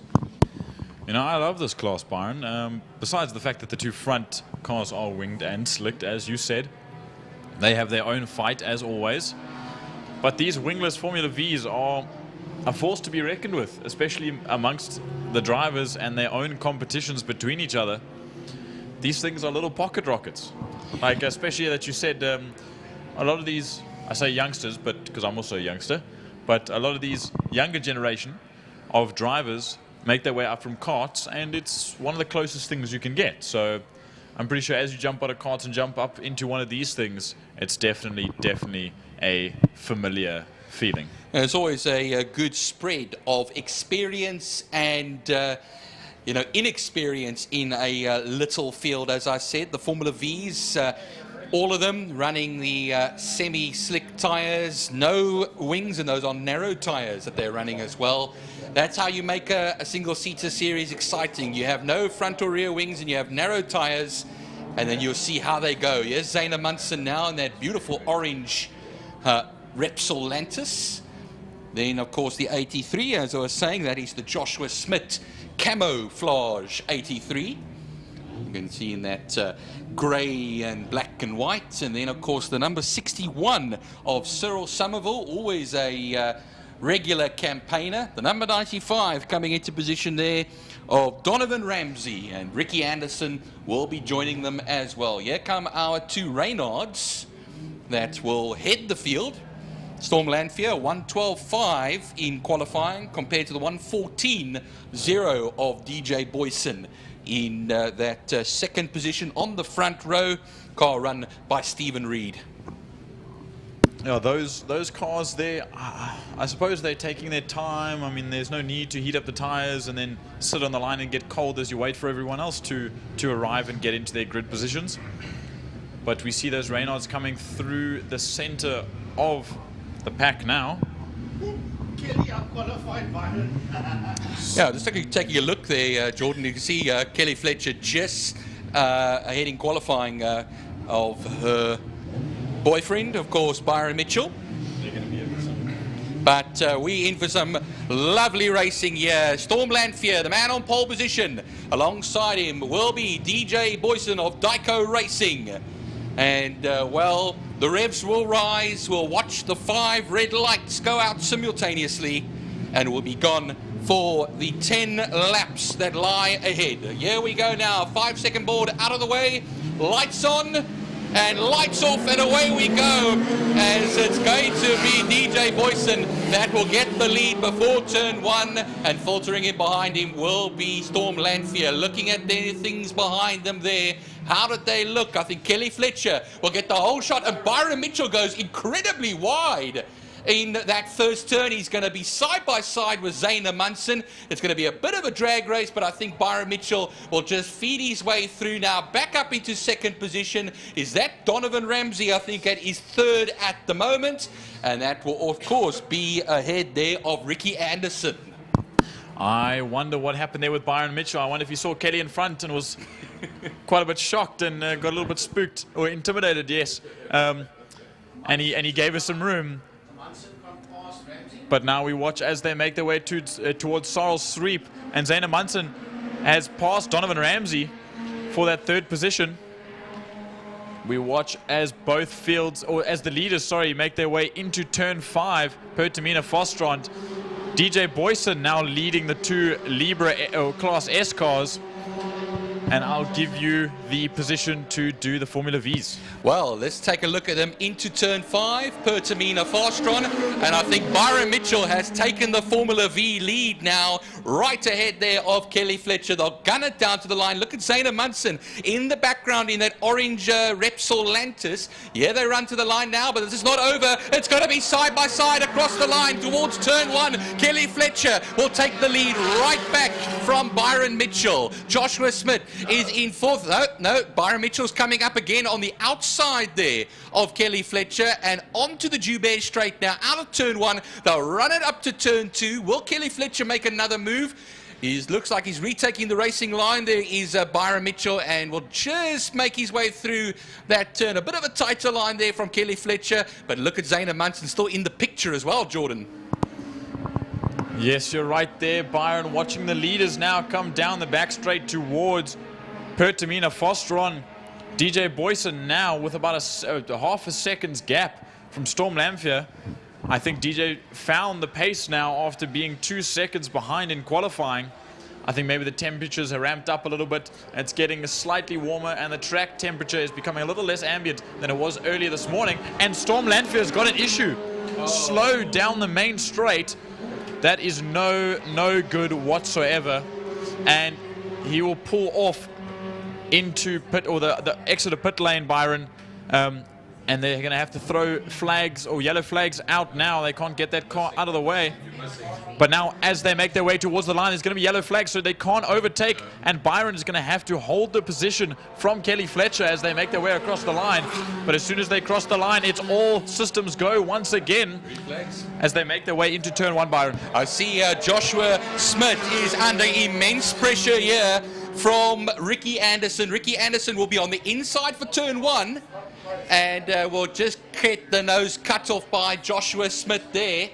You know, I love this class, Byron. Besides the fact that the 2 front cars are winged and slicked, as you said, they have their own fight as always. But these wingless Formula Vs are a force to be reckoned with, especially amongst the drivers and their own competitions between each other. These things are little pocket rockets. Like, especially that you said, a lot of these, I say youngsters, but because I'm also a youngster, but a lot of these younger generation of drivers make their way up from karts, and it's one of the closest things you can get. So I'm pretty sure as you jump out of karts and jump up into one of these things, it's definitely a familiar feeling. And it's always a good spread of experience and you know, inexperience in a little field. As I said, the Formula Vs, all of them running the semi-slick tyres, no wings, and those are narrow tyres that they're running as well. That's how you make a single-seater series exciting. You have no front or rear wings, and you have narrow tyres, and then you'll see how they go. Here's Zane Amundsen now in that beautiful orange Repsol Lantis. Then, of course, the 83, as I was saying, that is the Joshua Smith Camouflage 83. You can see in that grey and black and white. And then, of course, the number 61 of Cyril Somerville, always a regular campaigner. The number 95 coming into position there of Donovan Ramsey, and Ricky Anderson will be joining them as well. Here come our 2 Reynards that will head the field. Storm Lanphier 112.5 in qualifying compared to the 114.0 of DJ Boyson in that second position on the front row. Car run by Stephen Reed. Yeah, those cars there, I suppose they're taking their time. I mean, there's no need to heat up the tires and then sit on the line and get cold as you wait for everyone else to arrive and get into their grid positions. But we see those Reynolds coming through the center of the pack now. Kelly, I'm qualified, Byron. Yeah, just taking a look there, Jordan, you can see Kelly Fletcher just ahead in qualifying of her boyfriend, of course, Byron Mitchell. But we in for some lovely racing here. Storm Lanphier, the man on pole position. Alongside him will be DJ Boyson of Dyco Racing. And, well, the revs will rise. We'll watch the 5 red lights go out simultaneously, and we'll be gone for the 10 laps that lie ahead. Here we go now. 5-second board out of the way. Lights on and lights off, and away we go, as it's going to be DJ Boyson that will get the lead before turn 1, and filtering in behind him will be Storm Lanphier. Looking at the things behind them there, how did they look? I think Kelly Fletcher will get the whole shot, and Byron Mitchell goes incredibly wide in that first turn. He's going to be side by side with Zane Amundsen. It's going to be a bit of a drag race, but I think Byron Mitchell will just feed his way through now. Back up into second position is that Donovan Ramsey, I think, at his 3rd at the moment, and that will of course be ahead there of Ricky Anderson. I wonder what happened there with Byron Mitchell. I wonder if he saw Kelly in front and was quite a bit shocked and got a little bit spooked or intimidated, yes. And he gave us some room. But now we watch as they make their way towards Sarl's sweep. And Zayna Munson has passed Donovan Ramsey for that third position. We watch as both fields, or as the leaders, sorry, make their way into turn 5 per Tamina Fostrand. DJ Boyson now leading the 2 Libra Class S cars. And I'll give you the position to do the Formula Vs. Well, let's take a look at them into turn 5 per Tamina Fostrand. And I think Byron Mitchell has taken the Formula V lead now, right ahead there of Kelly Fletcher. They'll gun it down to the line. Look at Zayna Munson in the background in that orange Repsol Lantis. Yeah, they run to the line now, but this is not over. It's going to be side by side across the line towards turn 1. Kelly Fletcher will take the lead right back from Byron Mitchell. Joshua Smith is in 4th. No, Byron Mitchell's coming up again on the outside there of Kelly Fletcher and onto the Joubert straight now out of turn 1. They'll run it up to turn 2. Will Kelly Fletcher make another move? Looks like he's retaking the racing line. There is Byron Mitchell and will just make his way through that turn. A bit of a tighter line there from Kelly Fletcher, but look at Zayna Munson still in the picture as well, Jordan. Yes, you're right there, Byron. Watching the leaders now come down the back straight towards Tamina Fostrand. DJ Boyson now with about a half a second's gap from Storm Lamphere. I think DJ found the pace now after being 2 seconds behind in qualifying. I think maybe the temperatures have ramped up a little bit. It's getting slightly warmer and the track temperature is becoming a little less ambient than it was earlier this morning. And Storm Lamphere has got an issue. Slow down the main straight. That is no good whatsoever. And he will pull off into pit, or the exit of pit lane, Byron. And they're going to have to throw flags or yellow flags out now. They can't get that car out of the way. But now as they make their way towards the line, there's going to be yellow flags, so they can't overtake. And Byron is going to have to hold the position from Kelly Fletcher as they make their way across the line. But as soon as they cross the line, it's all systems go once again as they make their way into turn 1, Byron. I see Joshua Smith is under immense pressure here from Ricky Anderson. Ricky Anderson will be on the inside for turn 1. And we'll just get the nose cut off by Joshua Smith there.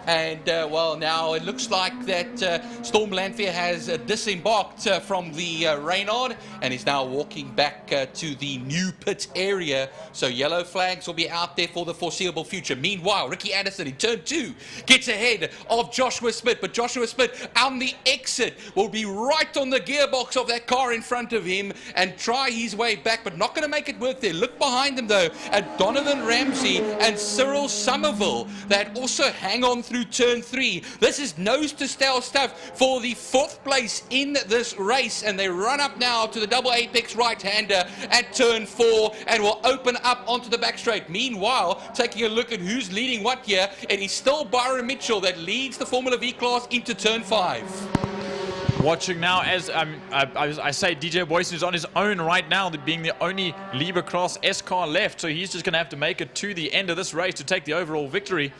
And, well, now it looks like that Storm Lamphere has disembarked from the Reynard and is now walking back to the new pit area. So yellow flags will be out there for the foreseeable future. Meanwhile, Ricky Anderson in turn 2 gets ahead of Joshua Smith. But Joshua Smith on the exit will be right on the gearbox of that car in front of him and try his way back, but not going to make it work there. Look behind him, though, at Donovan Ramsey and Cyril Somerville that also hang on through turn 3. This is nose to tail stuff for the 4th place in this race, and they run up now to the double apex right-hander at turn 4 and will open up onto the back straight. Meanwhile, taking a look at who's leading what here, it is still Byron Mitchell that leads the Formula V class into turn 5. Watching now as I say DJ Boyson is on his own right now, being the only Libra Class S car left, so he's just going to have to make it to the end of this race to take the overall victory.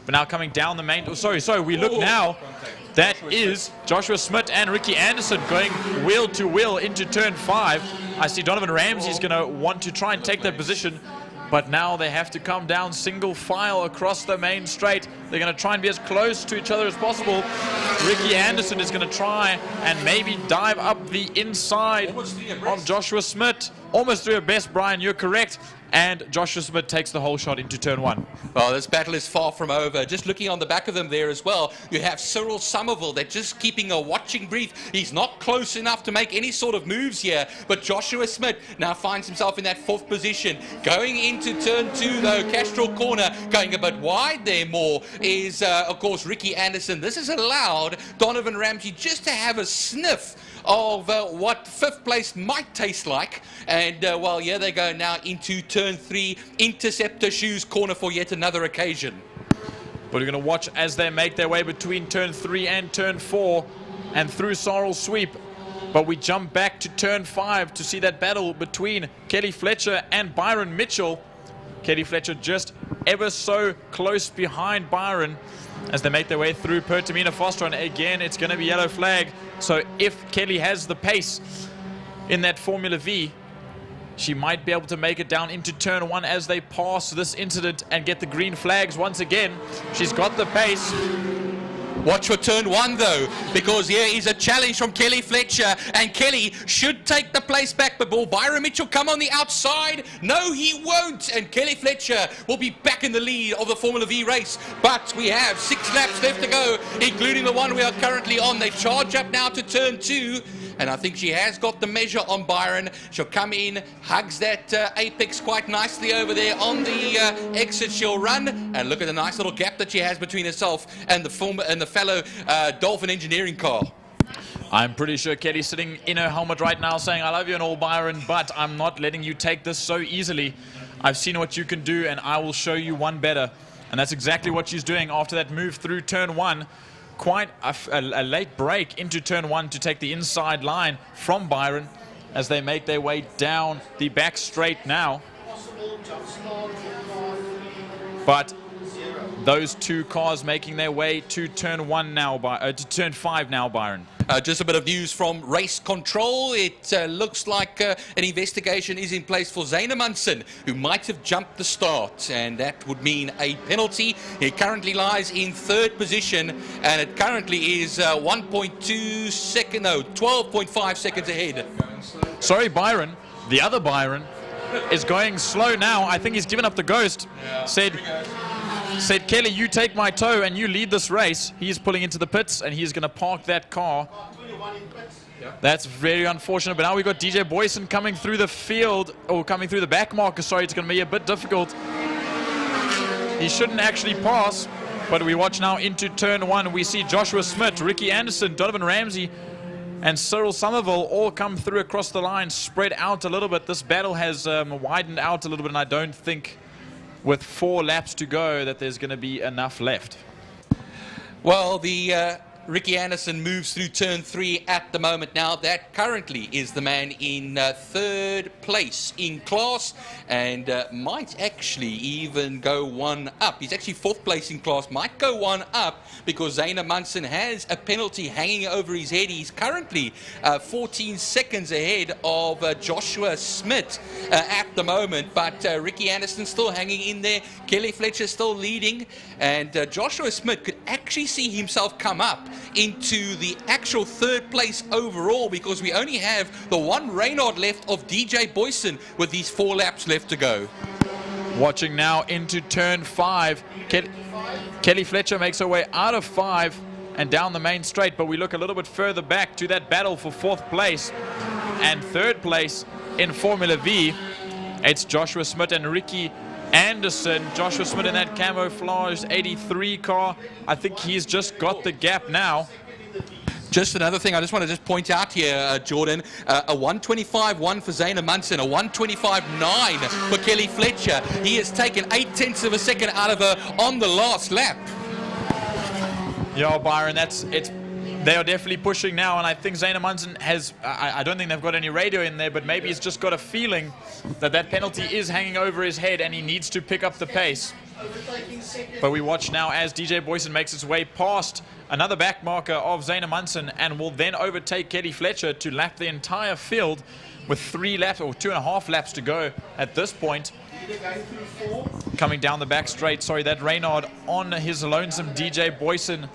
But now coming down the main, we look now, that is Joshua Smith and Ricky Anderson going wheel to wheel into turn 5. I see Donovan Ramsey is going to want to try and take that position, but now they have to come down single file across the main straight. They're going to try and be as close to each other as possible. Ricky Anderson is going to try and maybe dive up the inside of Joshua Smith. Almost through a best, Brian, you're correct. And Joshua Smith takes the whole shot into turn 1. Well, this battle is far from over. Just looking on the back of them there as well, you have Cyril Somerville. They're just keeping a watching brief. He's not close enough to make any sort of moves here. But Joshua Smith now finds himself in that 4th position. Going into turn 2, though, Castrol Corner, going a bit wide there more, is, of course, Ricky Anderson. This has allowed Donovan Ramsey just to have a sniff of what 5th place might taste like. And, well, yeah, they go now into turn 3, Interceptor Shoes Corner for yet another occasion. But we're going to watch as they make their way between turn 3 and turn 4 and through Sorrel Sweep. But we jump back to turn 5 to see that battle between Kelly Fletcher and Byron Mitchell. Kelly Fletcher just ever so close behind Byron as they make their way through Pertamina Foster. And again, it's going to be yellow flag. So if Kelly has the pace in that Formula V, she might be able to make it down into turn 1 as they pass this incident and get the green flags once again. She's got the pace. Watch for turn 1 though, because here is a challenge from Kelly Fletcher, and Kelly should take the place back, but will Byron Mitchell come on the outside? No, he won't, and Kelly Fletcher will be back in the lead of the Formula V race. But we have 6 laps left to go, including the one we are currently on. They charge up now to turn 2. And I think she has got the measure on Byron. She'll come in, hugs that apex quite nicely over there on the exit. She'll run, and look at the nice little gap that she has between herself and the fellow Dolphin Engineering car. I'm pretty sure Kelly's sitting in her helmet right now saying, I love you and all, Byron, but I'm not letting you take this so easily. I've seen what you can do, and I will show you one better. And that's exactly what she's doing after that move through turn 1. Quite a late break into turn 1 to take the inside line from Byron as they make their way down the back straight now. But those 2 cars making their way to turn 1 now, to turn 5 now, Byron. Just a bit of news from race control. It looks like an investigation is in place for Zane Munson, who might have jumped the start, and that would mean a penalty. He currently lies in 3rd position, and it currently is 12.5 seconds ahead. Sorry, Byron. The other Byron is going slow now. I think he's given up the ghost. Said, Kelly, you take my toe and you lead this race. He's pulling into the pits and he's going to park that car. That's very unfortunate. But now we've got DJ Boyson coming through the field, or coming through the back marker. Sorry, it's going to be a bit difficult. He shouldn't actually pass. But we watch now into turn 1. We see Joshua Smith, Ricky Anderson, Donovan Ramsey, and Cyril Somerville all come through across the line, spread out a little bit. This battle has widened out a little bit, and I don't think with 4 laps to go that there's going to be enough left. Well, the Ricky Anderson moves through turn 3 at the moment now. That currently is the man in 3rd place in class, and might actually even go 1 up. He's actually 4th place in class, might go 1 up, because Zane Munson has a penalty hanging over his head. He's currently 14 seconds ahead of Joshua Smith at the moment, but Ricky Anderson still hanging in there. Kelly Fletcher still leading, and Joshua Smith could actually see himself come up into the actual 3rd place overall, because we only have the 1 Reynard left of DJ Boyson with these 4 laps left to go. Watching now into turn 5. Kelly Fletcher makes her way out of 5 and down the main straight, but we look a little bit further back to that battle for 4th place and 3rd place in Formula V. It's Joshua Smith and Ricky Anderson. Joshua Smith in that camouflage 83 car. I think he's just got the gap now. Just another thing I just want to point out here, Jordan, a 125.1 for Zane Munson, a 125.9 for Kelly Fletcher. He has taken 0.8 of a second out of her on the last lap. Yeah, Byron, they are definitely pushing now, and I think Zane Munson has, I don't think they've got any radio in there, but maybe he's just got a feeling that that penalty is hanging over his head and he needs to pick up the pace. But we watch now as DJ Boyson makes his way past another back marker of Zane Munson and will then overtake Kelly Fletcher to lap the entire field with 3 laps or 2.5 laps to go at this point. Coming down the back straight, sorry, that Reynard on his lonesome DJ Boyson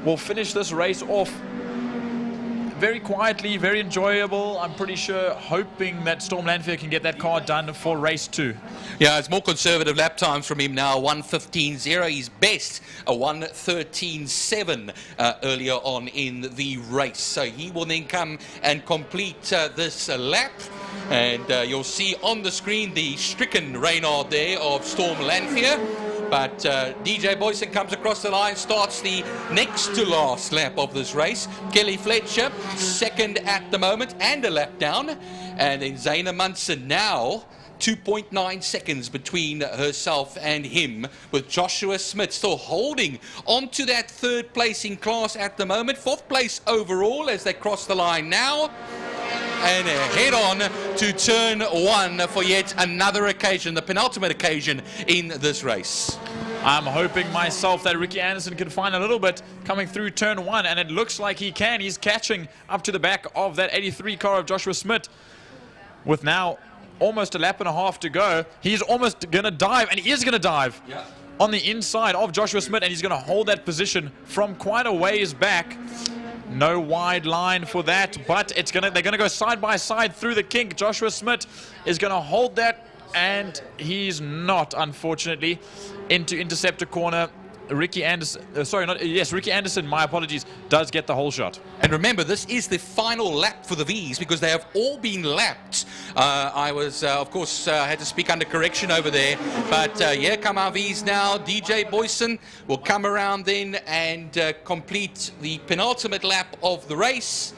will finish this race off very quietly, very enjoyable. I'm pretty sure, hoping that Storm Lanfear can get that car done for race 2. Yeah, it's more conservative lap times from him now. 1:15.0. His best, a 1:13.7 earlier on in the race. So he will then come and complete this lap. And you'll see on the screen the stricken Reynard there of Storm Lanfear. But DJ Boyson comes across the line, starts the next to last lap of this race. Kelly Fletcher, 2nd at the moment, and a lap down. And then Zane Munson now 2.9 seconds between herself and him, with Joshua Smith still holding onto that 3rd place in class at the moment. 4th place overall as they cross the line now. and head on to turn 1 for yet another occasion, the penultimate occasion in this race. I'm hoping myself that Ricky Anderson can find a little bit coming through turn 1, and it looks like he can. He's catching up to the back of that 83 car of Joshua Smith with now almost a lap and a half to go. He's almost going to dive, and he is going to dive on the inside of Joshua Smith, and he's going to hold that position from quite a ways back. No wide line for that, but they're going to go side by side through the kink. Joshua Smith is going to hold that, and he's not, unfortunately, into interceptor corner. Ricky Anderson, Ricky Anderson, my apologies, does get the whole shot. And remember, this is the final lap for the Vs because they have all been lapped. I was, of course, had to speak under correction over there. But here come our Vs now. DJ Boyson will come around then and complete the penultimate lap of the race.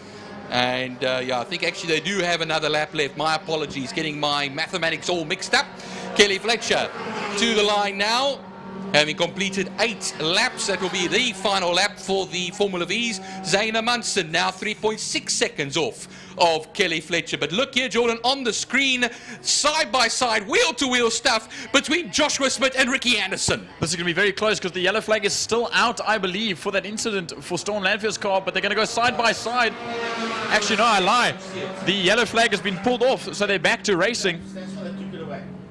And yeah, I think actually they do have another lap left. My apologies, getting my mathematics all mixed up. Kelly Fletcher to the line now. Having completed 8 laps, that will be the final lap for the Formula Vs. Zaina Munson now 3.6 seconds off of Kelly Fletcher. But look here, Jordan, on the screen, side-by-side, wheel-to-wheel stuff between Joshua Smith and Ricky Anderson. This is going to be very close because the yellow flag is still out, I believe, for that incident for Storm Lanfear's car, but they're going to go side-by-side. Actually, no, I lie. The yellow flag has been pulled off, so they're back to racing.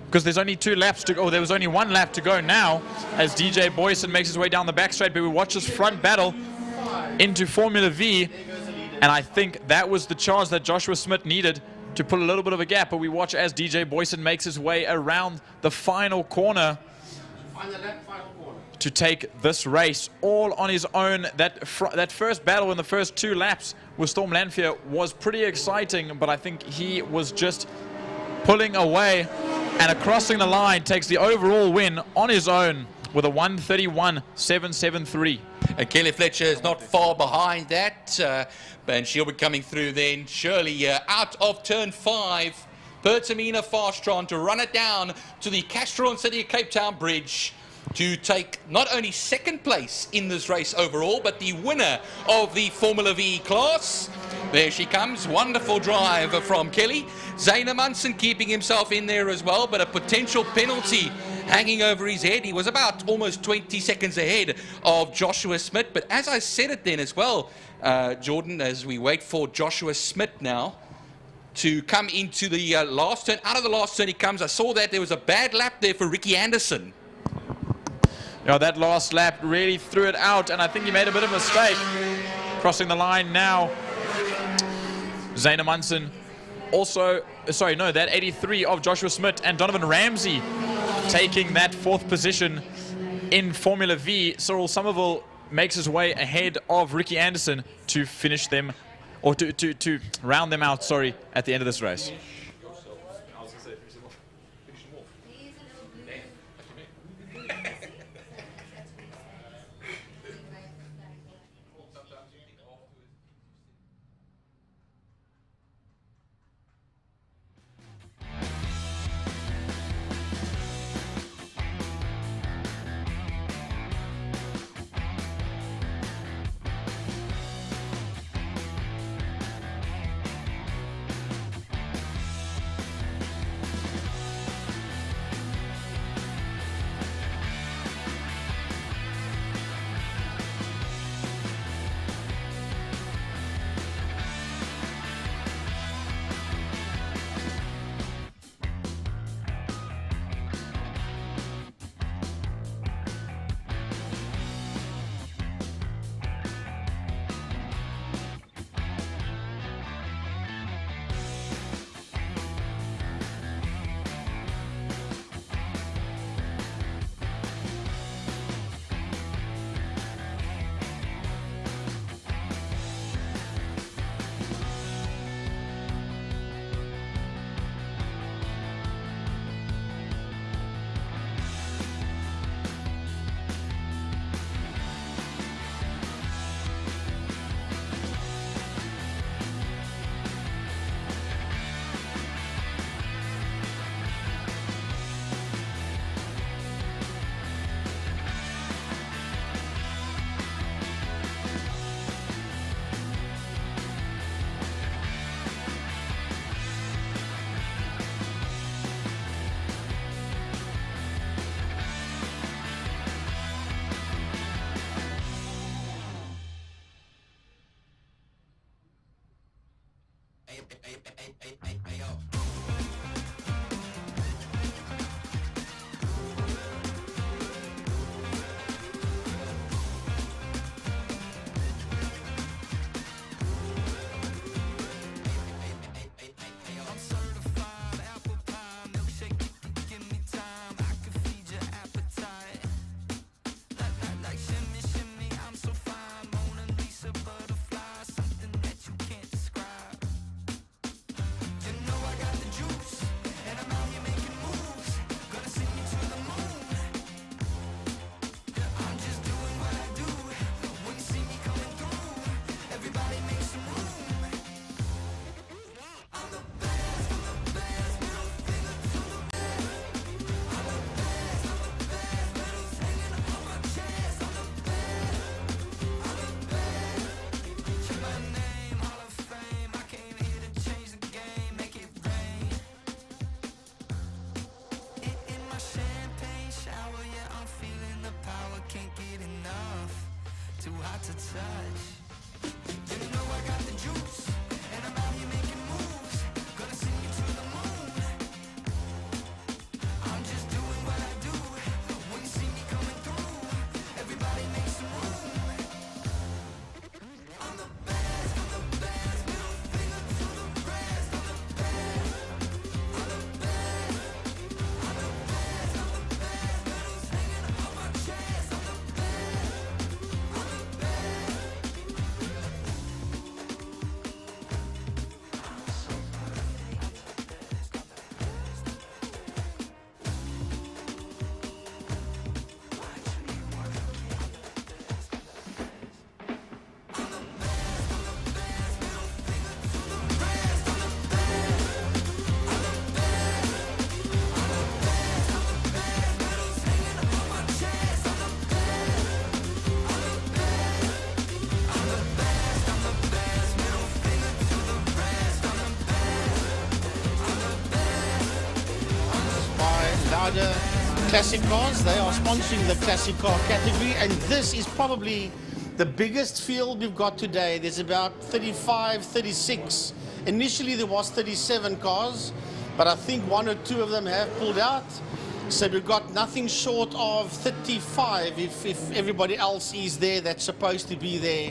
Because there's only 2 laps to go. There was only 1 lap to go now as DJ Boyson makes his way down the back straight. But we watch this front battle into Formula V. And I think that was the charge that Joshua Smith needed to put a little bit of a gap. But we watch as DJ Boyson makes his way around the final corner to take this race all on his own. That first battle in the first 2 laps with Storm Lanfear was pretty exciting. But I think he was just pulling away. And crossing the line takes the overall win on his own with a 1:31.773. And Kelly Fletcher is not far behind that, and she'll be coming through then surely out of turn 5. Pertamina Fastron to run it down to the Castron City of Cape Town Bridge to take not only 2nd place in this race overall, but the winner of the Formula V class. There she comes, wonderful drive from Kelly. Zaina Munson keeping himself in there as well, but a potential penalty hanging over his head. He was about almost 20 seconds ahead of Joshua Smith. But as I said it then as well, Jordan, as we wait for Joshua Smith now to come into the last turn. Out of the last turn he comes. I saw that there was a bad lap there for Ricky Anderson. Yeah, that last lap really threw it out, and I think he made a bit of a mistake. Crossing the line now. Zaina Munson also, that 83 of Joshua Smith and Donovan Ramsey taking that 4th position in Formula V. Cyril Somerville makes his way ahead of Ricky Anderson to finish them, or to round them out, at the end of this race. Too hot to touch. You know I got the juice, and I'm out here making moves. Gonna send you to the moon. I'm just doing what I do. When you see me coming through, everybody make some room. I'm the best, middle finger to the rest. I'm the best, I'm the best, I'm the best, I'm the best. Medals hanging on my chest. I'm the best. Classic cars, they are sponsoring the classic car category, and this is probably the biggest field we've got today. There's about 35, 36. Initially there was 37 cars, but I think one or two of them have pulled out. So we've got nothing short of 35 if everybody else is there that's supposed to be there.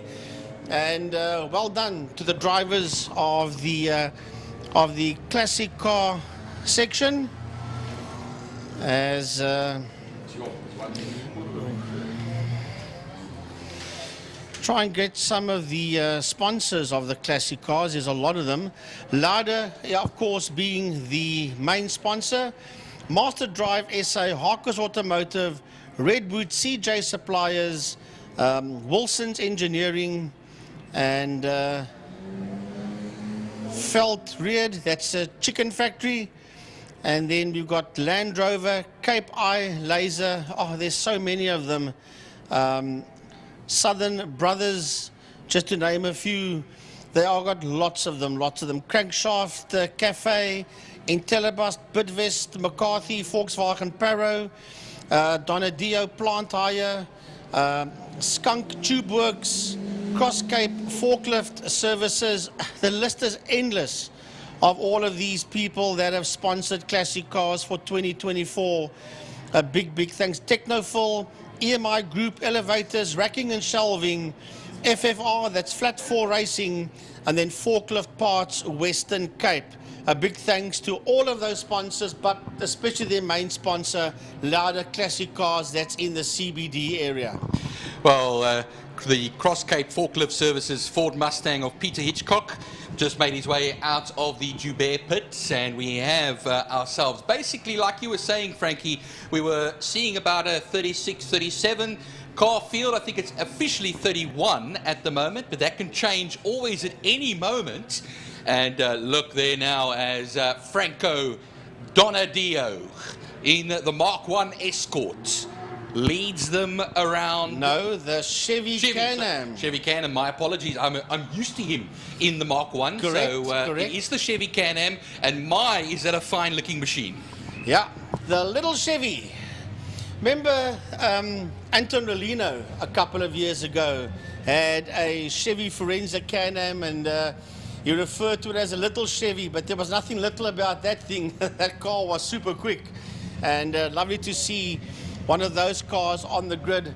And well done to the drivers of the classic car section. As try and get some of the sponsors of the classic cars. There's a lot of them. Lauda, of course, being the main sponsor. Master Drive SA, Harkers Automotive, Red Boot, CJ Suppliers, Wilson's Engineering, and Felt Reared, that's a chicken factory. And then we've got Land Rover, Cape Eye, Laser. Oh, there's so many of them. Southern Brothers, just to name a few. They all got lots of them, Crankshaft, Cafe, Intellibus, Bidvest, McCarthy, Volkswagen Paro, Donadio Plant Hire, Skunk Tube Works, Crosscape Forklift Services. The list is endless of all of these people that have sponsored classic cars for 2024. A big thanks. Technophil, EMI Group, Elevators, Racking and Shelving, FFR, that's Flat 4 Racing, and then Forklift Parts, Western Cape. A big thanks to all of those sponsors, but especially their main sponsor, Lauda Classic Cars, that's in the CBD area. Well, the Cross Cape Forklift Services Ford Mustang of Peter Hitchcock just made his way out of the Joubert pit, and we have ourselves, basically like you were saying, Frankie, we were seeing about a 36, 37 car field. I think it's officially 31 at the moment, but that can change always at any moment. And look there now as Franco Donadio in the Mark 1 Escort leads them around. No, the Chevy Can-Am. Chevy Can-Am, my apologies. I'm used to him in the Mark 1. Correct, so correct. It is the Chevy Can-Am, and is that a fine looking machine? Yeah, the little Chevy. Remember Anton Rolino a couple of years ago had a Chevy Forenza Can-Am, and You refer to it as a little Chevy, but there was nothing little about that thing. That car was super quick. And lovely to see one of those cars on the grid.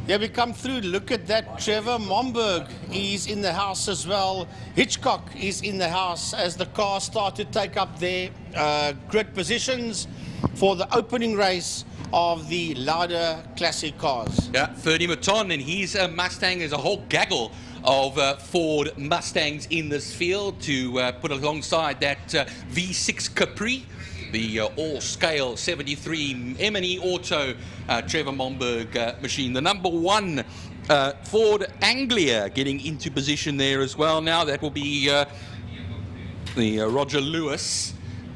Yeah, we come through. Look at that. Trevor Momberg is in the house as well. Hitchcock is in the house as the cars start to take up their grid positions for the opening race of the Lauda Classic cars. Yeah, Ferdy Mouton and his Mustang. There's a whole gaggle of Ford Mustangs in this field to put alongside that V6 Capri, the all-scale 73 M&E Auto Trevor Momberg machine. The number 1 Ford Anglia getting into position there as well. Now that will be the Roger Lewis.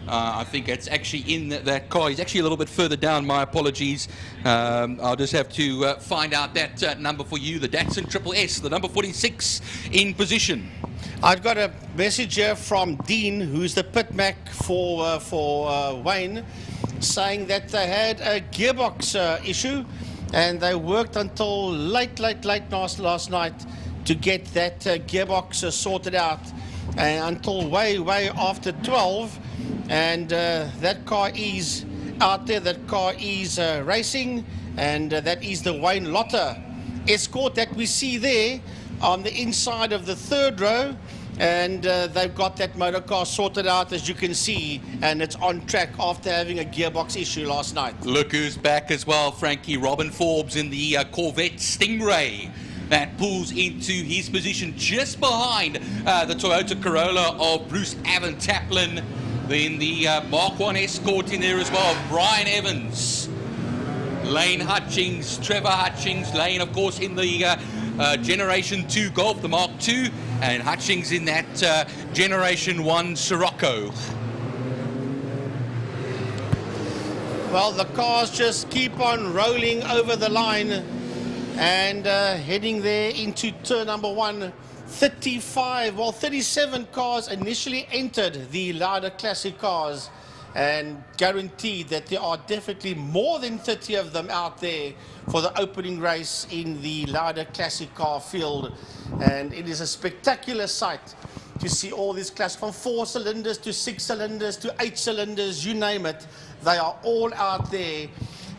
I think it's actually in that car. He's actually a little bit further down. My apologies. I'll just have to find out that number for you. The Datsun Triple S, the number 46 in position. I've got a message here from Dean, who's the pit mac for Wayne, saying that they had a gearbox issue and they worked until late last night to get that gearbox sorted out until way after 12. And that car is out there, that car is racing, and that is the Wayne Lotter Escort that we see there on the inside of the third row. And they've got that motor car sorted out, as you can see, and it's on track after having a gearbox issue last night. Look who's back as well, Frankie. Robin Forbes in the Corvette Stingray. That pulls into his position just behind the Toyota Corolla of Bruce Avon Taplin. Then the Mark 1 Escort in there as well, Brian Evans. Lane Hutchings, Trevor Hutchings. Lane, of course, in the Generation 2 Golf, the Mark 2. And Hutchings in that Generation 1 Sirocco. Well, the cars just keep on rolling over the line and heading there into turn number 1. 37 cars initially entered the Lauda Classic cars, and guaranteed that there are definitely more than 30 of them out there for the opening race in the Lauda Classic car field. And it is a spectacular sight to see all these classes from 4 cylinders to 6 cylinders to 8 cylinders, you name it. They are all out there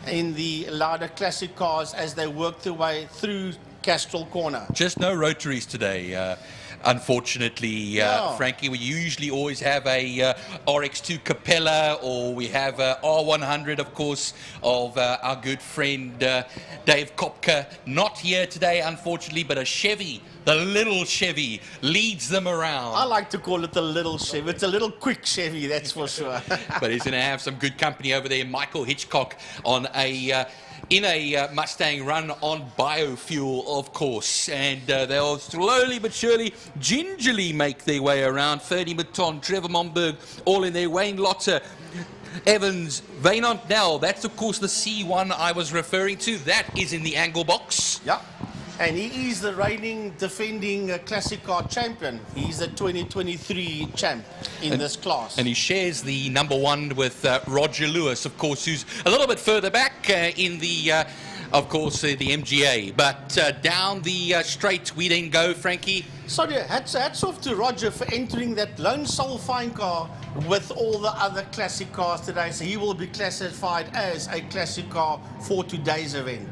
in the Lauda Classic cars as they work their way through Castrol Corner. Just no rotaries today, unfortunately, Frankie. We usually always have a RX2 Capella, or we have a R100, of course, of our good friend Dave Kopka. Not here today, unfortunately, but a Chevy, the little Chevy, leads them around. I like to call it the little Chevy. It's a little quick Chevy, that's for sure. But he's going to have some good company over there. Michael Hitchcock on a in a Mustang run on biofuel, of course, and they'll slowly but surely, gingerly make their way around. Ferdy Mouton, Trevor Momberg, all in there. Wayne Lotter, Evans, Vainant Nell. That's, of course, the C1 I was referring to. That is in the angle box. Yeah. And he is the reigning, defending classic car champion. He's the 2023 champ in this class. And he shares the number 1 with Roger Lewis, of course, who's a little bit further back in the, of course, the MGA. But down the straight we then go, Frankie. Sorry, hats off to Roger for entering that lone sole fine car with all the other classic cars today. So he will be classified as a classic car for today's event.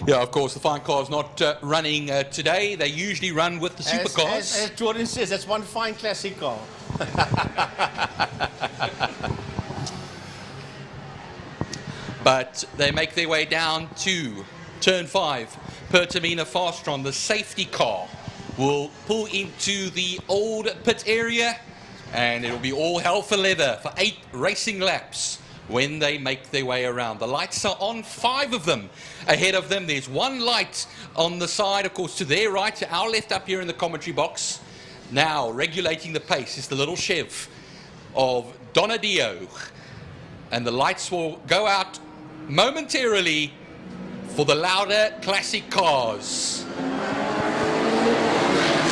Yeah, of course, the fine car's not running today. They usually run with the supercars. As Jordan says, that's one fine classic car. But they make their way down to turn 5. Pertamina Fastron, the safety car, will pull into the old pit area, and it'll be all hell for leather for 8 racing laps when they make their way around. The lights are on, 5 of them ahead of them. There's 1 light on the side, of course, to their right, to our left up here in the commentary box. Now, regulating the pace is the little Chev of Donadio. And the lights will go out momentarily for the Lauda Classic cars.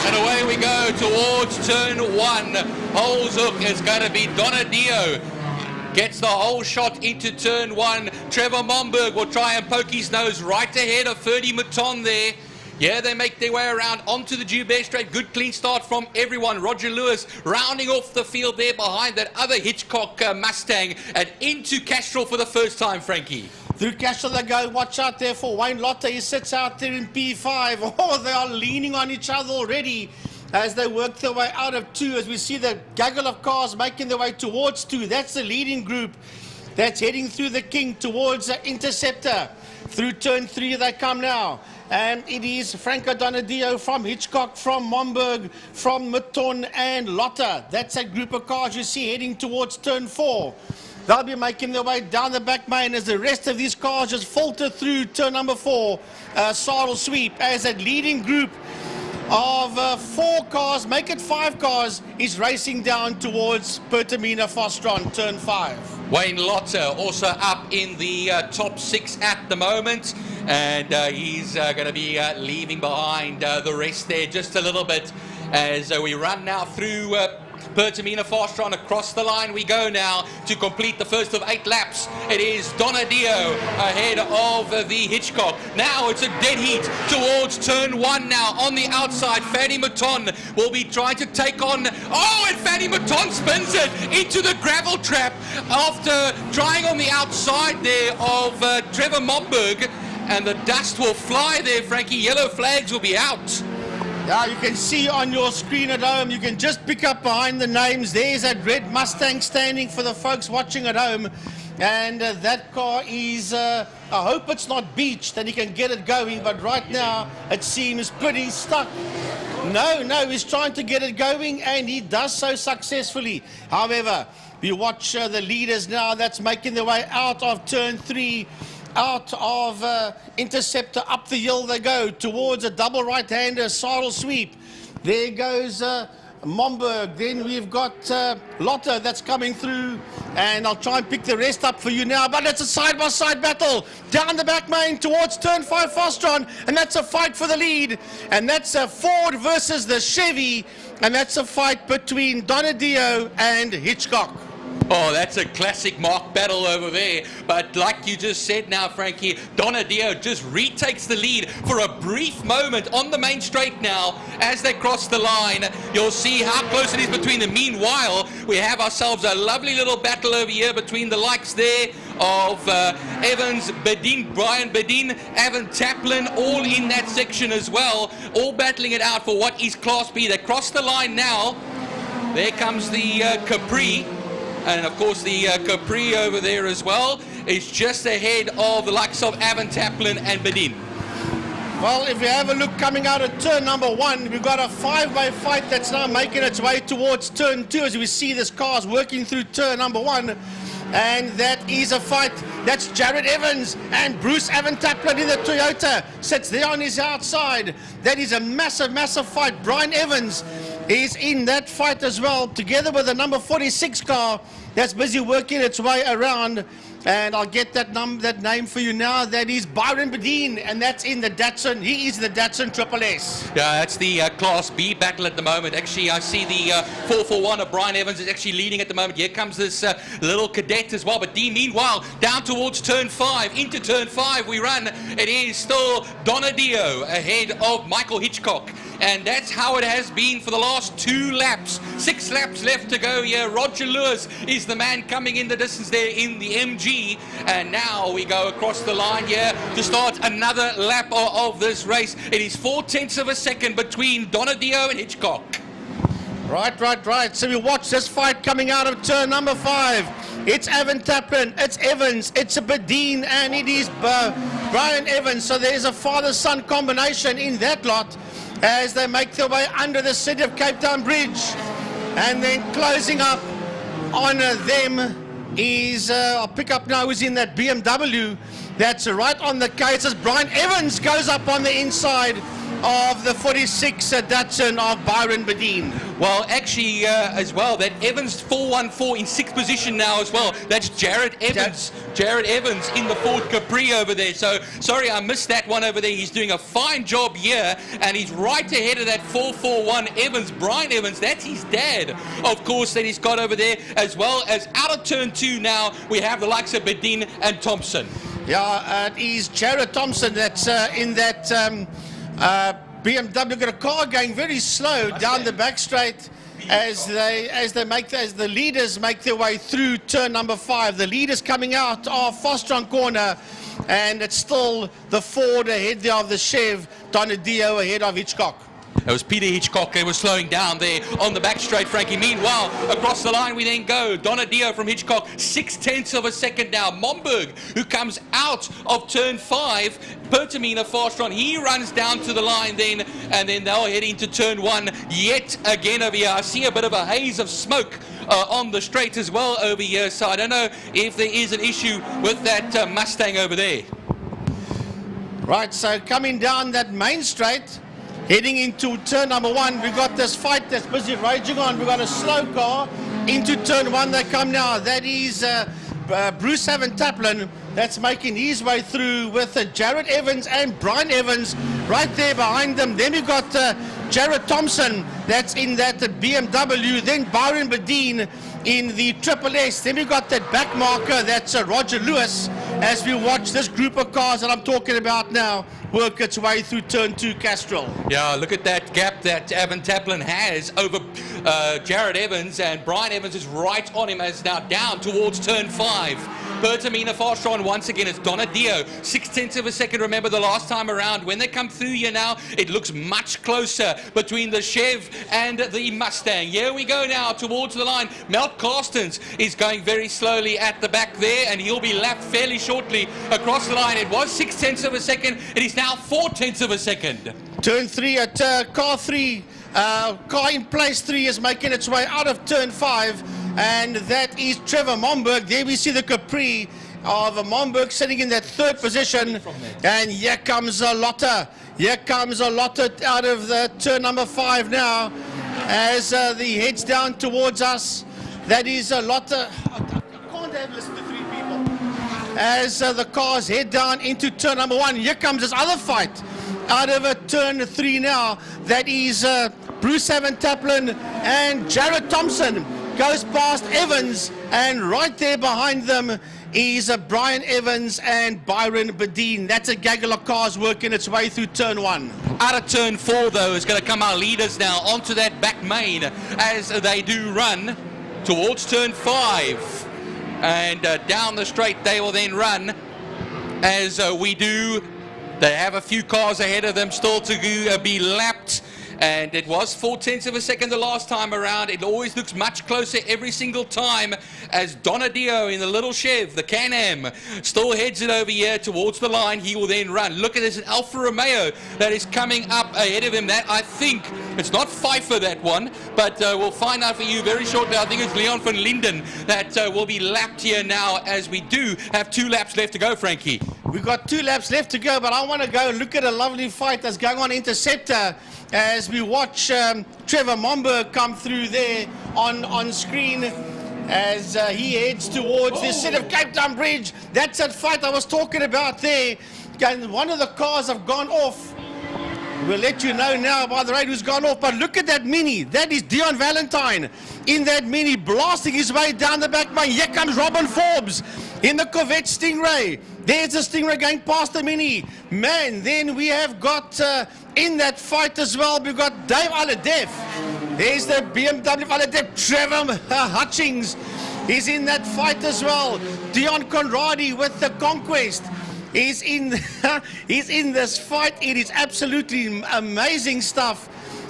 And away we go towards turn 1. Hole's hook is going to be Donadio. Gets the whole shot into turn 1. Trevor Momberg will try and poke his nose right ahead of Ferdy Mouton there. Yeah, they make their way around onto the Joubert straight. Good clean start from everyone. Roger Lewis rounding off the field there behind that other Hitchcock Mustang and into Castrol for the first time, Frankie. Through Castrol they go. Watch out there for Wayne Lotter. He sits out there in P5. Oh, they are leaning on each other already as they work their way out of 2, as we see the gaggle of cars making their way towards 2. That's the leading group that's heading through the King towards Interceptor. Through turn 3 they come now. And it is Franco Donadio from Hitchcock, from Momberg, from Mitton and Lotter. That's a group of cars you see heading towards turn 4. They'll be making their way down the back main as the rest of these cars just falter through turn number 4. Saddle Sweep as a leading group of 4 cars, make it 5 cars, is racing down towards Pertamina Fostron, turn 5. Wayne Lotter also up in the top 6 at the moment, and he's going to be leaving behind the rest there just a little bit as we run now through Pertamina Fastron. Across the line we go now to complete the first of 8 laps. It is Donadio ahead of the Hitchcock. Now it's a dead heat towards turn 1 now. On the outside, Fanny Maton will be trying to take on... Oh, and Fanny Maton spins it into the gravel trap after trying on the outside there of Trevor Momberg. And the dust will fly there, Frankie. Yellow flags will be out. Yeah, you can see on your screen at home, you can just pick up behind the names. There's that red Mustang standing for the folks watching at home. And that car is, I hope it's not beached and he can get it going, but right now it seems pretty stuck. No, he's trying to get it going and he does so successfully. However, we watch the leaders now that's making their way out of turn 3. Out of Interceptor, up the hill they go towards a double right-hander, Saddle Sweep. There goes Momberg. Then we've got Lotter that's coming through, and I'll try and pick the rest up for you now, but it's a side-by-side battle down the back main towards turn 5 Fastron, and that's a fight for the lead, and that's a Ford versus the Chevy, and that's a fight between Donadio and Hitchcock. Oh, that's a classic Mark battle over there. But like you just said now, Frankie, Donadio just retakes the lead for a brief moment on the main straight now. As they cross the line, you'll see how close it is between them. Meanwhile, we have ourselves a lovely little battle over here between the likes there of Evans, Bedin, Brian Bedin, Evan Taplin, all in that section as well. All battling it out for what is Class B. They cross the line now. There comes the Capri. And of course the Capri over there as well is just ahead of the likes of Evan Taplin and Bedin. Well, if we have a look coming out of turn number 1, we've got a 5-way fight that's now making its way towards turn 2 as we see this car's working through turn number 1. And that is a fight. That's Jared Evans and Bruce Evan Taplin in the Toyota. Sits there on his outside. That is a massive, massive fight. Brian Evans is in that fight as well, together with the number 46 car that's busy working its way around. And I'll get that name for you now. That is Byron Bedin, and that's in the Datsun. He is the Datsun Triple S. Yeah, that's the Class B battle at the moment. Actually, I see the 441 of Brian Evans is actually leading at the moment. Here comes this little cadet as well. But D, meanwhile, down towards turn 5. Into turn 5 we run. It is still Donadio ahead of Michael Hitchcock. And that's how it has been for the last 2 laps. 6 laps left to go here. Roger Lewis is the man coming in the distance there in the MG. And now we go across the line here to start another lap of this race. It is 0.4 of a second between Donadio and Hitchcock. Right. So we watch this fight coming out of turn number 5. It's Evan Taplin, it's Evans, it's a Bedin, and it is Brian Evans. So there's a father-son combination in that lot as they make their way under the City of Cape Town Bridge. And then closing up on them is, I'll pick up now who's in that BMW. That's right on the case as Brian Evans goes up on the inside of the 46 Datsun of Byron Bedin. Well, actually, as well, that Evans 414 in 6th position now as well. That's Jared Evans. Jared Evans in the Ford Capri over there. So, sorry, I missed that one over there. He's doing a fine job here, and he's right ahead of that 441 Evans. Brian Evans, that's his dad, of course, that he's got over there, as well as out of turn 2 now, we have the likes of Bedin and Thompson. Yeah, it is Jared Thompson that's in that BMW got a car going very slow down the back straight as the leaders make their way through turn number 5. The leaders coming out of Foster corner, and it's still the Ford ahead there of the Chev, Donadio ahead of Hitchcock. It was Peter Hitchcock who was slowing down there on the back straight, Frankie. Meanwhile, across the line we then go. Donadio from Hitchcock, 0.6 of a second now. Momberg, who comes out of turn 5. Pertamina fast on. He runs down to the line then, and then they'll head into turn 1 yet again over here. I see a bit of a haze of smoke on the straight as well over here, so I don't know if there is an issue with that Mustang over there. Right, so coming down that main straight, heading into turn number 1, we got this fight that's busy raging on. We got a slow car into turn 1. They come now. That is Bruce Taplin that's making his way through with Jared Evans and Brian Evans right there behind them. Then we got Jared Thompson that's in that BMW. Then Byron Bedeen in the Triple S. Then we got that back marker, that's Roger Lewis, as we watch this group of cars that I'm talking about now work its way through turn 2 Castrol. Yeah, look at that gap that Evan Taplin has over Jared Evans, and Brian Evans is right on him as now down towards turn 5. Pertamina fast on once again. It's Donadio, 0.6 of a second. Remember the last time around when they come through here now, it looks much closer between the Chev and the Mustang. Here we go now towards the line. Melt Carstens is going very slowly at the back there, and he'll be lapped fairly shortly across the line. It was 0.6 of a second. It is now 0.4 of a second. Turn 3 at car 3. Car in place 3 is making its way out of turn 5, and that is Trevor Momberg. There we see the Capri of Momberg sitting in that 3rd position, and here comes Lotta. Here comes Lotta out of the turn number 5 now as the heads down towards us. That is Lotta. I can't have listened to 3 people. As the cars head down into turn number 1, here comes this other fight out of turn 3 now. That is Bruce Taplin and Jared Thompson goes past Evans, and right there behind them is Brian Evans and Byron Bedeen. That's a gaggle of cars working its way through turn 1. Out of turn 4 though is going to come our leaders now onto that back main as they do run towards turn 5, and down the straight they will then run as we do. They have a few cars ahead of them still to be lapped, and it was 0.4 of a second the last time around. It always looks much closer every single time as Donadio in the little Chev, the Can-Am, still heads it over here towards the line. He will then run. Look at this, an Alfa Romeo that is coming up ahead of him. That, I think, it's not Pfeiffer, that one, but we'll find out for you very shortly. I think it's Leon van Linden that will be lapped here now, as we do have 2 laps left to go, Frankie. We've got 2 laps left to go, but I want to go look at a lovely fight that's going on Interceptor as we watch Trevor Momberg come through there on screen as he heads towards the set of Cape Town Bridge. That's that fight I was talking about there. And one of the cars have gone off. We'll let you know now by the rate who's gone off, but look at that Mini. That is Dion Valentine in that Mini, blasting his way down the back lane. Here comes Robin Forbes in the Corvette Stingray. There's the Stingray going past the Mini. Man, then we have got in that fight as well, we've got Dave Aladef. There's the BMW Aladef. Trevor Hutchings is in that fight as well. Dion Conradi with the Conquest. He's in this fight. It is absolutely amazing stuff.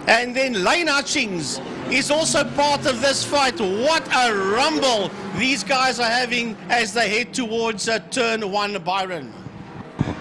And then Lane Hutchings is also part of this fight. What a rumble these guys are having as they head towards turn 1, Byron.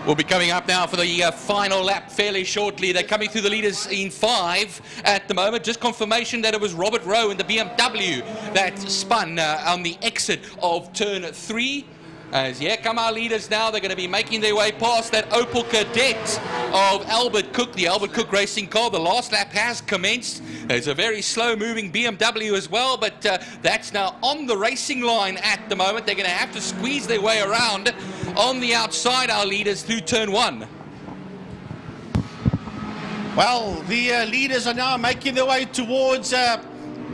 We'll be coming up now for the final lap fairly shortly. They're coming through the leaders in 5 at the moment. Just confirmation that it was Robert Rowe in the BMW that spun on the exit of turn 3. As here come our leaders now. They're going to be making their way past that Opel Kadett of Albert Cook, the Albert Cook racing car. The last lap has commenced. There's a very slow moving BMW as well, but that's now on the racing line at the moment. They're going to have to squeeze their way around on the outside, our leaders, through turn 1. Well, the leaders are now making their way towards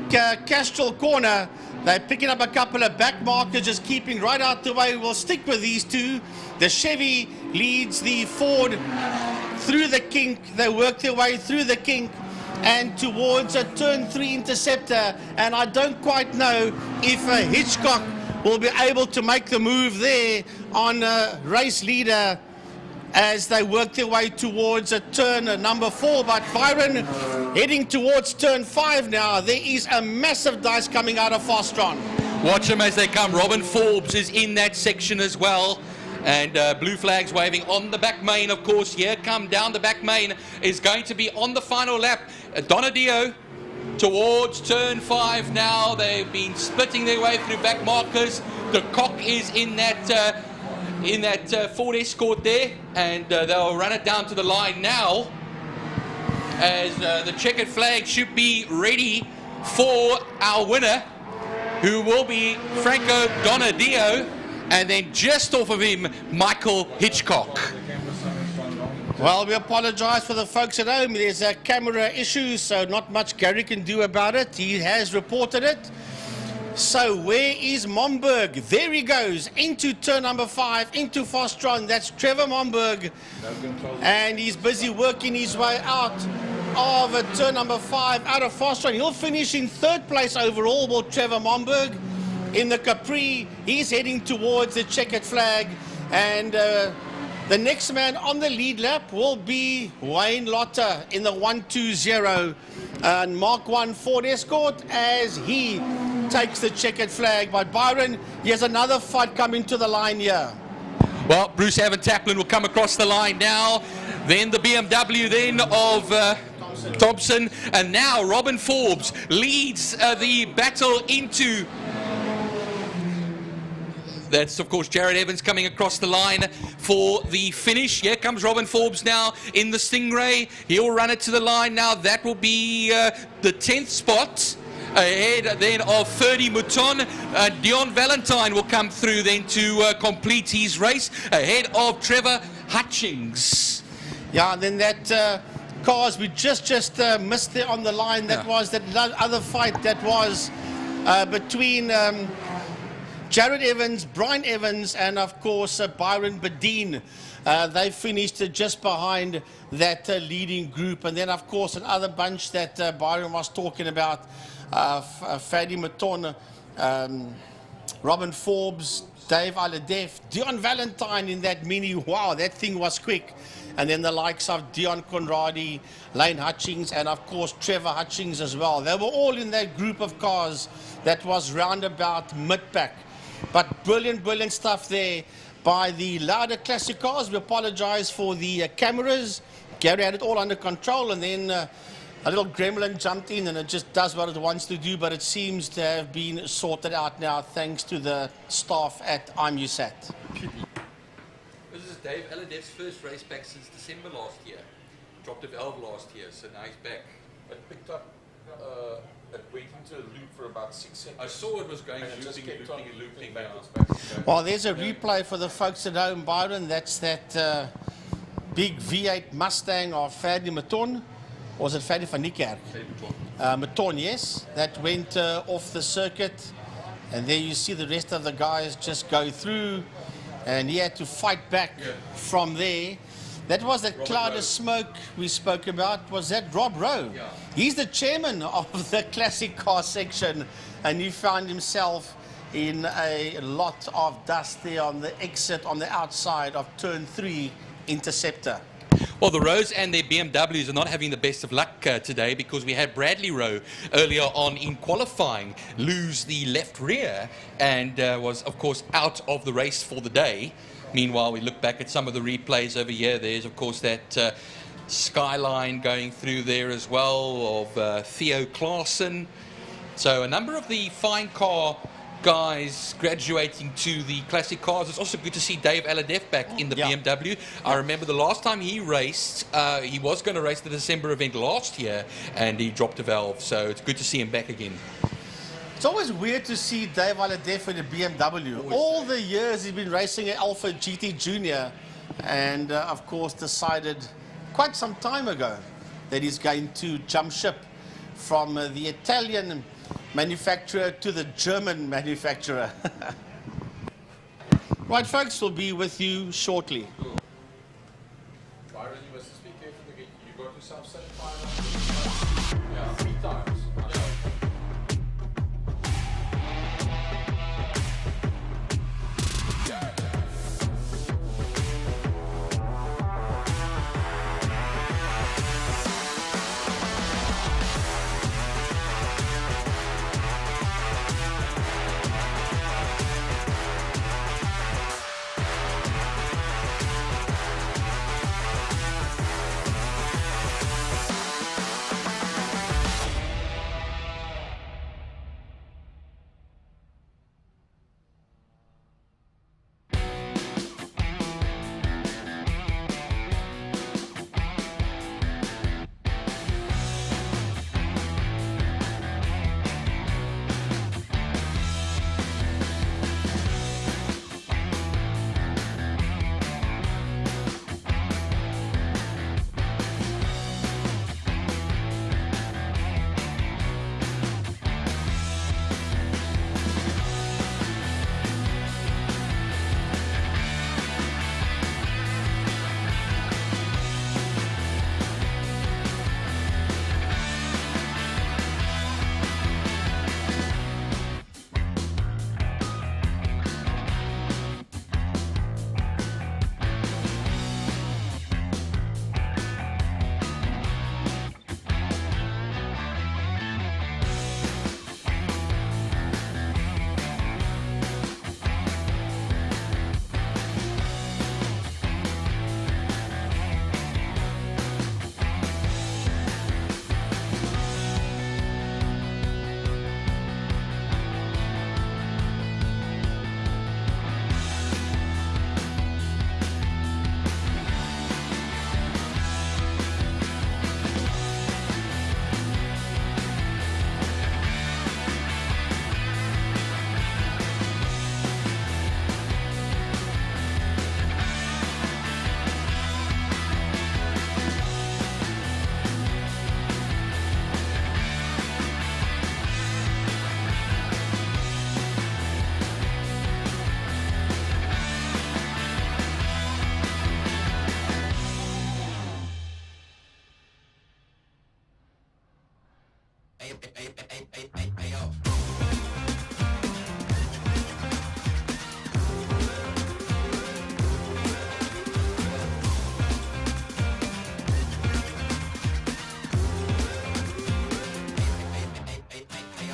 Castrol Corner. They're picking up a couple of back markers, just keeping right out the way. We'll stick with these 2. The Chevy leads the Ford through the kink. They work their way through the kink and towards a turn 3 interceptor. And I don't quite know if Hitchcock will be able to make the move there on race leader as they work their way towards a turn number 4. But Byron heading towards turn 5 now. There is a massive dice coming out of Fostron. Watch them as they come. Robin Forbes is in that section as well. And blue flags waving on the back main, of course. Here come down the back main is going to be on the final lap. Donadio towards turn 5 now. They've been splitting their way through back markers. The cock is in that Ford Escort there, and they'll run it down to the line now as the checkered flag should be ready for our winner, who will be Franco Donadio, and then just off of him, Michael Hitchcock. Well, we apologize for the folks at home. There's a camera issue, so not much Gary can do about it. He has reported it. So where is Momberg? There he goes into turn number 5, into Fostron. That's Trevor Momberg. And he's busy working his way out of turn number 5, out of Fostron. He'll finish in 3rd place overall, will Trevor Momberg. In the Capri, he's heading towards the checkered flag. And the next man on the lead lap will be Wayne Lotter in the 120 and Mark 1 Ford Escort as he takes the checkered flag. But Byron, he has another fight coming to the line here. Well, Bruce Evan Taplin will come across the line now. Then the BMW then of Thompson. And now Robin Forbes leads the battle into... That's, of course, Jared Evans coming across the line for the finish. Here comes Robin Forbes now in the Stingray. He'll run it to the line now. That will be the 10th spot. Ahead then of 30 Mouton. Dion Valentine will come through then to complete his race. Ahead of Trevor Hutchings. Yeah, and then that cars we just missed there on the line. That was that other fight that was between... Jared Evans, Brian Evans, and of course Byron Badine. They finished just behind that leading group. And then of course another bunch that Byron was talking about, Fadi Maton, Robin Forbes, Dave Aladef, Dion Valentine in that mini. Wow, that thing was quick. And then the likes of Dion Conradi, Lane Hutchings, and of course Trevor Hutchings as well. They were all in that group of cars that was roundabout mid-pack. But brilliant stuff there by the Lauda Classic cars. We apologize for the cameras. Gary had it all under control, and then a little gremlin jumped in and it just does what it wants to do, but it seems to have been sorted out now thanks to the staff at IMUSAT. This is Dave Aladef's first race back since December last year. Dropped a valve last year, so now he's back. It picked up, it went into a loop for about 6 seconds. I saw it was going looping backwards. Well, there's a replay for the folks at home, Byron. That's that big V8 Mustang of Fadi Maton. Or was it Fadi van Niekerk? Maton, yes. That went off the circuit. And there you see the rest of the guys just go through. And he had to fight back from there. That was that cloud of smoke we spoke about. Was that Rob Rowe? Yeah. He's the chairman of the classic car section, and he found himself in a lot of dust there on the exit on the outside of turn 3 interceptor. Well, the Rows and their BMWs are not having the best of luck today, because we had Bradley Rowe earlier on in qualifying lose the left rear and was, of course, out of the race for the day. Meanwhile, we look back at some of the replays over here. There's, of course, that skyline going through there as well of Theo Klaassen. So a number of the fine car guys graduating to the classic cars. It's also good to see Dave Aladef back in the BMW. I remember the last time he raced, he was going to race the December event last year, and he dropped a valve. So it's good to see him back again. It's always weird to see Dave Aladef in a BMW. All the years he's been racing an Alpha GT Junior, and of course decided quite some time ago that he's going to jump ship from the Italian manufacturer to the German manufacturer. Right, folks, we'll be with you shortly. Byron, you must speak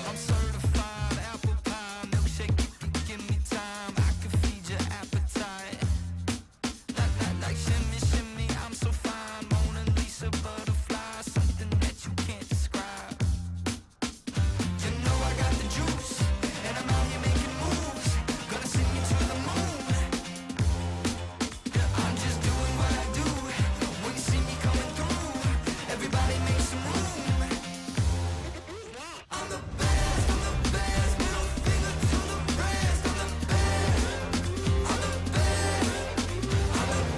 I'm certified apple pie milkshake. If you give me time, I can feed your appetite. Like shimmy, shimmy, I'm so fine. Mona Lisa, butterfly, something that you can't describe. You know I got the juice, and I'm out here making moves. Gonna send you to the moon. I'm just doing what I do. When you see me coming through, everybody make some room. I'm the best, middle finger to the rest. I'm the best, I'm the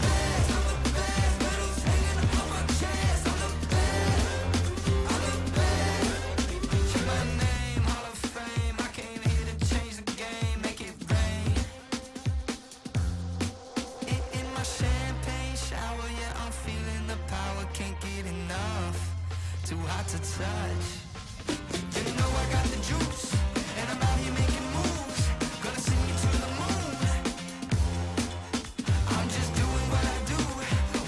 best, I'm the best, medals hanging on my chest. I'm the best, I'm the best. Check my name, Hall of Fame. I came here to change the game, make it rain. In my champagne shower, yeah, I'm feeling the power, can't get enough. Too hot to touch. You know I got the juice, and I'm out here making moves. Gonna send you to the moon. I'm just doing what I do.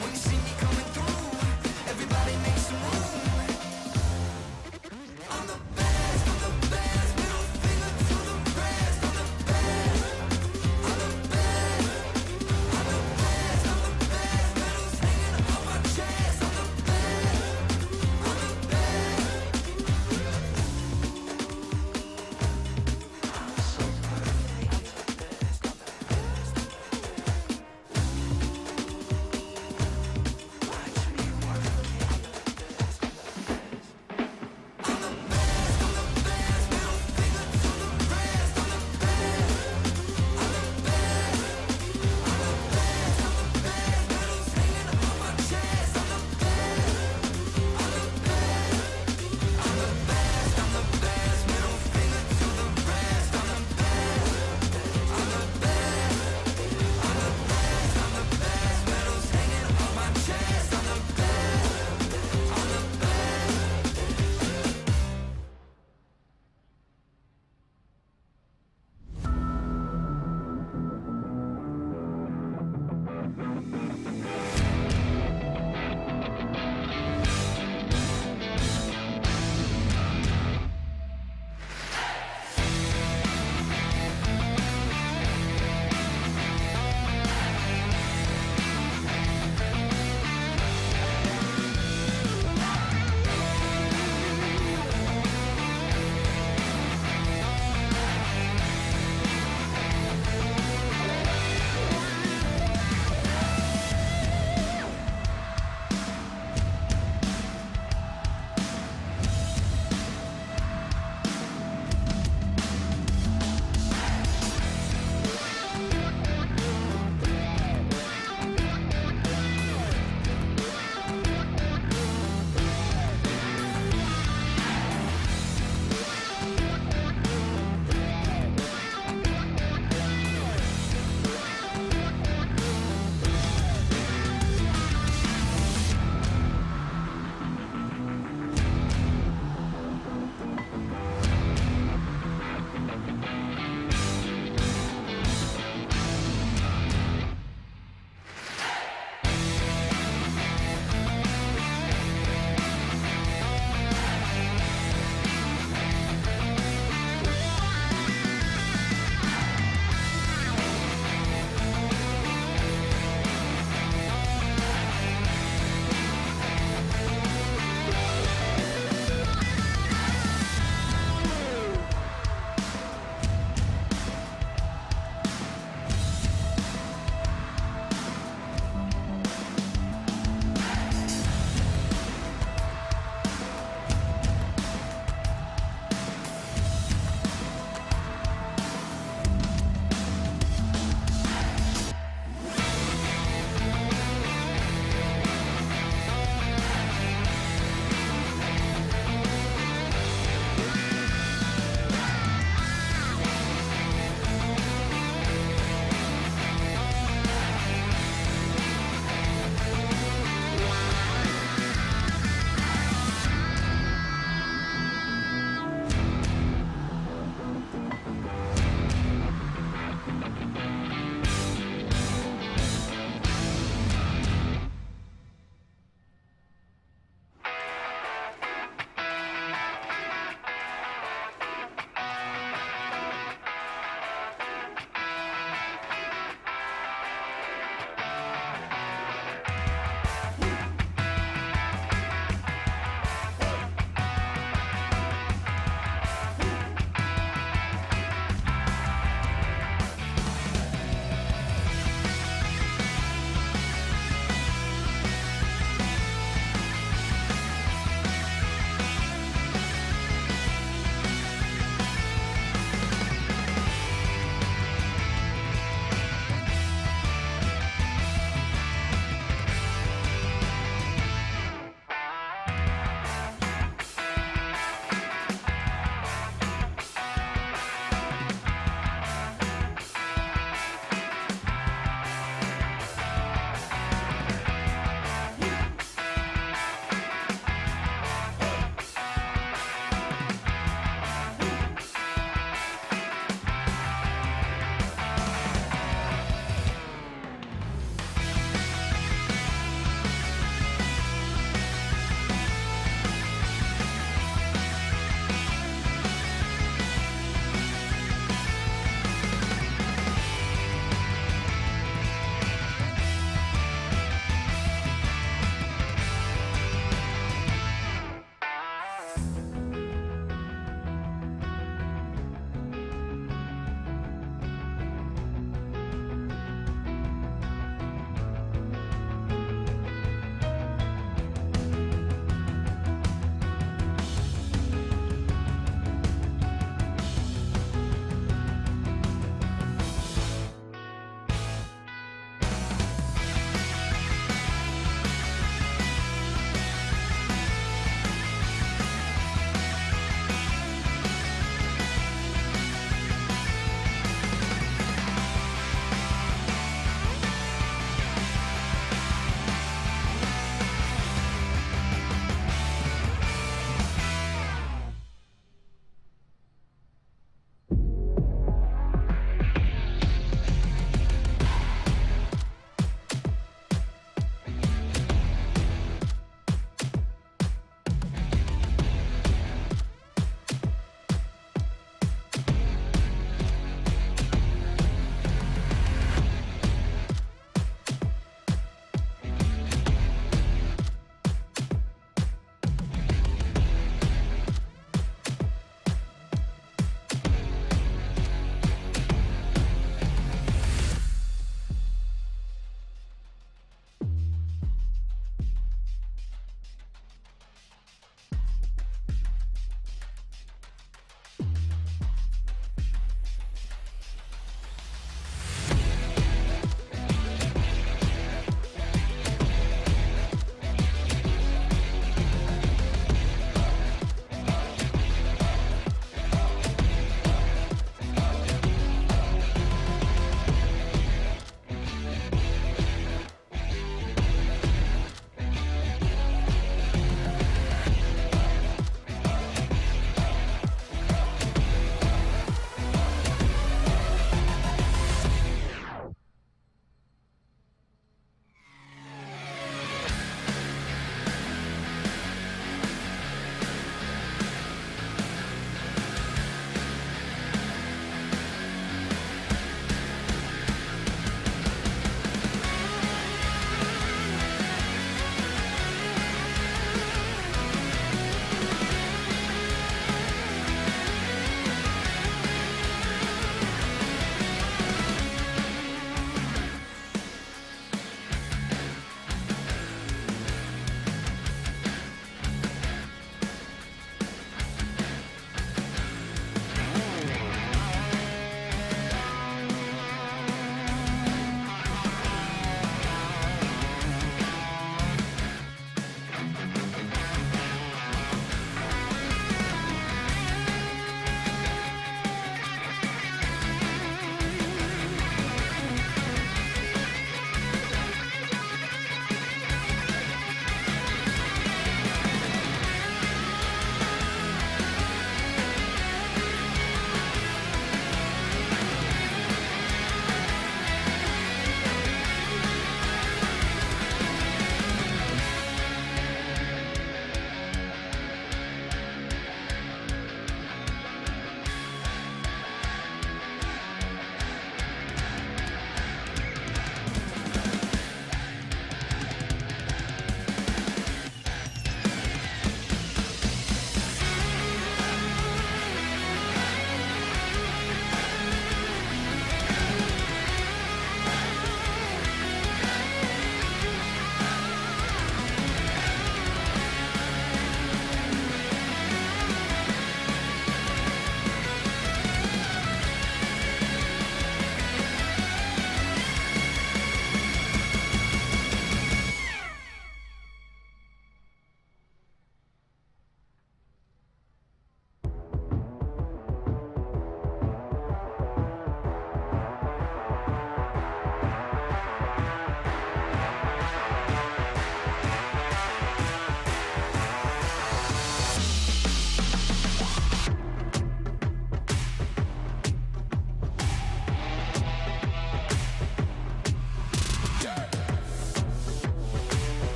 When you see me coming through, everybody make some room. I'm the best, middle finger to the rest. I'm the best, I'm the best, I'm the best, medals hanging on my chest. I'm the best, I'm the best.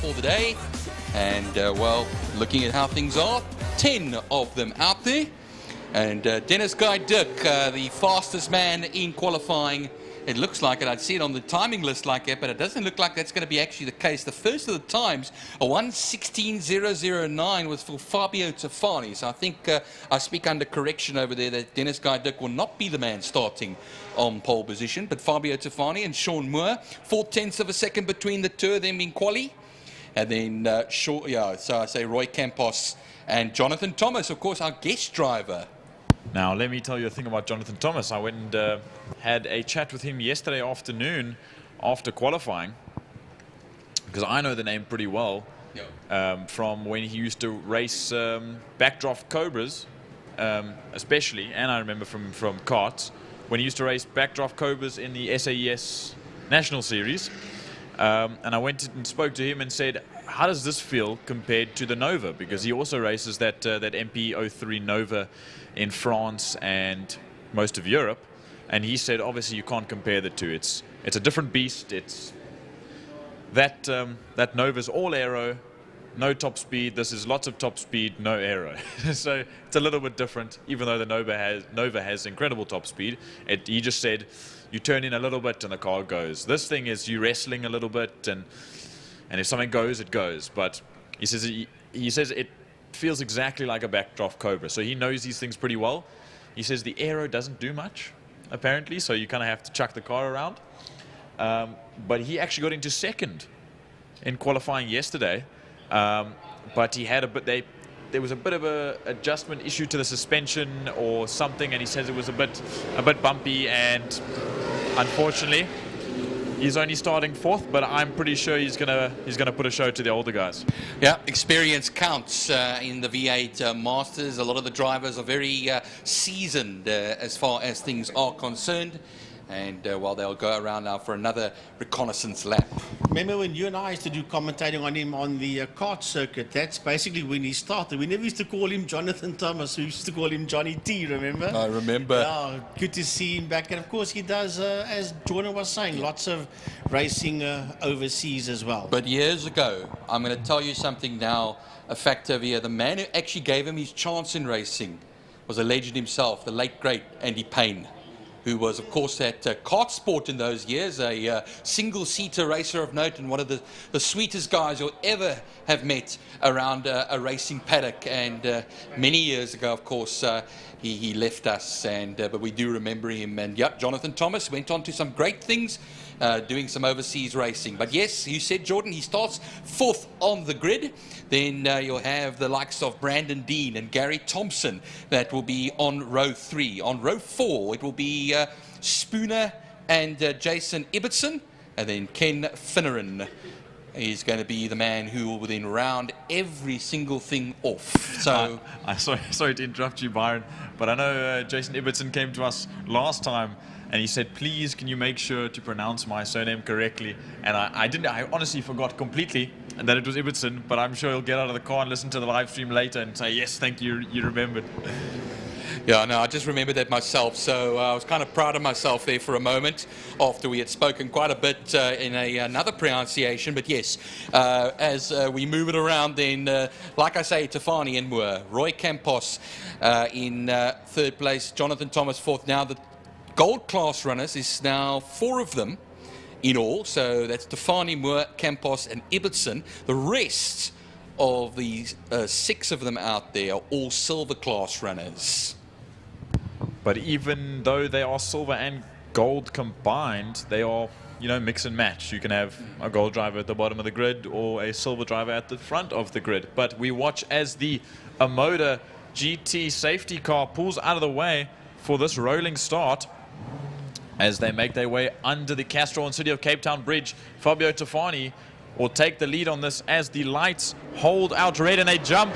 For the day, and well, looking at how things are, 10 of them out there, and Dennis Guy Dirk, the fastest man in qualifying. It looks like it. I'd see it on the timing list like that, but it doesn't look like that's going to be actually the case. The first of the times, a 1:16.009 was for Fabio Tafani. So I think I speak under correction over there that Dennis Guy Dirk will not be the man starting on pole position, but Fabio Tafani and Sean Moore, 0.4 of a second between the two of them in quali. And then, so I say Roy Campos and Jonathan Thomas, of course, our guest driver. Now, let me tell you a thing about Jonathan Thomas. I went and had a chat with him yesterday afternoon after qualifying, because I know the name pretty well from when he used to race backdraft Cobras, especially, and I remember from karts, when he used to race backdraft Cobras in the SAES National Series. And I went and spoke to him and said, how does this feel compared to the Nova? Because he also races that MP03 Nova in France and most of Europe. And he said, obviously, you can't compare the two. It's a different beast. It's that Nova's all aero, no top speed. This is lots of top speed, no aero. So it's a little bit different, even though the Nova has incredible top speed. He just said, you turn in a little bit and the car goes. This thing is you wrestling a little bit, and if something goes, it goes. But he says it feels exactly like a backdraft Cobra. So he knows these things pretty well. He says the aero doesn't do much, apparently, so you kind of have to chuck the car around. But he actually got into second in qualifying yesterday. But he had there was a bit of a adjustment issue to the suspension or something, and he says it was a bit bumpy, and unfortunately he's only starting fourth, but I'm pretty sure he's gonna put a show to the older guys. Yeah, experience counts in the V8 Masters. A lot of the drivers are very seasoned as far as things are concerned. And while they'll go around now for another reconnaissance lap. Remember when you and I used to do commentating on him on the kart circuit? That's basically when he started. We never used to call him Jonathan Thomas. We used to call him Johnny T, remember? I remember. Yeah, good to see him back. And of course he does, as Jordan was saying, lots of racing overseas as well. But years ago, I'm going to tell you something now, a fact over here. The man who actually gave him his chance in racing was a legend himself, the late, great Andy Payne, who was, of course, at Kart Sport in those years, a single-seater racer of note and one of the sweetest guys you'll ever have met around a racing paddock. And many years ago, of course, he left us, but we do remember him. And yep, Jonathan Thomas went on to some great things, doing some overseas racing. But yes, you said, Jordan, he starts fourth on the grid. Then you'll have the likes of Brandon Dean and Gary Thompson that will be on row 3. On row 4, it will be Spooner and Jason Ibbotson, and then Ken Finneran is going to be the man who will then round every single thing off. So, sorry to interrupt you, Byron, but I know Jason Ibbotson came to us last time and he said, please, can you make sure to pronounce my surname correctly? And I honestly forgot completely that it was Ibbotson, but I'm sure he'll get out of the car and listen to the live stream later and say, yes, thank you, you remembered. Yeah, no, I just remembered that myself, so I was kind of proud of myself there for a moment after we had spoken quite a bit in another pronunciation. But yes, as we move it around then, like I say, Tafani and Moore, Roy Campos in third place, Jonathan Thomas fourth. Now the gold class runners is now 4 of them in all, so that's Tafani, Moore, Campos and Ibbotson. The rest of the 6 of them out there are all silver class runners. But even though they are silver and gold combined, they are, you know, mix and match. You can have a gold driver at the bottom of the grid or a silver driver at the front of the grid. But we watch as the Amoda GT safety car pulls out of the way for this rolling start as they make their way under the Castrol and City of Cape Town bridge. Fabio Tafani will take the lead on this as the lights hold out red and they jump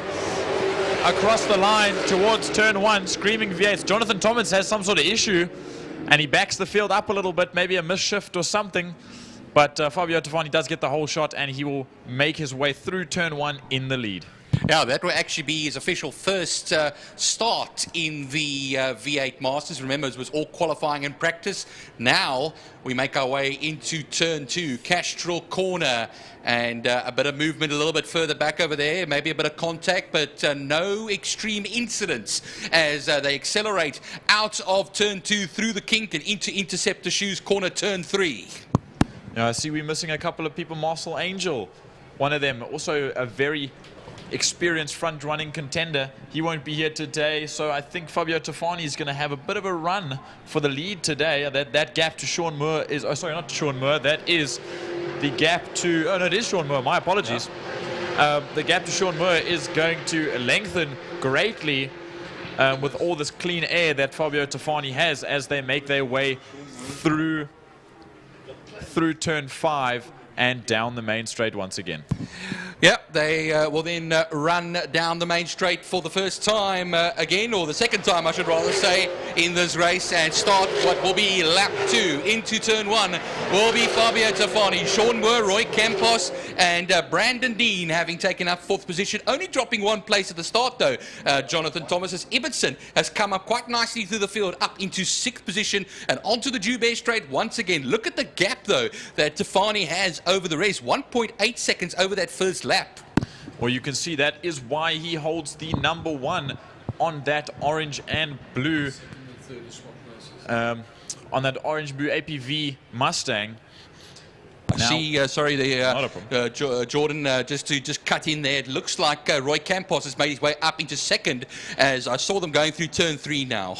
across the line towards turn 1, screaming V8s. Jonathan Thomas has some sort of issue and he backs the field up a little bit, maybe a misshift or something. But Fabio Tafani does get the whole shot and he will make his way through turn 1 in the lead. Yeah, that will actually be his official first start in the V8 Masters. Remember, it was all qualifying and practice. Now we make our way into turn 2, Castrol corner, and a bit of movement a little bit further back over there, maybe a bit of contact, but no extreme incidents as they accelerate out of turn 2 through the kink and into Interceptor shoes, corner turn 3. I see we're missing a couple of people. Marcel Angel, one of them, also a very experienced front running contender. He won't be here today, so I think Fabio Tafani is going to have a bit of a run for the lead today. That gap to Sean Moore is, oh sorry, not to Sean Moore, that is the gap to, oh no, it is Sean Moore, my apologies. Yeah. The gap to Sean Moore is going to lengthen greatly with all this clean air that Fabio Tafani has as they make their way through turn 5 and down the main straight once again. Yeah, they will then run down the main straight for the first time again, or the second time I should rather say, in this race, and start what will be lap 2. Into turn 1 will be Fabio Tafani, Sean Moore, Roy Campos and Brandon Dean having taken up 4th position, only dropping 1 place at the start though. Jonathan Thomas's Ibbotson has come up quite nicely through the field, up into 6th position and onto the Joubert straight once again. Look at the gap though that Tafani has over the race, 1.8 seconds over that first lap. Well, you can see that is why he holds the number 1 on that orange and blue on that orange blue APV Mustang. Now, sorry, Jordan, just to cut in there, it looks like Roy Campos has made his way up into 2nd as I saw them going through turn 3 now.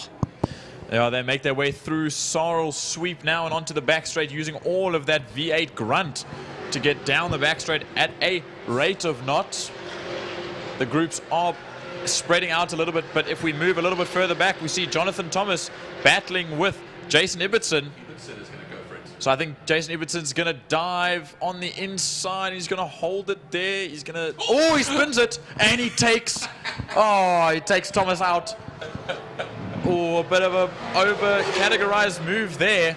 Yeah, they make their way through Sorrel sweep now and onto the back straight using all of that V8 grunt to get down the back straight at a rate of knots. The groups are spreading out a little bit, but if we move a little bit further back, we see Jonathan Thomas battling with Jason Ibbotson. So I think Jason Ibbotson's going to dive on the inside. He's going to hold it there. He's going to... Oh, he spins it, and he takes Thomas out. Oh, a bit of a over-categorized move there.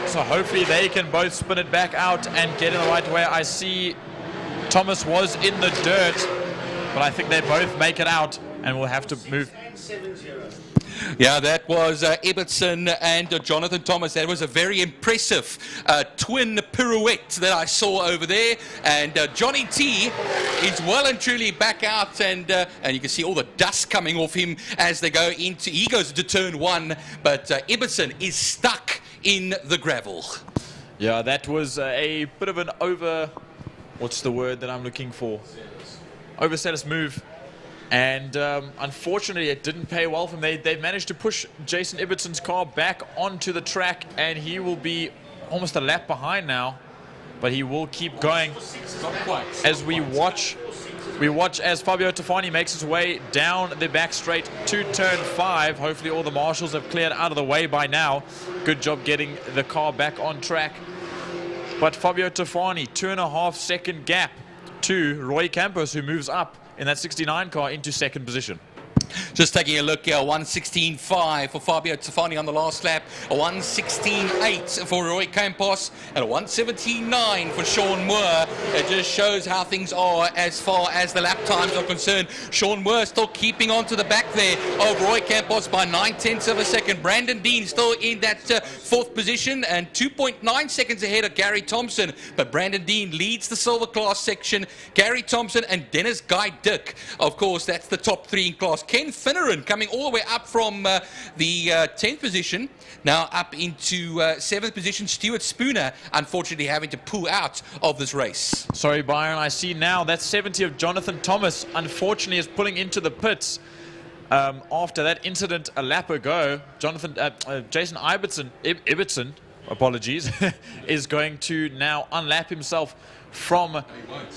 So hopefully they can both spin it back out and get in the right way. I see Thomas was in the dirt, but I think they both make it out and we'll have to move. Yeah, that was Ibbotson and Jonathan Thomas. That was a very impressive twin pirouette that I saw over there. And Johnny T is well and truly back out, and you can see all the dust coming off him as they go into. He goes into turn 1, but Ibbotson is stuck in the gravel. Yeah, that was a bit of an what's the word that I'm looking for? Overzealous move. And unfortunately, it didn't pay well for them. They managed to push Jason Ibbotson's car back onto the track, and he will be almost a lap behind now. But he will keep going as we watch as Fabio Tafani makes his way down the back straight to turn 5. Hopefully all the marshals have cleared out of the way by now. Good job getting the car back on track. but Fabio Tofani, 2.5 second gap to Roy Campos, who moves up in that 69 car into second position. Just taking a look here, 1:16.5 for Fabio Tofani on the last lap, a 1:16.8 for Roy Campos, and a 1:17.9 for Sean Moore. It just shows how things are as far as the lap times are concerned. Sean Moore still keeping on to the back there of Roy Campos by 9/10 of a second. Brandon Dean still in that fourth position and 2.9 seconds ahead of Gary Thompson. But Brandon Dean leads the silver class section. Gary Thompson and Dennis Guy Dick, of course, that's the top three in class. Ken Finneran coming all the way up from the 10th position, now up into 7th position. Stuart Spooner, unfortunately, having to pull out of this race. Sorry, Byron, I see now that 70 of Jonathan Thomas, unfortunately, is pulling into the pits. After that incident a lap ago, Jason Ibbotson, apologies, is going to now unlap himself from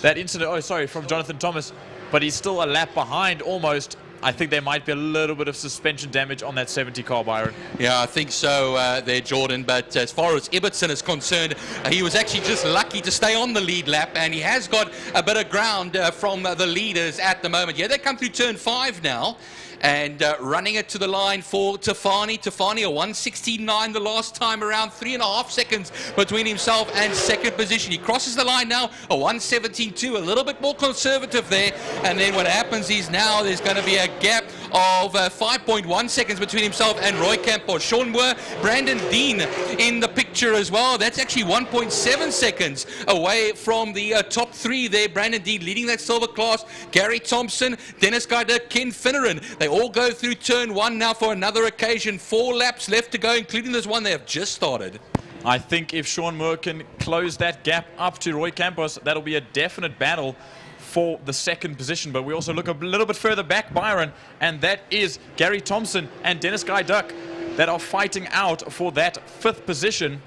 that incident. Oh, sorry, from Jonathan Thomas, but he's still a lap behind almost. I think there might be a little bit of suspension damage on that 70 car, Byron. Yeah, I think so there, Jordan. But as far as Ibbotson is concerned, he was actually just lucky to stay on the lead lap, and he has got a bit of ground from the leaders at the moment. Yeah, they come through turn 5 now. And running it to the line for Tofani. Tofani, a 1:16.9 the last time around, 3.5 seconds between himself and second position. He crosses the line now, a 1:17.2, a little bit more conservative there. And then what happens is now there's going to be a gap of 5.1 seconds between himself and Roy Campos. Sean Moore, Brandon Dean in the picture as well. That's actually 1.7 seconds away from the top three there. Brandon Dean leading that silver class. Gary Thompson, Dennis Guyder, Ken Finneran. They all go through turn 1 now for another occasion. 4 laps left to go, including this one they have just started. I think if Sean Moore can close that gap up to Roy Campos, that'll be a definite battle for the second position. But we also look a little bit further back, Byron, and that is Gary Thompson and Dennis Guy Duck that are fighting out for that 5th position.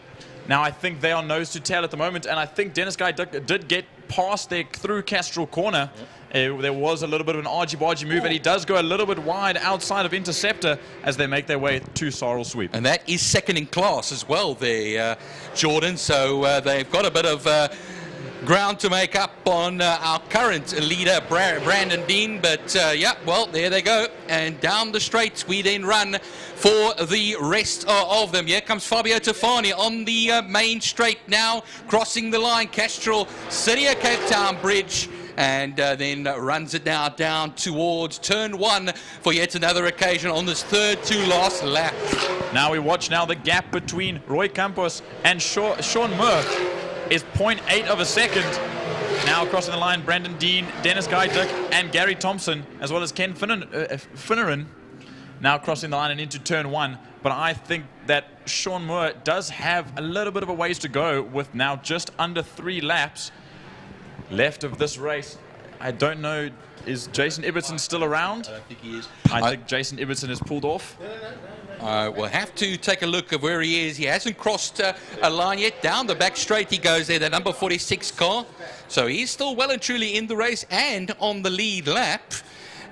Now, I think they are nose to tail at the moment, and I think Dennis Guy Duck did get past there through Castrol Corner. There was a little bit of an argy-bargy move, and he does go a little bit wide outside of Interceptor as they make their way to Sorrel Sweep. And that is second in class as well there, Jordan. So they've got a bit of ground to make up on our current leader, Brandon Dean. But yeah, well, there they go. And down the straights we then run for the rest of them. Here comes Fabio Tofani on the main straight now, crossing the line, Castrol City of Cape Town Bridge. And then runs it now down towards turn 1 for yet another occasion on this third to last lap. Now we watch now the gap between Roy Campos and Sean Moore is 0.8 of a second. Now crossing the line, Brandon Dean, Dennis Guy Dick, and Gary Thompson, as well as Ken Finneran, now crossing the line and into turn 1. But I think that Sean Moore does have a little bit of a ways to go with now just under 3 laps left of this race. I don't know, is Jason Ibbotson still around? I don't think he is. I think Jason Ibbotson has pulled off. We'll have to take a look at where he is. He hasn't crossed a line yet. Down the back straight he goes there, the number 46 car. So he's still well and truly in the race and on the lead lap,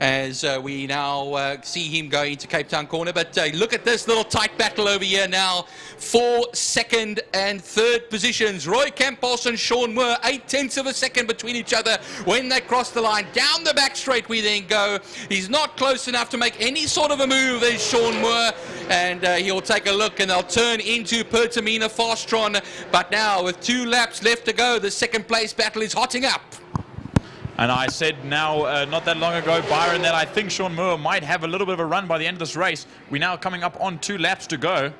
as we now see him going into Cape Town Corner. But look at this little tight battle over here now for second and third positions. Roy Campos and Sean Moore, 0.8 of a second between each other when they cross the line. Down the back straight we then go. He's not close enough to make any sort of a move, there's Sean Moore, and he'll take a look and they'll turn into Pertamina Fastron. But now with 2 laps left to go, the second place battle is hotting up. And I said now, not that long ago, Byron, that I think Sean Moore might have a little bit of a run by the end of this race. We're now coming up on 2 laps to go.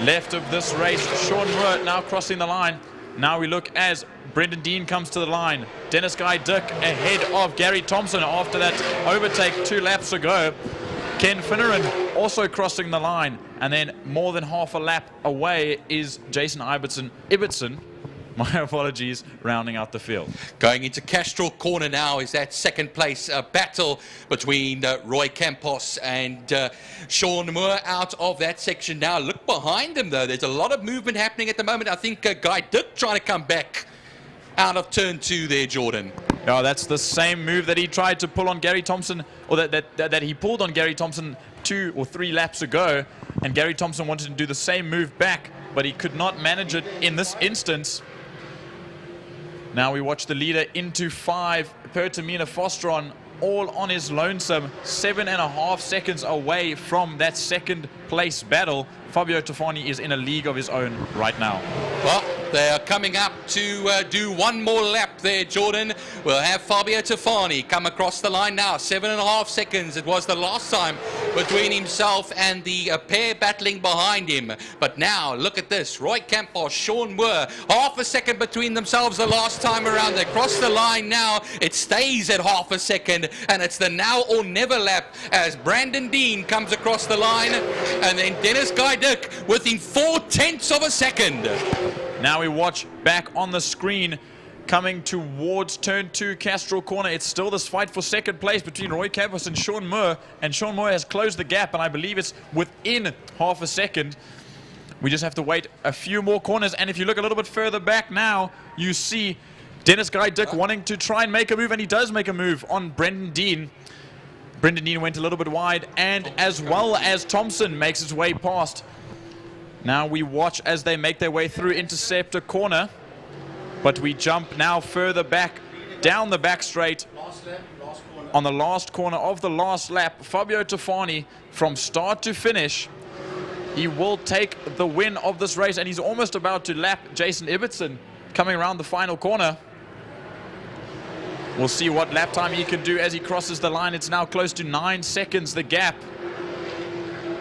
Left of this race, Sean Moore now crossing the line. Now we look as Brendan Dean comes to the line. Dennis Guy Dick ahead of Gary Thompson after that overtake 2 laps ago. Ken Finneran also crossing the line. And then more than half a lap away is Jason Ibbotson. My apologies, rounding out the field. Going into Castrol Corner now is that second place battle between Roy Campos and Sean Moore out of that section now. Look behind him though, there's a lot of movement happening at the moment. I think Guy Dick trying to come back out of turn 2 there, Jordan. Oh, that's the same move that he tried to pull on Gary Thompson, or that he pulled on Gary Thompson 2 or 3 laps ago, and Gary Thompson wanted to do the same move back. but he could not manage it in this instance. Now we watch the leader into 5, Pertamina Fostron, all on his lonesome, 7.5 seconds away from that second place battle. Fabio Tofani is in a league of his own right now. Well, they are coming up to do one more lap there, Jordan. We'll have Fabio Tofani come across the line now. 7.5 seconds. It was the last time between himself and the pair battling behind him. But now, look at this. Roy Campos, Sean Moore, half a second between themselves the last time around. They cross the line now. It stays at half a second, and it's the now or never lap as Brandon Dean comes across the line, and then Dennis Guydick within 0.4 of a second. Now we watch back on the screen coming towards turn 2 Castrol corner. It's still this fight for second place between Roy Campos and Sean Moore, and Sean Moore has closed the gap, and I believe it's within half a second. We just have to wait a few more corners, and if you look a little bit further back now, you see Dennis Guydick wanting to try and make a move, and he does make a move on Brendan Dean. Brendan Dean went a little bit wide, and as well as Thompson makes his way past. Now we watch as they make their way through Interceptor corner, but we jump now further back down the back straight on the last corner of the last lap. Fabio Tofani, from start to finish, he will take the win of this race, and he's almost about to lap Jason Ibbotson coming around the final corner. We'll see what lap time he can do as he crosses the line. It's now close to 9 seconds, the gap.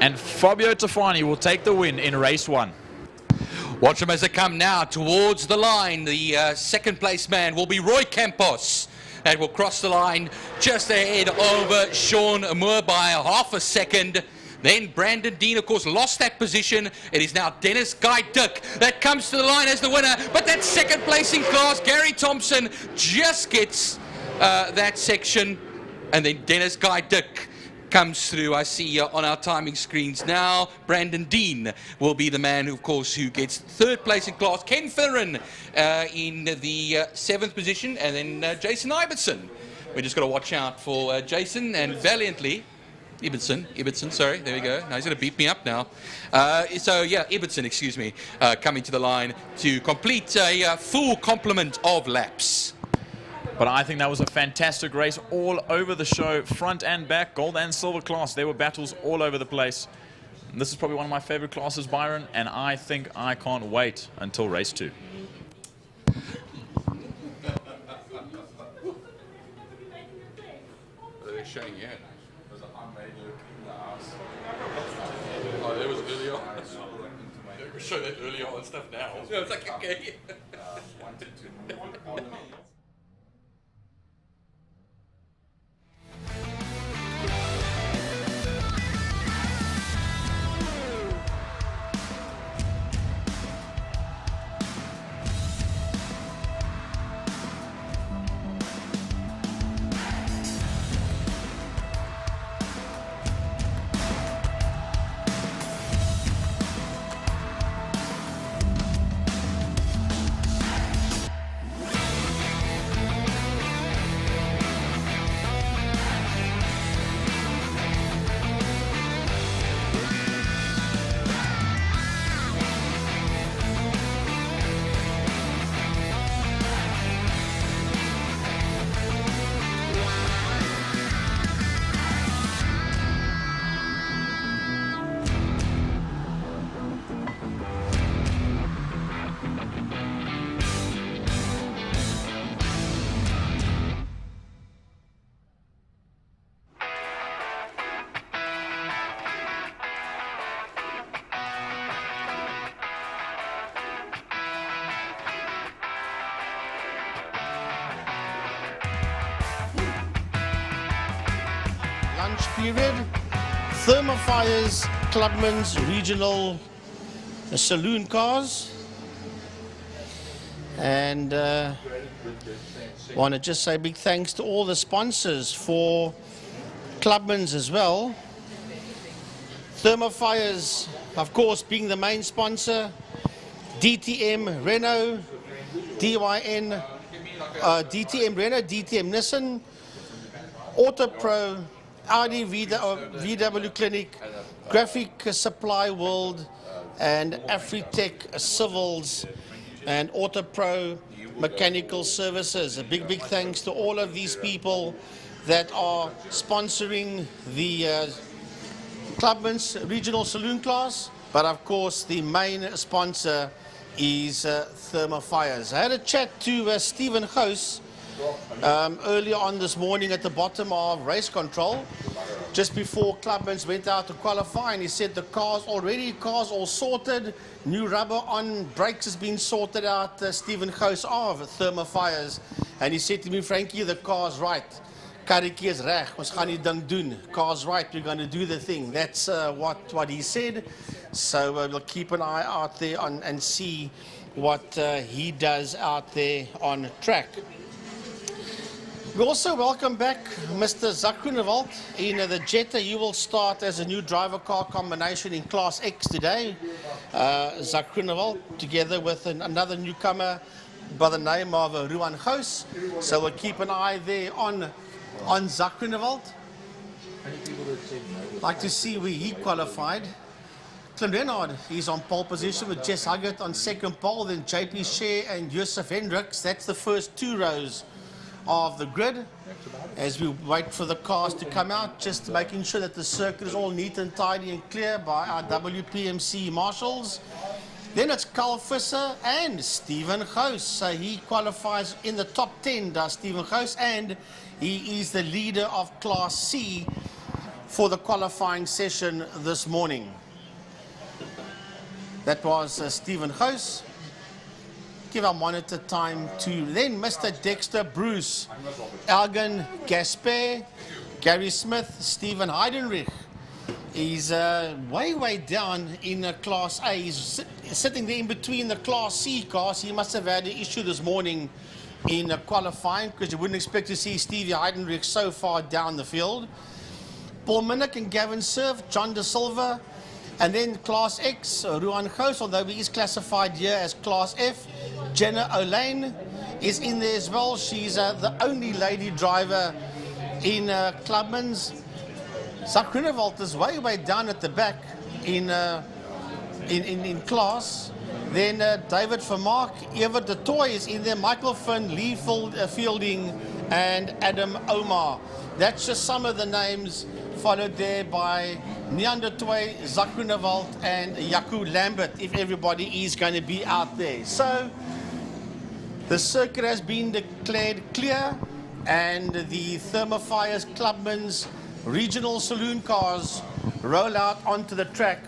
And Fabio Tofani will take the win in race 1. Watch them as they come now towards the line. The second place man will be Roy Campos. That will cross the line just ahead over Sean Moore by half a second. Then Brandon Dean, of course, lost that position. It is now Dennis Guydick that comes to the line as the winner. But that second placing class, Gary Thompson, just gets that section. And then Dennis Guydick comes through. I see on our timing screens now, Brandon Dean will be the man, of course, who gets third place in class. Ken Finneran in the 7th position, and then Jason Ibbotson. We just got to watch out for Jason, and valiantly, Ibbotson, sorry, there we go. Now he's going to beat me up now. So yeah, Ibbotson, excuse me, coming to the line to complete a full complement of laps. But I think that was a fantastic race all over the show, front and back, gold and silver class. There were battles all over the place. And this is probably one of my favorite classes, Byron, and I think I can't wait until race 2. They're showing you. Oh, that was earlier on. We showed that earlier on stuff now. Yeah, it's like, okay. Period. Thermofires, Clubman's regional saloon cars. And want to just say big thanks to all the sponsors for Clubman's as well. Thermofires, of course, being the main sponsor. DTM Renault, DYN, DTM Renault, DTM Nissan, Autopro, Audi VW Clinic, Graphic Supply World, and Afritech Civils, and Autopro Mechanical Services. A big thanks to all of these people that are sponsoring the Clubman's Regional Saloon Class, but of course the main sponsor is Thermofires. I had a chat to Stephen House earlier on this morning at the bottom of race control, just before Clubman's went out to qualify, and he said the cars all sorted, new rubber on, brakes has been sorted out, Stephen House of Thermofires, and he said to me, Frankie, the car's right. Karretjie is reg, ons gaan die ding doen. Car's right, we're going to do the thing. That's what he said. So we'll keep an eye out there and see what he does out there on track. We also welcome back Mr. Zak Groenewald in the Jetta. You will start as a new driver car combination in Class X today. Zak Groenewald together with another newcomer by the name of Ruan Gous. So we'll keep an eye there on Zak Groenewald. Like to see where he qualified. Klim Renard is on pole position with Jess Huggett on second pole, then JP Share and Joseph Hendricks. That's the first 2 rows of the grid as we wait for the cars to come out, just making sure that the circuit is all neat and tidy and clear by our WPMC marshals. Then it's Carl Visser and Stephen Gous. So he qualifies in the top 10, does Stephen Gous, and he is the leader of Class C for the qualifying session this morning. That was Stephen Gous. Give our monitor time to then Mr. Dexter Bruce, Elgin Gaspar, Gary Smith, Stephen Heidenrich. He's way down in Class A. He's sitting there in between the Class C cars. He must have had an issue this morning in qualifying, because you wouldn't expect to see Stevie Heidenrich so far down the field. Paul Minnick and Gavin Cerf, John De Silva, and then Class X, Ruan Gous, although he is classified here as Class F. Jenna O'Lane is in there as well. She's the only lady driver in Clubman's. Zak Groenewald is way down at the back in class. Then David Vermaak, Evert de Tooy is in there, Michael Finn, Lee Fielding, and Adam Omar. That's just some of the names, followed there by Nian de Tooy, Zak Groenewald, and Jaco Lambert, if everybody is going to be out there. So the circuit has been declared clear, and the Thermofires Clubman's regional saloon cars roll out onto the track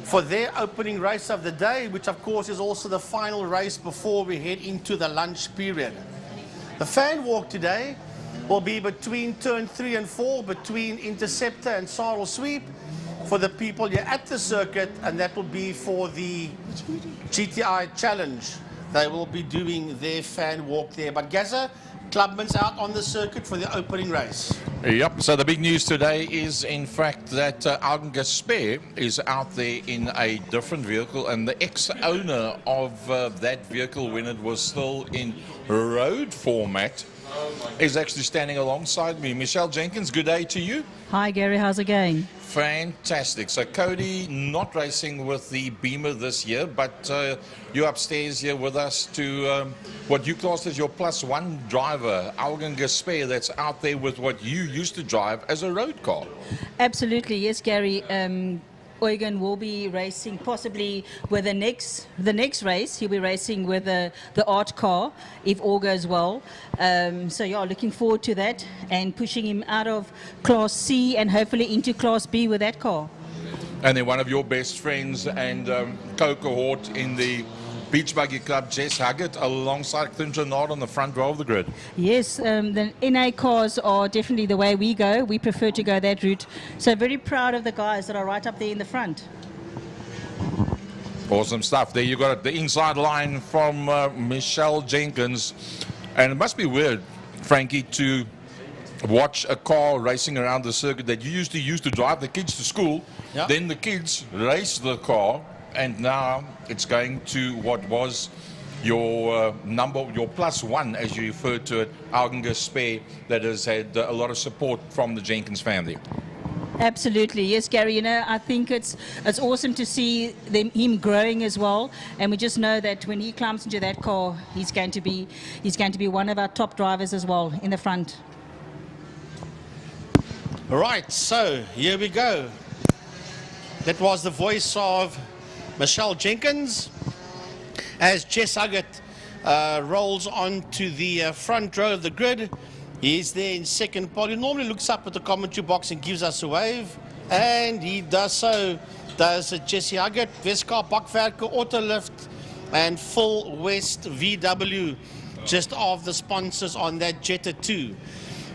for their opening race of the day, which of course is also the final race before we head into the lunch period. The fan walk today will be between turn 3 and 4, between Interceptor and Sarl Sweep for the people here at the circuit, and that will be for the GTI Challenge. They will be doing their fan walk there. But Gaza, Clubman's out on the circuit for the opening race. Yep, so the big news today is in fact that Algan Gaspar is out there in a different vehicle, and the ex-owner of that vehicle, when it was still in road format, is actually standing alongside me. Michelle Jenkins, good day to you. Hi Gary, how's it going? Fantastic. So Cody not racing with the Beamer this year, but you're upstairs here with us to what you classed as your +1 driver, Algan Gaspar, that's out there with what you used to drive as a road car. Absolutely, yes Gary. Eugen will be racing possibly with the next race. He'll be racing with the art car if all goes well. So yeah, looking forward to that and pushing him out of Class C and hopefully into Class B with that car. And then one of your best friends and co-cohort in the Beach Buggy Club, Jess Huggett, alongside Klim Renard on the front row of the grid. Yes, the NA cars are definitely the way we go. We prefer to go that route. So very proud of the guys that are right up there in the front. Awesome stuff. There you got it, the inside line from Michelle Jenkins. And it must be weird, Frankie, to watch a car racing around the circuit that you used to drive the kids to school. Yeah. Then the kids race the car, and now it's going to what was your your +1, as you referred to it, Algan Gaspar, that has had a lot of support from the Jenkins family. Absolutely, yes, Gary. You know, I think it's awesome to see him growing as well, and we just know that when he climbs into that car, he's going to be one of our top drivers as well in the front. Right, so here we go. That was the voice of Michelle Jenkins as Jess Huggett rolls onto the front row of the grid. He's there in second pole. He normally looks up at the commentary box and gives us a wave, and he does so. Does Jesse Huggett, Westkar Bakwerke Autolift, and Full West VW, just of the sponsors on that Jetta 2.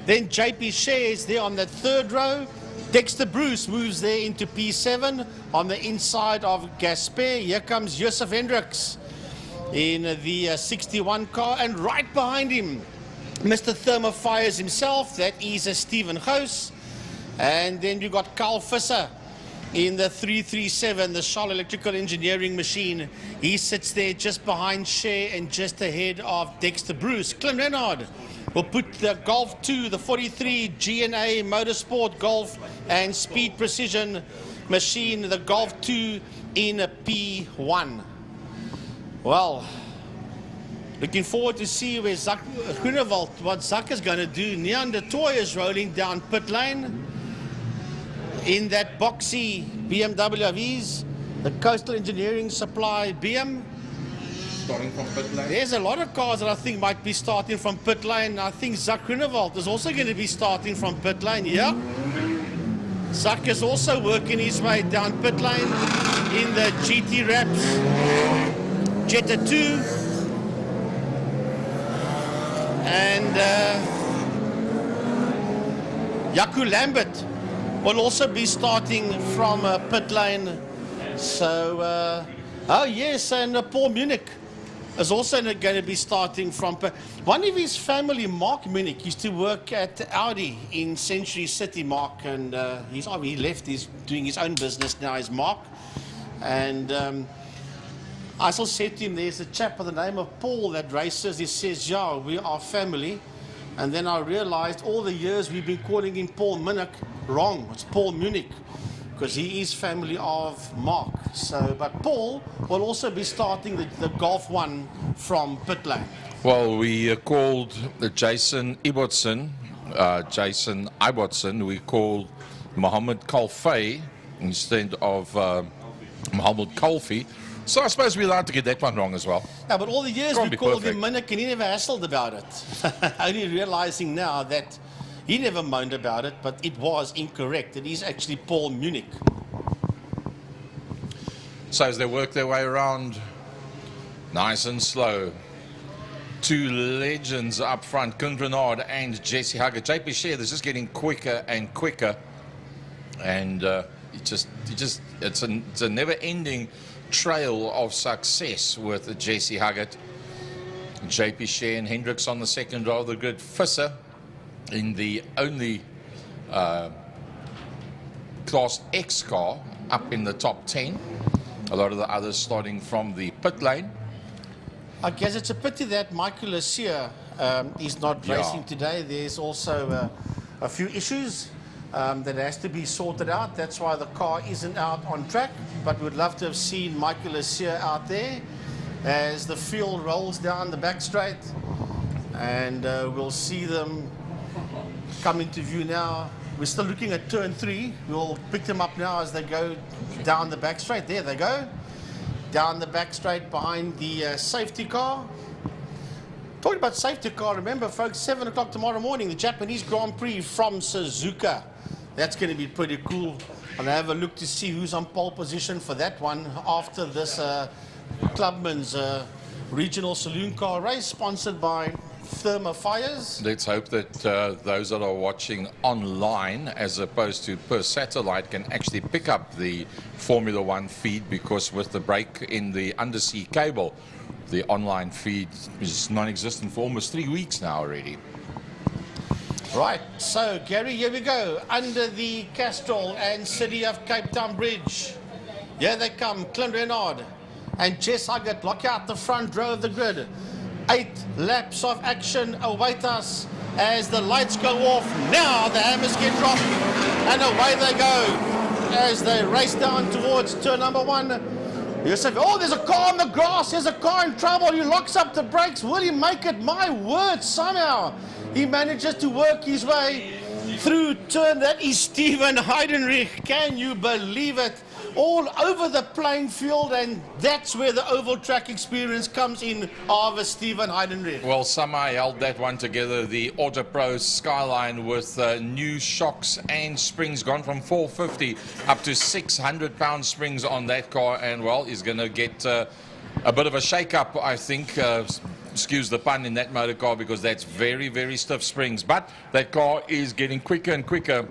Then JP Share is there on that third row. Dexter Bruce moves there into P7 on the inside of Gasper. Here comes Josef Hendricks in the 61 car, and right behind him, Mr. Thermofires himself, that is Stephen Gous. And then you got Carl Visser in the 337, the Shaw Electrical Engineering machine. He sits there just behind Shea and just ahead of Dexter Bruce. Clem Renard will put the Golf 2, the 43 GNA Motorsport Golf and Speed Precision machine, the Golf 2 in a P1. Well, looking forward to see where Zak Groenewald, what Zak is going to do. Neon de Toy is rolling down pit lane in that boxy BMW Avis, the Coastal Engineering Supply BM. Starting from pit lane. There's a lot of cars that I think might be starting from pit lane. I think Zak Groenewald is also going to be starting from pit lane. Yeah. Zak is also working his way down pit lane in the GT Raps Jetta 2. And Jaco Lambert will also be starting from pit lane. So, oh yes, and Paul Munich is also going to be starting from pit. One of his family, Mark Munich, used to work at Audi in Century City, Mark, and he left, he's doing his own business now, is Mark. And I still said to him, there's a chap by the name of Paul that races. He says, yeah, we are family. And then I realized all the years we've been calling him Paul Munich, wrong. It's Paul Munich, because he is family of Mark. So, but Paul will also be starting the Golf 1 from pit lane. Well, we called Jason Ibbotson, we called Mohammed Kalfei instead of Mohammed Kalfi. So I suppose we're allowed to get that one wrong as well. Yeah, but all the years we called him Munich and he never hassled about it. Only realizing now that he never moaned about it, but it was incorrect. It is actually Paul Munich. So as they work their way around, nice and slow. Two legends up front, Koen Renard and Jesse Huggett. JP Share, this is getting quicker and quicker. And it's a never-ending trail of success with Jesse Huggett. JP Share and Hendricks on the second row of the grid. Visser in the only Class X car up in the top 10. A lot of the others starting from the pit lane. I guess it's a pity that Michael Lassier is not racing today. There's also a few issues that has to be sorted out. That's why the car isn't out on track. But we'd love to have seen Michael Lassier out there as the field rolls down the back straight. And we'll see them come into view now. We're still looking at turn 3. We'll pick them up now as they go down the back straight. There they go. Down the back straight behind the safety car. Talking about safety car, remember folks, 7 o'clock tomorrow morning, the Japanese Grand Prix from Suzuka. That's going to be pretty cool. I'll have a look to see who's on pole position for that one after this Clubman's regional saloon car race sponsored by Thermofires. Let's hope that those that are watching online as opposed to per satellite can actually pick up the Formula One feed, because with the break in the undersea cable, the online feed is non-existent for almost 3 weeks now already. Right, so Gary, here we go. Under the Castrol and City of Cape Town Bridge. Here they come, Clint Renard and Jess Huggett block out the front row of the grid. 8 laps of action await us as the lights go off. Now the hammers get dropped. And away they go as they race down towards turn number 1. Yusuf, oh, there's a car on the grass. There's a car in trouble. He locks up the brakes. Will he make it? My word, somehow he manages to work his way through turn. That is Stephen Heidenreich. Can you believe it? All over the playing field, and that's where the oval track experience comes in of Stephen Heidenreich. Well, somehow held that one together, the Auto Pro Skyline, with new shocks and springs, gone from 450 up to 600-pound springs on that car, and well, he's going to get a bit of a shake-up, I think. Excuse the pun, in that motor car, because that's very, very stiff springs. But that car is getting quicker and quicker.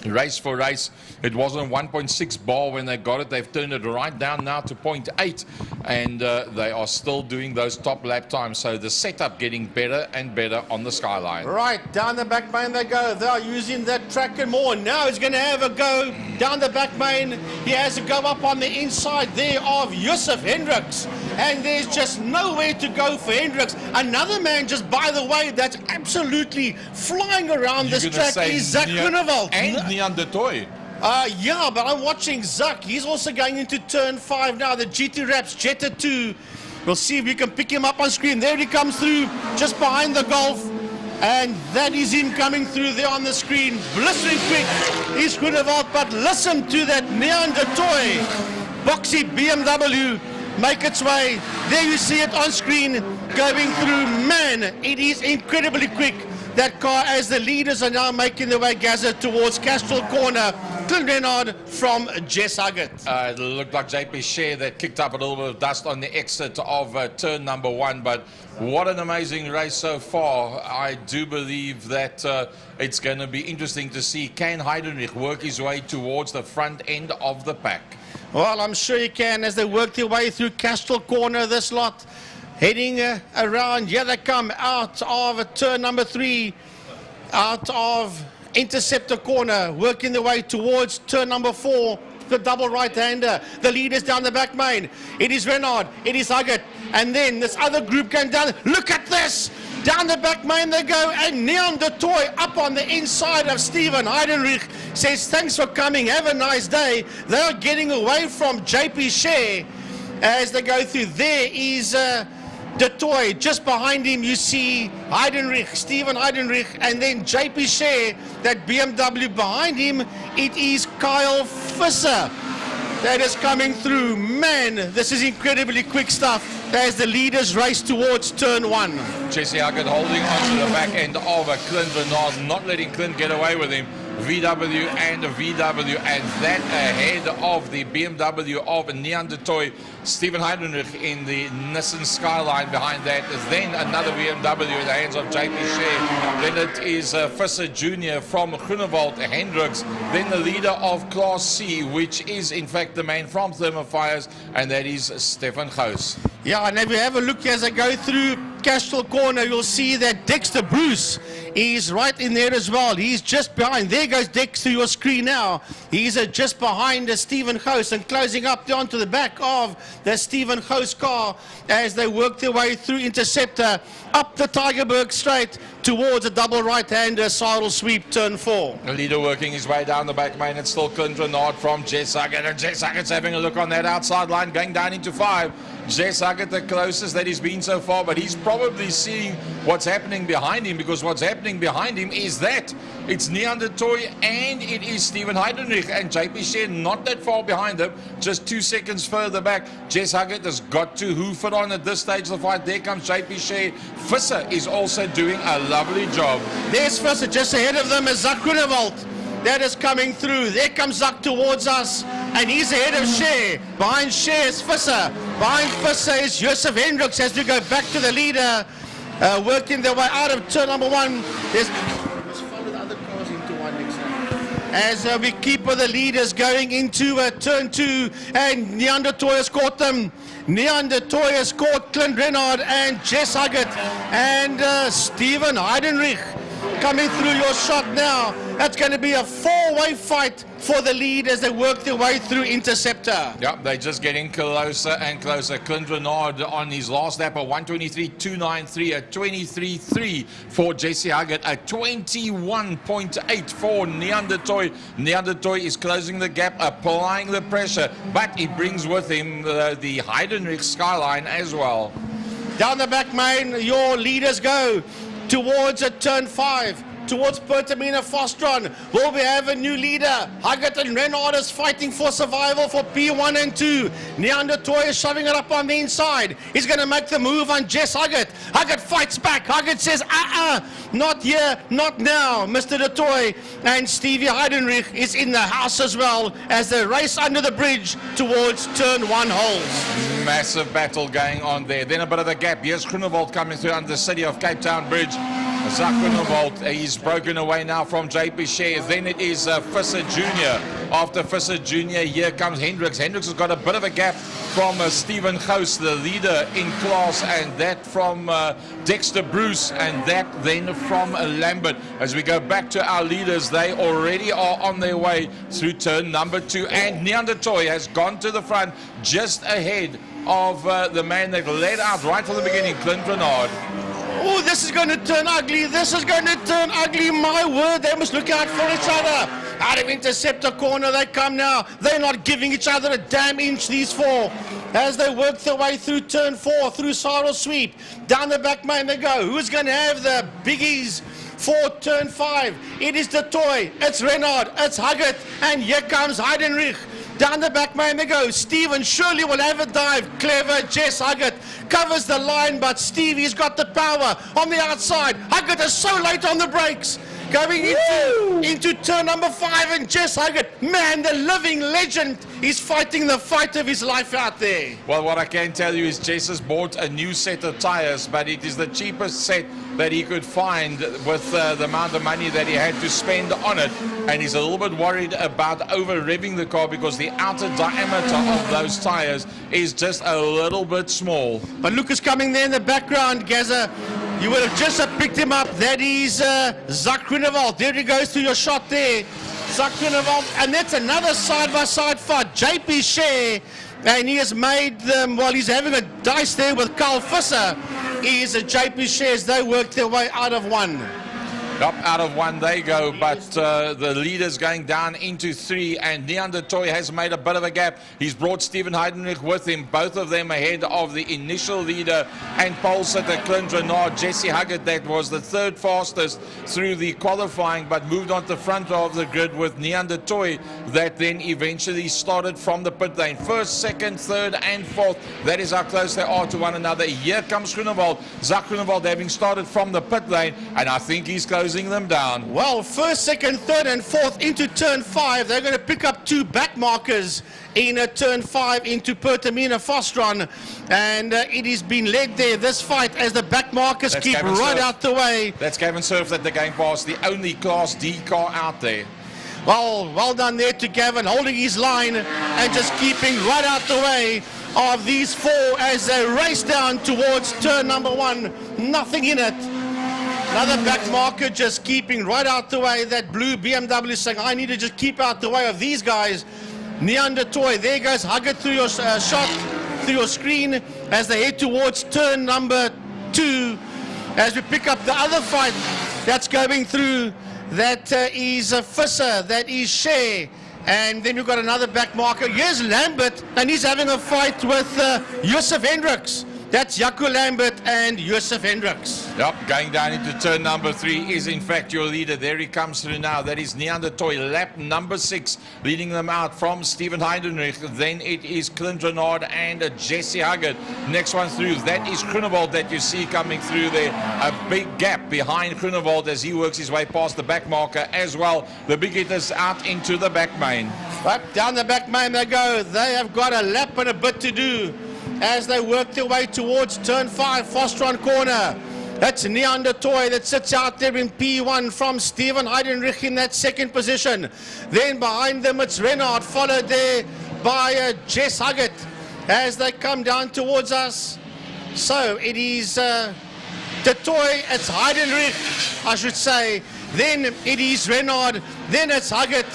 Race for race, it wasn't 1.6 bar when they got it. They've turned it right down now to 0.8, and they are still doing those top lap times. So the setup getting better and better on the Skyline. Right, down the back main they go. They are using that track and more. Now he's going to have a go down the back main. He has a go up on the inside there of Yusuf Hendricks, and there's just nowhere to go for Hendricks. Another man, just by the way, that's absolutely flying around this track is Zach Groenewald. And Nian de Toy. Yeah, but I'm watching Zach. He's also going into turn 5 now. The GT Raps Jetta 2. We'll see if we can pick him up on screen. There he comes through, just behind the Golf. And that is him coming through there on the screen. Blistering quick is Groenewald, but listen to that Nian de Toy. Boxy BMW make its way. There you see it on screen going through. Man, it is incredibly quick. That car, as the leaders are now making their way, Gaza, towards Castrol Corner. Clint Renard from Jess Huggett. It looked like JP Share that kicked up a little bit of dust on the exit of turn number 1, but what an amazing race so far. I do believe that it's going to be interesting to see, can Heidenreich work his way towards the front end of the pack? Well, I'm sure he can, as they work their way through Castrol Corner, this lot. Heading around, here they come out of turn number 3, out of Interceptor Corner, working their way towards turn number 4, the double right-hander. The leaders down the back main. It is Renard, it is Huggett, and then this other group going down. Look at this! Down the back main they go, and Nian de Toy up on the inside of Stephen Heidenreich says, thanks for coming, have a nice day. They are getting away from JP Share as they go through. There is de Toy. Just behind him you see Heidenreich, Stephen Heidenreich, and then JP Share, that BMW behind him. It is Kyle Visser that is coming through. Man, this is incredibly quick stuff as the leaders race towards turn 1. Jesse Huggett holding on to the back end of Clint Renard, not letting Clint get away with him. VW and VW, and that ahead of the BMW of Nian de Toy. Stephen Heidenreich in the Nissan Skyline behind that. Then another BMW in the hands of JP Share. Then it is Visser Jr. from Groenewald, Hendricks. Then the leader of Class C, which is in fact the man from Thermofires, and that is Stefan Gous. Yeah, and if you have a look as I go through Castrol Corner, you'll see that Dexter Bruce is right in there as well. He's just behind. There goes Dex to your screen now. He's just behind Stephen Gous and closing up onto the back of the Stephen Gous car as they work their way through Interceptor up the Tigerberg straight towards a double right-hander sidle sweep turn 4. The leader working his way down the back main. It's still Clint Renard from Jess Huggett, and Jess Huggett's having a look on that outside line going down into 5. Jess Huggett the closest that he's been so far, but he's probably seeing what's happening behind him, because what's happening behind him is that it's Nian de Toy and it is Stephen Heidenreich, and JP Share not that far behind them, just 2 seconds further back. Jess Huggett has got to hoof it on at this stage of the fight. There comes JP Share. Visser is also doing a lovely job. There's Visser just ahead of them is Zach Groenewald. That is coming through. There comes Zach towards us, and he's ahead of Share. Behind Share is Visser. Behind Visser is Yusuf Hendricks as we go back to the leader, working their way out of turn number 1. Let's follow the other cars into 1 next time. As we keep with the leaders going into turn 2, and Nian de Toy has caught them. Nian de Toy has caught Clint Renard and Jess Huggett, and Stephen Heidenreich coming through your shot now, that's going to be a four-way fight for the lead as they work their way through Interceptor. Yep, they're just getting closer and closer. Clint Renard on his last lap, a 1:23.293, a 23.3 for Jesse Huggett, a 21.8 for Neandertoy. Neandertoy is closing the gap, applying the pressure, but he brings with him the Heidenreich Skyline as well. Down the back main, your leaders go towards a turn 5. Towards Pertamina Fostron. Will we have a new leader? Huggett and Renard is fighting for survival for P1 and 2. Neandertoy is shoving it up on the inside. He's going to make the move on Jess Huggett. Huggett fights back. Huggett says, not here, not now. Mr. De Toy and Stevie Heidenreich is in the house as well as they race under the bridge towards turn 1 holes. Massive battle going on there. Then a bit of a gap. Here's Groenewald coming through under the City of Cape Town Bridge. Zak Groenewald, he's broken away now from JP Share. Then it is Visser Jr. After Visser Jr., here comes Hendricks. Hendricks has got a bit of a gap from Stephen Gous, the leader in class, and that from Dexter Bruce, and that then from Lambert. As we go back to our leaders, they already are on their way through turn number 2, and Neandertoy has gone to the front just ahead of the man they've led out right from the beginning, Clint Renard. Oh, this is going to turn ugly. This is going to turn ugly. My word, they must look out for each other. Out of Interceptor corner they come now. They're not giving each other a damn inch, these four. As they work their way through turn 4, through Sorrel Sweep. Down the back main they go. Who's going to have the biggies for turn 5? It is the Toy. It's Renard. It's Huggett. And here comes Heidenreich. Down the back main they go. Steven surely will have a dive. Clever Jess Huggett covers the line, but Stevie's got the power on the outside. Huggett is so late on the brakes. Going into turn number 5, and Jess Huggett, man, the living legend, is fighting the fight of his life out there. Well, what I can tell you is Jess has bought a new set of tires, but it is the cheapest set that he could find with the amount of money that he had to spend on it, and he's a little bit worried about over-revving the car because the outer diameter of those tires is just a little bit small. But Lucas coming there in the background, Gaza. You would have just picked him up. That is Zak Groenewald. There he goes to your shot there. Zak Groenewald. And that's another side-by-side fight. JP Share. And he has made them, while he's having a dice there with Carl Visser, is a JP Share as they work their way out of 1. Up out of 1 they go, but the leader's going down into 3, and Neandertoy has made a bit of a gap. He's brought Stephen Heidenreich with him, both of them ahead of the initial leader and pole sitter Clint Renard. Jesse Huggett, that was the 3rd fastest through the qualifying, but moved on the front of the grid with Neandertoy, that then eventually started from the pit lane. 1st, 2nd, 3rd and 4th. That is how close they are to one another. Here comes Groenewald. Zak Groenewald having started from the pit lane, and I think he's closing them down. Well, 1st, 2nd, 3rd and 4th into turn 5. They're going to pick up 2 back markers in turn 5 into Pertamina Fostron, and it has been led there, this fight, as the back markers keep Gavin right Surf. Out the way. That's Gavin Surf that they're going past, the only Class D car out there. Well done there to Gavin, holding his line and just keeping right out the way of these 4 as they race down towards turn number 1. Nothing in it. Another back marker just keeping right out the way. That blue BMW saying, I need to just keep out the way of these guys. Neandertoy, there goes Huggett through your shot, through your screen, as they head towards turn number 2. As we pick up the other fight that's going through, that is Visser, that is Share. And then we've got another back marker. Here's Lambert, and he's having a fight with Josef Hendricks. That's Jaco Lambert and Josef Hendricks. Yep, going down into turn number 3 is in fact your leader. There he comes through now. That is Neandertoy, lap number 6, leading them out from Stephen Heidenreich. Then it is Clint Renard and Jesse Huggett. Next one through, that is Groenewald that you see coming through there. A big gap behind Groenewald as he works his way past the back marker as well. The big hitters out into the back main. Right, down the back main they go. They have got a lap and a bit to do as they work their way towards turn 5, Fostron corner. That's Neandertoy that sits out there in P1 from Stephen Heidenreich in that 2nd position. Then behind them it's Renard, followed there by Jess Huggett as they come down towards us. So it is De Toy, it's Heidenreich, I should say. Then it is Renard. Then it's Huggett.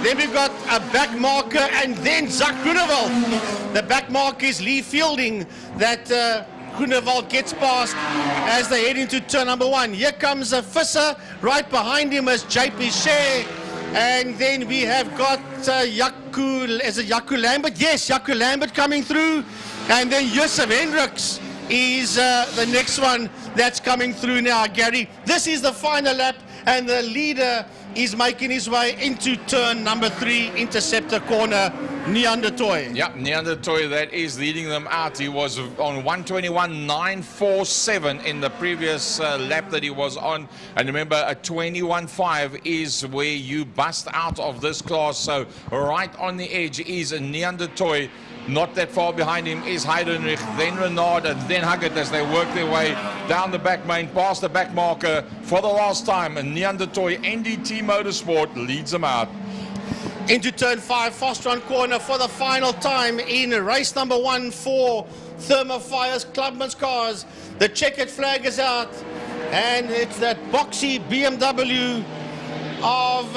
Then we've got a back marker, and then Zak Groenewald. The back marker is Lee Fielding that Groenewald gets past as they head into turn number 1. Here comes a Visser. Right behind him is JP Shea. And then we have got Jaco Lambert? Yes, Jaco Lambert coming through. And then Josef Hendricks is the next one that's coming through now, Gary. This is the final lap, and the leader is making his way into turn number 3, Interceptor corner, Neandertoy. Yep, Neandertoy, that is leading them out. He was on 121.947 in the previous lap that he was on. And remember, a 21.5 is where you bust out of this class. So right on the edge is a Neandertoy. Not that far behind him is Heidenreich, then Renard, and then Huggett as they work their way down the back main, past the back marker for the last time. And Neandertoy NDT Motorsport leads them out. Into turn 5, fast run corner for the final time in race number 1 for Thermofire's Clubman's cars. The checkered flag is out, and it's that boxy BMW of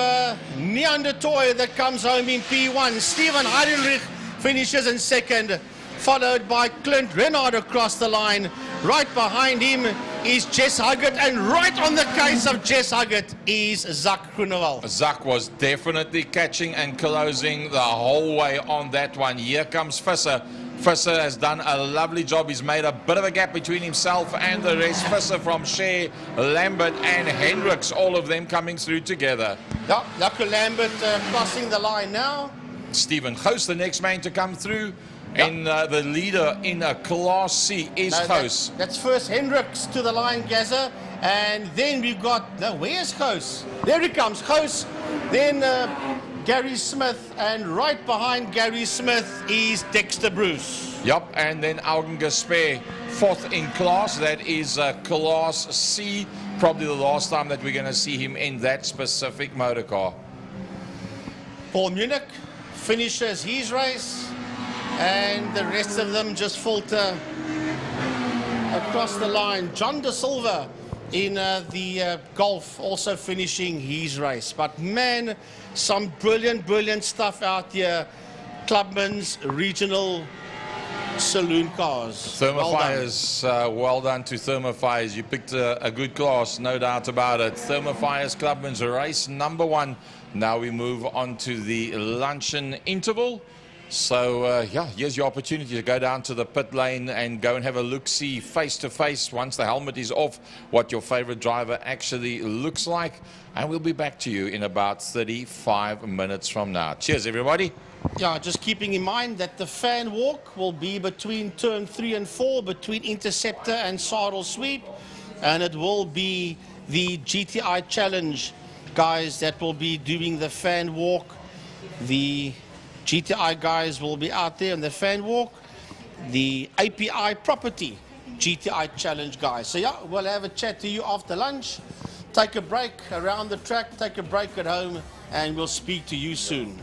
Neandertoy that comes home in P1. Stephen Heidenreich finishes in second, followed by Clint Renard across the line. Right behind him is Jess Huggett, and right on the case of Jess Huggett is Zak Groenewald. Zak was definitely catching and closing the whole way on that one. Here comes Visser. Visser has done a lovely job. He's made a bit of a gap between himself and the rest. Visser from Shea, Lambert and Hendricks, all of them coming through together. Yeah, Jaco Lambert crossing the line now. Stephen Goos, the next man to come through. Yep. And the leader in Class C is Goos. That's first Hendricks to the line, Gaza. And then we've got, where's Goos? There he comes, Goos. Then Gary Smith, and right behind Gary Smith is Dexter Bruce. Yep, and then Algen Gasper, fourth in class. That is Class C. Probably the last time that we're going to see him in that specific motor car. Paul Munich finishes his race, and the rest of them just falter across the line. John De Silva in the Golf also finishing his race. But man, some brilliant stuff out here. Clubman's regional saloon cars. Thermofires, well done to Thermofires. You picked a good class, no doubt about it. Thermofires Clubman's race number 1. Now we move on to the luncheon interval. So, yeah, here's your opportunity to go down to the pit lane and go and have a look-see face-to-face once the helmet is off what your favorite driver actually looks like. And we'll be back to you in about 35 minutes from now. Cheers, everybody. Yeah, just keeping in mind that the fan walk will be between turn 3 and 4, between Interceptor and Saddle Sweep. And it will be the GTI Challenge guys that will be doing the fan walk. The GTI guys will be out there on the fan walk. The API Property GTI Challenge guys. So yeah, we'll have a chat to you after lunch. Take a break around the track, take a break at home, and we'll speak to you soon.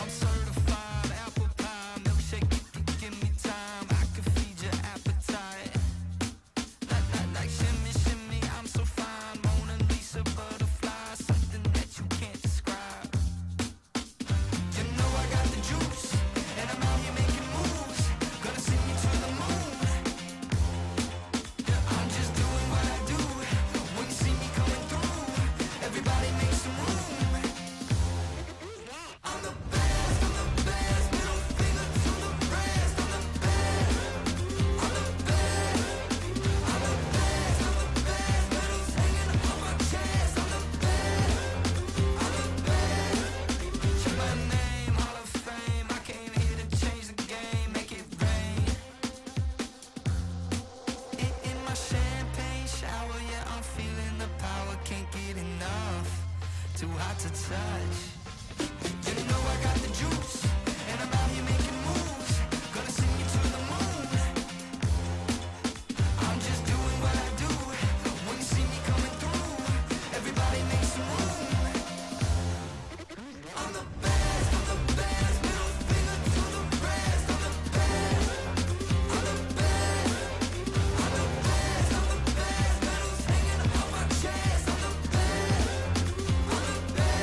I'm certified apple pie milkshake. If you give me time, I can feed your appetite. Like shimmy, shimmy, I'm so fine. Mona Lisa, butterfly, something that you can't describe. You know I got the juice, and I'm out here making moves. Gonna send you to the moon. I'm just doing what I do. When you see me coming through, everybody make some room. I'm the best, middle finger to the rest. I'm the best, I'm the best, I'm the best, medals hanging on my chest. I'm the best, I'm the best. Check my name, Hall of Fame. I came here to change the game, make it rain. In my champagne shower, yeah, I'm feeling the power, can't get enough. Too hot to touch. You know I got the juice, and I'm out here making moves. Gonna send you to the moon. I'm just doing what I do. When you see me coming through, everybody make some room. I'm the best, middle finger to the rest. I'm the best, I'm the best, I'm the best, medals hanging on my chest. I'm the best, I'm the best.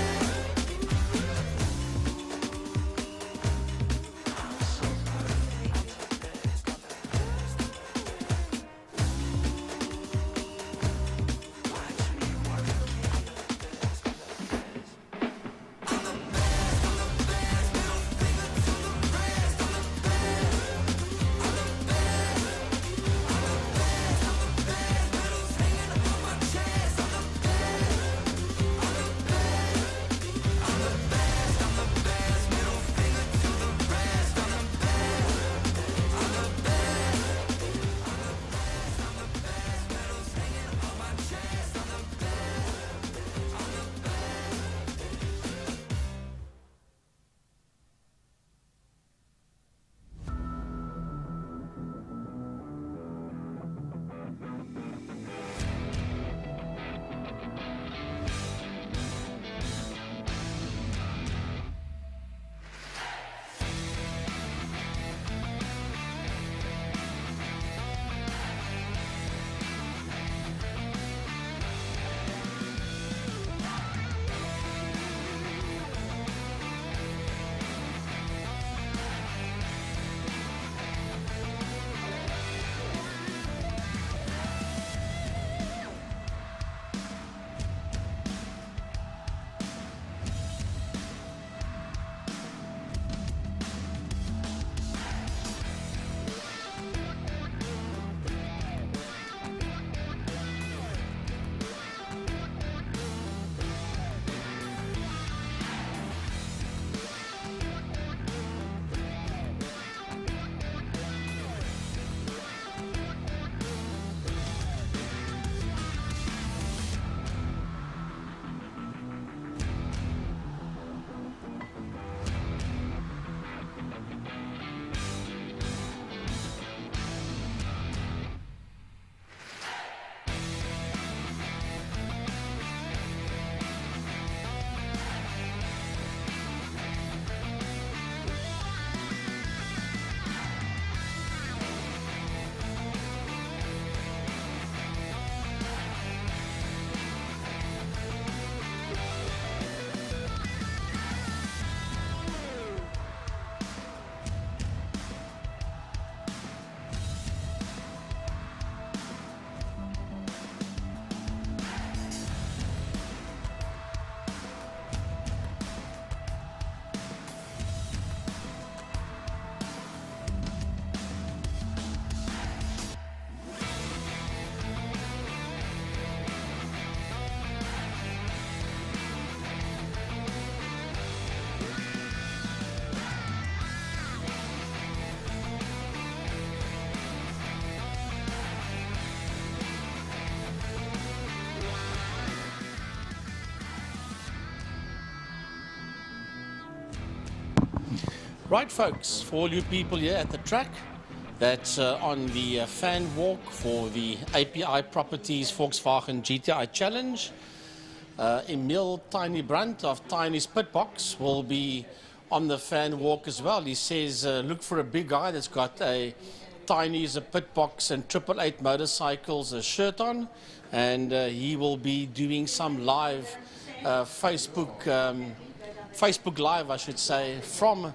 Right, folks, for all you people here at the track, that's on the fan walk for the API Properties Volkswagen GTI Challenge. Emil Tiny Brandt of Tiny's Pit Box will be on the fan walk as well. He says, look for a big guy that's got a Tiny's, a Pit Box and 888 Motorcycles a shirt on, and he will be doing some live Facebook Live, I should say, from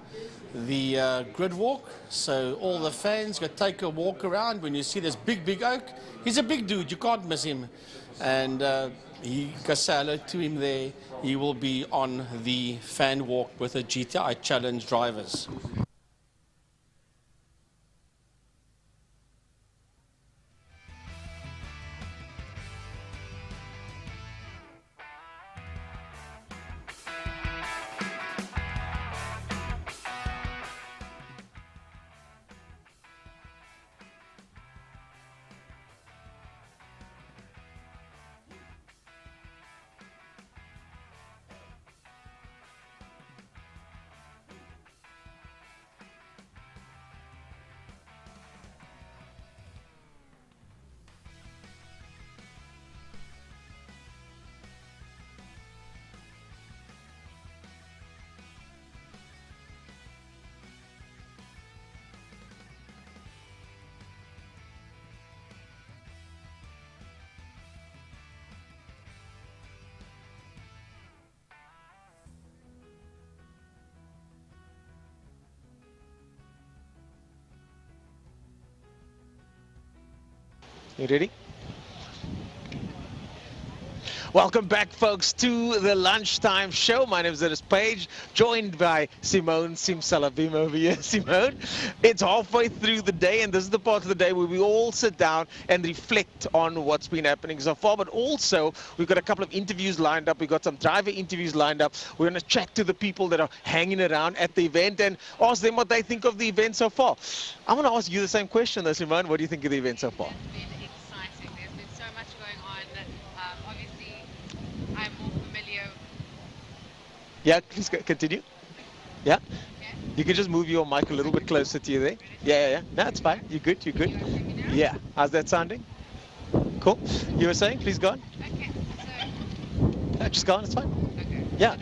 the grid walk. So all the fans go take a walk around. When you see this big oak, he's a big dude, you can't miss him. And you go say hello to him there. He will be on the fan walk with the GTI Challenge drivers. You ready? Welcome back, folks, to the lunchtime show. My name is Dennis Page, joined by Simone Simsalabim over here. Simone, it's halfway through the day, and this is the part of the day where we all sit down and reflect on what's been happening so far. But also, we've got a couple of interviews lined up. We've got some driver interviews lined up. We're going to chat to the people that are hanging around at the event and ask them what they think of the event so far. I'm going to ask you the same question, though, Simone. What do you think of the event so far? Yeah, please continue. Yeah? You can just move your mic a little bit closer to you there. Yeah. No, it's fine. You're good. Yeah. How's that sounding? Cool. You were saying? Please go on. Okay, so... just go on. It's fine. Okay. Yeah.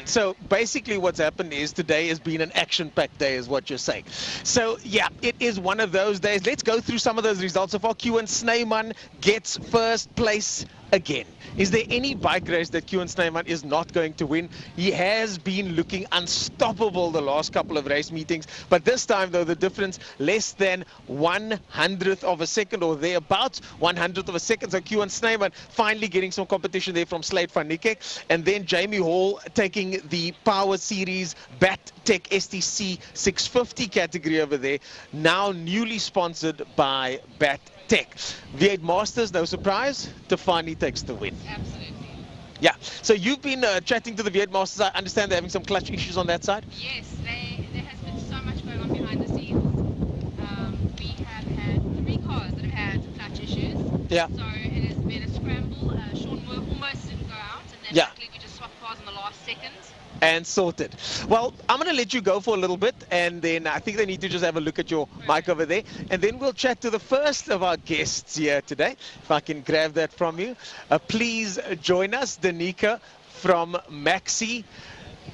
So basically what's happened is today has been an action-packed day is what you're saying. So yeah, it is one of those days. Let's go through some of those results so far. Koen Snyman gets first place again. Is there any bike race that Koen Snyman is not going to win? He has been looking unstoppable the last couple of race meetings, but this time though the difference less than 1/100th of a second or thereabouts, 1/100th of a second. So Koen Snyman finally getting some competition there from Slade van Niekerk, and then Jamie Hall taking the Power Series Bat Tech STC 650 category over there, now newly sponsored by Bat Tech. V8 Masters, no surprise, Tefani takes the win. Absolutely. Yeah, so you've been chatting to the V8 Masters. I understand they're having some clutch issues on that side? Yes, there has been so much going on behind the scenes. We have had 3 cars that have had clutch issues. Yeah. So it has been a scramble. Sean Moore almost didn't go out, and then luckily we just swapped cars in the last second. And sorted. Well, I'm going to let you go for a little bit, and then I think they need to just have a look at your mic over there, and then we'll chat to the first of our guests here today. If I can grab that from you. Please join us, Danica from Maxi.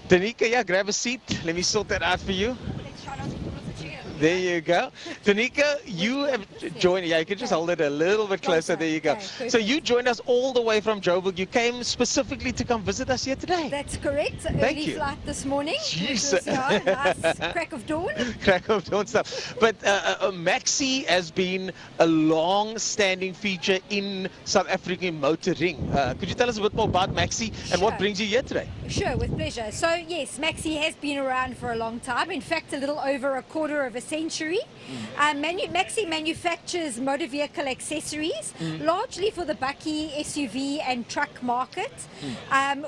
Danica, yeah, grab a seat. Let me sort that out for you. There you go. Danica, you have joined. Yeah, you can just hold it a little bit closer. There you go. So you joined us all the way from Joburg. You came specifically to come visit us here today. That's correct. Thank you. Early flight this morning. Jeez. Nice crack of dawn. Crack of dawn stuff. But Maxi has been a long-standing feature in South African motoring. Could you tell us a bit more about Maxi and what brings you here today? Sure, with pleasure. So yes, Maxi has been around for a long time. In fact, a little over a quarter of a century. Maxi manufactures motor vehicle accessories, largely for the bakkie, SUV and truck market.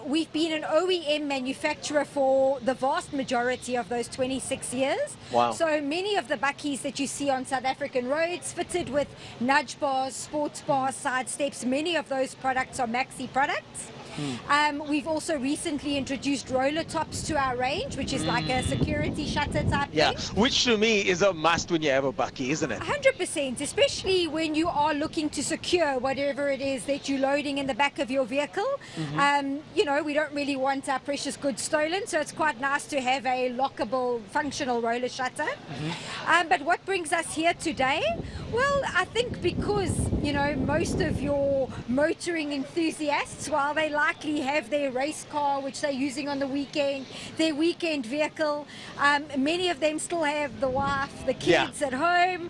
We've been an OEM manufacturer for the vast majority of those 26 years. Wow. So many of the bakkies that you see on South African roads fitted with nudge bars, sports bars, side steps, many of those products are Maxi products. We've also recently introduced roller tops to our range, which is like a security shutter type thing. Which to me is a must when you have a bakkie, isn't it? 100%, especially when you are looking to secure whatever it is that you're loading in the back of your vehicle. You know, we don't really want our precious goods stolen, so it's quite nice to have a lockable, functional roller shutter. But what brings us here today? Well, I think because, you know, most of your motoring enthusiasts, while they likely have their race car, which they're using on the weekend, their weekend vehicle, many of them still have the wife, the kids at home.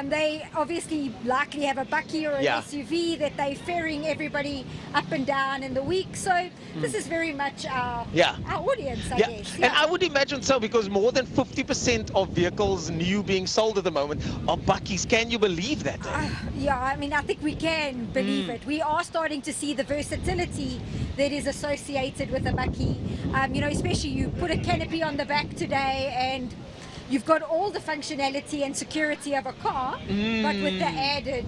They obviously likely have a bakkie or an SUV that they're ferrying everybody up and down in the week. So this is very much our audience, I guess. And I would imagine so, because more than 50% of vehicles new being sold at the moment are bakkies. Can you believe that? Yeah, I mean, I think we can believe it. We are starting to see the versatility that is associated with a bakkie. You know, especially you put a canopy on the back today and you've got all the functionality and security of a car, but with the added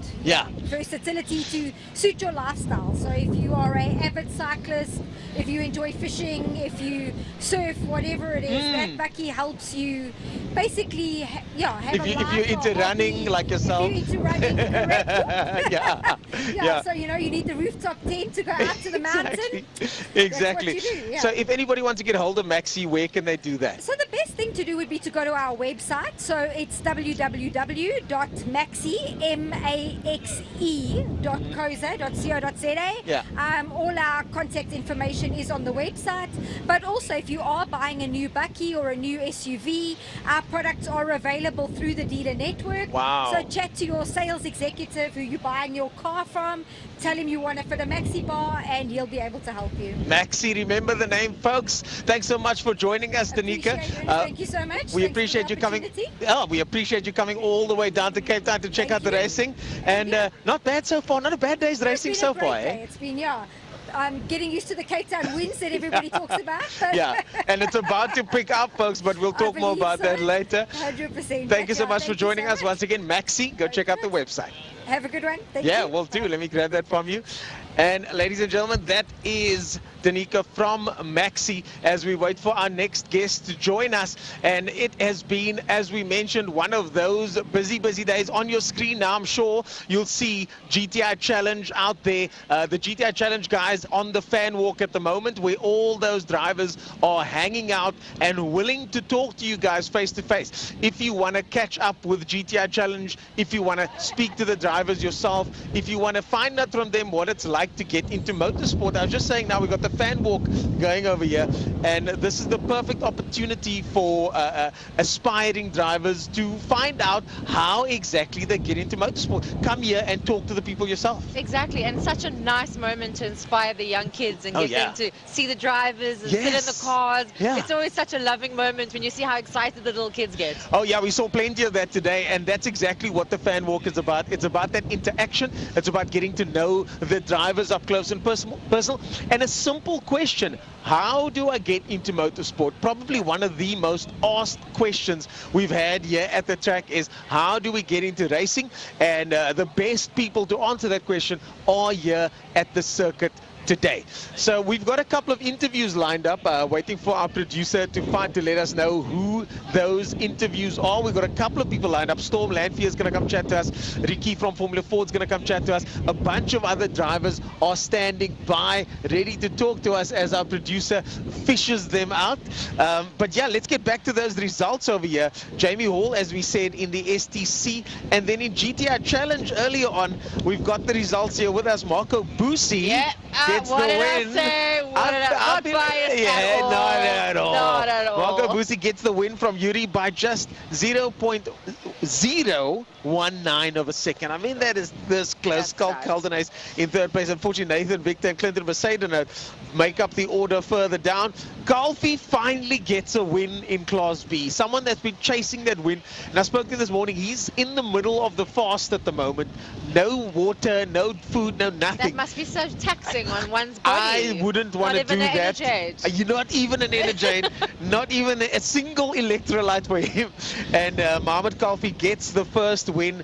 versatility to suit your lifestyle. So if you are an avid cyclist, if you enjoy fishing, if you surf, whatever it is, that bakkie helps you basically, have if you're into running like yourself. If you're into running, correct. So, you know, you need the rooftop tent to go out to the mountain. Exactly. That's what you do, So if anybody wants to get hold of Maxi, where can they do that? So the best thing to do would be to go to our website. So it's www.maxe.co.za. All our contact information is on the website. But also, if you are buying a new bakkie or a new SUV, our products are available through the dealer network. So chat to your sales executive who you're buying your car from, tell him you want to fit a Maxi bar, and he'll be able to help you. Maxi, remember the name, folks. Thanks so much for joining us, Danica. Thank you so much. We appreciate you coming. We appreciate you coming all the way down to Cape Town to check out the racing. And not bad so far. Not a bad day's racing so far. It's been, I'm getting used to the Cape Town winds that everybody talks about. And it's about to pick up, folks, but we'll talk more about that later. 100%. Thank you so much for joining us once again. Maxi, go check out the website. Have a good one. Thank you. We'll do. Let me grab that from you. And ladies and gentlemen, that is Danica from Maxi as we wait for our next guest to join us. And it has been, as we mentioned, one of those busy days. On your screen now, I'm sure you'll see GTI Challenge out there. The GTI Challenge guys on the fan walk at the moment, where all those drivers are hanging out and willing to talk to you guys face to face. If you want to catch up with GTI Challenge, if you want to speak to the drivers yourself, if you want to find out from them what it's like to get into motorsport. I was just saying, now we've got the fan walk going over here, and this is the perfect opportunity for aspiring drivers to find out how exactly they get into motorsport. Come here and talk to the people yourself. Exactly, and such a nice moment to inspire the young kids and get them to see the drivers and sit in the cars. It's always such a loving moment when you see how excited the little kids get. Oh yeah, we saw plenty of that today, and that's exactly what the fan walk is about. It's about that interaction. It's about getting to know the drivers up close and personal. And a simple question: how do I get into motorsport? Probably one of the most asked questions we've had here at the track is, how do we get into racing? And the best people to answer that question are here at the circuit today. So we've got a couple of interviews lined up, waiting for our producer to let us know who those interviews are. We've got a couple of people lined up. Storm Lanfear is going to come chat to us. Ricky from Formula Ford is going to come chat to us. A bunch of other drivers are standing by, ready to talk to us as our producer fishes them out. But yeah, let's get back to those results over here. Jamie Hall, as we said, in the STC, and then in GTI Challenge earlier on, we've got the results here with us. Marco Busi gets the win. Not at all. Not at all. Marco Busi gets the win from Yuri by just 0.019 of a second. I mean, that is this close. Caldenace in third place. Unfortunately, Nathan Victor and Clinton Mercedes make up the order further down. Calfee finally gets a win in Class B. Someone that's been chasing that win. And I spoke to him this morning. He's in the middle of the fast at the moment. No water, no food, no nothing. That must be so taxing on one's body. I wouldn't want to do that. You're not even an Energade, not even a single electrolyte for him. And Mohamed Calfee gets the first win,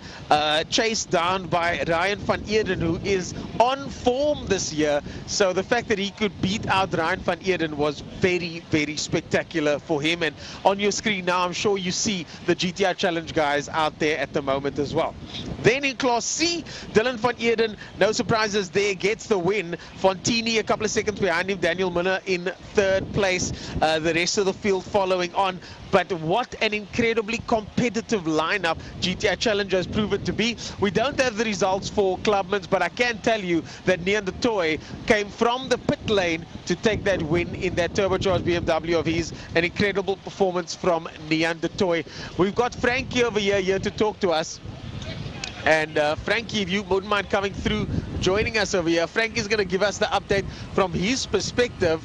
chased down by Ryan van Eerden, who is on form this year. So the fact that he could beat out Ryan van Eerden was very, very spectacular for him. And on your screen now, I'm sure you see the GTI Challenge guys out there at the moment as well. Then in Class C, Dylan van Eerden, no surprises there, gets the win. Fontini a couple of seconds behind him, Daniel Miller in third place, the rest of the field following on. But what an incredibly competitive lineup GTI Challenge has proven to be. We don't have the results for Clubman's, but I can tell you that Nian de Toy came from the pit lane to take that win in that turbocharged BMW of his. An incredible performance from Nian de Toy. We've got Frankie over here to talk to us. And Frankie, if you wouldn't mind coming through, joining us over here. Frankie's going to give us the update from his perspective.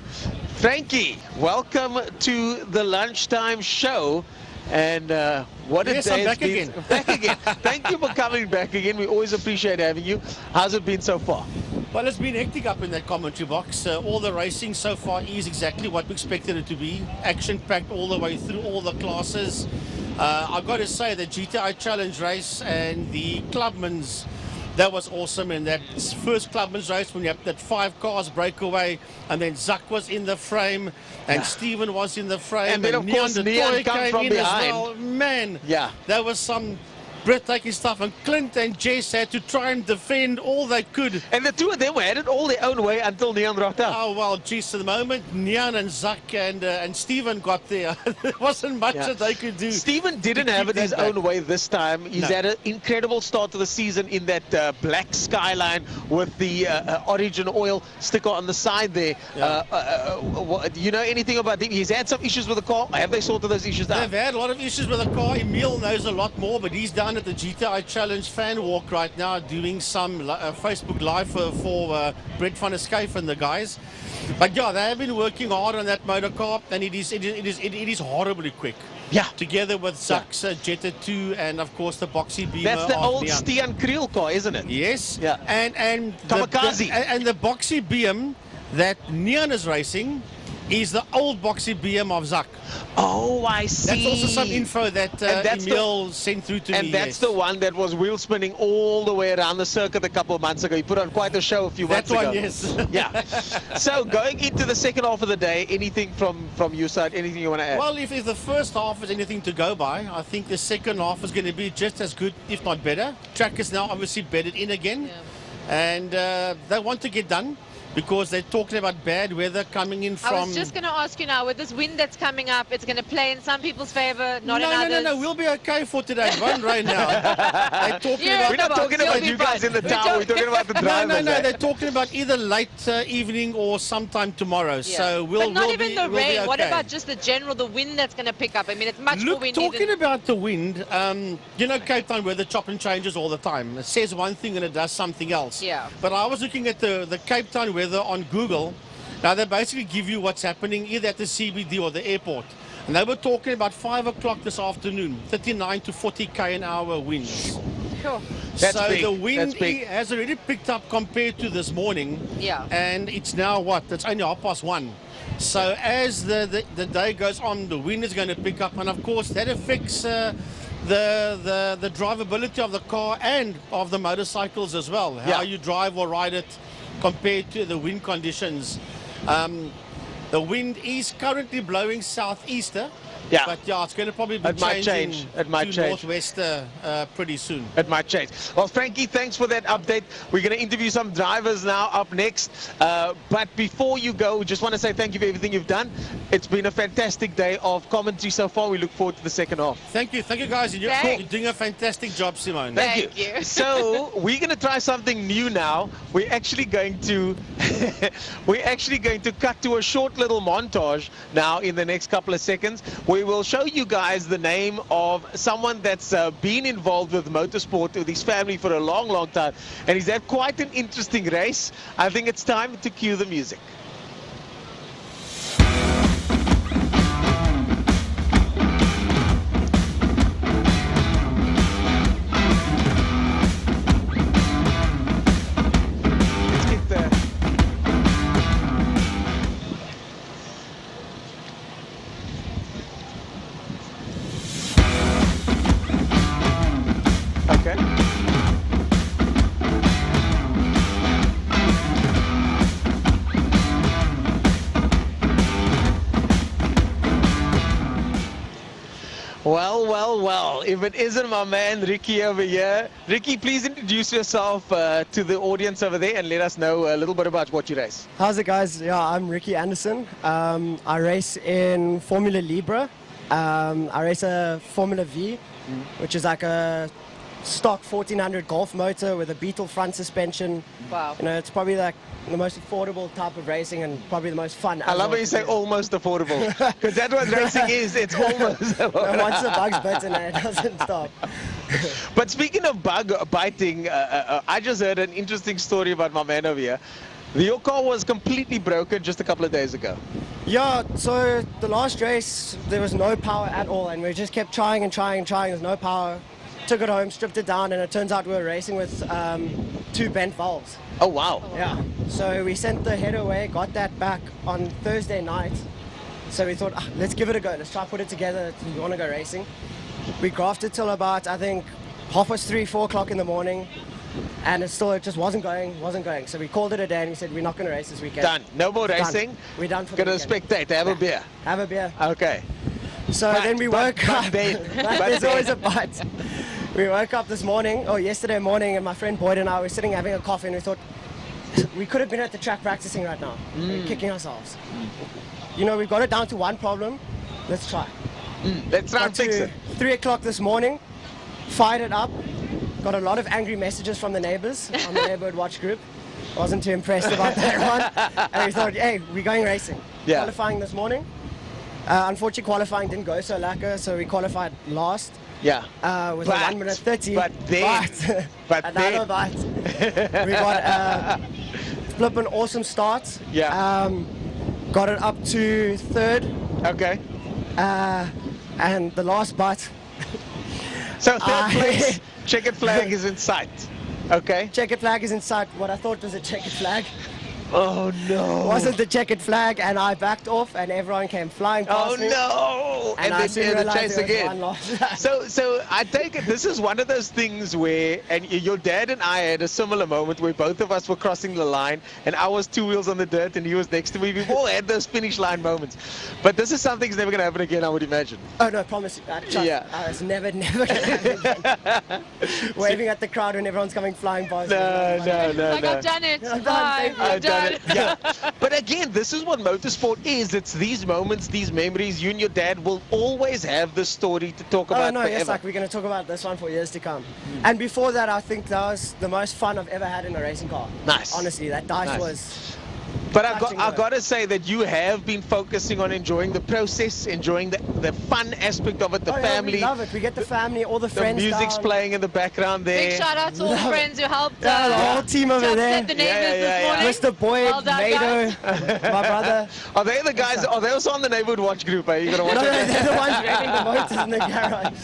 Frankie, welcome to the lunchtime show. And what a day I'm back again. Back again. Thank you for coming back again. We always appreciate having you. How's it been so far? Well, it's been hectic up in that commentary box. All the racing so far is exactly what we expected it to be. Action-packed all the way through all the classes. I've got to say the GTI Challenge race and the Clubman's, that was awesome. And that first Clubman's race, when you have that 5 cars breakaway, and then Zak was in the frame, and Steven was in the frame, and then of course Nian came from behind. Well. Man, yeah, that was some breathtaking stuff, and Clint and Jess had to try and defend all they could. And the two of them had it all their own way until Nian rocked up. Oh, well, geez, at the moment, Nian and Zak and Steven got there. There wasn't much that they could do. Steven didn't have it his own way this time. He's had an incredible start to the season in that black skyline with the Origin oil sticker on the side there. Do you know anything about him? He's had some issues with the car. Have they sorted those issues out? They've had a lot of issues with the car. Emil knows a lot more, but he's down at the GTI Challenge fan walk right now, doing some Facebook Live for Brett van der Schuyf and the guys. But yeah, they have been working hard on that motor car, and it is horribly quick. Yeah. Together with Zak's Jetta 2 and of course the boxy beamer. That's the old Stian Kriel car, isn't it? Yes. Yeah. And Kamikaze. And the boxy BM that Nian is racing is the old boxy BM of Zak. Oh, I see. That's also some info that Emil sent through to me. And that's the one that was wheel spinning all the way around the circuit a couple of months ago. He put on quite a show a few months ago. That one, yes. Yeah. So going into the second half of the day, anything from your side, anything you want to add? Well, if the first half is anything to go by, I think the second half is going to be just as good, if not better. Track is now obviously bedded in again. And they want to get done, because they're talking about bad weather coming in from... I was just going to ask you now, with this wind that's coming up, it's going to play in some people's favour, not in others. No, we'll be okay for today. It won't rain now. We're not talking about you guys in the tower, we're talking about the drivers. No, they're talking about either late evening or sometime tomorrow. So but not even the rain. Okay. What about just the general, the wind that's going to pick up? I mean, it's much more windy. Talking about the wind, you know, Cape Town weather chop and changes all the time. It says one thing and it does something else. Yeah. But I was looking at the Cape Town weather on Google. Now they basically give you what's happening either at the CBD or the airport. And they were talking about 5 o'clock this afternoon, 39 to 40 km/h winds. Sure. So the wind has already picked up compared to this morning. Yeah. And it's now what? It's only 1:30. So as the day goes on, the wind is going to pick up, and of course that affects the drivability of the car and of the motorcycles as well. How you drive or ride it compared to the wind conditions. The wind is currently blowing southeaster. Yeah. But yeah, it's going to probably be changing to northwester pretty soon. It might change. Well, Frankie, thanks for that update. We're going to interview some drivers now up next. But before you go, we just want to say thank you for everything you've done. It's been a fantastic day of commentary so far. We look forward to the second half. Thank you guys. You're doing a fantastic job, Simone. Thank you. So we're going to try something new now. We're actually going to cut to a short little montage now in the next couple of seconds. We will show you guys the name of someone that's been involved with motorsport with his family for a long, long time. And he's had quite an interesting race. I think it's time to cue the music. if it isn't my man Ricky over here. Ricky, please introduce yourself to the audience over there and let us know a little bit about what you race. How's it, guys? Yeah, I'm Ricky Anderson. I race in Formula Libra. I race a Formula V, which is like a stock 1400 Golf motor with a Beetle front suspension. Wow. You know, it's probably like the most affordable type of racing and probably the most fun. I love when you say almost affordable, because that's what racing is. It's almost. Once the bug's bitten, it doesn't stop. But speaking of bug biting, I just heard an interesting story about my man over here. Your car was completely broken just a couple of days ago. Yeah, so the last race, there was no power at all, and we just kept trying and trying and trying. There's no power. Took it home, stripped it down, and it turns out we were racing with 2 bent valves. Oh, wow. Yeah. So we sent the head away, got that back on Thursday night. So we thought, let's give it a go. Let's try put it together. We want to go racing. We grafted till about, I think, 3:30, 4 o'clock in the morning. And it just wasn't going. So we called it a day and we said, we're not going to race this weekend. Done. No more It's racing. Done. We're done for the weekend. Gonna spectate. Have a beer. Have a beer. Okay. So then we woke up. There's always a but. We woke up this morning, yesterday morning, and my friend Boyd and I were sitting having a coffee, and we thought we could have been at the track practicing right now. We're kicking ourselves. You know, we've got it down to one problem. Let's try. Let's try and fix it. 3 o'clock this morning, fired it up. Got a lot of angry messages from the neighbors on the neighborhood watch group. Wasn't too impressed about that one. And we thought, hey, we're going racing. Yeah. Qualifying this morning. Unfortunately, qualifying didn't go so lacquer, so we qualified last. Yeah. With a 1 minute 30. But then. Another but. We got flipping awesome start. Yeah. Got it up to 3rd. Okay. And the last but. So 3rd place, checkered flag is in sight. Okay. Checkered flag is in sight. What I thought was a checkered flag. Oh no. Wasn't the checkered flag, and I backed off and everyone came flying past me. Oh no. And I then the chase again. So I take it this is one of those things where, and your dad and I had a similar moment where both of us were crossing the line and I was 2 wheels on the dirt and he was next to me. We've all had those finish line moments. But this is something that's never going to happen again, I would imagine. Oh no, promise you. Yeah. It's never going to happen again. Waving at the crowd when everyone's coming flying past. No. I've done it. I've done it. Yeah. But again, this is what motorsport is. It's these moments, these memories. You and your dad will always have this story to talk about forever. Yes, like we're going to talk about this one for years to come. And before that, I think that was the most fun I've ever had in a racing car. Nice. Honestly, that dice was... But I've got to say that you have been focusing on enjoying the process, enjoying the fun aspect of it, the family. We love it. We get the family, all the friends The music's playing in the background there. Big shout out to all the friends who helped. The whole team over there. The neighbors this morning. Mr. Boyd, Well done, Mado, my brother. Are they the guys? Are they also on the neighborhood watch group? Are you going to watch No, they're the ones renting the motors in the garage.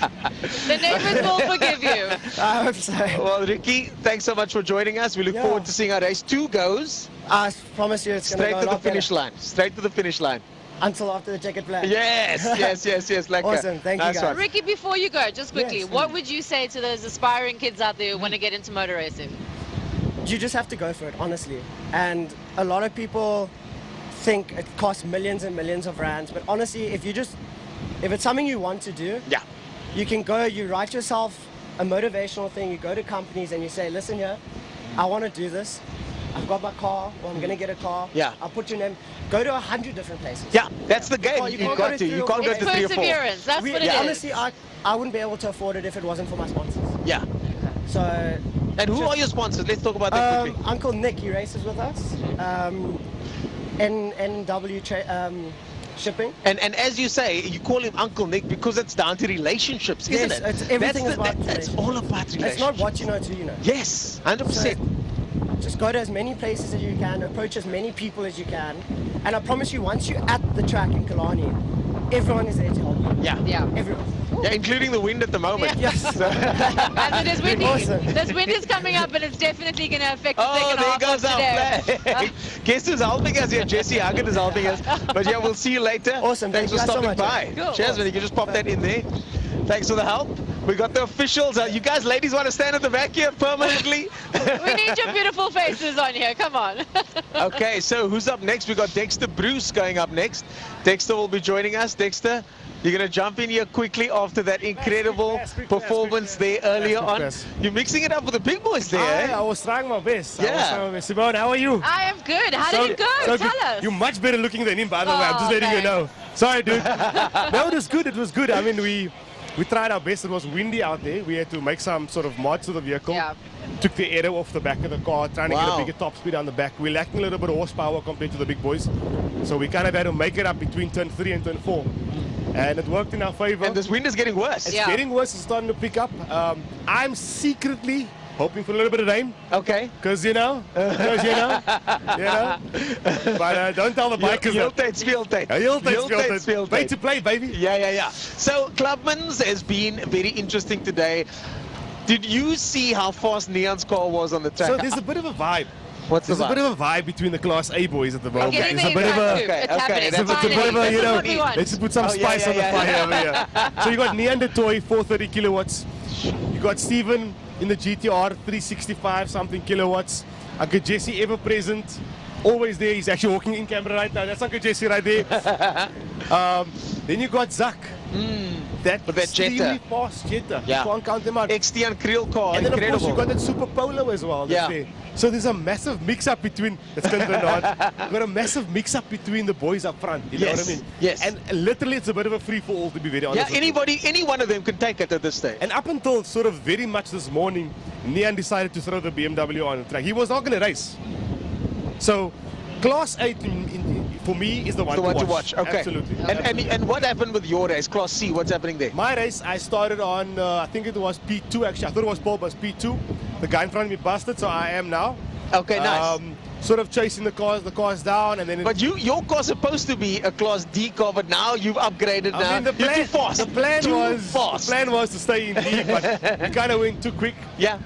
The neighbors will forgive you. I hope so. Well, Ricky, thanks so much for joining us. We look forward to seeing how race 2 goes. I promise you it's going to go straight to the finish line. Straight to the finish line. Until after the checkered flag. Yes. Like awesome. Thank you, guys. Ricky, before you go, just quickly, what would you say to those aspiring kids out there who want to get into motor racing? You just have to go for it, honestly. And a lot of people think it costs millions and millions of rands, but honestly, if it's something you want to do, you can go, you write yourself a motivational thing, you go to companies and you say, listen here, I want to do this. I've got my car, or I'm going to get a car. Yeah. I'll put your name. Go to 100 different places. Yeah, that's the game. You can't go to 3 or 4. Perseverance, that's what it is. Honestly, I wouldn't be able to afford it if it wasn't for my sponsors. Yeah. So. And who are your sponsors? Let's talk about that quickly. Uncle Nick, he races with us. NW shipping. And as you say, you call him Uncle Nick because it's down to relationships, isn't it? It's everything That's all about relationships. It's not what you know to you know. Yes, 100%. So, just go to as many places as you can, approach as many people as you can, and I promise you, once you're at the track in Killarney, everyone is there to help you. Yeah. Everyone. Yeah, including the wind at the moment. Yeah. Yes. As it is windy. Awesome. This wind is coming up and it's definitely going to affect the Oh, second half there goes of our today. flag. Guess who's helping us here? Jesse Huggett is helping us. But yeah, we'll see you later. Awesome. Thanks for Thank you stopping guys so by. much. Cool. Cheers, man. You can just pop that in there. Thanks for the help. We got the officials. You guys, ladies, want to stand at the back here permanently? We need your beautiful faces on here. Come on. Okay, so who's up next? We got Dexter Bruce going up next. Dexter will be joining us. Dexter, You're going to jump in here quickly after that incredible performance there earlier on. You're mixing it up with the big boys there, eh? I was trying my best. Yeah. Simone, how are you? I am good. How did it go? Tell us. You're much better looking than him, by the way. I'm just letting you know. Sorry, dude. No, it was good. It was good. I mean, we tried our best. It was windy out there. We had to make some sort of mods to the vehicle. Yeah. Took the aero off the back of the car, trying to get a bigger top speed on the back. We're lacking a little bit of horsepower compared to the big boys. So we kind of had to make it up between turn 3 and turn 4. And it worked in our favor. And this wind is getting worse. It's getting worse. It's starting to pick up. I'm secretly hoping for a little bit of rain. Okay. Because, you know. But don't tell the bikers that. Speeltyd. Way to play, baby. Yeah. So, Clubman's has been very interesting today. Did you see how fast Neon's car was on the track? So there's a bit of a vibe. What's the vibe? There's a bit of a vibe between the Class A boys at the moment. Okay, There's a bit of a... it's a bit of a, you know, let's just put some spice on the fire yeah. over here. So you got Neon the Toy, 430 kilowatts. You got Steven in the GTR, 365 something kilowatts. Uncle Jesse ever present, always there. He's actually walking in camera right now. That's Uncle Jesse right there. Then you got Zak. That extremely fast Jetta. Yeah. You can't count them out. XT and Krill car, and then incredible. of course you got that Super Polo as well. There. So there's a massive mix-up between, you got a massive mix-up between the boys up front, you know what I mean? Yes. And literally it's a bit of a free-for-all, to be very honest. Yeah, any one of them can take it at this stage. And up until sort of very much this morning, Neon decided to throw the BMW on the track. He was not going to race. So Class 8 for me is the one to watch. Okay. Absolutely. And what happened with your race, Class C? What's happening there? My race, I started on, I think it was P2 actually. I thought it was Paul, but it was P2. The guy in front of me busted, so I am now. Okay, nice. Sort of chasing the cars down, and then. But your car's supposed to be a Class D car, but now you've upgraded. I mean, You're too fast. The plan was to stay in D, but we kind of went too quick. Yeah.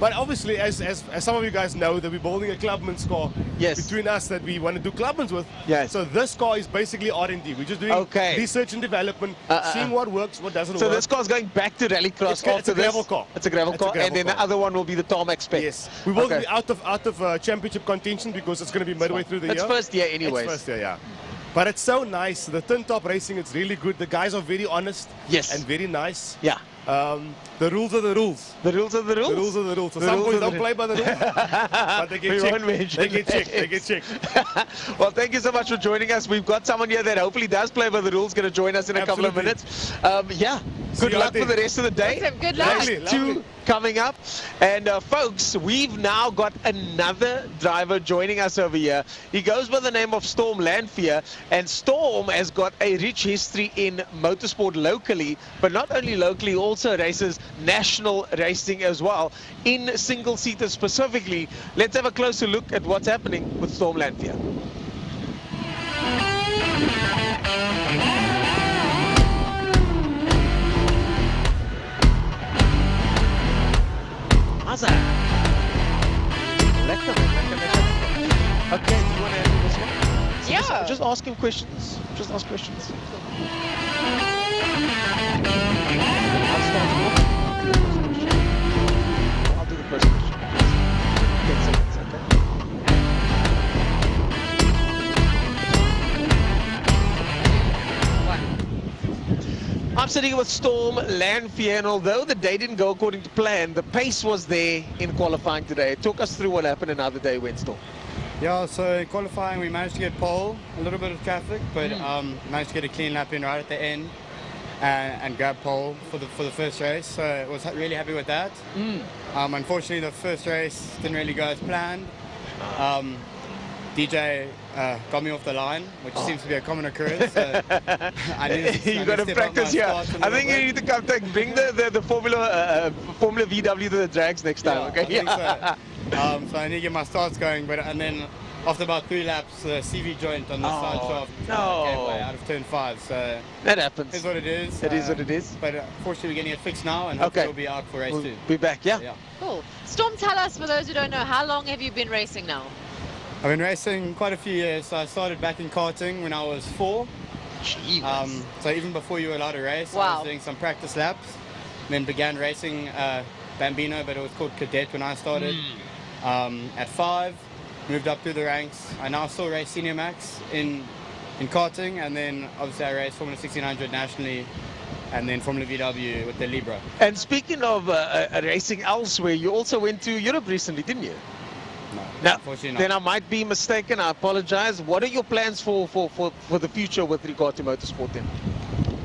But obviously, as some of you guys know, that we're building a Clubman's car between us that we want to do Clubman's with. Yes. So this car is basically R&D. We're just doing research and development, seeing what works, what doesn't work. So this car's going back to rallycross after it's a gravel car. It's a gravel car, and then the other one will be the tarmac spec. Yes. We will be out of championship contention because it's going to be midway through the year. It's first year anyways. It's first year, yeah. But it's so nice. The tin top racing, it's really good. The guys are very honest. Yes. And very nice. Yeah. The rules are the rules. The rules are the rules? The rules are the rules. So some boys don't play by the rules. But they get checked. They get checked. Well, thank you so much for joining us. We've got someone here that hopefully does play by the rules, going to join us in a couple of minutes. Yeah. Good luck for the rest of the day. Awesome. Good luck. Race 2 coming up. And folks, we've now got another driver joining us over here. He goes by the name of Storm Lanphier, and Storm has got a rich history in motorsport locally, but not only locally, also races national racing as well, in single-seater specifically. Let's have a closer look at what's happening with Storm Lanphier. Lekker. Okay, do you want to handle this one? So Yeah. Just ask him questions. Just ask questions. I'll do the first question. 10 seconds, okay? I'm sitting with Storm Lanphier, and although the day didn't go according to plan, the pace was there in qualifying today. Talk us through what happened and how the day went, Storm. Yeah, so in qualifying we managed to get pole, a little bit of traffic, but managed to get a clean lap in right at the end and grab pole for the first race. So I was really happy with that. Unfortunately, the first race didn't really go as planned. DJ got me off the line, which seems to be a common occurrence. So You got to practice here. I think you need to come bring the Formula VW to the drags next time. Yeah, Okay. I think so. So I need to get my starts going, and then after about 3 laps, the CV joint on the side shaft gave way out of turn 5. So that happens. It's what it is. It is what it is. But fortunately, we're getting it fixed now, and hopefully we'll be out for race 2. Be back, yeah. Cool. Storm, tell us, for those who don't know, how long have you been racing now? I've been racing quite a few years. So I started back in karting when I was 4. So even before you were allowed to race, I was doing some practice laps. Then began racing Bambino, but it was called Cadet when I started. At 5, moved up through the ranks. I now still race Senior Max in in karting, and then obviously I raced Formula 1600 nationally, and then Formula VW with the Libra. And speaking of racing elsewhere, you also went to Europe recently, didn't you? No, unfortunately not. Then I might be mistaken. I apologize. What are your plans for the future with regard to motorsport then?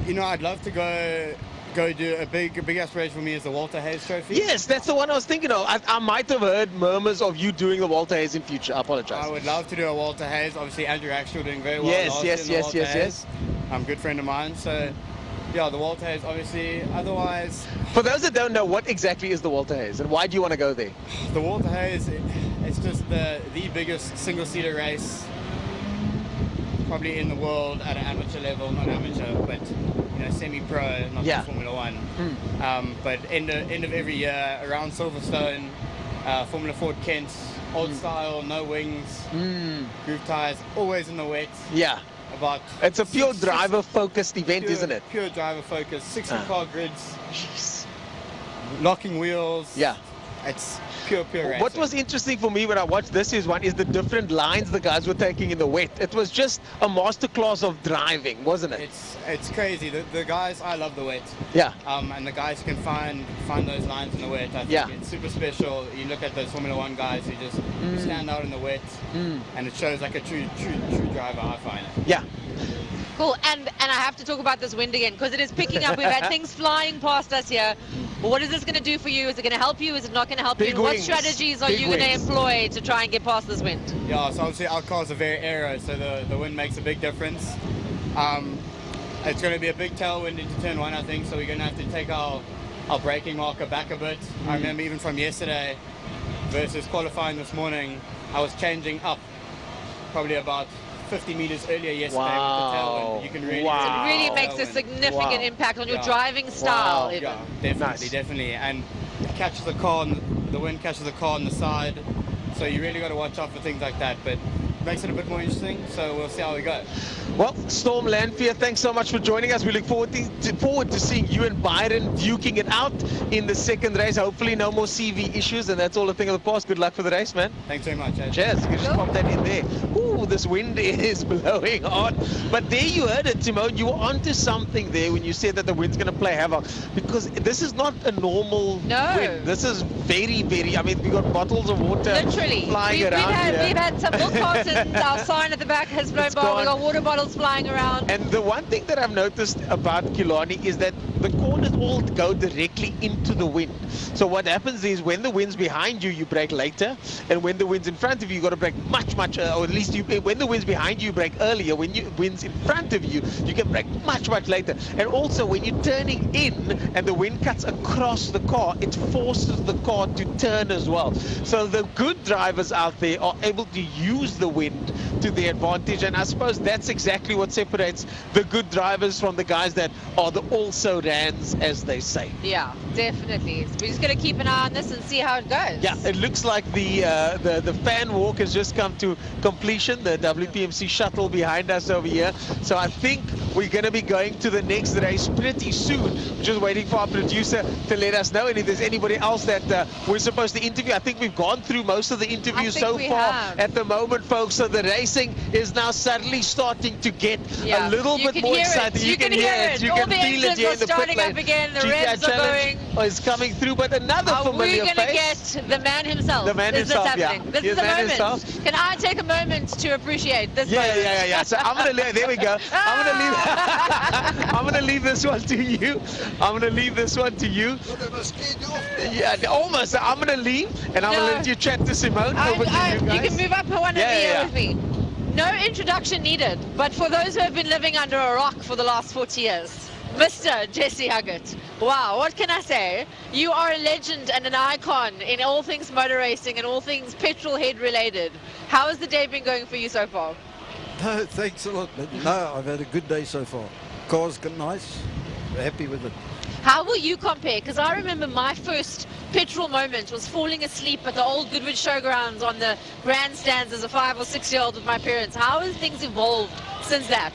You know, I'd love to go do a big aspiration for me is the Walter Hayes Trophy. Yes, that's the one I was thinking of. I might have heard murmurs of you doing the Walter Hayes in future. I apologize. I would love to do a Walter Hayes. Obviously, Andrew Axel doing very well. Yes, last yes, year in the yes, Walter yes, Hayes. I'm a good friend of mine. So, yeah, the Walter Hayes, obviously. Otherwise, for those that don't know, what exactly is the Walter Hayes and why do you want to go there? The Walter Hayes, it's just the biggest single-seater race probably in the world at an amateur level, not amateur, but you know, semi-pro, not just Formula One. But end of every year around Silverstone, Formula Ford Kent, old style, no wings, groove tires, always in the wet. Yeah. It's a pure driver-focused event, isn't it? Pure driver-focused, 60-car grids, locking wheels. Yeah. It's pure racing. What was interesting for me when I watched this is the different lines the guys were taking in the wet. It was just a masterclass of driving, wasn't it? It's crazy. The guys, I love the wet. Yeah. And the guys can find those lines in the wet. I think it's super special. You look at those Formula One guys who just stand out in the wet, and it shows like a true driver. I find it. Yeah. Cool. And I have to talk about this wind again because it is picking up. We've had things flying past us here. What is this going to do for you? Is it going to help you? Is it not going to help you? And what strategies are you going to employ to try and get past this wind? Yeah, so obviously our cars are very aero, so the wind makes a big difference. It's going to be a big tailwind into turn one, I think, so we're going to have to take our braking marker back a bit. I remember even from yesterday versus qualifying this morning, I was changing up probably about 50 meters earlier yesterday with the tailwind. You can really it really makes a significant impact on your driving style. Even. Yeah, definitely. And it catches the car, the wind catches the car on the side, so you really got to watch out for things like that. But it makes it a bit more interesting, so we'll see how we go. Well, Storm Lanfear, thanks so much for joining us. We look forward to seeing you and Byron duking it out in the second race. Hopefully no more CV issues, and that's all a thing of the past. Good luck for the race, man. Thanks very much, Ed. Cheers. You just pop that in there. Ooh, this wind is blowing on. But there you heard it, Simone. You were onto something there when you said that the wind's going to play havoc, because this is not a normal wind. This is very, very, I mean, we've got bottles of water flying around We've had some milk cartons. Our sign at the back has blown by. We've got water bottles flying around. And the one thing that I've noticed about Killarney is that the corners all go directly into the wind. So what happens is when the wind's behind you, you brake later, and when the wind's in front of you, you got to brake much, or at least when the wind's behind you, you brake earlier. When the wind's in front of you, you can brake much later. And also when you're turning in and the wind cuts across the car, it forces the car to turn as well. So the good drivers out there are able to use the wind to their advantage, and I suppose that's exactly what separates the good drivers from the guys that are the also-rans, as they say. Yeah, definitely. So we're just going to keep an eye on this and see how it goes. Yeah, it looks like the fan walk has just come to completion, the WPMC shuttle behind us over here. So I think we're going to be going to the next race pretty soon. Just waiting for our producer to let us know, and if there's anybody else that we're supposed to interview. I think we've gone through most of the interviews so far at the moment, folks. So the racing is now suddenly starting to get a little bit more exciting. You can hear it. You All can the feel it here in the pit starting lane. up again. The GTI revs are going. Is coming through, but another familiar face. Are we going to get the man himself? The man himself, This is the moment. Can I take a moment to appreciate this moment? Yeah. So I'm going to there we go. I'm going to leave this one to you. Yeah, almost. I'm going to leave, and I'm going to let you chat to Simone. Over to you guys. You can move up one over here with me. No introduction needed, but for those who have been living under a rock for the last 40 years, Mr. Jesse Huggett. Wow, what can I say? You are a legend and an icon in all things motor racing and all things petrol head related. How has the day been going for you so far? No, thanks a lot. No, I've had a good day so far. Car's got nice. We're happy with it. How will you compare? Because I remember my first petrol moment was falling asleep at the old Goodwood Showgrounds on the grandstands as a 5 or 6 year old with my parents. How has things evolved since that?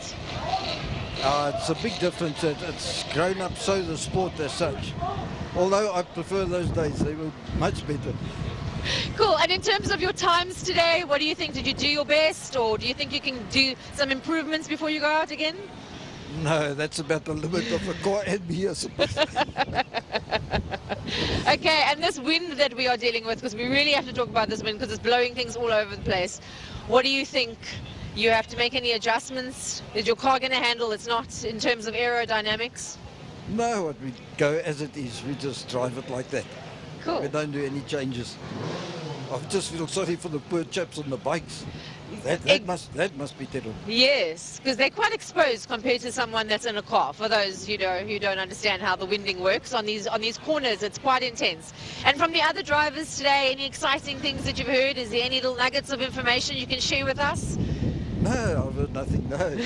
It's a big difference. It's grown up, so the sport as such. Although I prefer those days, they were much better. Cool. And in terms of your times today, what do you think? Did you do your best, or do you think you can do some improvements before you go out again? No, that's about the limit of the car and me, I suppose. Okay, and this wind that we are dealing with, because we really have to talk about this wind because it's blowing things all over the place. What do you think? You have to make any adjustments? Is your car going to handle? It's not in terms of aerodynamics? No, we go as it is. We just drive it like that. Cool. We don't do any changes. I just feel sorry for the poor chaps on the bikes. That must be terrible. Yes, because they're quite exposed compared to someone that's in a car. For those who don't understand how the winding works on these corners, it's quite intense. And from the other drivers today, any exciting things that you've heard? Is there any little nuggets of information you can share with us? No, I've heard nothing. No.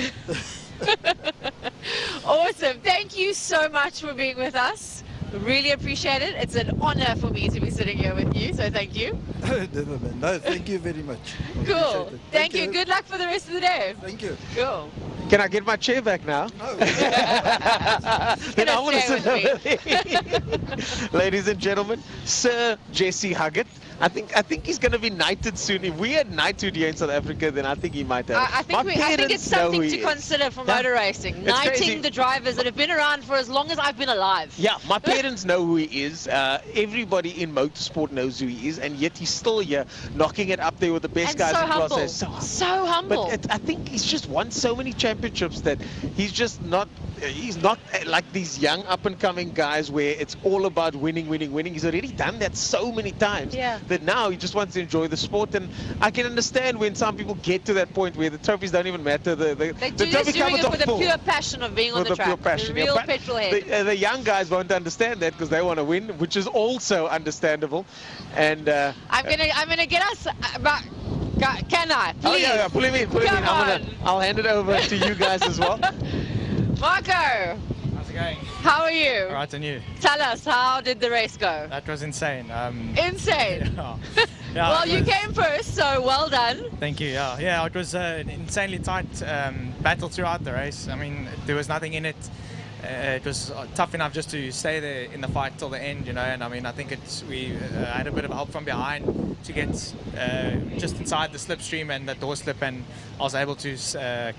Awesome. Thank you so much for being with us. Really appreciate it. It's an honor for me to be sitting here with you, so thank you. Never mind. No, thank you very much. Cool. Thank you. Good luck for the rest of the day. Thank you. Cool. Can I get my chair back now? No. Then I want to sit over there. Ladies and gentlemen, Sir Jesse Huggett. I think he's going to be knighted soon. If we had knighthood here in South Africa, then I think he might have. I think it's something to consider for motor racing. Knighting the drivers that have been around for as long as I've been alive. Yeah, my parents know who he is. Everybody in motorsport knows who he is, and yet he's still here, knocking it up there with the best guys in class. So humble. But I think he's just won so many championships that he's just not. He's not like these young up-and-coming guys where it's all about winning. He's already done that so many times that now he just wants to enjoy the sport. And I can understand when some people get to that point where the trophies don't even matter. They're just doing it with the pure passion of being on the track. Pure passion, the real petrol head. The young guys won't understand that because they want to win, which is also understandable. And I'm gonna get us back. Can I? Please. Oh yeah, pull him in. I'll hand it over to you guys as well. Marco! How's it going? How are you? All right, and you? Tell us, how did the race go? That was insane. Insane? Yeah, well, you came first, so well done. Thank you, yeah. It was an insanely tight battle throughout the race. I mean, there was nothing in it. It was tough enough just to stay there in the fight till the end, and I mean, I think we had a bit of help from behind to get just inside the slipstream and the door slip, and I was able to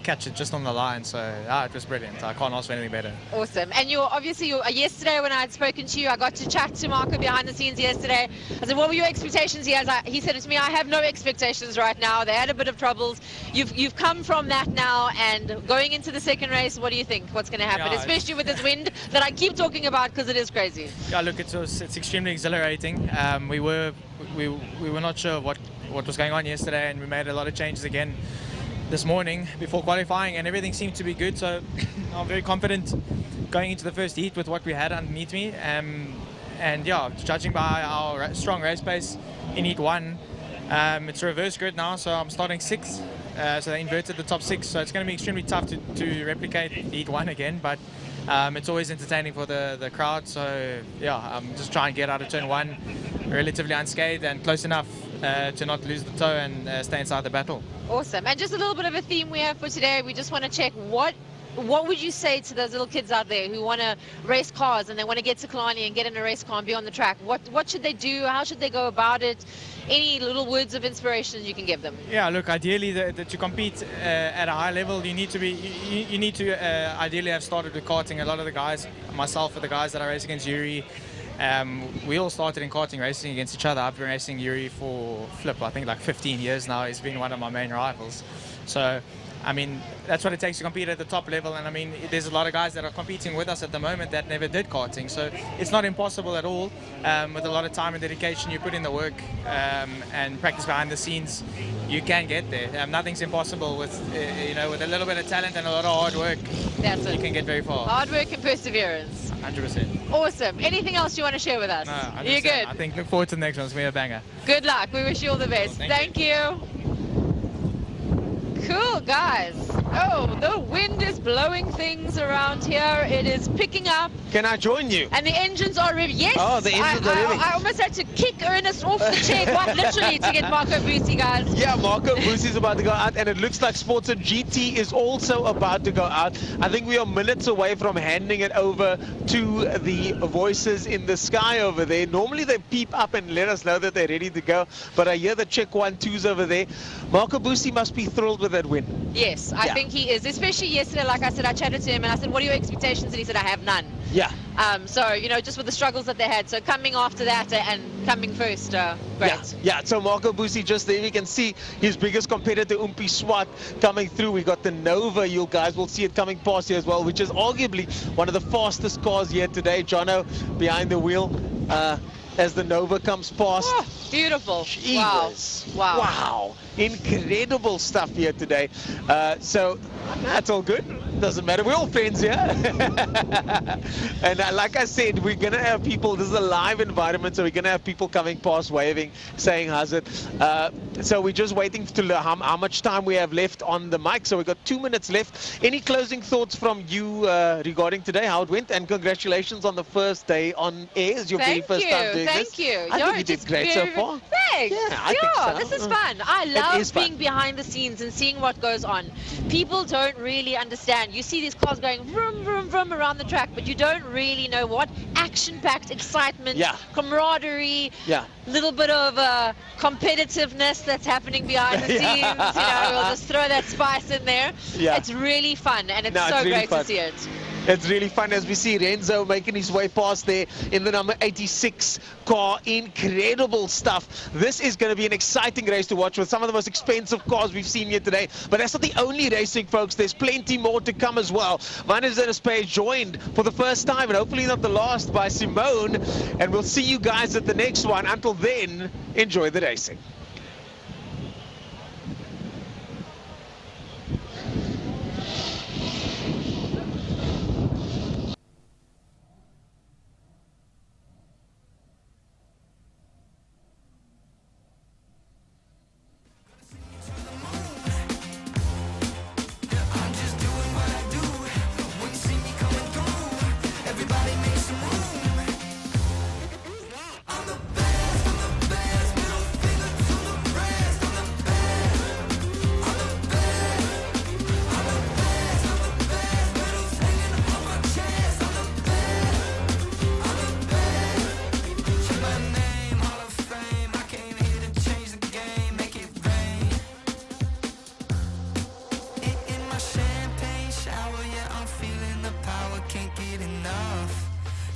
catch it just on the line, so it was brilliant. I can't ask for anything better. Awesome. And yesterday when I had spoken to you, I got to chat to Marco behind the scenes yesterday. I said, what were your expectations? He said to me, I have no expectations right now. They had a bit of troubles. You've come from that now, and going into the second race, what do you think? What's going to happen? Especially with this wind that I keep talking about because it is crazy. Yeah, look, it's extremely exhilarating. We were not sure what was going on yesterday, and we made a lot of changes again this morning before qualifying, and everything seemed to be good. So I'm very confident going into the first heat with what we had underneath me. And yeah, judging by our strong race pace in heat 1, it's a reverse grid now, so I'm starting 6th. So they inverted the top 6, so it's going to be extremely tough to replicate heat 1 again, but it's always entertaining for the crowd. So yeah, I'm just trying to get out of turn 1 relatively unscathed and close enough to not lose the toe and stay inside the battle. Awesome. And just a little bit of a theme we have for today. We just want to check what would you say to those little kids out there who want to race cars and they want to get to Killarney and get in a race car and be on the track? What should they do? How should they go about it? Any little words of inspiration you can give them? Yeah, look, ideally to compete at a high level, you need to ideally have started with karting. A lot of the guys, myself, are the guys that I race against Yuri. We all started in karting racing against each other. I've been racing Yuri for I think like 15 years now. He's been one of my main rivals. So I mean, that's what it takes to compete at the top level. And I mean, there's a lot of guys that are competing with us at the moment that never did karting. So it's not impossible at all. With a lot of time and dedication, you put in the work and practice behind the scenes, you can get there. Nothing's impossible with, with a little bit of talent and a lot of hard work. That's it. You can get very far. Hard work and perseverance. 100%. Awesome. Anything else you want to share with us? No, 100%. You're good. I think look forward to the next one. It's going to be a banger. Good luck. We wish you all the best. Thank you. Cool, guys. Oh, the wind is blowing things around here. It is picking up. Can I join you? And the engines are revving. Yes. Oh, the engines are revving. I almost had to kick Ernest off the chair, quite literally, to get Marco Busi, guys. Yeah, Marco Busi is about to go out, and it looks like Sports and GT is also about to go out. I think we are minutes away from handing it over to the voices in the sky over there. Normally they peep up and let us know that they're ready to go, but I hear the check 1-2s over there. Marco Busi must be thrilled with that win. Yes, I think he is, especially yesterday. Like I said, I chatted to him and I said, what are your expectations? And he said, I have none. Yeah. So, you know, just with the struggles that they had. So coming after that and coming first, great. Yeah, so Marco Busi just there. We can see his biggest competitor, Umpi Swat, coming through. We got the Nova. You guys will see it coming past here as well, which is arguably one of the fastest cars here today. Jono behind the wheel as the Nova comes past. Oh, beautiful. Jeez. Wow. Incredible stuff here today. So that's all good. Doesn't matter. We're all friends here. And like I said, we're going to have people. This is a live environment, so we're going to have people coming past, waving, saying how's it. So we're just waiting to learn how much time we have left on the mic. So we've got 2 minutes left. Any closing thoughts from you regarding today, how it went? And congratulations on the first day on air. It's your very first time doing this. Thank you. I think you did great so far. Thanks. Yeah, I think so. This is fun. I love is fun. being behind the scenes and seeing what goes on. People don't really understand. You see these cars going vroom, vroom, vroom around the track, but you don't really know what action-packed excitement, camaraderie, little bit of competitiveness that's happening behind the scenes. You know, we'll just throw that spice in there. Yeah. It's really fun, and it's so really great fun. to see it. It's really fun as we see Renzo making his way past there in the number 86 car. Incredible stuff. This is going to be an exciting race to watch with some of the most expensive cars we've seen here today. But that's not the only racing, folks. There's plenty more to come as well. Van Spey joined for the first time, and hopefully not the last, by Simone. And we'll see you guys at the next one. Until then, enjoy the racing.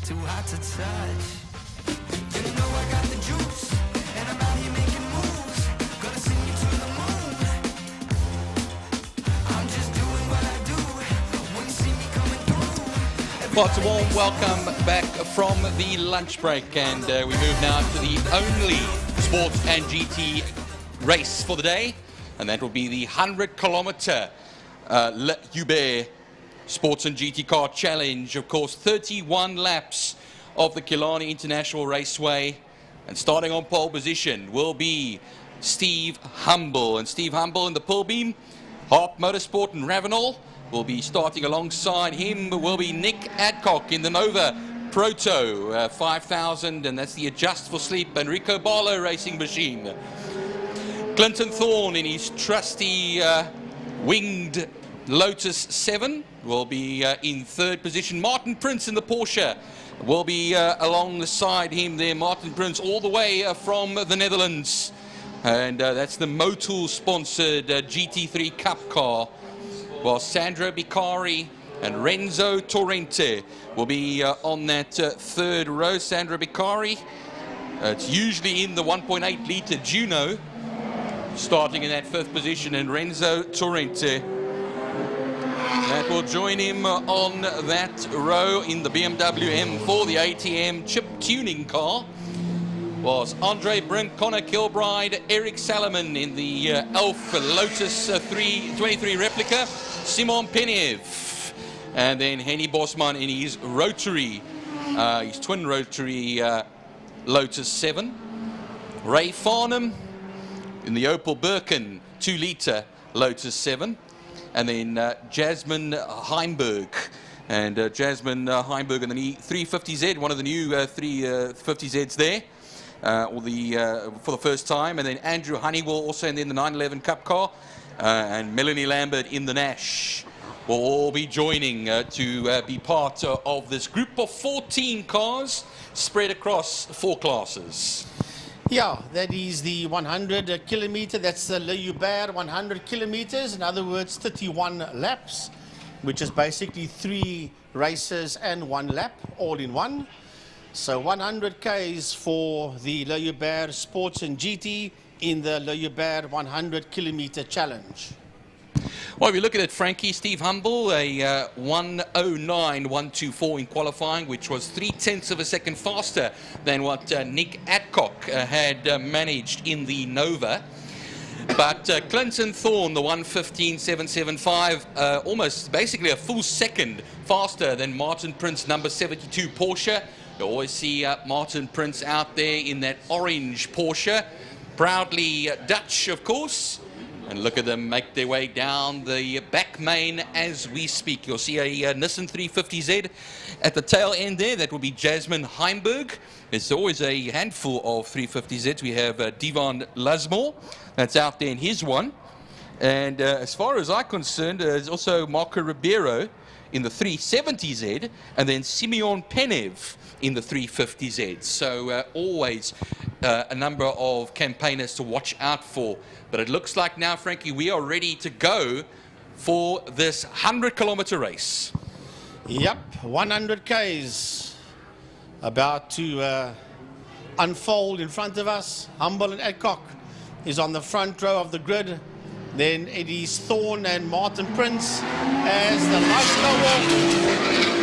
Too hot to touch. You know I got the juice, and I'm out here making moves. Gonna sing you to the moon. I'm just doing what I do. When you see me coming through. Well, it's a warm welcome back from the lunch break, and we move now to the only sports and GT race for the day, and that will be the 100-kilometer Le Hubert Sports and GT Car Challenge. Of course, 31 laps of the Killarney International Raceway. And starting on pole position will be Steve Humble. And Steve Humble in the pull beam. Harp Motorsport and Ravenel will be starting alongside him. Will be Nick Adcock in the Nova Proto 5000. And that's the Adjust for Sleep Enrico Barlow racing machine. Clinton Thorne in his trusty winged Lotus 7 will be in third position. Martin Prince in the Porsche will be alongside him there. Martin Prince all the way from the Netherlands. And that's the Motul sponsored GT3 Cup car. While Sandro Bicari and Renzo Torrente will be on that third row. Sandro Bicari, it's usually in the 1.8 litre Juno, starting in that fifth position. And Renzo Torrente, that will join him on that row in the BMW M4, the ATM chip tuning car. Was Andre Brink, Connor Kilbride, Eric Salomon in the Elf Lotus 323 replica, Simon Penev, and then Henny Bosman in his rotary, his twin rotary Lotus 7. Ray Farnham in the Opel Birkin 2-litre Lotus 7. And then Jasmine Heimberg. And Jasmine Heimberg in the 350Z, one of the new 350Zs there. for the first time, and then Andrew Honeywell also, and then the 911 Cup car, and Melanie Lambert in the Nash will all be joining to be part of this group of 14 cars spread across 4 classes. Yeah, that is the 100 kilometer. That's the Le Hubert 100 kilometers. In other words, 31 laps, which is basically 3 races and 1 lap, all in one. So 100 Ks for the Le Hubert Sports and GT in the Le Hubert 100 kilometer challenge. Well, if you look at it, Frankie, Steve Humble, a 1:09.124 in qualifying, which was 0.3 of a second faster than what Nick Adcock had managed in the Nova. But Clinton Thorne, the 1:15.775, almost basically a full second faster than Martin Prince, number 72 Porsche. You always see Martin Prince out there in that orange Porsche, proudly Dutch, of course. And look at them make their way down the back main as we speak. You'll see a Nissan 350Z at the tail end there. That will be Jasmine Heimberg. There's always a handful of 350Zs. We have Devon Lusmore. That's out there in his one. And as far as I'm concerned, there's also Marco Ribeiro in the 370Z, and then Simeon Penev in the 350Z. So always a number of campaigners to watch out for. But it looks like now, Frankie, we are ready to go for this 100-kilometer race. Yep, 100 Ks about to unfold in front of us. Humble and Adcock is on the front row of the grid. Then it is Thorne and Martin Prince as the lights go off.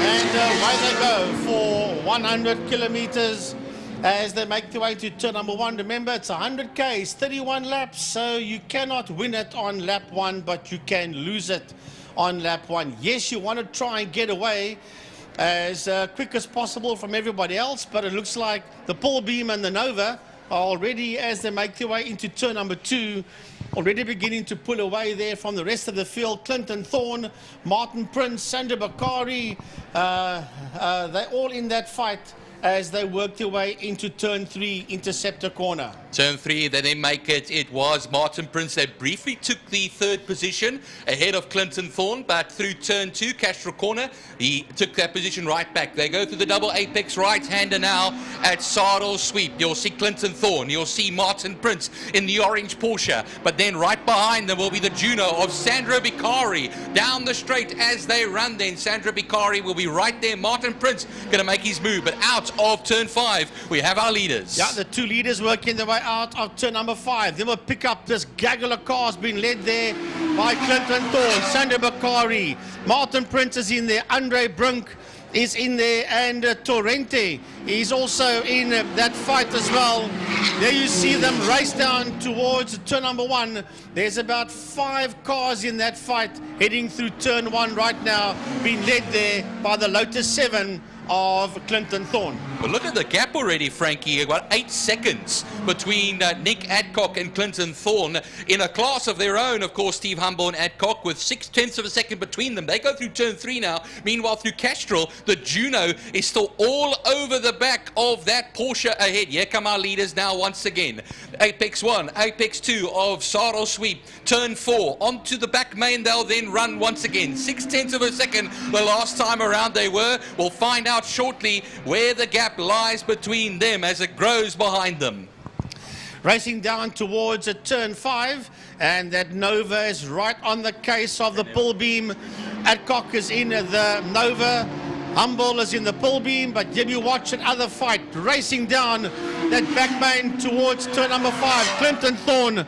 And away they go for 100 kilometers as they make their way to turn number 1. Remember, it's 100 Ks, 31 laps, so you cannot win it on lap 1, but you can lose it on lap 1. Yes, you want to try and get away as quick as possible from everybody else, but it looks like the Paul Beam and the Nova are already, as they make their way into turn number 2, already beginning to pull away there from the rest of the field. Clinton Thorne, Martin Prince, Sandra Bakari, they're all in that fight as they work their way into turn 3, Interceptor corner. Turn 3, they then make it. It was Martin Prince that briefly took the 3rd position ahead of Clinton Thorne, but through turn 2, Castro corner, he took that position right back. They go through the double apex right-hander now at Saddle Sweep. You'll see Clinton Thorne, you'll see Martin Prince in the orange Porsche, but then right behind them will be the Juno of Sandra Bicari down the straight as they run. Then Sandra Bicari will be right there. Martin Prince going to make his move, but out of turn 5 we have our leaders. Yeah, the 2 leaders working their way out of turn number 5. They will pick up this gaggle of cars being led there by Clinton Thorne, Sandra Bakari, Martin Prince is in there, Andre Brunk is in there, and Torrente is also in that fight as well. There you see them race down towards turn number 1. There's about 5 cars in that fight heading through turn 1 right now, being led there by the Lotus 7 of Clinton Thorne. Well, look at the gap already, Frankie. About 8 seconds between Nick Adcock and Clinton Thorne in a class of their own. Of course, Steve Humble and Adcock with 0.6 of a second between them. They go through turn 3 now. Meanwhile, through Castrol, the Juno is still all over the back of that Porsche ahead. Here come our leaders now once again. Apex 1, Apex 2 of Saddle Sweep. Turn 4, onto the back main. They'll then run once again. 0.6 of a second the last time around they were. We'll find out shortly where the gap lies between them as it grows behind them. Racing down towards a turn 5, and that Nova is right on the case of the pull beam. Adcock is in the Nova, Humble is in the pull beam, but then you watch another fight racing down that back main towards turn number 5. Clinton Thorne,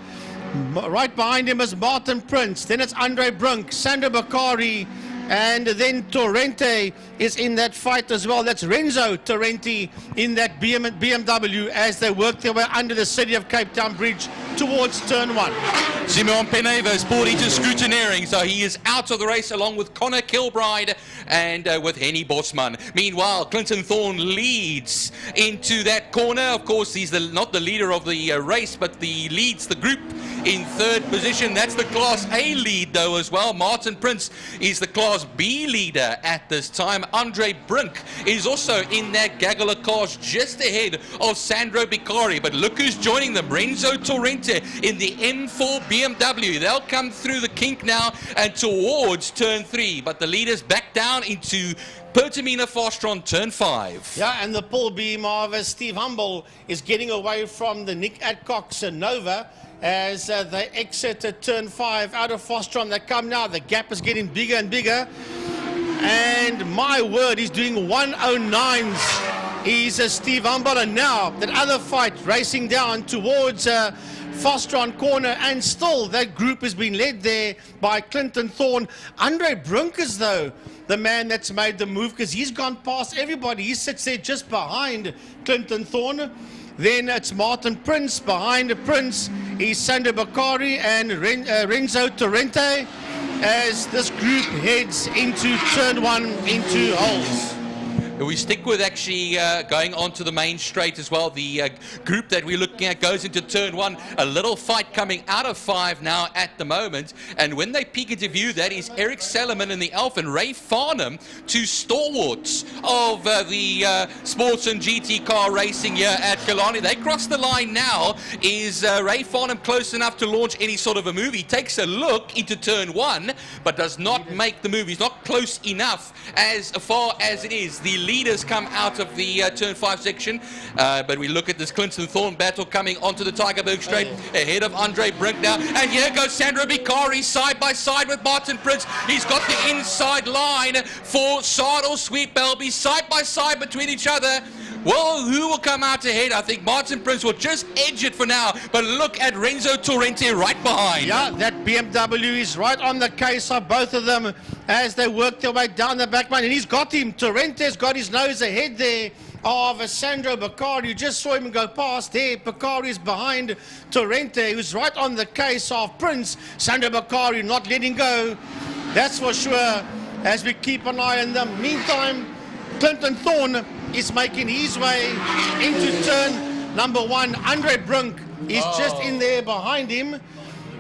right behind him is Martin Prince, then it's Andre Brunk, Sandra Bakari, and then Torrente is in that fight as well. That's Renzo Torrente in that BMW as they work their way under the City of Cape Town Bridge towards turn 1. Simeon Peneva is pulled into scrutineering, so he is out of the race along with Connor Kilbride and with Henny Bosman. Meanwhile, Clinton Thorne leads into that corner. Of course, he's not the leader of the race, but leads the group in third position. That's the Class A lead, though, as well. Martin Prince is the Class B leader at this time. Andre Brink is also in that gaggle of cars just ahead of Sandro Bicari. But look who's joining them. Renzo Torrente in the M4 BMW. They'll come through the kink now and towards turn 3. But the leaders back down into Pertamina Fastron turn 5. Yeah, and the pull beam of Steve Humble is getting away from the Nick Adcock's Nova as they exit turn 5 out of Fastron. They come now. The gap is getting bigger and bigger. And my word, he's doing 109s. He's Steve Humble. And now that other fight racing down towards Fastron corner, and still that group has been led there by Clinton Thorne. Andre Brunkers, though, the man that's made the move, because he's gone past everybody. He sits there just behind Clinton Thorne. Then it's Martin Prince. Behind Prince is Sandro Bicari and Renzo Torrente as this group heads into turn 1 into holes. We stick with actually going on to the main straight as well. The group that we're looking at goes into turn 1. A little fight coming out of 5 now at the moment. And when they peek into view, that is Eric Salomon in the Elf and Ray Farnham, two stalwarts of the sports and GT car racing here at Killarney. They cross the line now. Is Ray Farnham close enough to launch any sort of a move? He takes a look into turn 1, but does not make the move. He's not close enough as far as it is. The leaders come out of the turn 5 section, but we look at this Clinton Thorne battle coming onto the Tigerberg straight ahead of Andre Brink now, and here goes Sandro Bicari side by side with Martin Prince. He's got the inside line for Sardal Sweet Belby side by side between each other. Well, who will come out ahead? I think Martin Prince will just edge it for now, but look at Renzo Torrente right behind. Yeah, that BMW is right on the case of both of them as they work their way down the back line, and he's got him. Torrente's got his nose ahead there of Sandro Bicari. You just saw him go past there. Bicari is behind Torrente, who's right on the case of Prince. Sandro Bicari not letting go, that's for sure, as we keep an eye on them. Meantime, Clinton Thorne is making his way into turn number 1. Andre Brink is just in there behind him.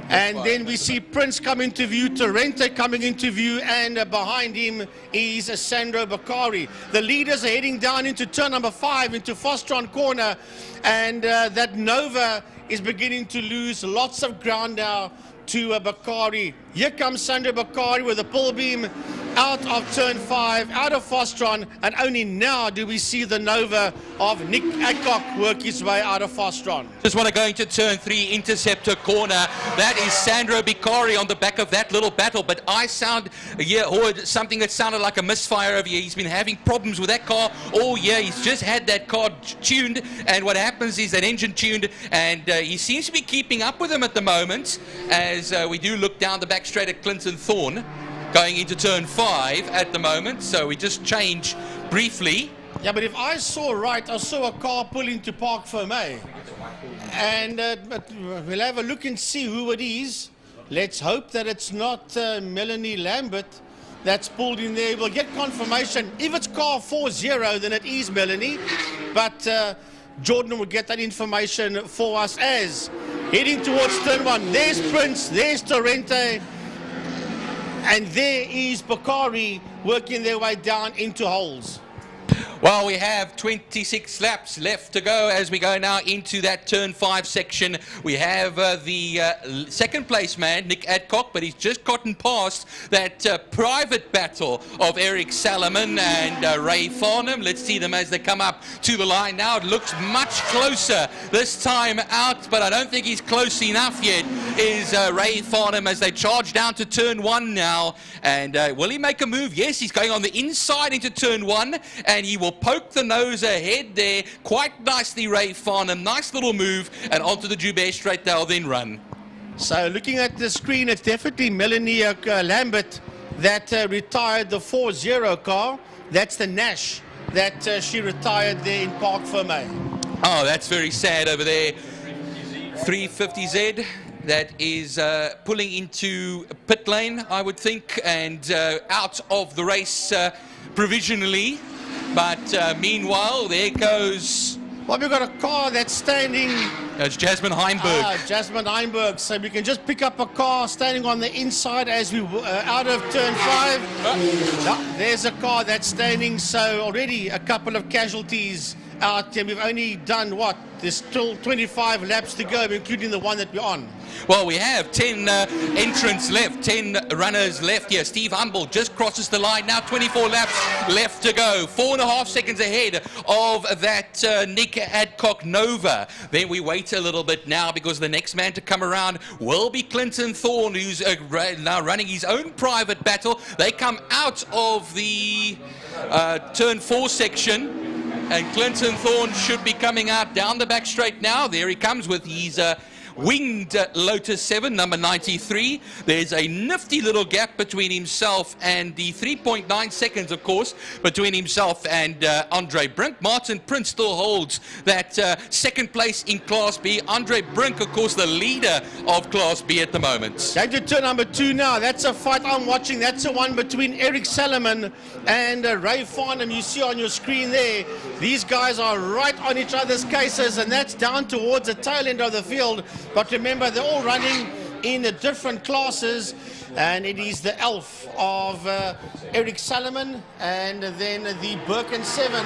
And then we see Prince come into view, Torrente coming into view, and behind him is Sandro Bicari. The leaders are heading down into turn number 5, into Fastron corner, and that Nova is beginning to lose lots of ground now to Bicari. Here comes Sandro Bicari with a pull beam out of turn 5, out of Fastron, and only now do we see the Nova of Nick Adcock work his way out of Fastron. Just want to go into turn 3, interceptor corner. That is Sandro Bicari on the back of that little battle, but I heard something that sounded like a misfire over here. He's been having problems with that car all year. He's just had that car tuned, and what happens is that engine tuned, and he seems to be keeping up with him at the moment, as we do look down the back straight at Clinton Thorne going into turn 5 at the moment. So we just change briefly. Yeah, but if I saw right, I saw a car pull into Park Fermé. And but we'll have a look and see who it is. Let's hope that it's not Melanie Lambert that's pulled in there. We'll get confirmation. If it's car 40, then it is Melanie. But Jordan will get that information for us as heading towards turn 1. There's Prince, there's Torrente, and there is Bicari working their way down into holes. Well, we have 26 laps left to go as we go now into that turn 5 section. We have the second place man, Nick Adcock, but he's just gotten past that private battle of Eric Salomon and Ray Farnham. Let's see them as they come up to the line now. It looks much closer this time out, but I don't think he's close enough yet, is Ray Farnham, as they charge down to turn 1 now. And will he make a move? Yes, he's going on the inside into turn 1, and he will poke the nose ahead there quite nicely. Ray Farnham, nice little move, and onto the Joubert straight they'll then run. So looking at the screen, it's definitely Melanie Lambert that retired the 40 car. That's the Nash that she retired there in Park Fermé. Oh, that's very sad over there. 350Z that is pulling into pit lane, I would think, and out of the race provisionally. But meanwhile, there goes... Well, we've got a car that's standing... It's Jasmine Heimberg. Jasmine Heimberg. So we can just pick up a car standing on the inside as we out of turn 5. There's a car that's standing. So already a couple of casualties out, and we've only done what? There's still 25 laps to go, including the one that we're on. Well, we have 10 entrants left, 10 runners left here. Steve Humble just crosses the line now, 24 laps left to go. 4.5 seconds ahead of that Nick Adcock Nova. Then we wait a little bit now because the next man to come around will be Clinton Thorne, who's now running his own private battle. They come out of the turn 4 section. And Clinton Thorne should be coming out down the back straight now. There he comes with his winged Lotus 7, number 93. There's a nifty little gap between himself and the 3.9 seconds, of course, between himself and Andre Brink. Martin Prince still holds that second place in Class B. Andre Brink, of course, the leader of Class B at the moment. Going to turn number 2 now. That's a fight I'm watching. That's the one between Eric Salomon and Ray Farnham. You see on your screen there. These guys are right on each other's cases, and that's down towards the tail end of the field. But remember, they're all running in the different classes, and it is the elf of Eric Salomon, and then the Birkin 7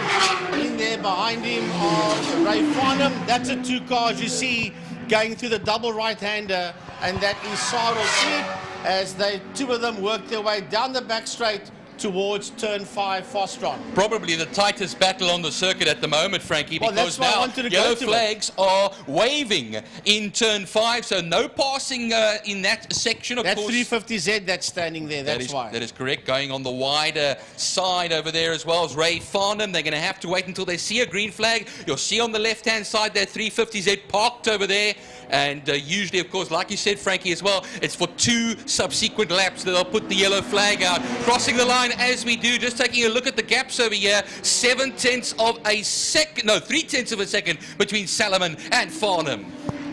in there behind him of Ray Farnham. That's the 2 cars you see going through the double right-hander, and that is Sarah Sweet, as they 2 of them work their way down the back straight towards turn 5 Fostron. Probably the tightest battle on the circuit at the moment, Frankie, well, because now yellow flags are waving in turn 5, so no passing in that section, of that's course. 350Z that's standing there, that's why. That is correct. Going on the wider side over there as well as Ray Farnham. They're going to have to wait until they see a green flag. You'll see on the left-hand side that 350Z parked over there. And usually, of course, like you said, Frankie, as well, it's for 2 subsequent laps that they'll put the yellow flag out. Crossing the line as we do, just taking a look at the gaps over here. 0.7 of a second, no, 0.3 of a second between Salomon and Farnham.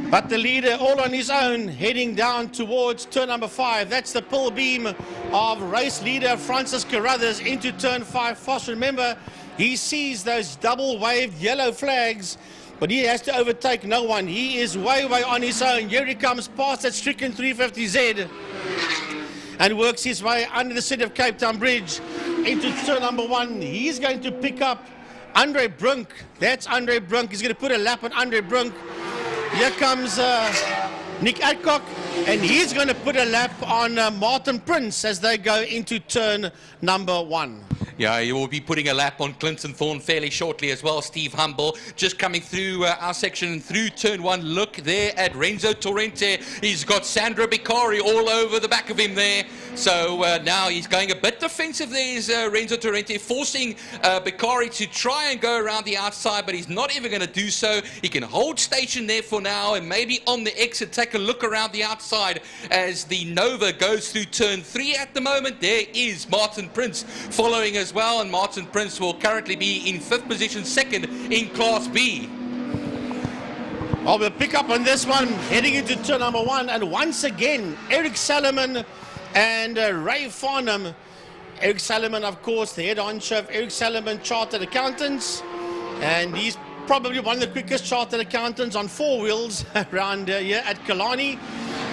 But the leader all on his own, heading down towards turn number 5. That's the pull beam of race leader Francis Carruthers into turn 5 Foster. Remember, he sees those double waved yellow flags, but he has to overtake no one. He is way on his own. Here he comes past that stricken 350Z and works his way under the City of Cape Town Bridge into turn number 1. He's going to pick up Andre Brink. That's Andre Brink. He's going to put a lap on Andre Brink. Here comes Nick Adcock, and he's going to put a lap on Martin Prince as they go into turn number 1. Yeah, he will be putting a lap on Clinton Thorne fairly shortly as well. Steve Humble just coming through our section through turn 1. Look there at Renzo Torrente. He's got Sandra Bicari all over the back of him there. So now he's going a bit defensive there, is Renzo Torrente, forcing Bicari to try and go around the outside, but he's not even going to do so. He can hold station there for now, and maybe on the exit take a look around the outside as the Nova goes through turn 3 at the moment. There is Martin Prince following as well, and Martin Prince will currently be in 5th position, second in Class B. Well, we'll pick up on this one, heading into turn number 1, and once again, Eric Salomon and Ray Farnham. Eric Salomon, of course, the head honcho of Eric Salomon Chartered Accountants, and he's probably one of the quickest chartered accountants on 4 wheels around here at Killarney,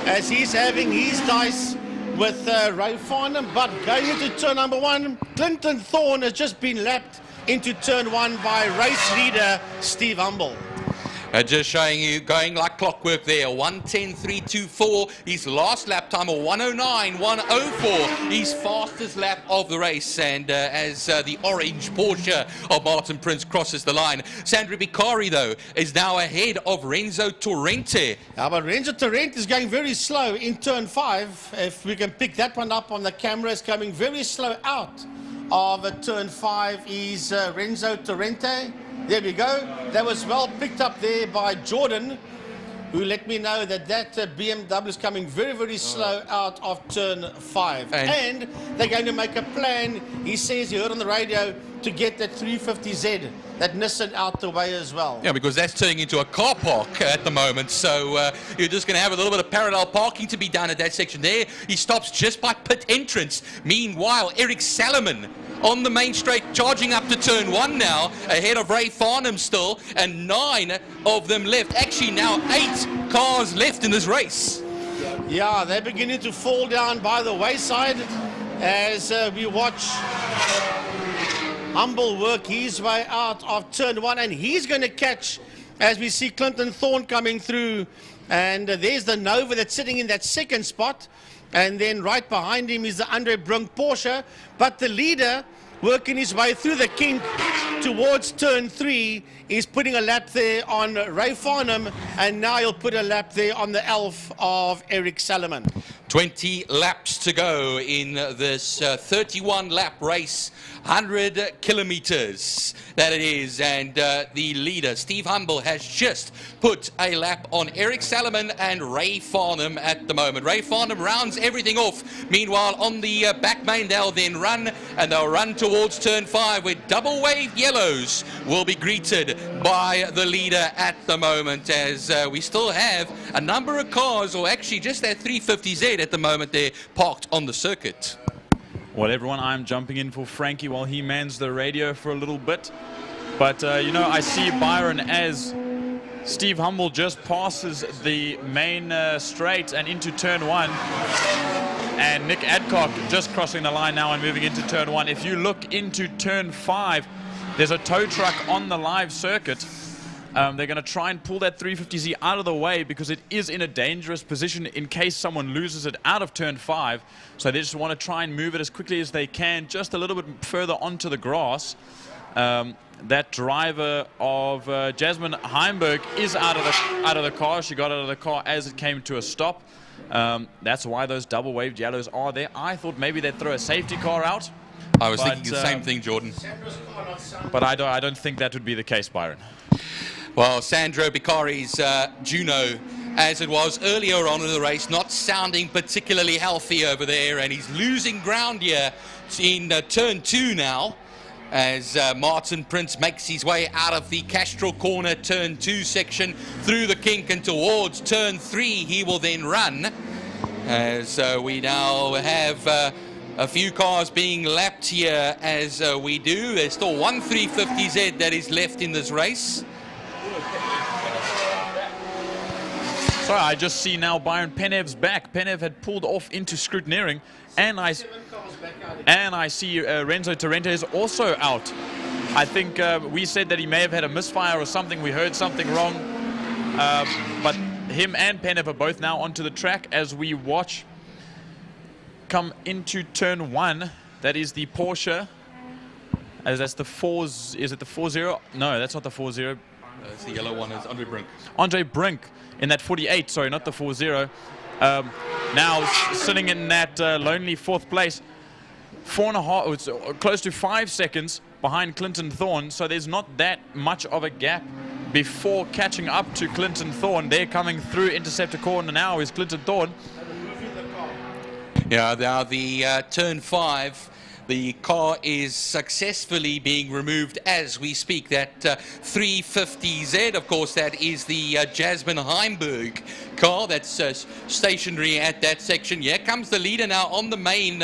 as he's having his dice with Ray Farnham. But going into turn number 1, Clinton Thorne has just been lapped into turn 1 by race leader Steve Humble. Just showing you going like clockwork there. 1:10.324. His last lap time of 1:09.104. His fastest lap of the race. And as the orange Porsche of Martin Prince crosses the line, Sandra Bicari though is now ahead of Renzo Torrente. Now, but Renzo Torrente is going very slow in turn 5. If we can pick that one up on the camera, it's coming very slow out of turn 5 is Renzo Torrente. There we go. That was well picked up there by Jordan, who let me know that BMW is coming very slow out of turn 5. And they're going to make a plan. He says, he heard on the radio, to get that 350Z, that Nissan out the way as well. Yeah, because that's turning into a car park at the moment. So you're just going to have a little bit of parallel parking to be done at that section there. He stops just by pit entrance. Meanwhile, Eric Salomon on the main straight, charging up to turn 1 now, ahead of Ray Farnham still, and 9 of them left. Actually now 8 cars left in this race. Yeah, they're beginning to fall down by the wayside as we watch Humble work his way out of turn 1, and he's going to catch as we see Clinton Thorne coming through, and there's the Nova that's sitting in that second spot, and then right behind him is the Andre Brunk Porsche, but the leader working his way through the kink towards turn 3 is putting a lap there on Ray Farnham, and now he'll put a lap there on the elf of Eric Salomon. 20 laps to go in this 31 lap race, 100 kilometers that it is, and the leader Steve Humble has just put a lap on Eric Salomon and Ray Farnham at the moment. Ray Farnham rounds everything off. Meanwhile, on the back main, they'll then run, and they'll run towards turn 5 where double wave yellows will be greeted by the leader at the moment, as we still have a number of cars, or actually just that 350Z at the moment there parked on the circuit. Well, everyone, I'm jumping in for Frankie while he mans the radio for a little bit. But, you know, I see Byron as Steve Humble just passes the main straight and into turn 1. And Nick Adcock just crossing the line now and moving into turn 1. If you look into turn 5, there's a tow truck on the live circuit. They're going to try and pull that 350Z out of the way because it is in a dangerous position in case someone loses it out of turn 5. So they just want to try and move it as quickly as they can, just a little bit further onto the grass. That driver of Jasmine Heimberg is out of the car. She got out of the car as it came to a stop. That's why those double waved yellows are there. I thought maybe they'd throw a safety car out. I was thinking the same thing, Jordan. But I don't think that would be the case, Byron. Well, Sandro Bicari's Juno, as it was earlier on in the race, not sounding particularly healthy over there, and he's losing ground here in turn 2 now, as Martin Prince makes his way out of the Castrol Corner turn 2 section through the kink and towards turn 3. He will then run, as we now have a few cars being lapped here as we do. There's still one 350Z that is left in this race. Sorry, I just see now Byron Penev's back. Penev had pulled off into scrutineering, and I see Renzo Torrente is also out. I think we said that he may have had a misfire or something. We heard something wrong, but him and Penev are both now onto the track as we watch come into turn 1. That is the Porsche. As that's the 4. Is it the 4-0? No, that's not the 4-0. It's the yellow one. It's Andre Brink. Andre Brink in that 48. Sorry, not the 4-0. Now sitting in that lonely 4th place. 4.5, it's close to 5 seconds behind Clinton Thorne. So there's not that much of a gap before catching up to Clinton Thorne. They're coming through Interceptor Corner now is Clinton Thorne. Yeah, now the turn 5, the car is successfully being removed as we speak. That 350Z, of course, that is the Jasmine Heimberg car that's stationary at that section. Here comes the leader now on the main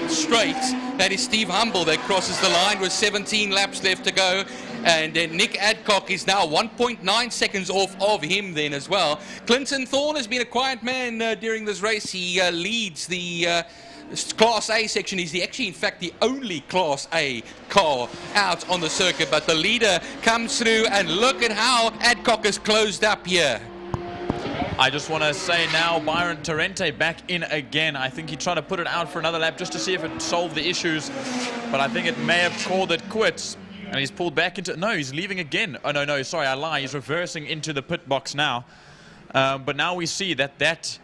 straight. That is Steve Humble that crosses the line with 17 laps left to go. And Nick Adcock is now 1.9 seconds off of him then as well. Clinton Thorne has been a quiet man during this race. He leads the Class A section. He's actually, in fact, the only Class A car out on the circuit. But the leader comes through, and look at how Adcock is closed up here. I just want to say now Byron Torrente back in again. I think he tried to put it out for another lap just to see if it solved the issues. But I think it may have called it quits. And he's pulled back into... No, he's leaving again. Oh, no, sorry, I lie. He's reversing into the pit box now. But now we see that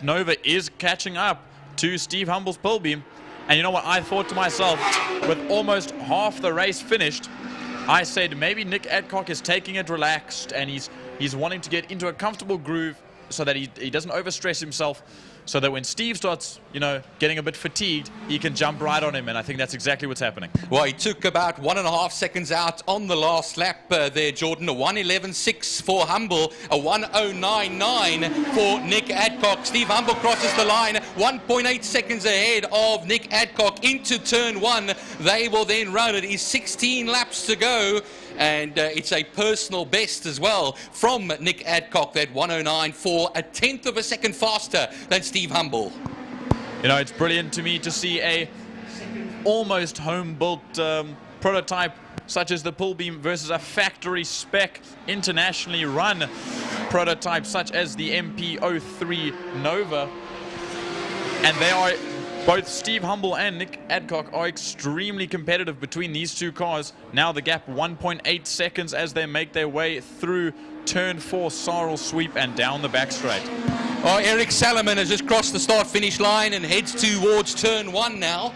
Nova is catching up to Steve Humble's pole beam. And you know what? I thought to myself, with almost half the race finished, I said maybe Nick Adcock is taking it relaxed and he's wanting to get into a comfortable groove. so that he doesn't overstress himself, so that when Steve starts, you know, getting a bit fatigued, he can jump right on him, and I think that's exactly what's happening. Well, he took about 1.5 seconds out on the last lap there, Jordan. A 1:11.6 for Humble, a 1:09.9 for Nick Adcock. Steve Humble crosses the line, 1.8 seconds ahead of Nick Adcock into turn 1. They will then run. It is 16 laps to go. And it's a personal best as well from Nick Adcock, that 1:09.4, a tenth of a second faster than Steve Humble. You know, it's brilliant to me to see a almost home-built prototype such as the pull beam versus a factory spec internationally run prototype such as the MP03 Nova. And they are, both Steve Humble and Nick Adcock are extremely competitive between these two cars. Now the gap 1.8 seconds as they make their way through turn 4 Sarl sweep and down the back straight. Oh, Eric Salomon has just crossed the start-finish line and heads towards turn 1 now.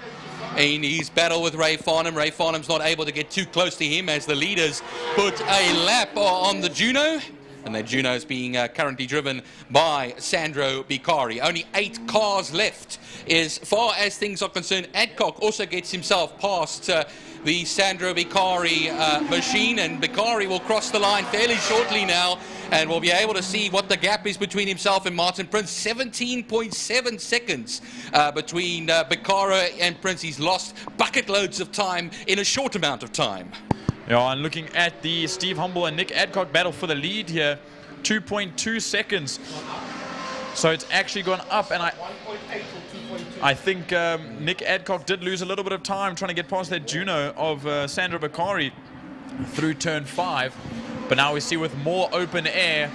In his battle with Ray Farnham. Ray Farnham's not able to get too close to him as the leaders put a lap on the Juno. And that Juno is being currently driven by Sandro Bicari. Only 8 cars left as far as things are concerned. Adcock also gets himself past the Sandro Bicari machine, and Bicari will cross the line fairly shortly now, and we'll be able to see what the gap is between himself and Martin Prince. 17.7 seconds between Bicari and Prince. He's lost bucket loads of time in a short amount of time. Yeah, and looking at the Steve Humble and Nick Adcock battle for the lead here, 2.2 seconds. So it's actually gone up, and I think Nick Adcock did lose a little bit of time trying to get past that Juno of Sandro Bicari through turn 5. But now we see with more open air,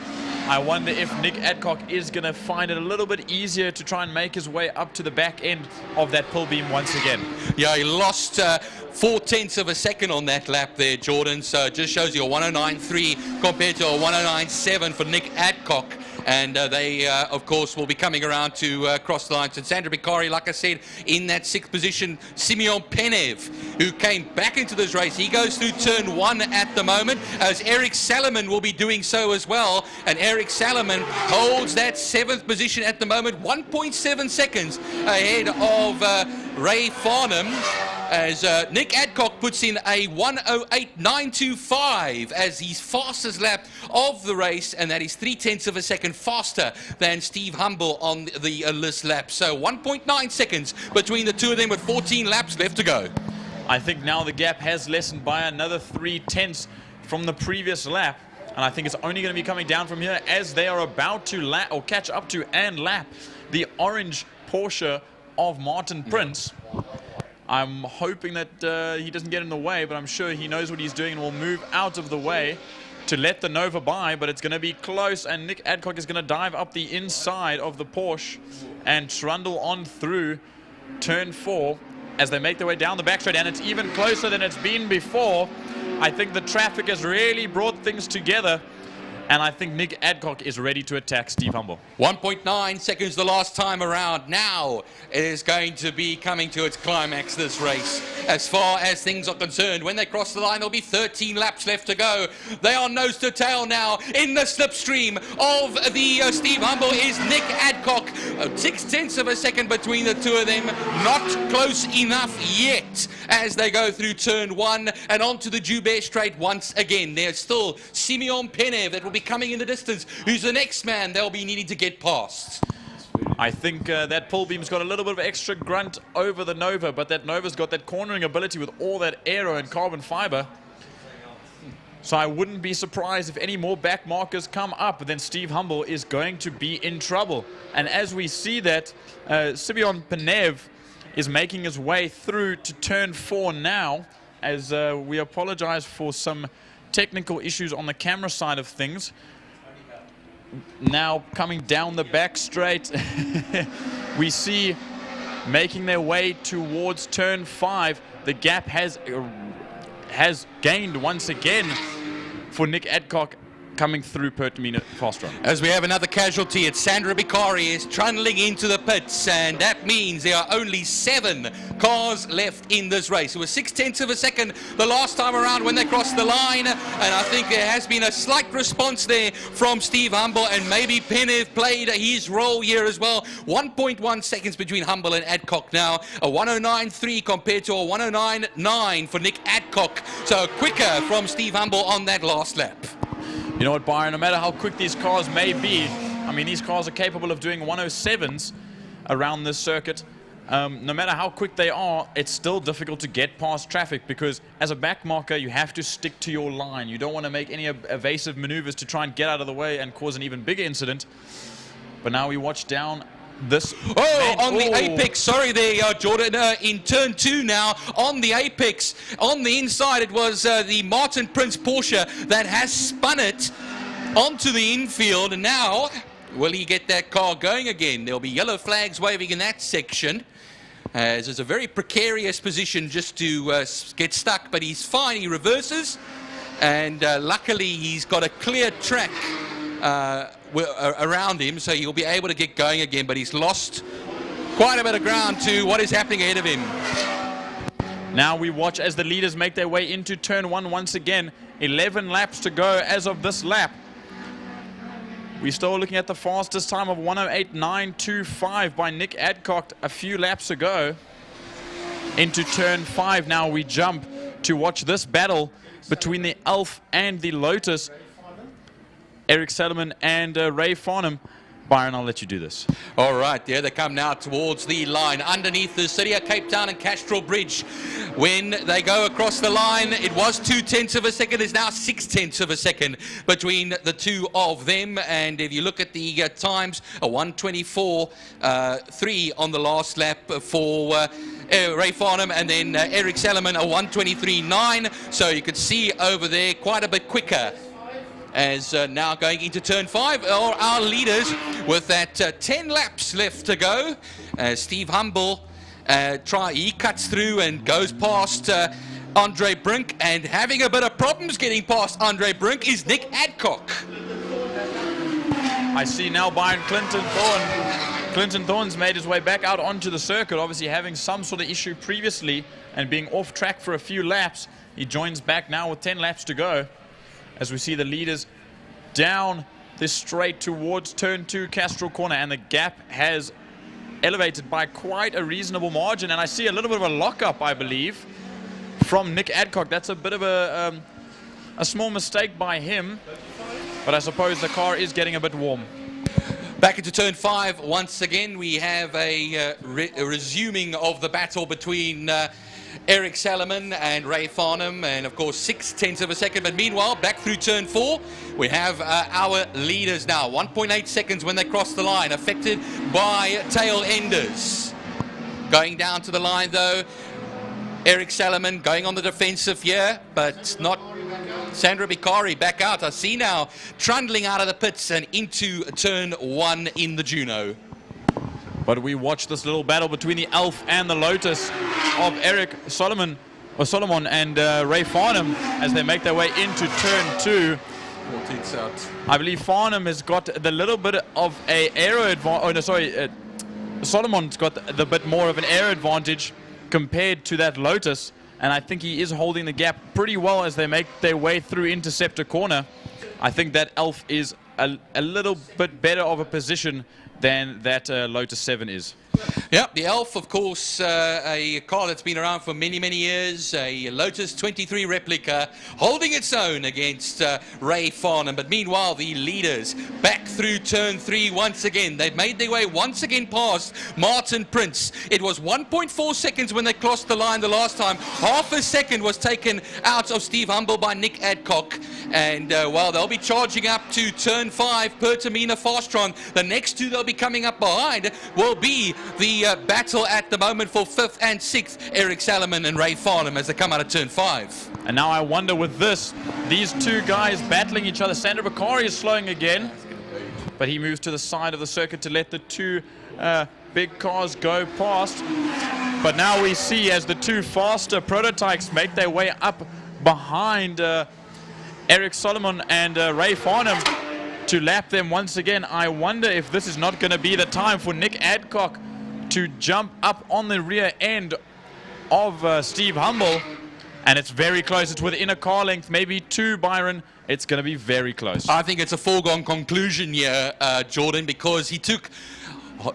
I wonder if Nick Adcock is going to find it a little bit easier to try and make his way up to the back end of that pull beam once again. Yeah, he lost 0.4 of a second on that lap there, Jordan. So it just shows you a 1:09.3 compared to a 1:09.7 for Nick Adcock. And they, of course, will be coming around to cross the lines. And Sandro Bicari, like I said, in that 6th position. Simeon Penev, who came back into this race. He goes through turn 1 at the moment, as Eric Salomon will be doing so as well. And Eric Salomon holds that 7th position at the moment, 1.7 seconds ahead of Ray Farnham, as Nick Adcock puts in a 1:08.925 as his fastest lap of the race, and that is 0.3 of a second faster than Steve Humble on the list lap. So 1.9 seconds between the two of them with 14 laps left to go. I think now the gap has lessened by another 0.3 from the previous lap, and I think it's only going to be coming down from here as they are about to lap or catch up to and lap the orange Porsche of Martin Prince. I'm hoping that he doesn't get in the way, but I'm sure he knows what he's doing and will move out of the way to let the Nova by, but it's going to be close, and Nick Adcock is going to dive up the inside of the Porsche and trundle on through turn 4 as they make their way down the back straight, and it's even closer than it's been before. I think the traffic has really brought things together, and I think Nick Adcock is ready to attack Steve Humble. 1.9 seconds the last time around. Now it is going to be coming to its climax, this race. As far as things are concerned, when they cross the line, there'll be 13 laps left to go. They are nose to tail now. In the slipstream of the Steve Humble is Nick Adcock. 0.6 of a second between the two of them. Not close enough yet as they go through turn 1 and onto the Joubert Straight once again. There's still Simeon Penev that will be coming in the distance, who's the next man they'll be needing to get past. I think that pull beam's got a little bit of extra grunt over the Nova, but that Nova's got that cornering ability with all that aero and carbon fiber. So I wouldn't be surprised if any more back markers come up, then Steve Humble is going to be in trouble. And as we see that, Simeon Penev is making his way through to turn 4 now, as we apologize for some technical issues on the camera side of things. Now coming down the back straight, we see making their way towards turn 5. The gap has gained once again for Nick Adcock coming through Pertamina fast run. As we have another casualty, it's Sandra Bicari is trundling into the pits, and that means there are only 7 cars left in this race. It was 0.6 of a second the last time around when they crossed the line, and I think there has been a slight response there from Steve Humble, and maybe Penev played his role here as well. 1.1 seconds between Humble and Adcock now, a 109.3 compared to a 109.9 for Nick Adcock, so quicker from Steve Humble on that last lap. You know what, Byron, no matter how quick these cars may be, I mean, these cars are capable of doing 107s around this circuit. No matter how quick they are, it's still difficult to get past traffic, because as a back marker, you have to stick to your line. You don't want to make any evasive maneuvers to try and get out of the way and cause an even bigger incident. But now we watch down this. On the apex, sorry there, Jordan, in turn 2 now, on the apex, on the inside, it was the Martin Prince Porsche that has spun it onto the infield, and now, will he get that car going again? There'll be yellow flags waving in that section, as it's a very precarious position just to get stuck, but he's fine, he reverses, and luckily he's got a clear track around him, so he'll be able to get going again, but he's lost quite a bit of ground to what is happening ahead of him. Now we watch as the leaders make their way into turn 1 once again. 11 laps to go as of this lap. We're still looking at the fastest time of 108.925 by Nick Adcock a few laps ago. Into turn 5 now we jump to watch this battle between the Elf and the Lotus. Eric Salomon and Ray Farnham. Byron, I'll let you do this. All right, there they come now towards the line underneath the City of Cape Town and Castrol Bridge. When they go across the line, it was 0.2 of a second. There's now 0.6 of a second between the two of them. And if you look at the times, a 124.3 on the last lap for Ray Farnham, and then Eric Salomon a 123.9. So you could see over there quite a bit quicker. As now going into turn 5 are our leaders with that 10 laps left to go. Steve Humble he cuts through and goes past Andre Brink, and having a bit of problems getting past Andre Brink is Nick Adcock. I see now Byron Clinton Thorne. Clinton Thorne's made his way back out onto the circuit, obviously having some sort of issue previously and being off track for a few laps. He joins back now with 10 laps to go, as we see the leaders down this straight towards turn 2 Castrol Corner, and the gap has elevated by quite a reasonable margin, and I see a little bit of a lockup, I believe, from Nick Adcock. That's a bit of a small mistake by him, but I suppose the car is getting a bit warm. Back into turn 5 once again. We have a resuming of the battle between Eric Salomon and Ray Farnham, and of course 0.6 of a second. But meanwhile, back through turn 4, we have our leaders now. 1.8 seconds when they cross the line, affected by tail enders. Going down to the line though, Eric Salomon going on the defensive here, but not Sandra Bicari back out. I see now trundling out of the pits and into turn 1 in the Juno. But we watch this little battle between the Elf and the Lotus of Eric Solomon and Ray Farnham as they make their way into turn 2. I believe Farnham has got the little bit of a aero advantage. Oh no, sorry, Solomon's got the bit more of an air advantage compared to that Lotus, and I think he is holding the gap pretty well as they make their way through Interceptor Corner. I think that Elf is a little bit better of a position than that Lotus 7 is. Yeah, the Elf, of course, a car that's been around for many, many years, a Lotus 23 replica, holding its own against Ray Farnham. But meanwhile, the leaders back through turn 3 once again. They've made their way once again past Martin Prince. It was 1.4 seconds when they crossed the line the last time. Half a second was taken out of Steve Humble by Nick Adcock. And while they'll be charging up to turn 5, Pertamina Fastron, the next two they'll be coming up behind will be the battle at the moment for 5th and 6th, Eric Salomon and Ray Farnham as they come out of turn 5. And now I wonder with these two guys battling each other. Sandra Bicari is slowing again, but he moves to the side of the circuit to let the two big cars go past. But now we see as the two faster prototypes make their way up behind Eric Solomon and Ray Farnham to lap them once again. I wonder if this is not going to be the time for Nick Adcock to jump up on the rear end of Steve Humble. And it's very close. It's within a car length, maybe 2, Byron. It's going to be very close. I think it's a foregone conclusion here, Jordan, because he took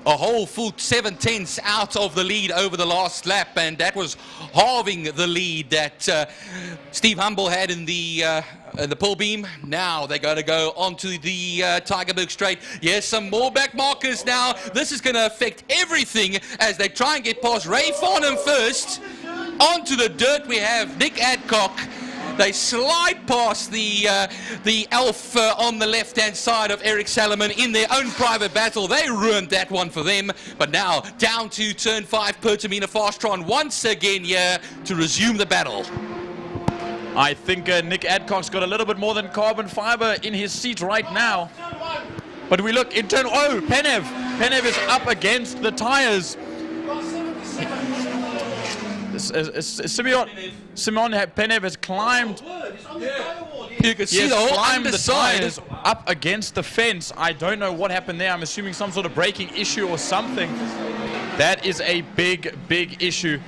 a whole full 7/10 out of the lead over the last lap, and that was halving the lead that Steve Humble had in the pull beam. Now they're going to go onto the Tygerberg straight. Yes, some more back markers now. This is going to affect everything as they try and get past Ray Farnham first. Onto the dirt we have Nick Adcock. They slide past the elf on the left-hand side of Eric Salomon in their own private battle. They ruined that one for them. But now down to turn 5, Pertamina Fastron once again here to resume the battle. I think Nick Adcock's got a little bit more than carbon fiber in his seat right now. But we look in turn. Oh, Penev. Penev is up against the tires. Simon Penev has climbed. You can see the whole underside. The tires up against the fence. I don't know what happened there. I'm assuming some sort of braking issue or something. That is a big, big issue.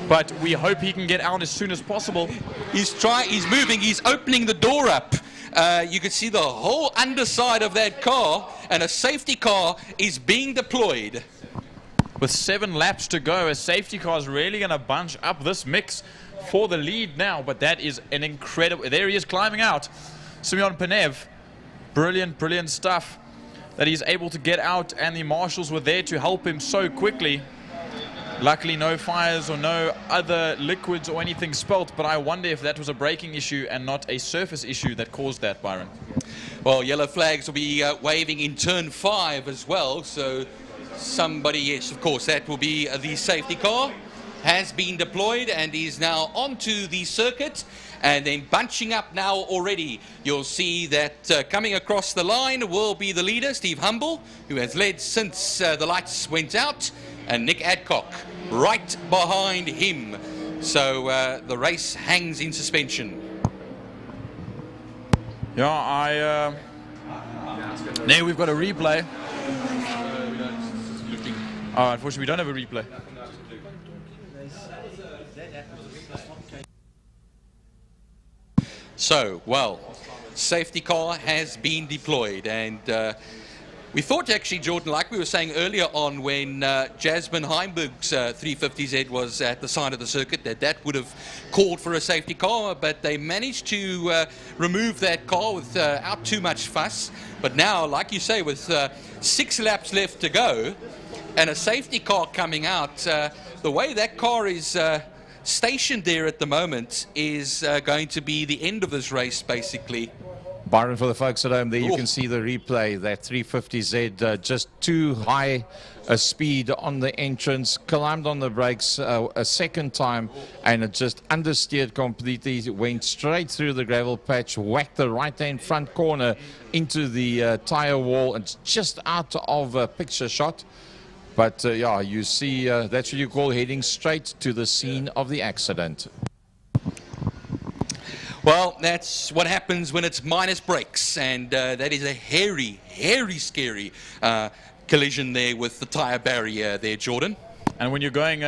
But we hope he can get out as soon as possible. He's moving, he's opening the door up. You can see the whole underside of that car, and a safety car is being deployed. With 7 laps to go, a safety car is really going to bunch up this mix for the lead now. But that is an incredible... There he is climbing out. Simeon Penev. Brilliant, brilliant stuff that he's able to get out, and the marshals were there to help him so quickly. Luckily, no fires or no other liquids or anything spilt, but I wonder if that was a braking issue and not a surface issue that caused that, Byron. Well, yellow flags will be waving in turn 5 as well, so... Somebody, yes, of course, that will be the safety car, has been deployed and is now onto the circuit, and then bunching up now already. You'll see that coming across the line will be the leader, Steve Humble, who has led since the lights went out, and Nick Adcock right behind him. So the race hangs in suspension. Yeah, now we've got a replay. Oh, unfortunately, we don't have a replay. So, well, safety car has been deployed, and we thought actually, Jordan, like we were saying earlier on when Jasmine Heimberg's 350Z was at the side of the circuit, that would have called for a safety car, but they managed to remove that car without too much fuss. But now, like you say, with 6 laps left to go, and a safety car coming out, the way that car is stationed there at the moment is going to be the end of this race, basically. Byron, for the folks at home, there you can see the replay. That 350Z just too high a speed on the entrance, climbed on the brakes a second time, and it just understeered completely. It went straight through the gravel patch, whacked the right-hand front corner into the tire wall, and just out of a picture shot. But yeah, you see, that's what you call heading straight to the scene of the accident. Well, that's what happens when it's minus brakes, and that is a hairy, scary collision there with the tire barrier there, Jordan. And when you're going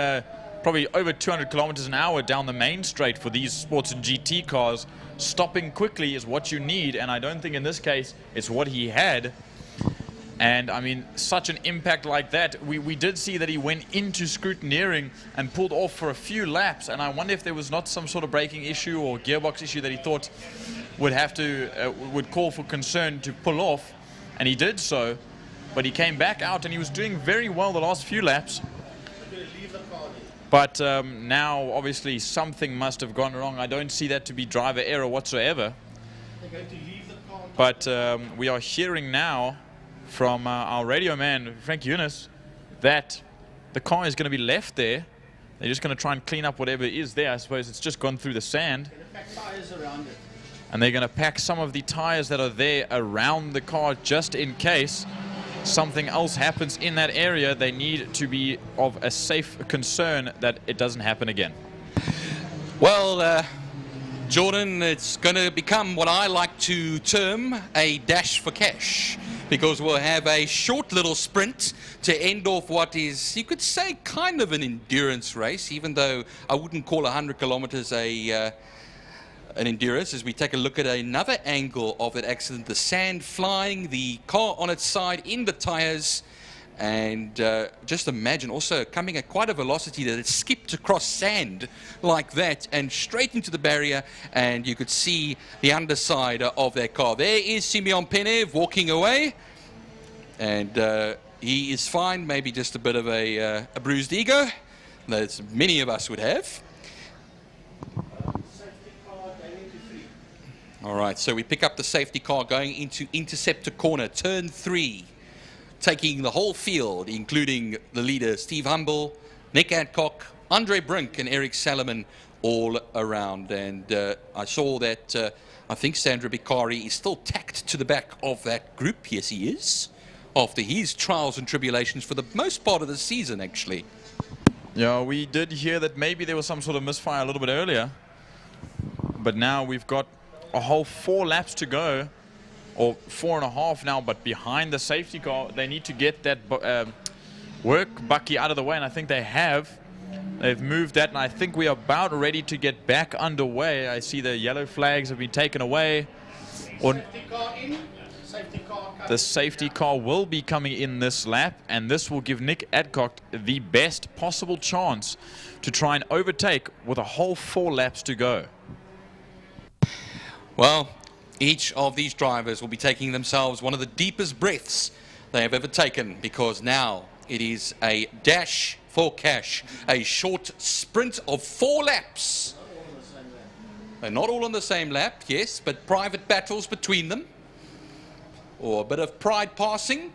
probably over 200 kilometers an hour down the main straight for these sports and GT cars, stopping quickly is what you need, and I don't think in this case it's what he had. And I mean, such an impact like that, we did see that he went into scrutineering and pulled off for a few laps, and I wonder if there was not some sort of braking issue or gearbox issue that he thought would have to would call for concern to pull off, and he did so, but he came back out and he was doing very well the last few laps. But now obviously something must have gone wrong. I don't see that to be driver error whatsoever. But we are hearing now from our radio man, Frank Eunice, that the car is going to be left there. They're just going to try and clean up whatever is there. I suppose it's just gone through the sand. And they're going to pack some of the tires that are there around the car just in case something else happens in that area. They need to be of a safe concern that it doesn't happen again. Well, Jordan, it's going to become what I like to term a dash for cash, because we'll have a short little sprint to end off what is, you could say, kind of an endurance race, even though I wouldn't call 100 kilometers an endurance, as we take a look at another angle of that accident. The sand flying, the car on its side, in the tires, and just imagine also coming at quite a velocity that it skipped across sand like that and straight into the barrier, and you could see the underside of that car. There is Simeon Penev walking away, and he is fine, maybe just a bit of a bruised ego that many of us would have. All right, so we pick up the safety car going into Interceptor Corner, turn 3, taking the whole field, including the leader, Steve Humble, Nick Adcock, Andre Brink, and Eric Salomon all around. And I saw that I think Sandra Bicari is still tacked to the back of that group. Yes, he is, after his trials and tribulations for the most part of the season, actually. Yeah, we did hear that maybe there was some sort of misfire a little bit earlier, but now we've got a whole 4 laps to go, or 4.5 now, but behind the safety car. They need to get that work bucky out of the way, and I think they have. They've moved that, and I think we are about ready to get back underway. I see the yellow flags have been taken away. Safety car in. Safety car the safety car will be coming in this lap, and this will give Nick Adcock the best possible chance to try and overtake with a whole 4 laps to go. Well, each of these drivers will be taking themselves one of the deepest breaths they have ever taken, because now it is a dash for cash, a short sprint of 4 laps. They're not all on the same lap, yes, but private battles between them, or a bit of pride passing,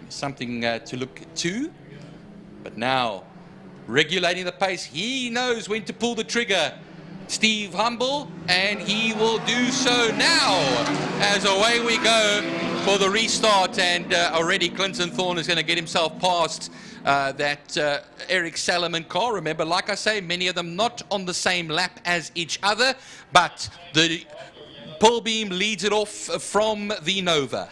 something to look to. But now, regulating the pace, he knows when to pull the trigger, Steve Humble, and he will do so now as away we go for the restart. And already Clinton Thorne is going to get himself past that Eric Salomon car. Remember, like I say, many of them not on the same lap as each other, but the pull beam leads it off from the Nova.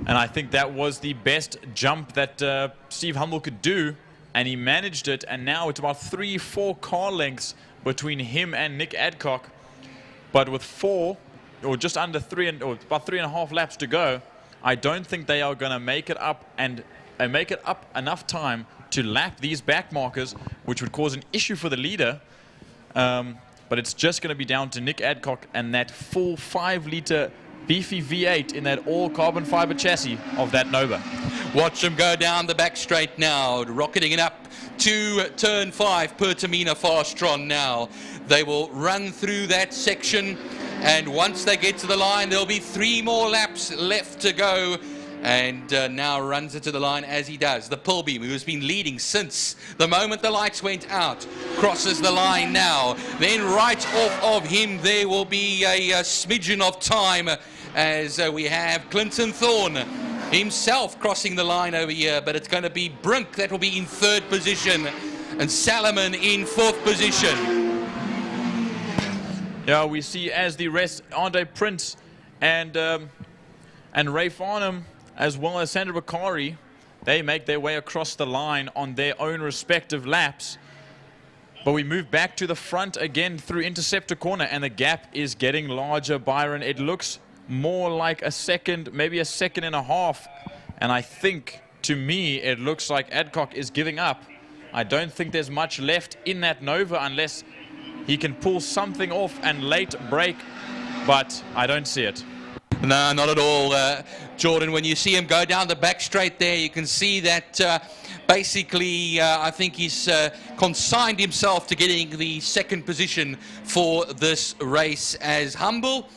And I think that was the best jump that Steve Humble could do, and he managed it. And now it's about 3-4 car lengths between him and Nick Adcock, but with 4 or just under 3 or about 3.5 laps to go, I don't think they are going to make it up and make it up enough time to lap these back markers, which would cause an issue for the leader. But it's just going to be down to Nick Adcock and that full 5-litre beefy V8 in that all carbon fiber chassis of that Nova. Watch him go down the back straight now, rocketing it up to turn 5, Pertamina Fastron now. They will run through that section, and once they get to the line, there'll be 3 more laps left to go. And now runs it to the line as he does. The Pulbeam, who has been leading since the moment the lights went out, crosses the line now. Then right off of him, there will be a smidgen of time as we have Clinton Thorne himself crossing the line over here. But it's going to be Brink that will be in 3rd position and Salomon in 4th position. Yeah, we see as the rest, Andre Prince and Ray Farnham, as well as Sandra Bicari, they make their way across the line on their own respective laps. But we move back to the front again through Interceptor Corner, and the gap is getting larger, Byron. It looks more like a second, maybe a 1.5 seconds. And I think, to me, it looks like Adcock is giving up. I don't think there's much left in that Nova unless he can pull something off and late break, but I don't see it. No, not at all, Jordan. When you see him go down the back straight there, you can see that basically I think he's consigned himself to getting the 2nd position for this race as Humble.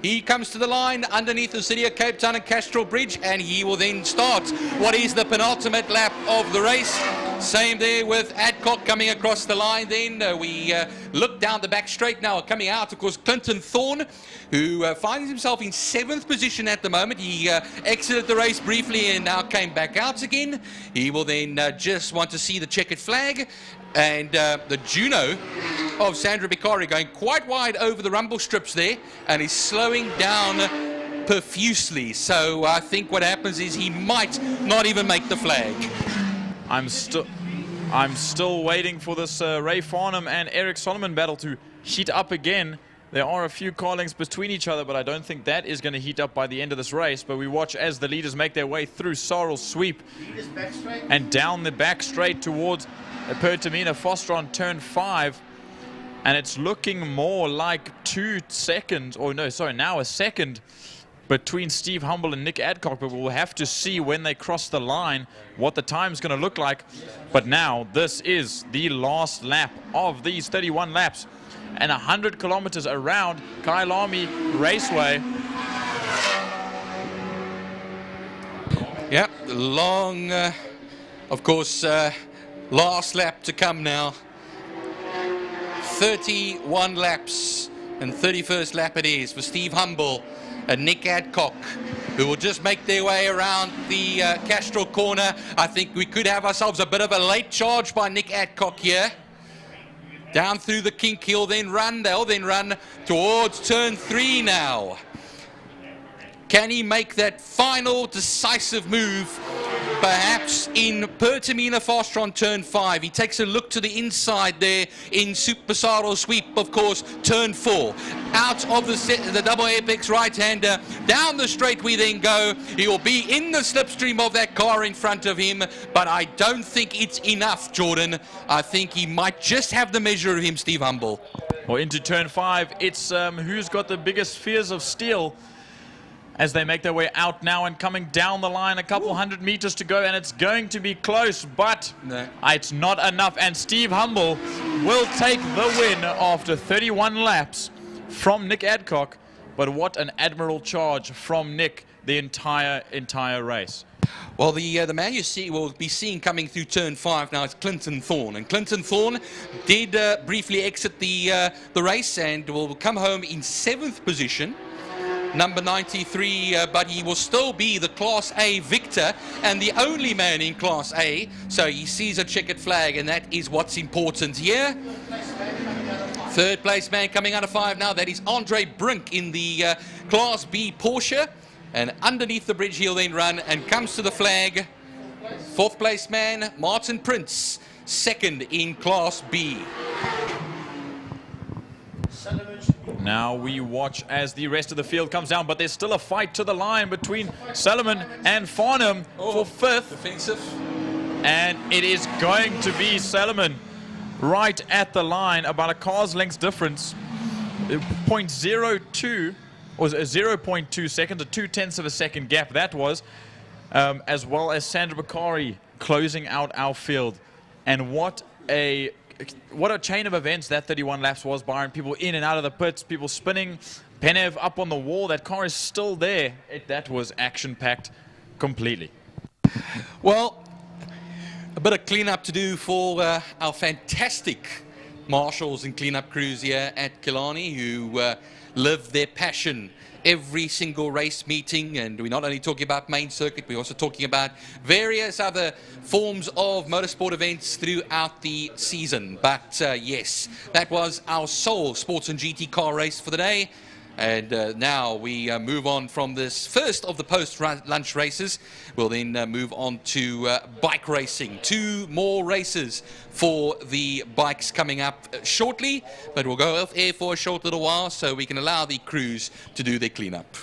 He comes to the line underneath the City of Cape Town and Castrol Bridge, and he will then start what is the penultimate lap of the race. Same there with Adcock coming across the line. Then we look down the back straight now. Coming out, of course, Clinton Thorne, who finds himself in 7th position at the moment. He exited the race briefly and now came back out again. He will then just want to see the checkered flag. And the Juno of Sandro Beccari going quite wide over the rumble strips there, and he's slowing down profusely. So I think what happens is he might not even make the flag. I'm still waiting for this Ray Farnham and Eric Solomon battle to heat up again. There are a few car lengths between each other, but I don't think that is going to heat up by the end of this race. But we watch as the leaders make their way through Sorrel's sweep and down the back straight towards Pertamina Foster on turn 5. And it's looking more like 2 seconds, or no, sorry, now a second between Steve Humble and Nick Adcock, but we'll have to see when they cross the line what the time's going to look like. But now this is the last lap of these 31 laps and 100 kilometers around Killarney Raceway. Yeah, long, of course, last lap to come now. 31 laps, and 31st lap it is for Steve Humble and Nick Adcock, who will just make their way around the Castrol corner. I think we could have ourselves a bit of a late charge by Nick Adcock here. Down through the kink, they'll then run towards turn 3 now. Can he make that final decisive move, perhaps in Pertamina Foster on turn 5? He takes a look to the inside there in Super Sorrel sweep, of course, turn 4. Out of the double apex right-hander, down the straight we then go. He will be in the slipstream of that car in front of him, but I don't think it's enough, Jordan. I think he might just have the measure of him, Steve Humble. Well, into turn 5, it's who's got the biggest spheres of steel as they make their way out now and coming down the line, a couple hundred meters to go, and it's going to be close, but it's not enough, and Steve Humble will take the win after 31 laps from Nick Adcock. But what an admirable charge from Nick the entire race. Well, the man we'll be seeing coming through turn 5 now is Clinton Thorne, and Clinton Thorne did briefly exit the race and will come home in 7th position. Number 93, but he will still be the Class A victor and the only man in Class A. So he sees a checkered flag, and that is what's important here. 3rd place man coming out of 5 now, that is Andre Brink in the Class B Porsche. And underneath the bridge he'll then run and comes to the flag. 4th place man, Martin Prince, 2nd in Class B. Now we watch as the rest of the field comes down, but there's still a fight to the line between Solomon and Farnham for 5th. Defensive. And it is going to be Solomon right at the line, about a car's length difference. 0.02 or 0.2 seconds, a 0.2 of a second gap that was, as well as Sandro Beccari closing out our field. And what a chain of events that 31 laps was, Byron. People in and out of the pits, people spinning, Penev up on the wall. That car is still there. That was action-packed completely. Well, a bit of cleanup to do for our fantastic marshals and cleanup crews here at Killarney, who live their passion every single race meeting. And we're not only talking about main circuit, we're also talking about various other forms of motorsport events throughout the season. But yes, that was our sole sports and GT car race for the day. And now we move on from this first of the post-lunch races. We'll then move on to bike racing. 2 more races for the bikes coming up shortly, but we'll go off air for a short little while so we can allow the crews to do their cleanup.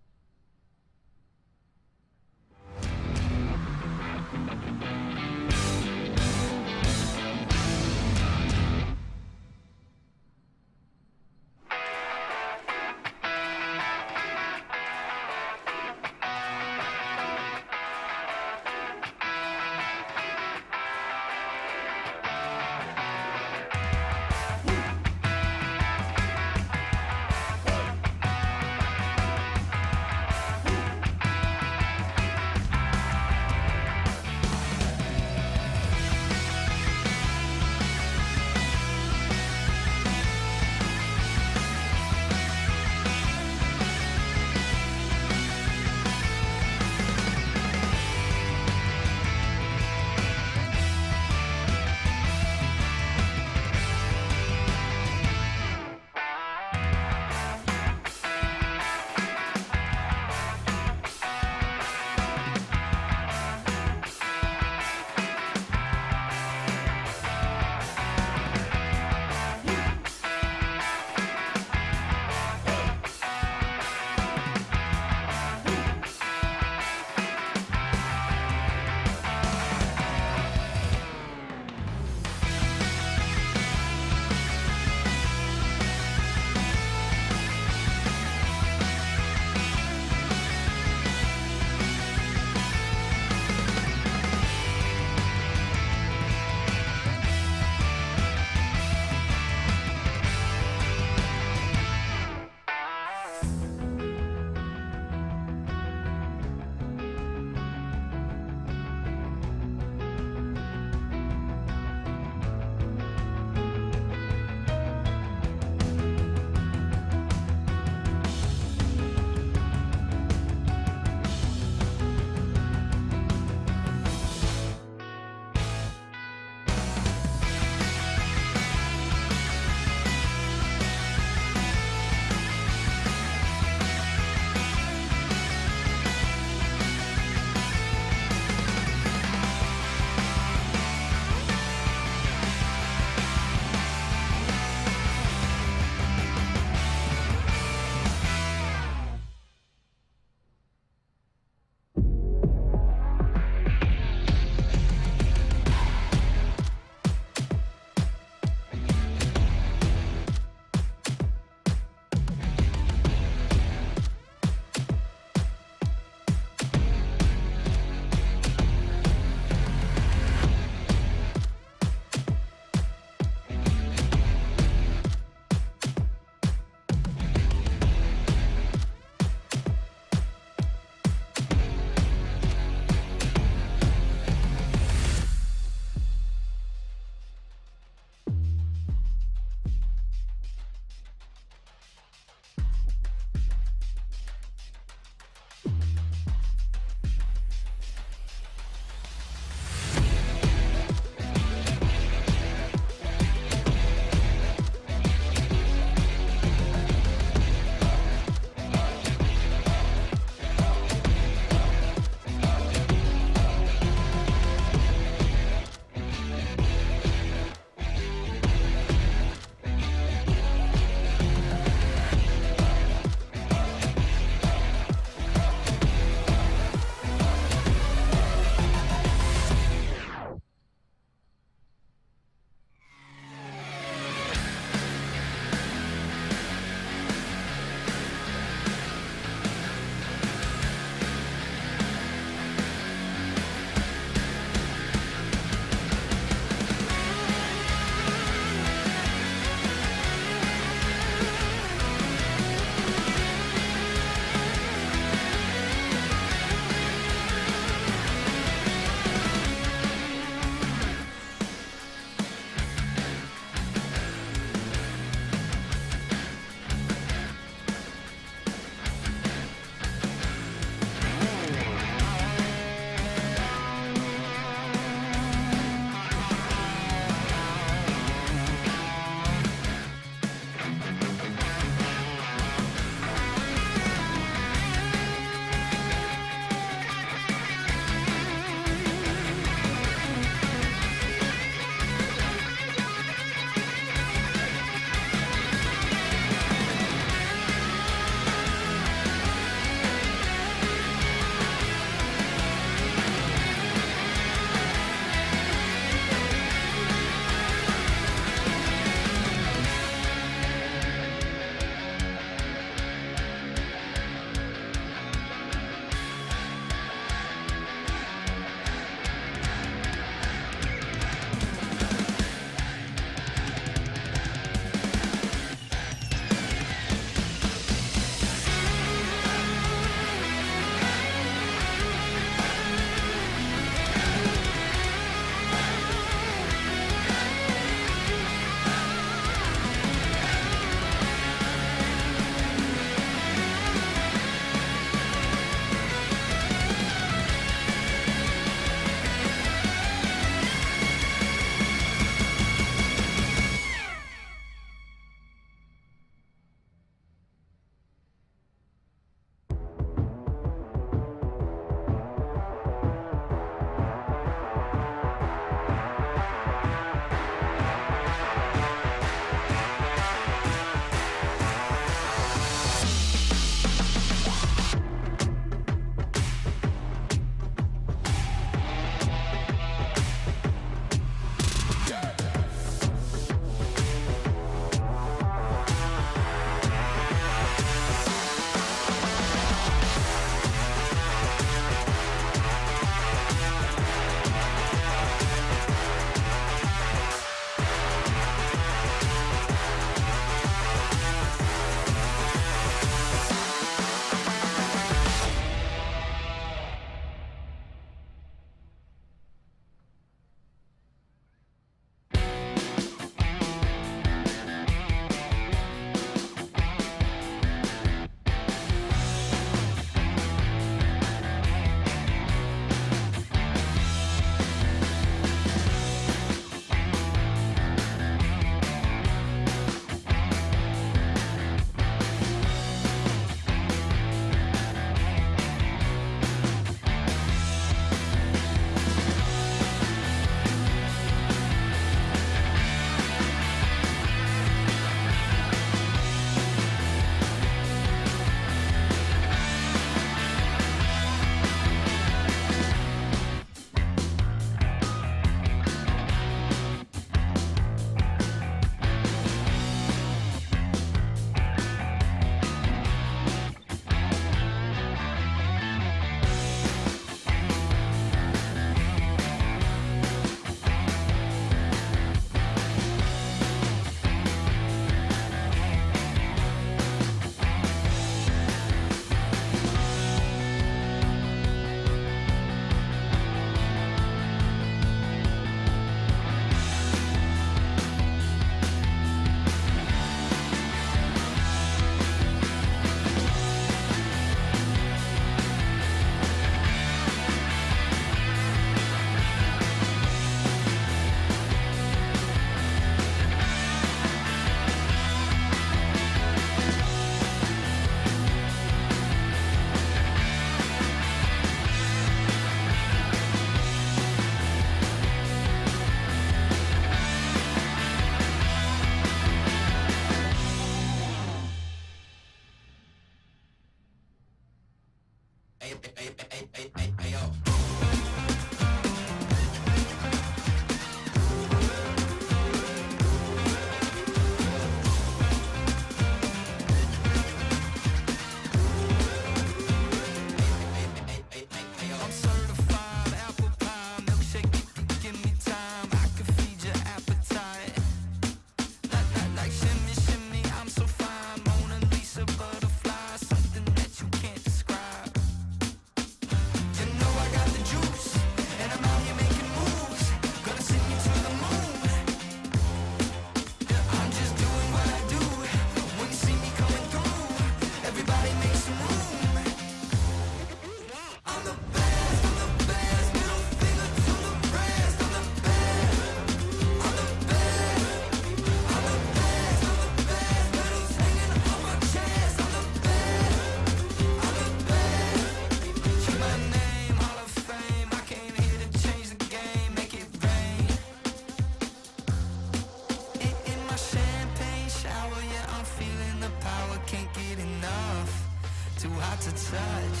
to touch.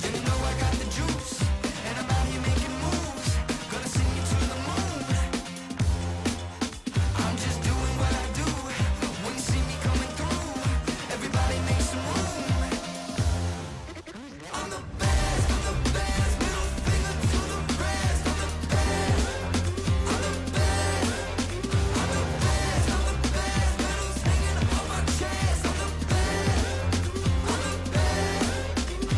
You know I got the juice, and I'm out here making moves. Gonna send you to the moon. I'm just doing what I do. When you see me coming through, everybody make some room. I'm the best, middle finger to the rest. I'm the best, I'm the best, I'm the best, I'm the best. Medals hanging on my chest. I'm the best, I'm the best, I'm the best.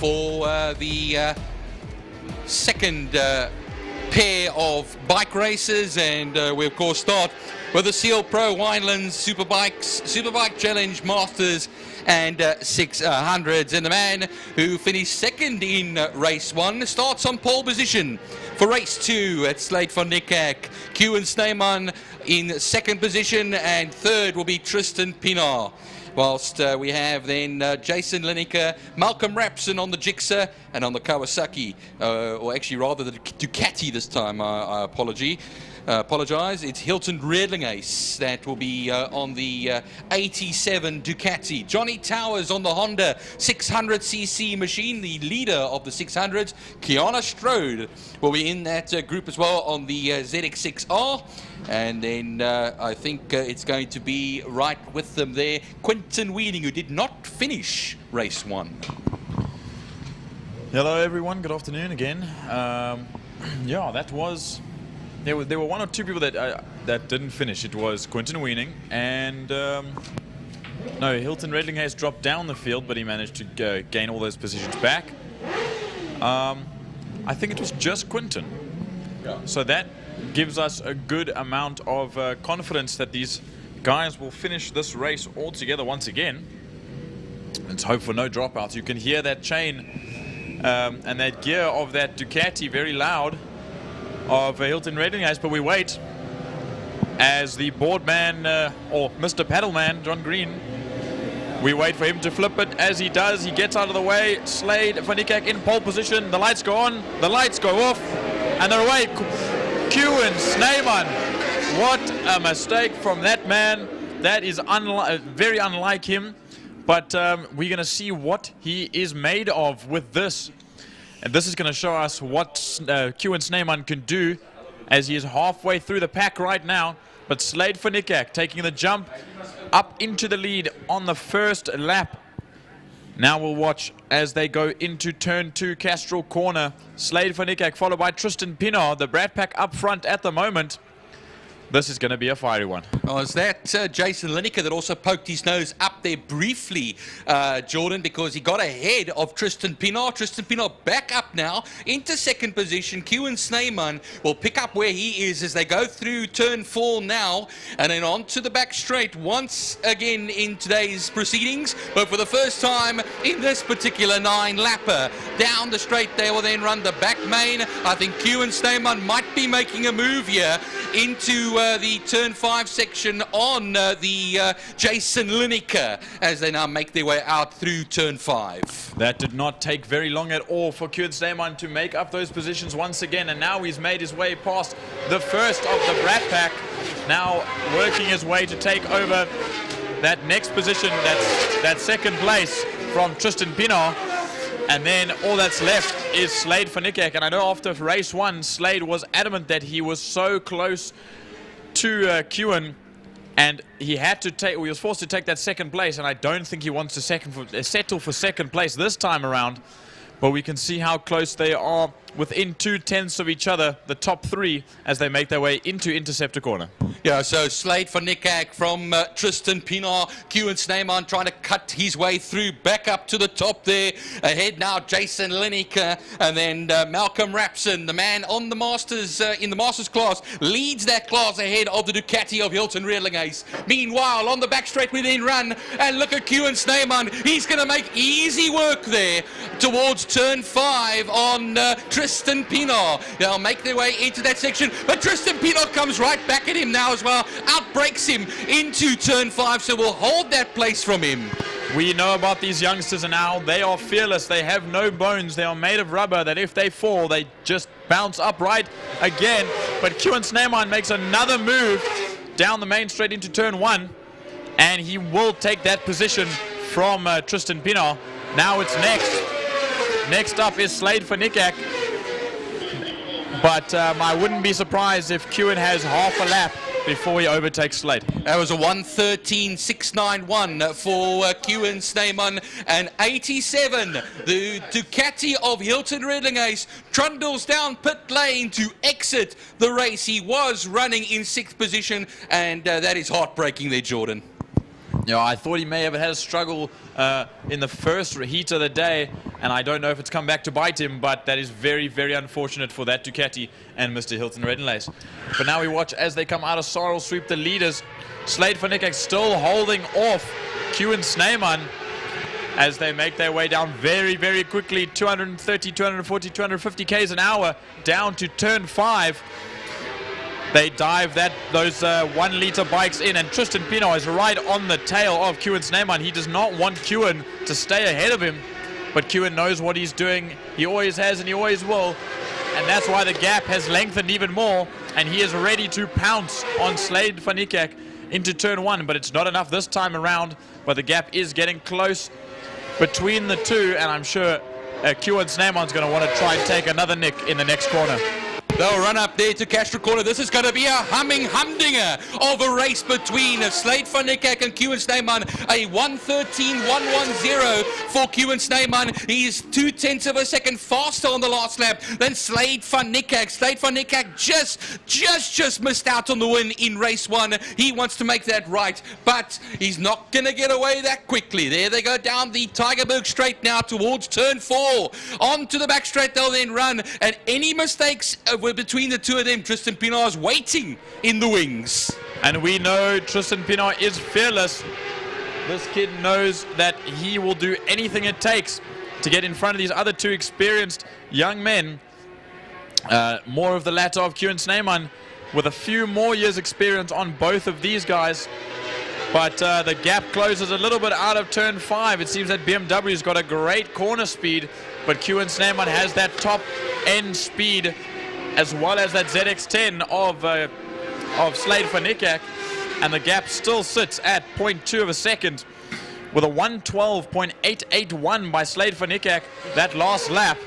for the second pair of bike races, and we of course start with the Seal Pro Winelands Superbikes, Superbike Challenge Masters and 600s, and the man who finished second in race 1 starts on pole position for race 2 at Slade van Niekerk. Kewan Snyman in second position, and third will be Tristan Pienaar. Whilst we have then Jason Lineker, Malcolm Rapson on the Gixxer, and on the Kawasaki, or actually rather the Ducati this time, I apologize. It's Hilton Redlingace that will be on the 87 Ducati. Johnny Towers on the Honda 600cc machine, the leader of the 600s. Kiana Strode will be in that group as well on the ZX6R. And then I think it's going to be right with them there, Quinton Wheeling, who did not finish race 1. Hello everyone, good afternoon again. Yeah, that was... There were one or two people that didn't finish. It was Quinton Weening and no, Hilton Redlingace dropped down the field, but he managed to gain all those positions back. I think it was just Quinton. Yeah. So that gives us a good amount of confidence that these guys will finish this race all together once again. Let's hope for no dropouts. You can hear that chain and that gear of that Ducati very loud of Hilton Redlingace, but we wait as the board man or Mr. Paddleman, John Green, we wait for him to flip it. As he does, he gets out of the way. Slade van Niekerk in pole position. The lights go on, the lights go off, and they're away. Kewan Snyman, what a mistake from that man. That is very unlike him, but we're going to see what he is made of with this. And this is going to show us what Kewan Snyman can do, as he is halfway through the pack right now. But Slade van Niekerk taking the jump up into the lead on the first lap. Now we'll watch as they go into turn 2, Castrol corner. Slade van Niekerk followed by Tristan Pienaar, the Brad Pack up front at the moment. This is going to be a fiery one. Oh, is that Jason Lineker that also poked his nose up there briefly, Jordan, because he got ahead of Tristan Pienaar. Tristan Pienaar back up now into second position. Kewan Snyman will pick up where he is as they go through turn 4 now, and then on to the back straight once again in today's proceedings, but for the first time in this particular 9-lapper. Down the straight they will then run the back main. I think Kewan Snyman might be making a move here into the turn 5 section on the Jason Lineker as they now make their way out through turn 5. That did not take very long at all for Kewan Snyman to make up those positions once again, and now he's made his way past the first of the Brat Pack, now working his way to take over that next position, that second place from Tristan Pienaar. And then all that's left is Slade van Niekerk. And I know after race 1, Slade was adamant that he was so close to Kewan, and he had to take, he was forced to take that second place, and I don't think he wants to settle for second place this time around. But we can see how close they are, within 2/10 of each other, the top 3, as they make their way into Interceptor corner. Yeah, so Slade van Niekerk from Tristan Pienaar. Kewan Snyman trying to cut his way through, back up to the top there. Ahead now, Jason Lineker, and then Malcolm Rapson, the man on the Masters, in the Masters class, leads that class ahead of the Ducati of Hilton Redlingace. Meanwhile, on the back straight we then run, and look at Kewan Snyman. He's going to make easy work there towards turn 5 on Tristan Pienaar. They'll make their way into that section, but Tristan Pienaar comes right back at him now as well, outbreaks him into turn 5, so we'll hold that place from him. We know about these youngsters now. They are fearless. They have no bones. They are made of rubber, that if they fall, they just bounce upright again. But Kewan Snyman makes another move down the main straight into turn 1, and he will take that position from Tristan Pienaar. Now it's next. Next up is Slade van Niekerk. But I wouldn't be surprised if Kewan has half a lap before he overtakes Slade. That was a 1:13.691 for Kewan Snyman, and 87. The Ducati of Hilton Redlingace trundles down pit lane to exit the race. He was running in 6th position, and that is heartbreaking there, Jordan. Yeah, I thought he may have had a struggle in the first heat of the day, and I don't know if it's come back to bite him, but that is very, very unfortunate for that Ducati and Mr. Hilton Reddenlace. But now we watch as they come out of Sorrel Sweep, the leaders. Slade van Niekerk still holding off Koen Snyman as they make their way down very, very quickly, 230, 240, 250 k's an hour down to turn 5. They dive those 1 litre bikes in, and Tristan Pinot is right on the tail of Koen Snyman. He does not want Koen to stay ahead of him, but Koen knows what he's doing. He always has and he always will, and that's why the gap has lengthened even more, and he is ready to pounce on Slade van Niekerk into turn 1, but it's not enough this time around. But the gap is getting close between the two, and I'm sure Koen Snyman's going to want to try and take another nick in the next corner. They'll run up there to Castro Corner. This is going to be a humdinger of a race between Slade van Niekerk and Koen Snyman. A 1:13.110 for Koen Snyman. He is 0.2 of a second faster on the last lap than Slade van Niekerk. Slade van Niekerk just missed out on the win in race 1. He wants to make that right, but he's not going to get away that quickly. There they go down the Tygerberg straight now towards turn 4. On to the back straight they'll then run, and any mistakes between the two of them, Tristan Pinot is waiting in the wings. And we know Tristan Pinot is fearless. This kid knows that he will do anything it takes to get in front of these other two experienced young men. More of the latter of Koen Snyman, with a few more years experience on both of these guys. But the gap closes a little bit out of turn 5. It seems that BMW's got a great corner speed, but Koen Snyman has that top end speed, as well as that ZX10 of Slade van Niekerk, and the gap still sits at 0.2 of a second with a 1:12.881 by Slade van Niekerk. That last lap,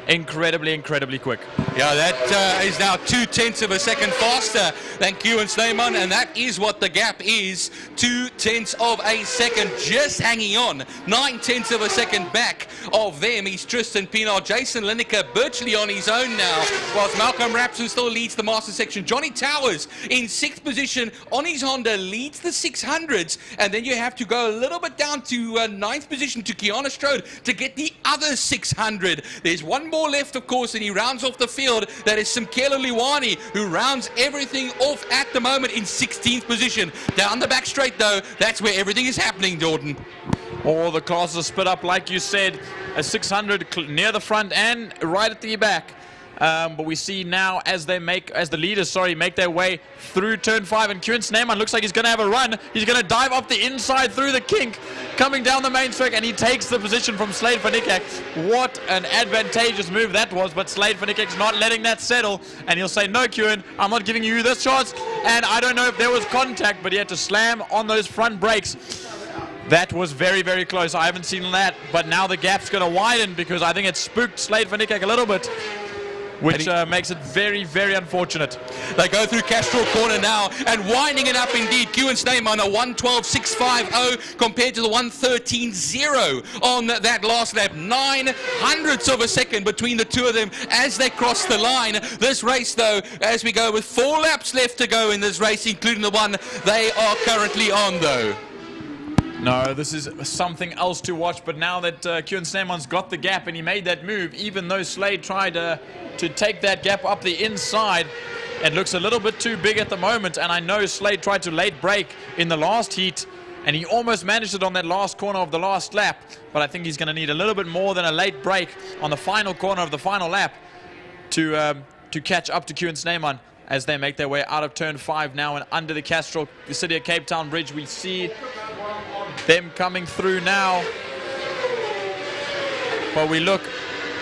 incredibly quick. Yeah, that is now 0.2 of a second faster than Koen Snyman, and that is what the gap is. 0.2 of a second, just hanging on. 0.9 of a second back of them is Tristan Pinot. Jason Lineker virtually on his own now, whilst Malcolm Rapson still leads the master section. Johnny Towers in 6th position on his Honda leads the 600s, and then you have to go a little bit down to 9th position to Kiana Strode to get the other 600. There's one more left, of course, and he rounds off the field. That is Simkelo Liwani, who rounds everything off at the moment in 16th position. Down the back straight, though, that's where everything is happening, Jordan. All the classes are split up, like you said, a 600 near the front and right at the back. But we see now as the leaders make their way through turn 5, and Koen Snyman looks like he's going to have a run. He's going to dive up the inside through the kink, coming down the main straight, and he takes the position from Slade van Niekerk. What an advantageous move that was, but Slade van Niekerk's not letting that settle, and he'll say, no, Koen, I'm not giving you this chance. And I don't know if there was contact, but he had to slam on those front brakes. That was very close. I haven't seen that, but now the gap's going to widen because I think it spooked Slade van Niekerk a little bit, which makes it very unfortunate. They go through Castro Corner now and winding it up indeed. Koen Snyman a 1:12.650 compared to the 1:13.0 on that last lap. 0.09 of a second between the two of them as they cross the line. This race, though, as we go with 4 laps left to go in this race, including the one they are currently on, though. No, this is something else to watch, but now that Koen Snyman's got the gap and he made that move, even though Slade tried to take that gap up the inside, it looks a little bit too big at the moment, and I know Slade tried to late brake in the last heat, and he almost managed it on that last corner of the last lap, but I think he's going to need a little bit more than a late brake on the final corner of the final lap to catch up to Koen Snyman as they make their way out of turn 5 now and under the City of Cape Town Bridge. We see them coming through now, but we look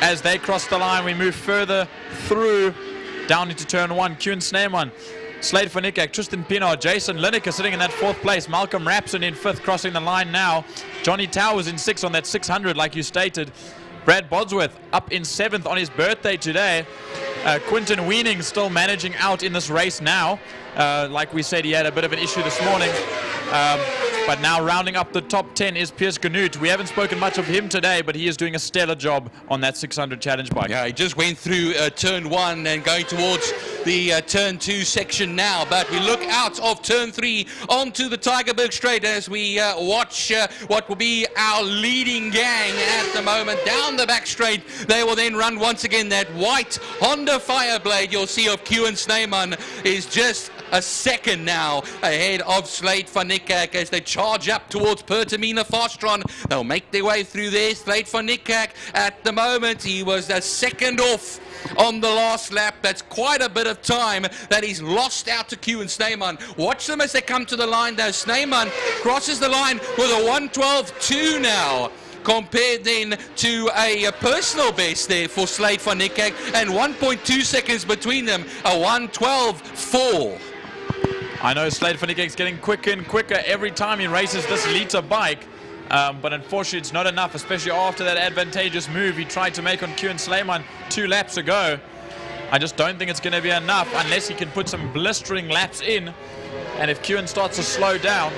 as they cross the line. We move further through down into turn 1. Koen Snyman, Slade van Niekerk, Tristan Pinot, Jason Lineker sitting in that 4th place, Malcolm Rapson in 5th crossing the line now, Johnny Towers in 6th on that 600 like you stated, Brad Bodsworth up in 7th on his birthday today, Quinton Weening still managing out in this race now. Like we said, he had a bit of an issue this morning. But now rounding up the top 10 is Piers Canute. We haven't spoken much of him today, but he is doing a stellar job on that 600 challenge bike. Yeah, he just went through turn 1 and going towards the turn 2 section now. But we look out of turn 3 onto the Tygerberg Straight as we watch what will be our leading gang at the moment. Down the back straight, they will then run once again. That white Honda Fireblade you'll see of Kewan Snyman is just a second now ahead of Slade van Niekerk as they charge up towards Pertamina Fastron. They'll make their way through there. Slade van Niekerk at the moment, he was a second off on the last lap. That's quite a bit of time that he's lost out to Kewan Snyman. Watch them as they come to the line though. Snyman crosses the line with a 1:12.2 now, compared then to a personal best there for Slade van Niekerk, and 1.2 seconds between them, a 1:12.4. I know Slade van Niekerk's getting quicker and quicker every time he races this liter bike, but unfortunately it's not enough, especially after that advantageous move he tried to make on Kewan Snyman 2 laps ago. I just don't think it's going to be enough unless he can put some blistering laps in, and if Kewan starts to slow down.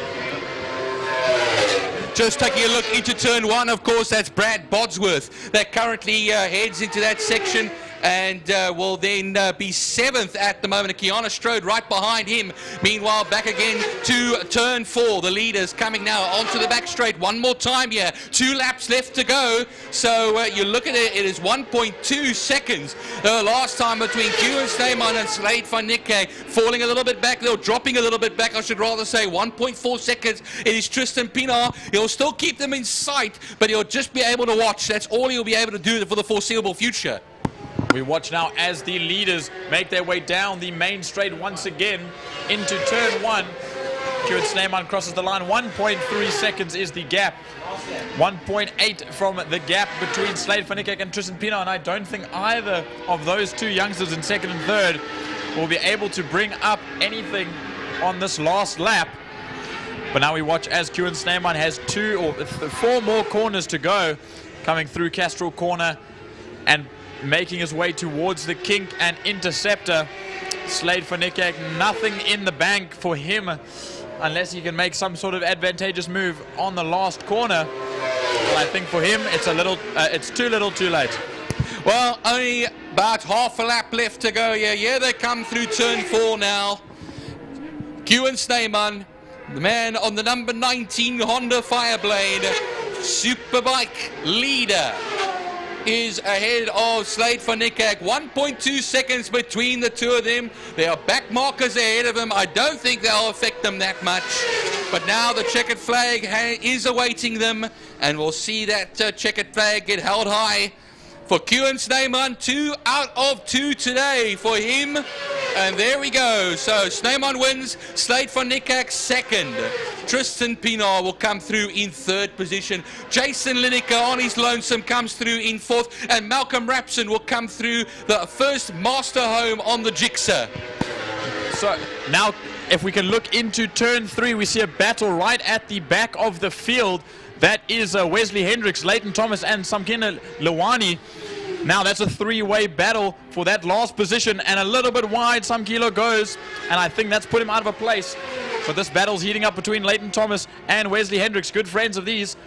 Just taking a look into turn 1, of course, that's Brad Bodsworth that currently heads into that section and will then be 7th at the moment. Kiana Strode right behind him. Meanwhile, back again to turn 4. The leaders coming now onto the back straight one more time here. 2 laps left to go. So you look at it, it is 1.2 seconds. The last time between Kewan Snyman and Slade van Niekerk, falling a little bit back, they're dropping a little bit back, I should rather say. 1.4 seconds. It is Tristan Pienaar. He'll still keep them in sight, but he'll just be able to watch. That's all he'll be able to do for the foreseeable future. We watch now as the leaders make their way down the main straight once again into turn 1. Kewan Snyman crosses the line. 1.3 seconds is the gap. 1.8 from the gap between Slade van Niekerk and Tristan Pienaar, and I don't think either of those two youngsters in 2nd and 3rd will be able to bring up anything on this last lap. But now we watch as Kewan Snyman has 2 or 4 more corners to go, coming through Castrol Corner and making his way towards the kink and interceptor. Slade van Niekerk, nothing in the bank for him unless he can make some sort of advantageous move on the last corner. Well, I think for him it's too little too late. Well, only about half a lap left to go here. Yeah, they come through turn 4 now. Kewan Snyman, the man on the number 19 Honda Fireblade, Superbike leader, is ahead of Slade van Niekerk. 1.2 seconds between the two of them. There are back markers ahead of them. I don't think they'll affect them that much. But now the checkered flag is awaiting them, and we'll see that checkered flag get held high for Kewan Snyman. 2 out of 2 today for him. And there we go. So Snyman wins, Slade van Niekerk 2nd. Tristan Pienaar will come through in 3rd position. Jason Lineker on his lonesome comes through in 4th. And Malcolm Rapson will come through the first master home on the Jigsaw. So now if we can look into turn 3, we see a battle right at the back of the field. That is Wesley Hendricks, Leighton Thomas and Samkina Lewani. Now that's a 3-way battle for that last position, and a little bit wide Samkilo goes, and I think that's put him out of a place. But this battle's heating up between Leighton Thomas and Wesley Hendricks, good friends of these.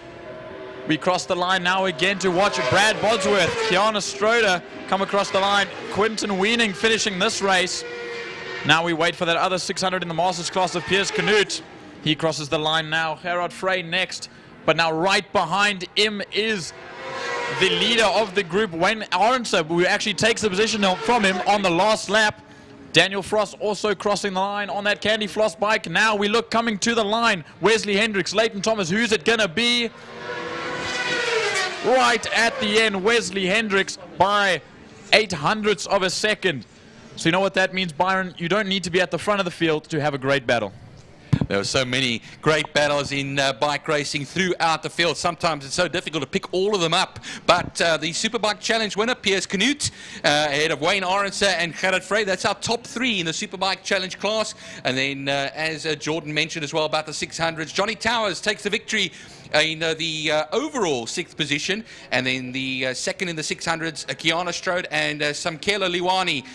We cross the line now again to watch Brad Bodsworth, Kiana Stroder come across the line, Quinton Weening finishing this race. Now we wait for that other 600 in the Masters class of Piers Canute. He crosses the line now, Gerard Frey next. But now right behind him is the leader of the group, Wayne Arendse, who actually takes the position from him on the last lap. Daniel Frost also crossing the line on that Candy Floss bike. Now we look coming to the line. Wesley Hendricks, Leighton Thomas, who's it going to be? Right at the end, Wesley Hendricks by 0.08 of a second. So you know what that means, Byron? You don't need to be at the front of the field to have a great battle. There were so many great battles in bike racing throughout the field. Sometimes it's so difficult to pick all of them up. But the Superbike Challenge winner, Piers Canute, ahead of Wayne Arendse and Gerard Frey. That's our top 3 in the Superbike Challenge class. And then, as Jordan mentioned as well about the 600s, Johnny Towers takes the victory in the overall 6th position, and then the 2nd in the 600s, Kiana Strode, and Samkela Liwani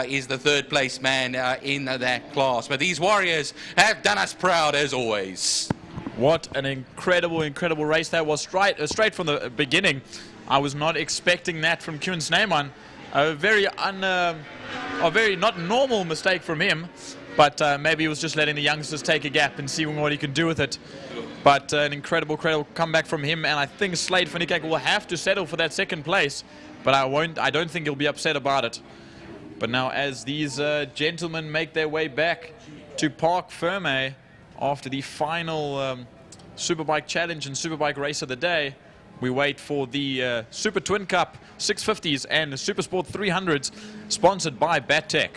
is the 3rd place man in that class. But these warriors have done us proud as always. What an incredible race that was. Straight from the beginning. I was not expecting that from Koen Sneeman. A very not normal mistake from him, but maybe he was just letting the youngsters take a gap and seeing what he can do with it. But an incredible comeback from him, and I think Slade van Niekerk will have to settle for that second place, but I don't think he'll be upset about it. But now as these gentlemen make their way back to Park Ferme after the final Superbike Challenge and Superbike Race of the day, we wait for the Super Twin Cup 650s and Super Sport 300s, sponsored by BatTech.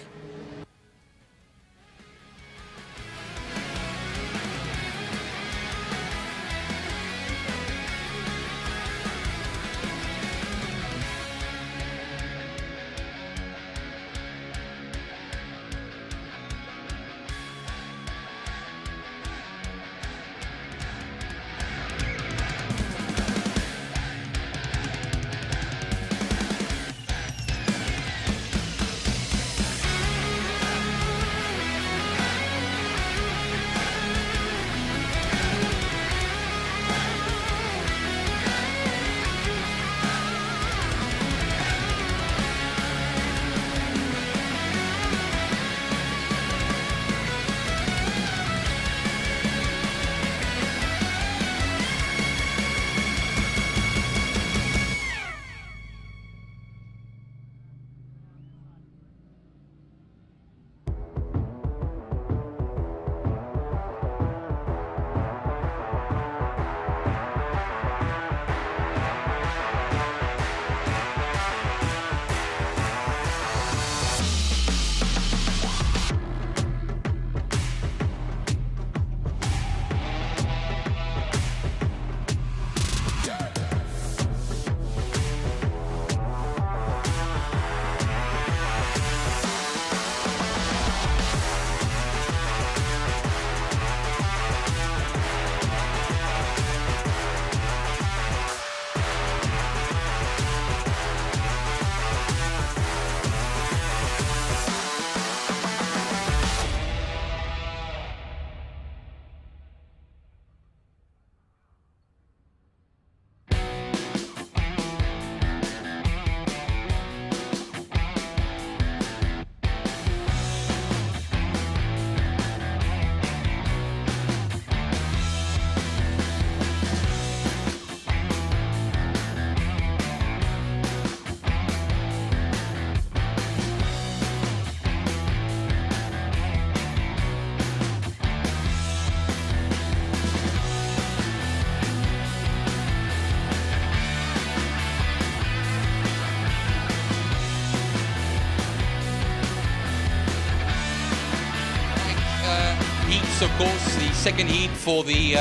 Of course, the second heat for the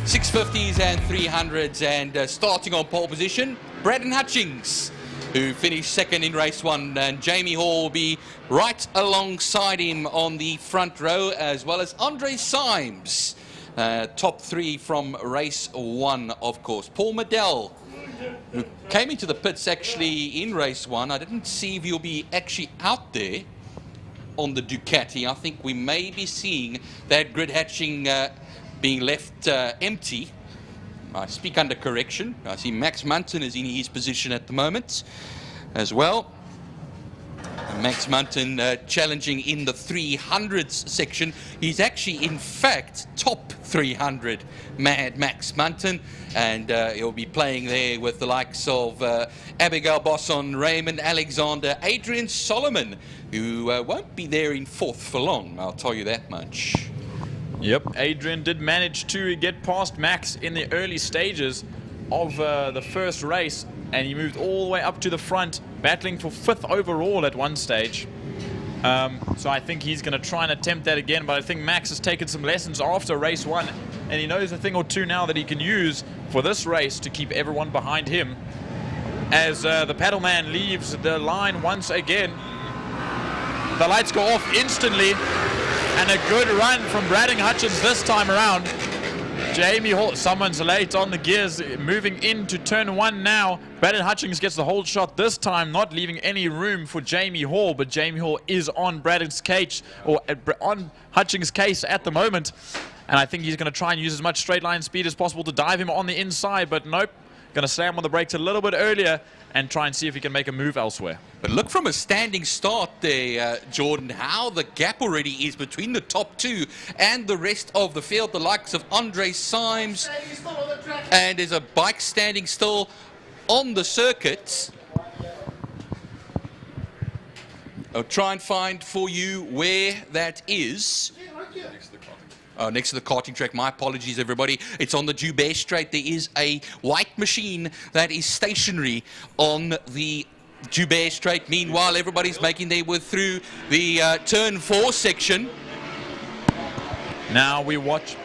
650s and 300s, and starting on pole position, Braden Hutchings, who finished second in race one, and Jamie Hall will be right alongside him on the front row, as well as Andre Symes, top three from race one, of course. Paul Medell, who came into the pits actually in race one. I didn't see if he'll be actually out there on the Ducati. I think we may be seeing that grid hatching being left empty. I speak under correction. I see Max Munton is in his position at the moment as well. Max Munton challenging in the 300s section. He's actually, in fact, top 300 Mad Max Munton, and he'll be playing there with the likes of Abigail Bosson, Raymond Alexander, Adrian Solomon, who won't be there in fourth for long, I'll tell you that much. Yep, Adrian did manage to get past Max in the early stages of the first race, and he moved all the way up to the front, battling for fifth overall at one stage. So I think he's going to try and attempt that again, but I think Max has taken some lessons after race one, and he knows a thing or two now that he can use for this race to keep everyone behind him. As the pedal man leaves the line once again, the lights go off instantly, and a good run from Braden Hutchins this time around. Jamie Hall, someone's late on the gears, moving into turn 1 now. Braden Hutchings gets the hold shot this time, not leaving any room for Jamie Hall, but Jamie Hall is on Braden's case, or on Hutchings' case at the moment. And I think he's going to try and use as much straight line speed as possible to dive him on the inside, but nope. Going to slam on the brakes a little bit earlier and try and see if he can make a move elsewhere. But look from a standing start there, Jordan, how the gap already is between the top 2 and the rest of the field. The likes of Andre Symes, and there's a bike standing still on the circuit. I'll try and find for you where that is. Next to the karting track. My apologies, everybody. It's on the Joubert Straight. There is a white machine that is stationary on the Joubert Straight. Meanwhile, everybody's making their way through the turn 4 section. Now we watch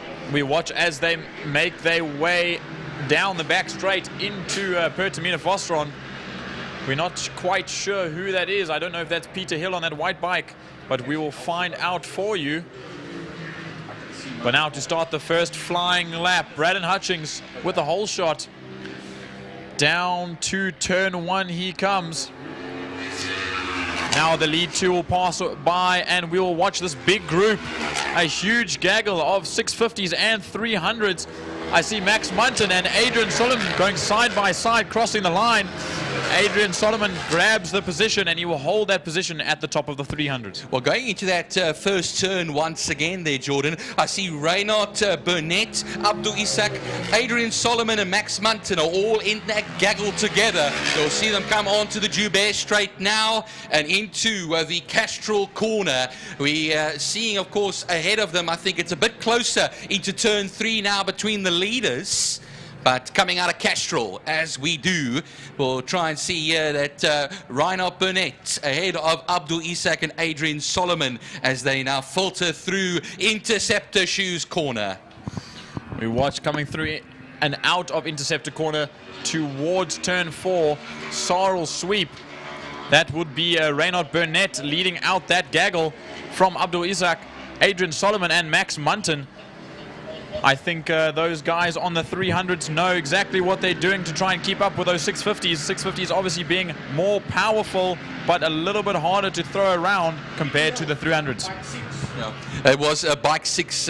as they make their way down the back straight into Pertamina Vosron. We're not quite sure who that is. I don't know if that's Peter Hill on that white bike, but we will find out for you. But now to start the first flying lap, Braden Hutchings with a hole shot. Down to turn 1 he comes. Now the lead 2 will pass by and we will watch this big group. A huge gaggle of 650s and 300s. I see Max Munton and Adrian Solomon going side by side, crossing the line. Adrian Solomon grabs the position and he will hold that position at the top of the 300s. Well, going into that first turn once again there, Jordan, I see Reynard Burnett, Abdul Isak, Adrian Solomon and Max Munton are all in that gaggle together. You'll see them come onto the Joubert Straight now and into the Castrol corner. We are seeing, of course, ahead of them, I think it's a bit closer into turn 3 now between the leaders. But coming out of Castrol, as we do, we'll try and see here that Reinhard Burnett ahead of Abdul Isak and Adrian Solomon as they now filter through Interceptor Shoes corner. We watch coming through and out of Interceptor corner towards turn 4, Sarl sweep. That would be Reinhard Burnett leading out that gaggle from Abdul Isak, Adrian Solomon and Max Munton. I think those guys on the 300s know exactly what they're doing to try and keep up with those 650s. 650s obviously being more powerful, but a little bit harder to throw around compared to the 300s. Yeah. It was bike 6,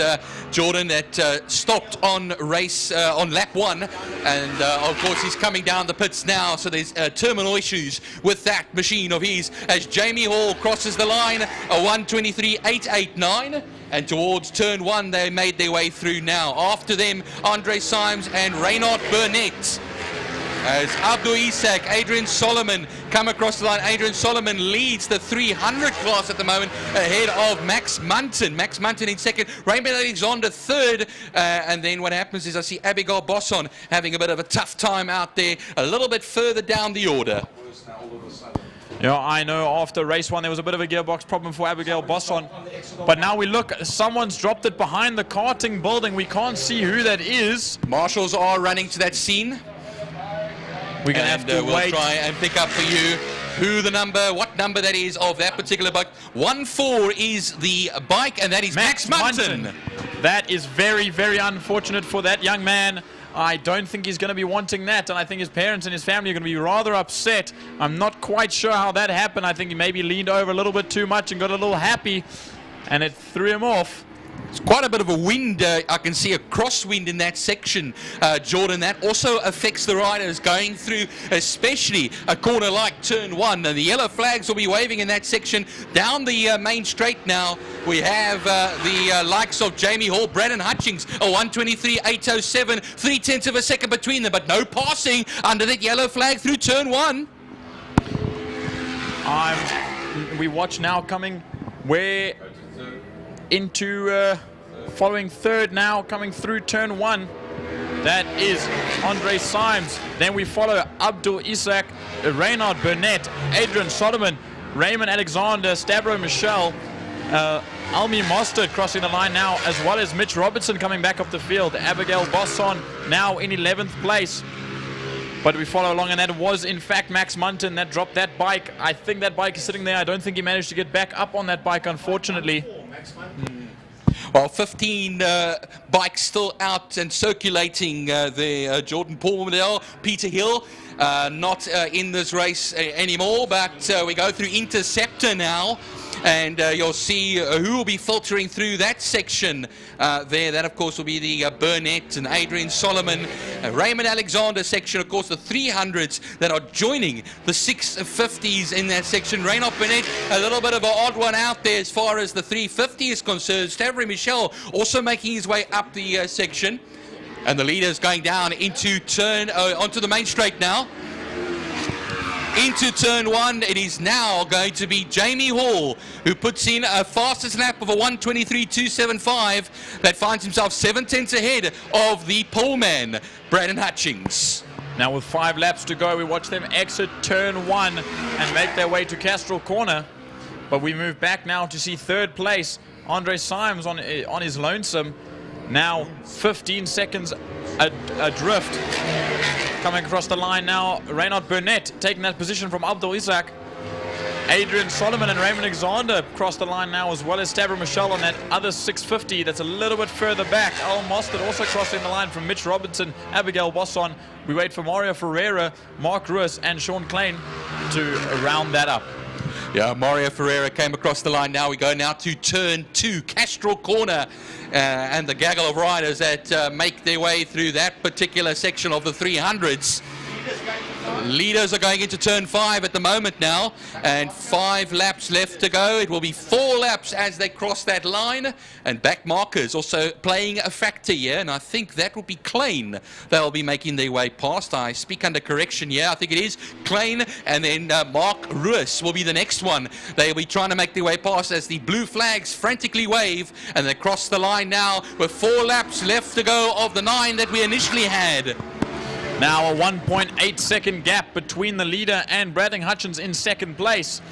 Jordan, that stopped on lap 1, and of course he's coming down the pits now, so there's terminal issues with that machine of his as Jamie Hall crosses the line, a 1:23.889. And towards turn 1, they made their way through now. After them, Andre Symes and Reynard Burnett. As Abdul Isak, Adrian Solomon come across the line. Adrian Solomon leads the 300 class at the moment ahead of Max Munton. Max Munton in second, Rainbow Alexander third. And then what happens is I see Abigail Bosson having a bit of a tough time out there, a little bit further down the order. Yeah, I know after race 1 there was a bit of a gearbox problem for Abigail Bosson. But now we look, someone's dropped it behind the karting building. We can't see who that is. Marshals are running to that scene. We're going to have to we'll wait. Try and pick up for you what number that is of that particular bike. 14 is the bike, and that is Max Munton. That is very, very unfortunate for that young man. I don't think he's going to be wanting that, and I think his parents and his family are going to be rather upset. I'm not quite sure how that happened. I think he maybe leaned over a little bit too much and got a little happy, and it threw him off. It's quite a bit of a wind. I can see a crosswind in that section, Jordan. That also affects the riders going through, especially a corner like turn 1. And the yellow flags will be waving in that section. Down the main straight now, we have the likes of Jamie Hall, Braden Hutchings, a 1:23.807, 0.3 of a second between them, but no passing under that yellow flag through turn 1. We watch now coming where into following third now, coming through turn 1. That is Andre Symes. Then we follow Abdul Isak, Reynard Burnett, Adrian Solomon, Raymond Alexander, Stavro Michel, Almi Mostert crossing the line now, as well as Mitch Robertson coming back up the field. Abigail Bosson now in 11th place. But we follow along, and that was in fact Max Munton that dropped that bike. I think that bike is sitting there. I don't think he managed to get back up on that bike, unfortunately. Well, 15 bikes still out and circulating there. Jordan Paul, Peter Hill, not in this race anymore, but we go through Interceptor now. And you'll see who will be filtering through that section there. That, of course, will be the Burnett and Adrian Solomon, Raymond Alexander section. Of course, the 300s that are joining the 650s in that section. Raynald Burnett, a little bit of an odd one out there as far as the 350 is concerned. Stavry Michel also making his way up the section. And the leader's going down into onto the main straight now. Into turn 1, it is now going to be Jamie Hall, who puts in a fastest lap of a 1:23.275 that finds himself 7/10 ahead of the poleman, Braden Hutchings. Now with 5 laps to go, we watch them exit turn 1 and make their way to Castrol Corner. But we move back now to see 3rd place, Andre Symes on his lonesome. Now 15 seconds adrift. Coming across the line now, Raynald Burnett taking that position from Abdul Isaac. Adrian Solomon and Raymond Alexander cross the line now, as well as Stavry Michel on that other 650 that's a little bit further back. Al Mostert also crossing the line from Mitch Robinson, Abigail Bosson. We wait for Mario Ferreira, Mark Ruiz and Sean Klein to round that up. Yeah, Mario Ferreira came across the line now. We go now to turn 2, Castrol Corner, and the gaggle of riders that make their way through that particular section of the 300s. Leaders are going into turn 5 at the moment now, and 5 laps left to go. It will be 4 laps as they cross that line, and back markers also playing a factor here, and I think that will be Klein they'll be making their way past. I speak under correction here. I think it is Klein, and then Mark Ruiz will be the next one. They'll be trying to make their way past as the blue flags frantically wave, and they cross the line now with 4 laps left to go of the 9 that we initially had. Now a 1.8 second gap between the leader and Braden Hutchins in 2nd place.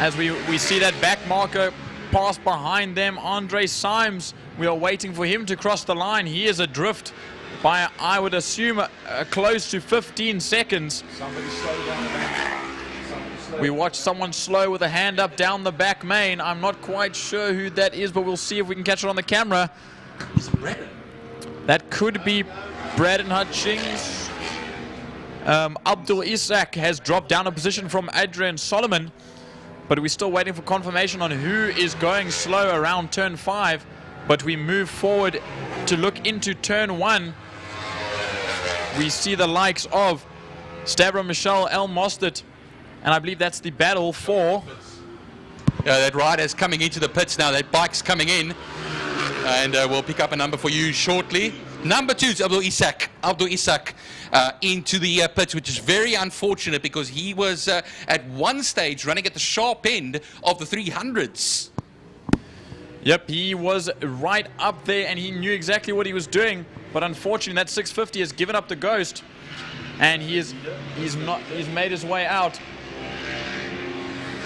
As we see that back marker pass behind them, Andre Symes, we are waiting for him to cross the line. He is adrift by, I would assume, close to 15 seconds. Somebody slow down the back. We watch someone slow with a hand up down the back main. I'm not quite sure who that is, but we'll see if we can catch it on the camera. Is it Braden? That could be Braden Hutchings. Abdul Isaac has dropped down a position from Adrian Solomon, but we're still waiting for confirmation on who is going slow around turn 5. But we move forward to look into turn 1. We see the likes of Stavry Michel, El Mostert, and I believe that's the battle for... Yeah, that rider's coming into the pits now. That bike's coming in, and we'll pick up a number for you shortly. Number 2 is Abdul Isaac into the pits, which is very unfortunate because he was at one stage running at the sharp end of the 300s. Yep, he was right up there and he knew exactly what he was doing, but unfortunately that 650 has given up the ghost, and he's made his way out.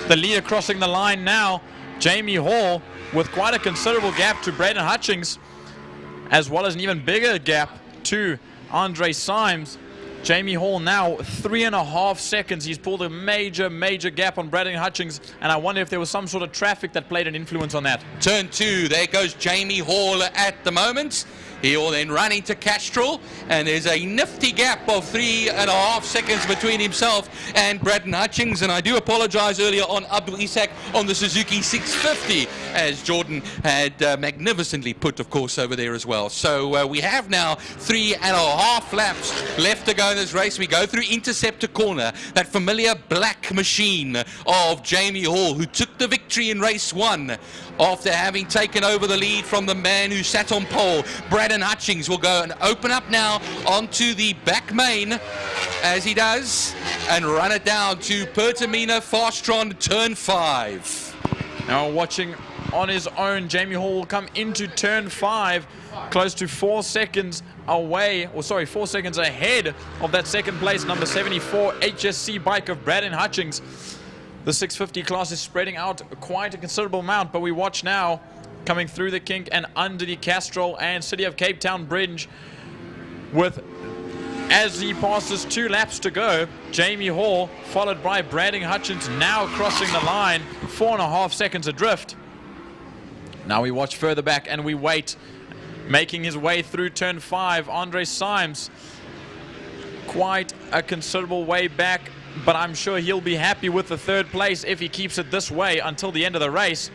The leader crossing the line now, Jamie Hall, with quite a considerable gap to Braden Hutchings, as well as an even bigger gap to Andre Symes. Jamie Hall now 3.5 seconds. He's pulled a major gap on Braden Hutchings, and I wonder if there was some sort of traffic that played an influence on that. Turn 2, there goes Jamie Hall at the moment. He'll then run into Castrol, and there's a nifty gap of 3.5 seconds between himself and Braden Hutchings. And I do apologize earlier on Abdul Isaac on the Suzuki 650, as Jordan had magnificently put, of course, over there as well. So we have now 3.5 laps left to go in this race. We go through Interceptor Corner, that familiar black machine of Jamie Hall, who took the victory in race 1 after having taken over the lead from the man who sat on pole. Braden Hutchings will go and open up now onto the back main as he does, and run it down to Pertamina Fastron turn 5. Now watching on his own, Jamie Hall will come into turn 5, close to 4 seconds away, or sorry, 4 seconds ahead of that 2nd place number 74 HSC bike of Braden Hutchings. The 650 class is spreading out quite a considerable amount, but we watch now coming through the kink and under the Castrol and City of Cape Town bridge, with, as he passes 2 laps to go, Jamie Hall followed by Braden Hutchins now crossing the line, 4.5 seconds adrift. Now we watch further back and we wait. Making his way through turn 5, Andre Symes. Quite a considerable way back, but I'm sure he'll be happy with the 3rd place if he keeps it this way until the end of the race.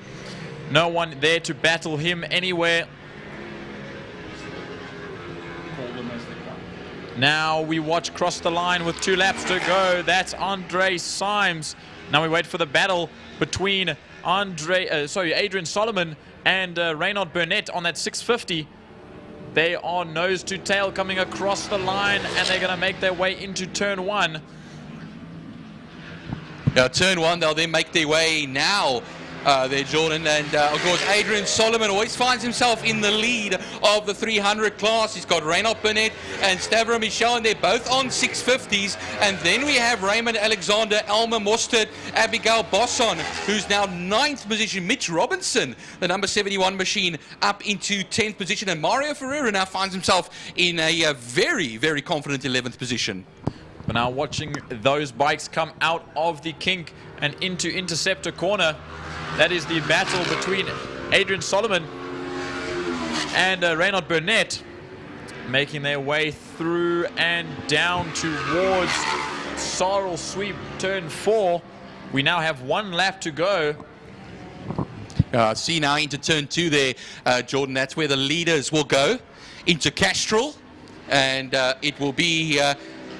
No one there to battle him anywhere. Now we watch cross the line with 2 laps to go. That's Andre Symes. Now we wait for the battle between Adrian Solomon and Reynard Burnett on that 650. They are nose to tail coming across the line, and they're going to make their way into turn 1. Now, turn 1, they'll then make their way now there, Jordan. And, of course, Adrian Solomon always finds himself in the lead of the 300 class. He's got Reynard Burnett and Stavro Michel, and they're both on 650s. And then we have Raymond Alexander, Elmer Mostert, Abigail Bosson, who's now 9th position. Mitch Robinson, the number 71 machine, up into 10th position. And Mario Ferreira now finds himself in a very, very confident 11th position. But now watching those bikes come out of the kink and into Interceptor corner. That is the battle between Adrian Solomon and Reynard Burnett, making their way through and down towards Sorrel Sweep turn 4. We now have 1 lap to go. See now into turn 2 there, Jordan. That's where the leaders will go into Castrol, and it will be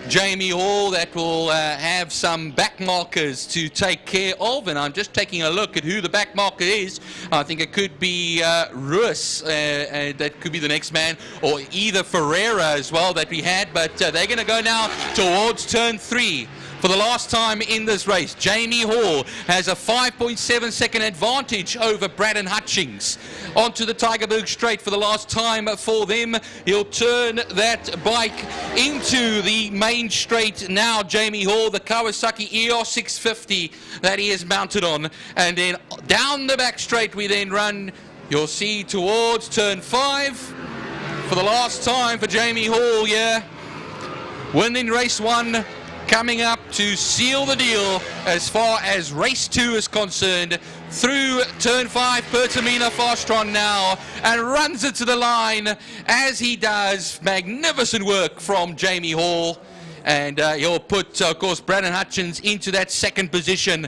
Jamie Hall that will have some back markers to take care of, and I'm just taking a look at who the back marker is. I think it could be Ruiz, that could be the next man, or either Ferreira as well that we had, but they're going to go now towards turn 3. For the last time in this race, Jamie Hall has a 5.7 second advantage over Braden Hutchings. Onto the Tygerberg straight for the last time for them. He'll turn that bike into the main straight now, Jamie Hall, the Kawasaki EOS 650 that he is mounted on. And then down the back straight we then run, you'll see, towards turn 5. For the last time for Jamie Hall, winning race 1. Coming up to seal the deal as far as race 2 is concerned. Through turn 5, Pertamina Fastron now, and runs it to the line as he does. Magnificent work from Jamie Hall, and he'll put, of course, Brandon Hutchins into that 2nd position.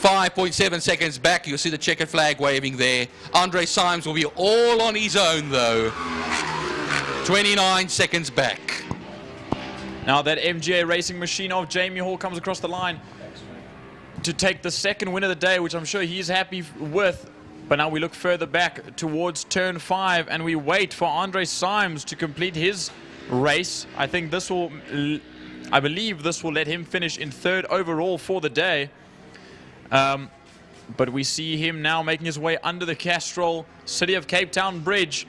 5.7 seconds back. You'll see the checkered flag waving there. Andre Symes will be all on his own though. 29 seconds back. Now that MGA racing machine of Jamie Hall comes across the line to take the 2nd win of the day, which I'm sure he's happy with. But now we look further back towards turn 5 and we wait for Andre Symes to complete his race. I think this will, I believe this will let him finish in 3rd overall for the day. But we see him now making his way under the Castrol City of Cape Town Bridge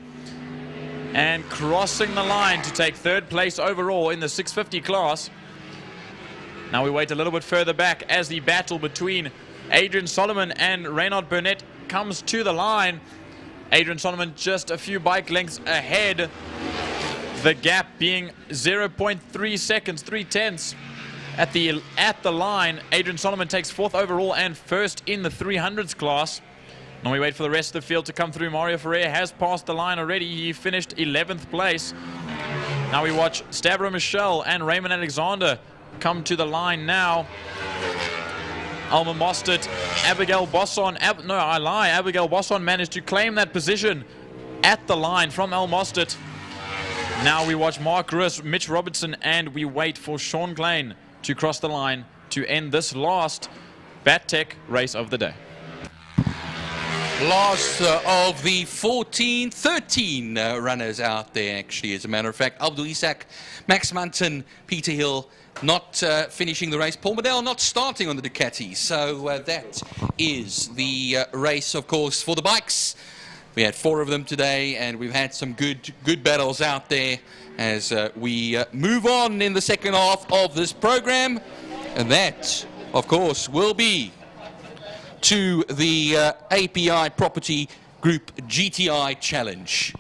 and crossing the line to take 3rd place overall in the 650 class. Now we wait a little bit further back as the battle between Adrian Solomon and Reynard Burnett comes to the line. Adrian Solomon just a few bike lengths ahead. The gap being 0.3 seconds, 3/10 at the line. Adrian Solomon takes 4th overall and 1st in the 300s class. Now we wait for the rest of the field to come through. Mario Ferreira has passed the line already. He finished 11th place. Now we watch Stavro Michel and Raymond Alexander come to the line now. Alma Mostert, Abigail Bosson. Abigail Bosson managed to claim that position at the line from Al Mostert. Now we watch Mark Ruiz, Mitch Robertson, and we wait for Sean Klein to cross the line to end this last BATTEC race of the day. Last of the 13 runners out there, actually, as a matter of fact. Abdul Isak, Max Munton, Peter Hill not finishing the race. Paul Medell not starting on the Ducati. So that is the race, of course, for the bikes. We had 4 of them today, and we've had some good battles out there as we move on in the second half of this program. And that, of course, will be to the API Property Group GTI Challenge.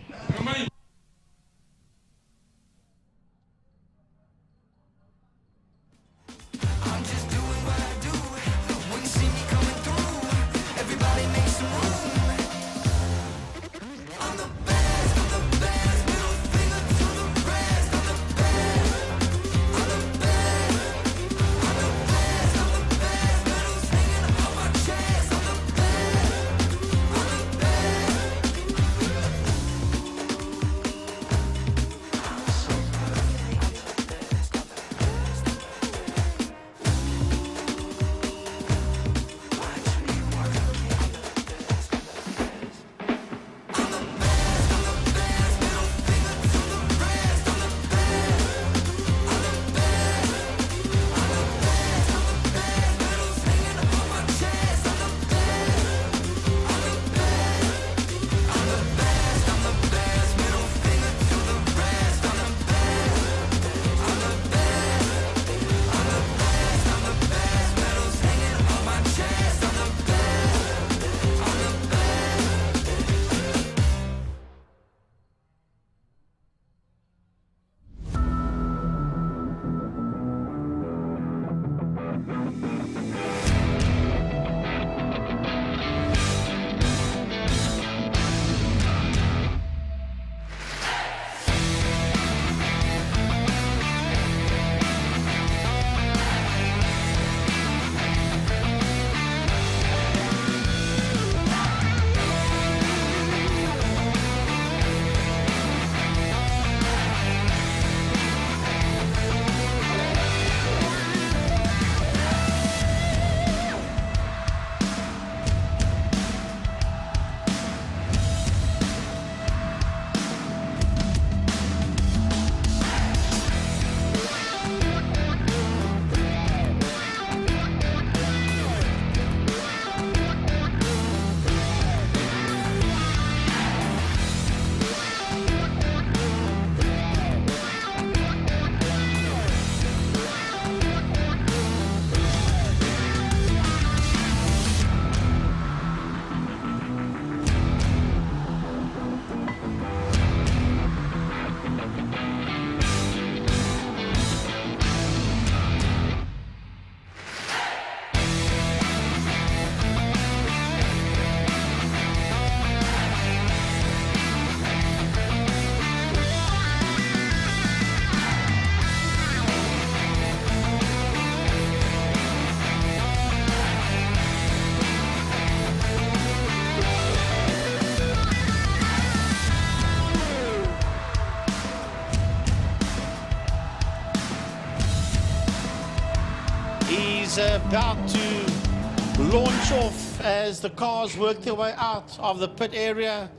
is about to launch off as the cars work their way out of the pit area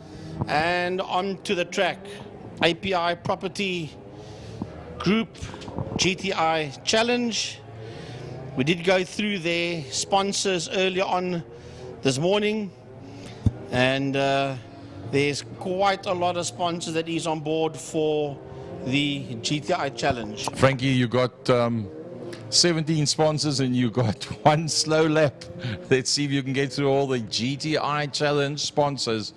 and onto the track. API Property Group GTI Challenge. We did go through their sponsors earlier on this morning, and there's quite a lot of sponsors that is on board for the GTI Challenge. Frankie, you got 17 sponsors and you got one slow lap. Let's see if you can get through all the GTI Challenge sponsors,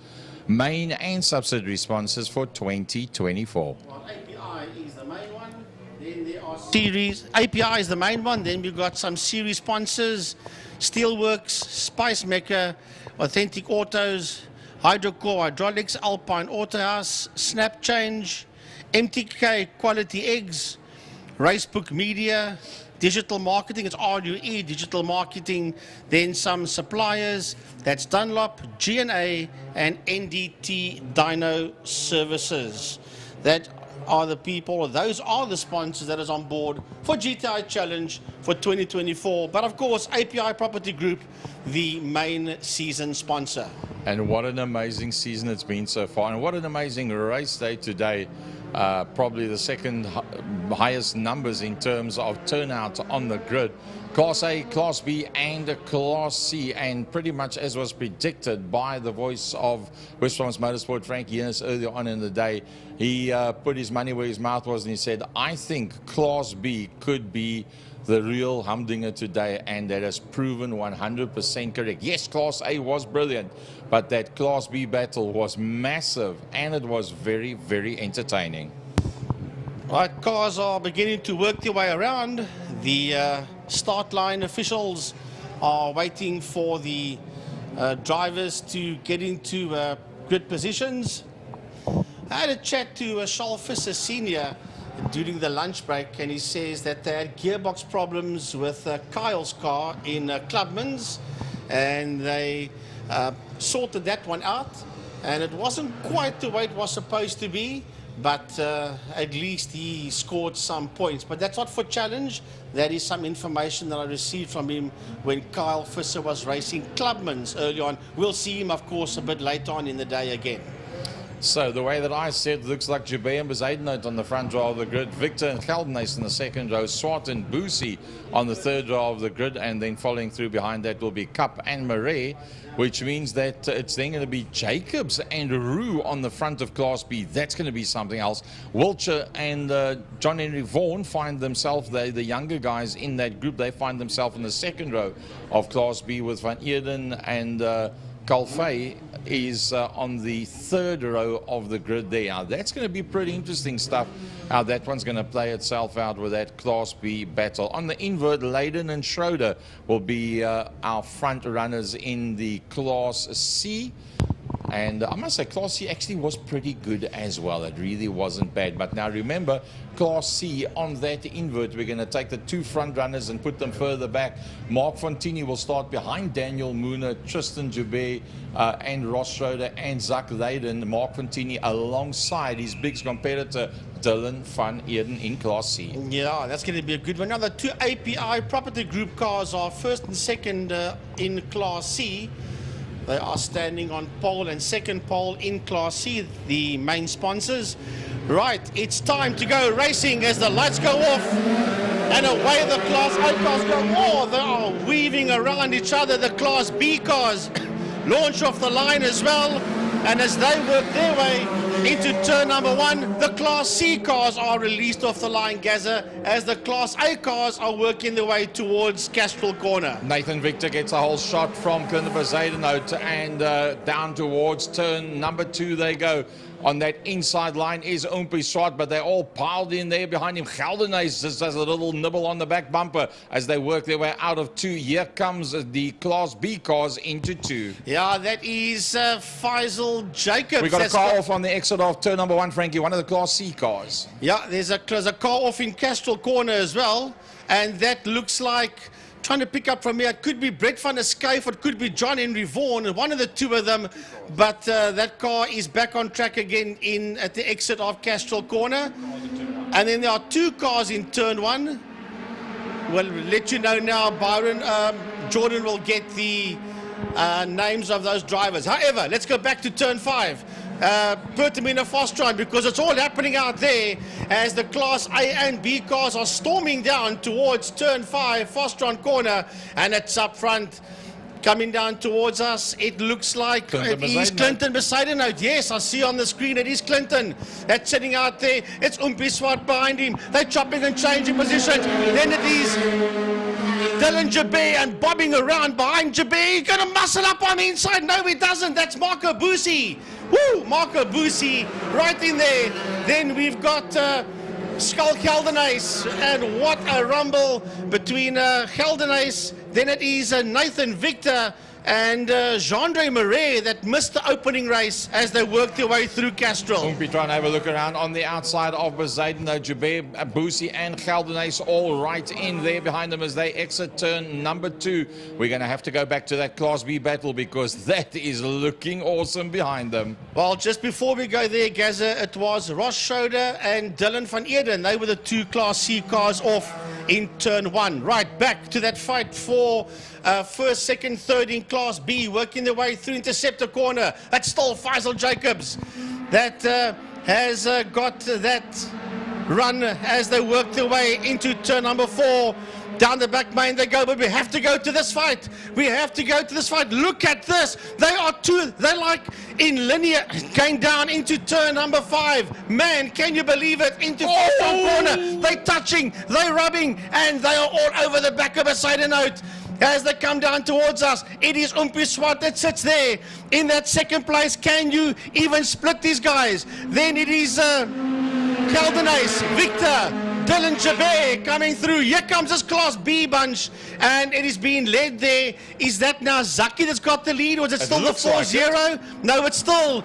main and subsidiary sponsors for 2024. API is the main one. Then there are series. API is the main one. Then we've got some series sponsors: Steelworks, Spice Maker, Authentic Autos, Hydrocore Hydraulics, Alpine Autohouse, Snap Change, MTK Quality Eggs, Racebook Media, Digital Marketing, it's RUE, Digital Marketing, then some suppliers, that's Dunlop, GNA, and NDT Dyno Services. That are the people, or those are the sponsors that is on board for GTI Challenge for 2024. But of course, API Property Group, the main season sponsor. And what an amazing season it's been so far, and what an amazing race day today. Probably the second highest numbers in terms of turnout on the grid. Class A, Class B and Class C, and pretty much as was predicted by the voice of West Province Motorsport, Frankie Innes, earlier on in the day. He put his money where his mouth was and he said, I think Class B could be the real humdinger today, and that has proven 100% correct. Yes, Class A was brilliant, but that Class B battle was massive, and it was very, very entertaining. Right, cars are beginning to work their way around. The start line officials are waiting for the drivers to get into grid positions. I had a chat to Charles Visser Sr. during the lunch break, and he says that they had gearbox problems with Kyle's car in Clubman's, and they sorted that one out, and it wasn't quite the way it was supposed to be, but at least he scored some points. But that's not for challenge. That is some information that I received from him when Kyle Visser was racing Clubman's early on. We'll see him, of course, a bit later on in the day again. So the way that I said, looks like Jubei and Bezuidenhout on the front row of the grid, Victor and Geldenhuis in the second row, Swart and Boosie on the third row of the grid, and then following through behind that will be Cup and Marais, which means that it's then going to be Jacobs and Roux on the front of Class B. That's going to be something else. Wiltshire and John Henry Vaughan find themselves, the younger guys in that group, they find themselves in the second row of Class B with Van Eerden and Calfey is on the third row of the grid there. Now, that's going to be pretty interesting stuff, how that one's going to play itself out with that Class B battle. On the invert, Leyden and Schroeder will be our front runners in the Class C. And I must say, Class C actually was pretty good as well. It really wasn't bad. But now remember, Class C, on that invert, we're going to take the two front runners and put them further back. Mark Fontini will start behind Daniel Mooner, Tristan Jubei, and Ross Schroeder, and Zach Leyden. Mark Fontini alongside his big competitor, Dylan Van Eerden in Class C. Yeah, that's going to be a good one. Now, the two API Property Group cars are first and second in Class C. They are standing on pole and second pole in Class C, the main sponsors. Right, it's time to go racing as the lights go off. And away the Class A cars go. Oh, they are weaving around each other. The Class B cars launch off the line as well. And as they work their way into turn number one, the Class C cars are released off the line, Gaza, as the Class A cars are working their way towards Castrol Corner. Nathan Victor gets a whole shot from Bezuidenhout, and down towards turn number two they go. On that inside line is Oompie Swart, but they're all piled in there behind him. Geldenhuis just does a little nibble on the back bumper as they work their way out of two. Here comes the Class B cars into two. Yeah, that is Faisal Jacobs. We got a car off on the exit of turn number one, Frankie, one of the Class C cars. Yeah, there's a car off in Castrol Corner as well, and that looks like, trying to pick up from here, it could be Brett van der Schuyf, it could be John Henry Vaughan, one of the two of them, but that car is back on track again at the exit of Castrol Corner. And then there are two cars in turn one. we'll let you know now, Byron. Jordan will get the names of those drivers. However, let's go back to turn 5. Pertamina Fostron, because it's all happening out there as the Class A and B cars are storming down towards turn 5, Fostron corner, and it's up front. Coming down towards us, it looks like it is Clinton Besaidenout. Yes, I see on the screen it is Clinton that's sitting out there. It's Swart behind him. They're chopping and changing positions. Then it is Dylan Jabé and bobbing around behind Jabé. He's going to muscle up on the inside. No, he doesn't. That's Marco Busi. Woo! Marco Busi right in there. Then we've got Skull Geldenhuis, and what a rumble between Geldenhuis. Then it is Nathan Victor and Jean-Andre Marais that missed the opening race as they worked their way through Castrol. Oompie trying to have a look around on the outside of Besaidenout, Jabé, Busi and Geldenhuis all right in there behind them as they exit turn number 2. We're going to have to go back to that Class B battle because that is looking awesome behind them. Well, just before we go there, Gaza, it was Ross Schroeder and Dylan van Eden. They were the 2 Class C cars off in turn 1. Right, back to that fight for first, second, third in Class B, working their way through Interceptor corner. That's still Faisal Jacobs that has got that run as they work their way into turn number 4. Down the back main they go, but we have to go to this fight. We have to go to this fight. Look at this. They're like in linear going down into turn number 5. Man, can you believe it? Into corner. They're touching, they're rubbing, and they are all over the back of a Besaidenout. As they come down towards us, it is Swart that sits there in that second place. Can you even split these guys? Then it is Geldenhuis, Victor, Dylan Jabé coming through. Here comes this Class B bunch, and it is being led there. Is that now Zaki that's got the lead, or is it still the 4-0? No, it's still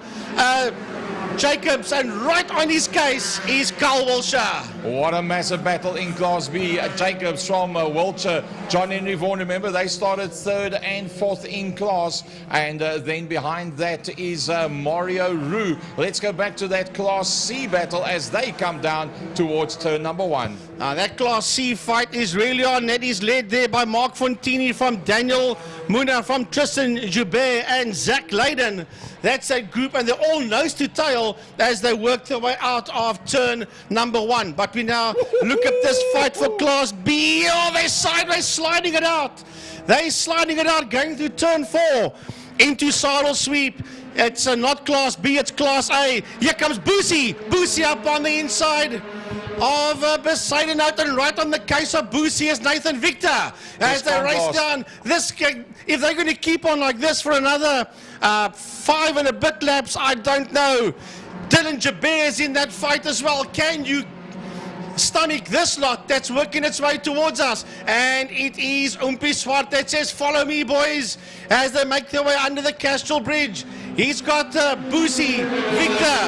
Jacobs, and right on his case is Carl Wilshire. What a massive battle in Class B. Jacobs from Wiltshire, John Henry Vaughan, remember they started 3rd and 4th in class, and then behind that is Mario Roux. Let's go back to that Class C battle as they come down towards turn number 1. Now that Class C fight is really on. That is led there by Mark Fontini from Daniel Muna, from Tristan Joubert and Zach Leyden. That's a group, and they're all nose to tail as they work their way out of turn number 1. But we now look at this fight for Class B. Oh, they're sideways sliding it out. They're sliding it out, going through turn 4 into saddle sweep. It's not Class B, it's Class A. Here comes Busi. Busi up on the inside of Besaidenout, and right on the case of Busi is Nathan Victor as they race down. This, if they're going to keep on like this for another 5 and a bit laps, I don't know. Dylan Jabé is in that fight as well. Can you stomach this lot that's working its way towards us? And it is Swart that says, follow me, boys, as they make their way under the Castrol Bridge. He's got Busi, Victor,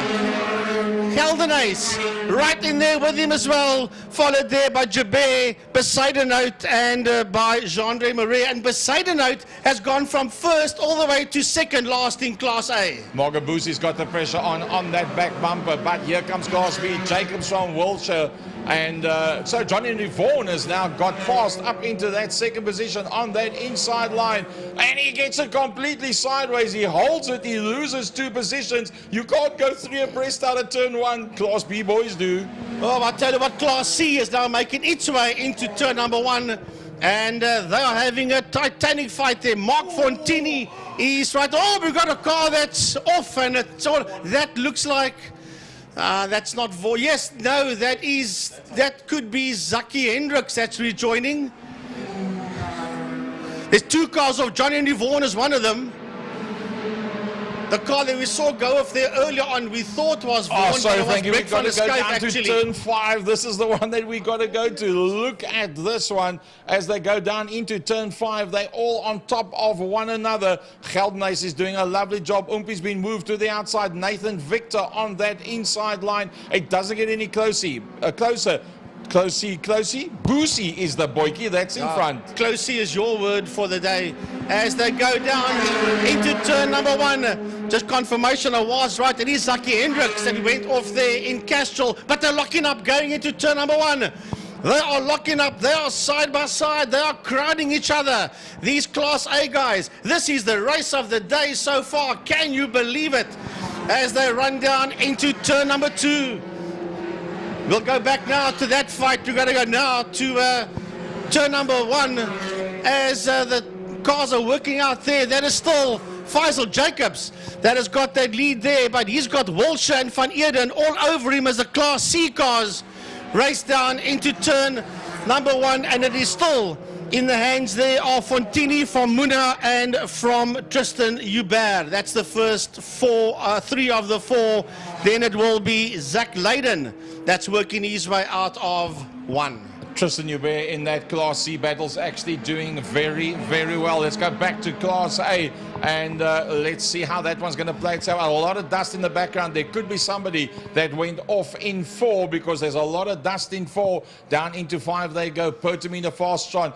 Geldenhuis right in there with him as well, followed there by Jabé, Besaidenout, and by Jean-Andre Marais. And Besaidenout has gone from 1st all the way to 2nd last in Class A. Morgan Busi's got the pressure on that back bumper, but here comes Class B. Jacobs from Wiltshire. And so John Henry Vaughan has now got fast up into that 2nd position on that inside line, and he gets it completely sideways. He holds it, he loses 2 positions. You can't go 3 abreast out of turn 1. Class B boys do. Oh, I tell you what, Class C is now making its way into turn number 1, and they are having a titanic fight there. Mark Fontini is right. Oh, we've got a car that's off, and that looks like that's not yes, no, that could be Zaki Hendricks that's rejoining. There's 2 cars off. John Henry Vaughan is one of them. The car that we saw go off there earlier on, we thought was Vaughan. Oh, sorry, Frankie, we've got to go down actually. to turn 5. This is the one that we got to go to. Look at this one. As they go down into turn 5, they're all on top of one another. Geldenhuis is doing a lovely job. Oompie's been moved to the outside. Nathan Victor on that inside line. It doesn't get any closer. Closey. Busi is the boykie that's in front. Closey is your word for the day. As they go down into turn number 1, just confirmation I was right. It is Zaki Hendricks that went off there in Castrol, but they're locking up going into turn number 1. They are locking up. They are side by side. They are crowding each other. These Class A guys. This is the race of the day so far. Can you believe it? As they run down into turn number 2. We'll go back now to that fight. We're going to go now to turn number 1 as the cars are working out there. That is still Faisal Jacobs that has got that lead there, but he's got Walsher and Van Eerden all over him as the Class C cars race down into turn number 1, and it is still in the hands there of Fontini from Muna and from Tristan Hubert. That's the first 3 of the 4. Then it will be Zach Leyden that's working his way out of 1. Tristan Hubert in that Class C battle's actually doing very, very well. Let's go back to Class A and let's see how that one's going to play itself out. A lot of dust in the background. There could be somebody that went off in 4 because there's a lot of dust in 4. Down into 5 they go. Pertamina Fastron.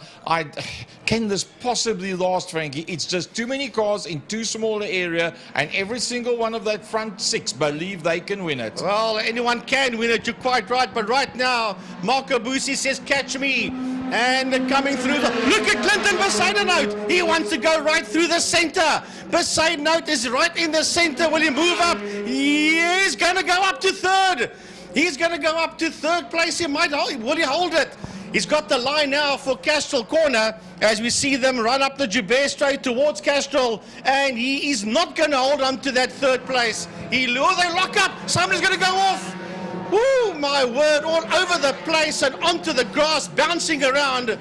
Can this possibly last, Frankie? It's just too many cars in too small an area, and every single one of that front 6 believe they can win it. Well, anyone can win it, you're quite right, but right now Marco Busi says catch me, and coming through the, look at Clinton Besaidenout. He wants to go right through the center. Besaidenout is right in the center. Will he move up? He's going to go up to 3rd. He's going to go up to 3rd place. He might hold, will he hold it? He's got the line now for Castrol Corner as we see them run up the Joubert straight towards Castrol, and he is not going to hold on to that 3rd place. They lock up. Somebody's going to go off. Woo, my word, all over the place and onto the grass, bouncing around.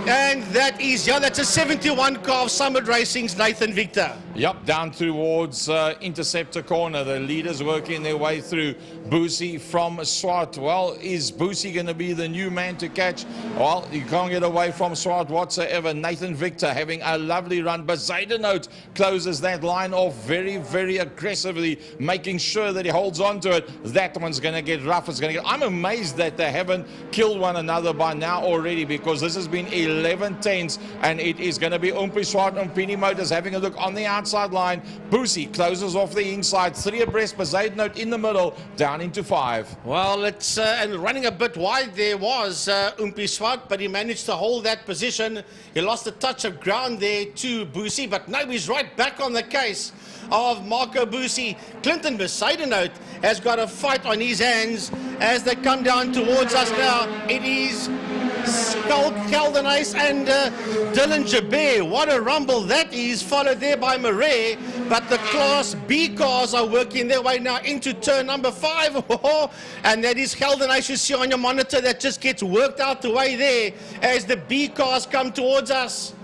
And that is, that's a 71 car of Summit Racing's Nathan Victor. Yep, down towards Interceptor Corner. The leaders working their way through. Busi from Swart. Well, is Busi going to be the new man to catch? Well, you can't get away from Swart whatsoever. Nathan Victor having a lovely run. But Besaidenout closes that line off very, very aggressively, making sure that he holds on to it. That one's going to get rough. I'm amazed that they haven't killed one another by now already, because this has been 11 tenths, and it is going to be Umpi Swart and Pini Motors having a look on the outside line. Busi closes off the inside, 3 abreast, Besaidenout in the middle, down into 5. Well, it's and running a bit wide there was Umpi Swart, but he managed to hold that position. He lost a touch of ground there to Busi, but now he's right back on the case of Marco Busi. Clinton Besaidenout has got a fight on his hands as they come down towards us now. It is Skull Caldenais and Dylan Joubert. What a rumble that is, followed there by Murray. But the Class B cars are working their way now into turn number 5. And that is Caldenais, you see on your monitor, that just gets worked out the way there as the B cars come towards us.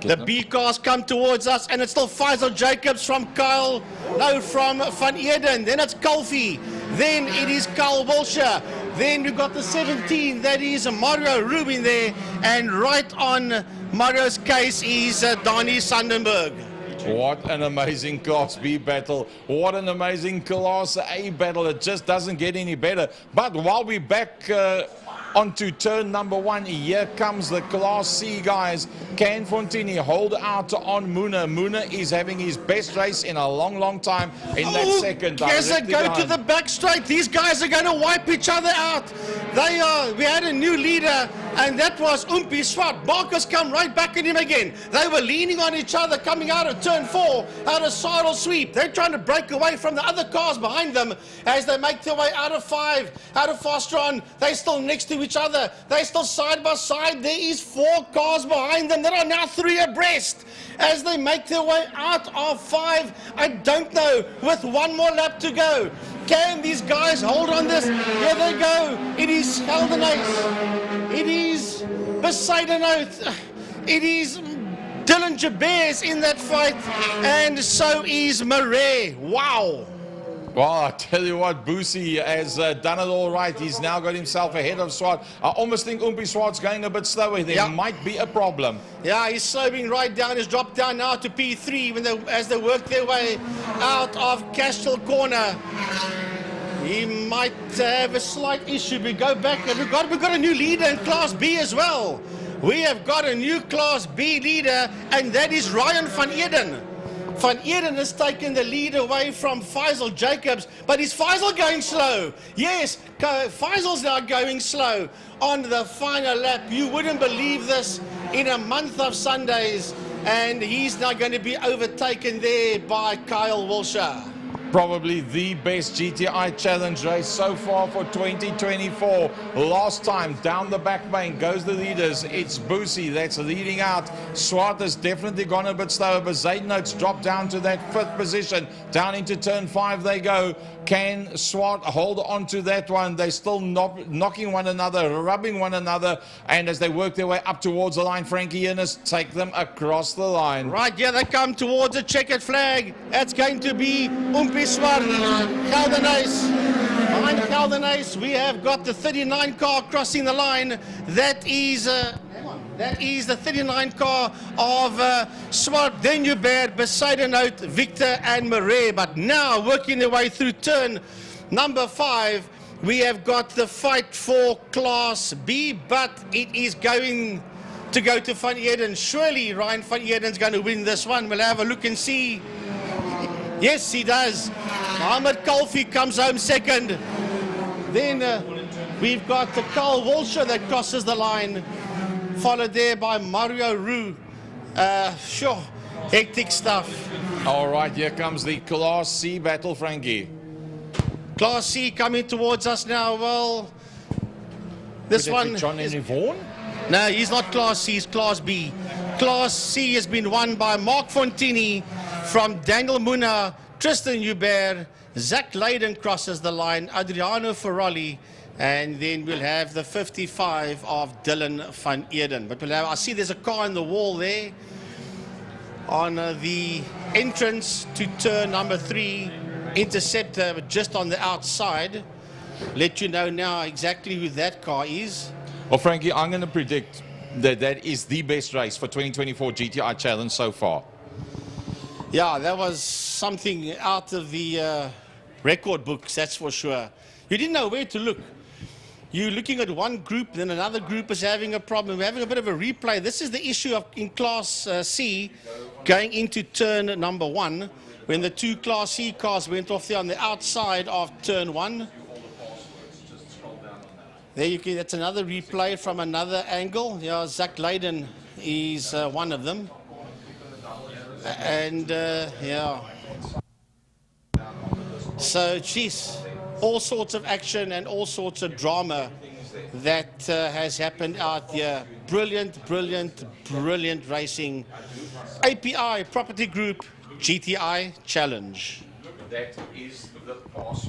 The B cars come towards us, and it's still Faisal Jacobs from Van Eerden. Then it's Kulfi. Then it is Carl Walsher. Then we've got the 17, that is Mario Rubin there. And right on Mario's case is Donnie Sandenberg. What an amazing Class B battle. What an amazing Class A battle. It just doesn't get any better. But while we're back onto turn number 1, here comes the Class C guys. Can Fontini hold out on Muna? Muna is having his best race in a long, long time in that second. Yes, they go to the back straight. These guys are going to wipe each other out. We had a new leader, and that was Umpi Swart. Marcus come right back at him again. They were leaning on each other coming out of turn 4, out of saddle sweep. They're trying to break away from the other cars behind them as they make their way out of 5, out of Fastron. They're still next to each other. They're still side by side. There is 4 cars behind them that are now 3 abreast as they make their way out of 5. I don't know, with 1 more lap to go. Can these guys hold on this? Here they go. It is Caldenais. It is Besaidenout. It is Dylan Joubert in that fight. And so is Murray. Wow. Well, I tell you what, Busi has done it all right. He's now got himself ahead of Swart. I almost think Umpi Swart's going a bit slower. There might be a problem. Yeah, he's slowing right down. He's dropped down now to P3 as they work their way out of Castrol Corner. He might have a slight issue. We go back and we've got a new leader in Class B as well. We have got a new Class B leader, and that is Ryan Van Eerden. Van Eden has taken the lead away from Faisal Jacobs, but is Faisal going slow? Yes, Faisal's now going slow on the final lap. You wouldn't believe this in a month of Sundays, and he's now going to be overtaken there by Kyle Wilshire. Probably the best GTI Challenge race so far for 2024. Last time, down the back main goes the leaders. It's Boosie that's leading out. Swart has definitely gone a bit slower, but Zaidnote's dropped down to that 5th position. Down into turn 5 they go. Can Swart hold on to that one? They're still knocking one another, rubbing one another, and as they work their way up towards the line, Frankie Innes take them across the line. Right, yeah, they come towards a checkered flag. That's going to be Swart, Geldenhuis. Behind Geldenhuis, we have got the 39 car crossing the line. That is the 39 car of Swart, then Hubert, Besaidenout, Victor and Marais. But now working their way through turn number 5, we have got the fight for Class B, but it is going to go to Van Eden. Surely Ryan Van Eden's going to win this one. We'll have a look and see. Yes, he does. Mohammed Kalfi comes home second. Then we've got the Carl Walsher that crosses the line, followed there by Mario Roux. Sure, hectic stuff. All right, here comes the Class C battle, Frankie. Class C coming towards us now. Well, this one... John Henry Vaughan? No, he's not Class C, he's Class B. Class C has been won by Mark Fontini from Daniel Muna, Tristan Hubert, Zach Leyden crosses the line, Adriano Ferrari, and then we'll have the 55 of Dylan Van Eden. But we'll have, I see there's a car in the wall there on the entrance to turn number 3, Interceptor, but just on the outside. Let you know now exactly who that car is. Well, Frankie, I'm going to predict that that is the best race for 2024 GTI Challenge so far. Yeah, that was something out of the record books, that's for sure. You didn't know where to look. You're looking at one group, then another group is having a problem. We're having a bit of a replay. This is the issue of in Class C going into turn number 1, when the 2 Class C cars went off there on the outside of turn 1. There you can, that's another replay from another angle. Yeah, Zach Leyden is one of them. And yeah. So, geez, all sorts of action and all sorts of drama that has happened out here. Brilliant, brilliant, brilliant racing. API Property Group GTI Challenge. That is the pass.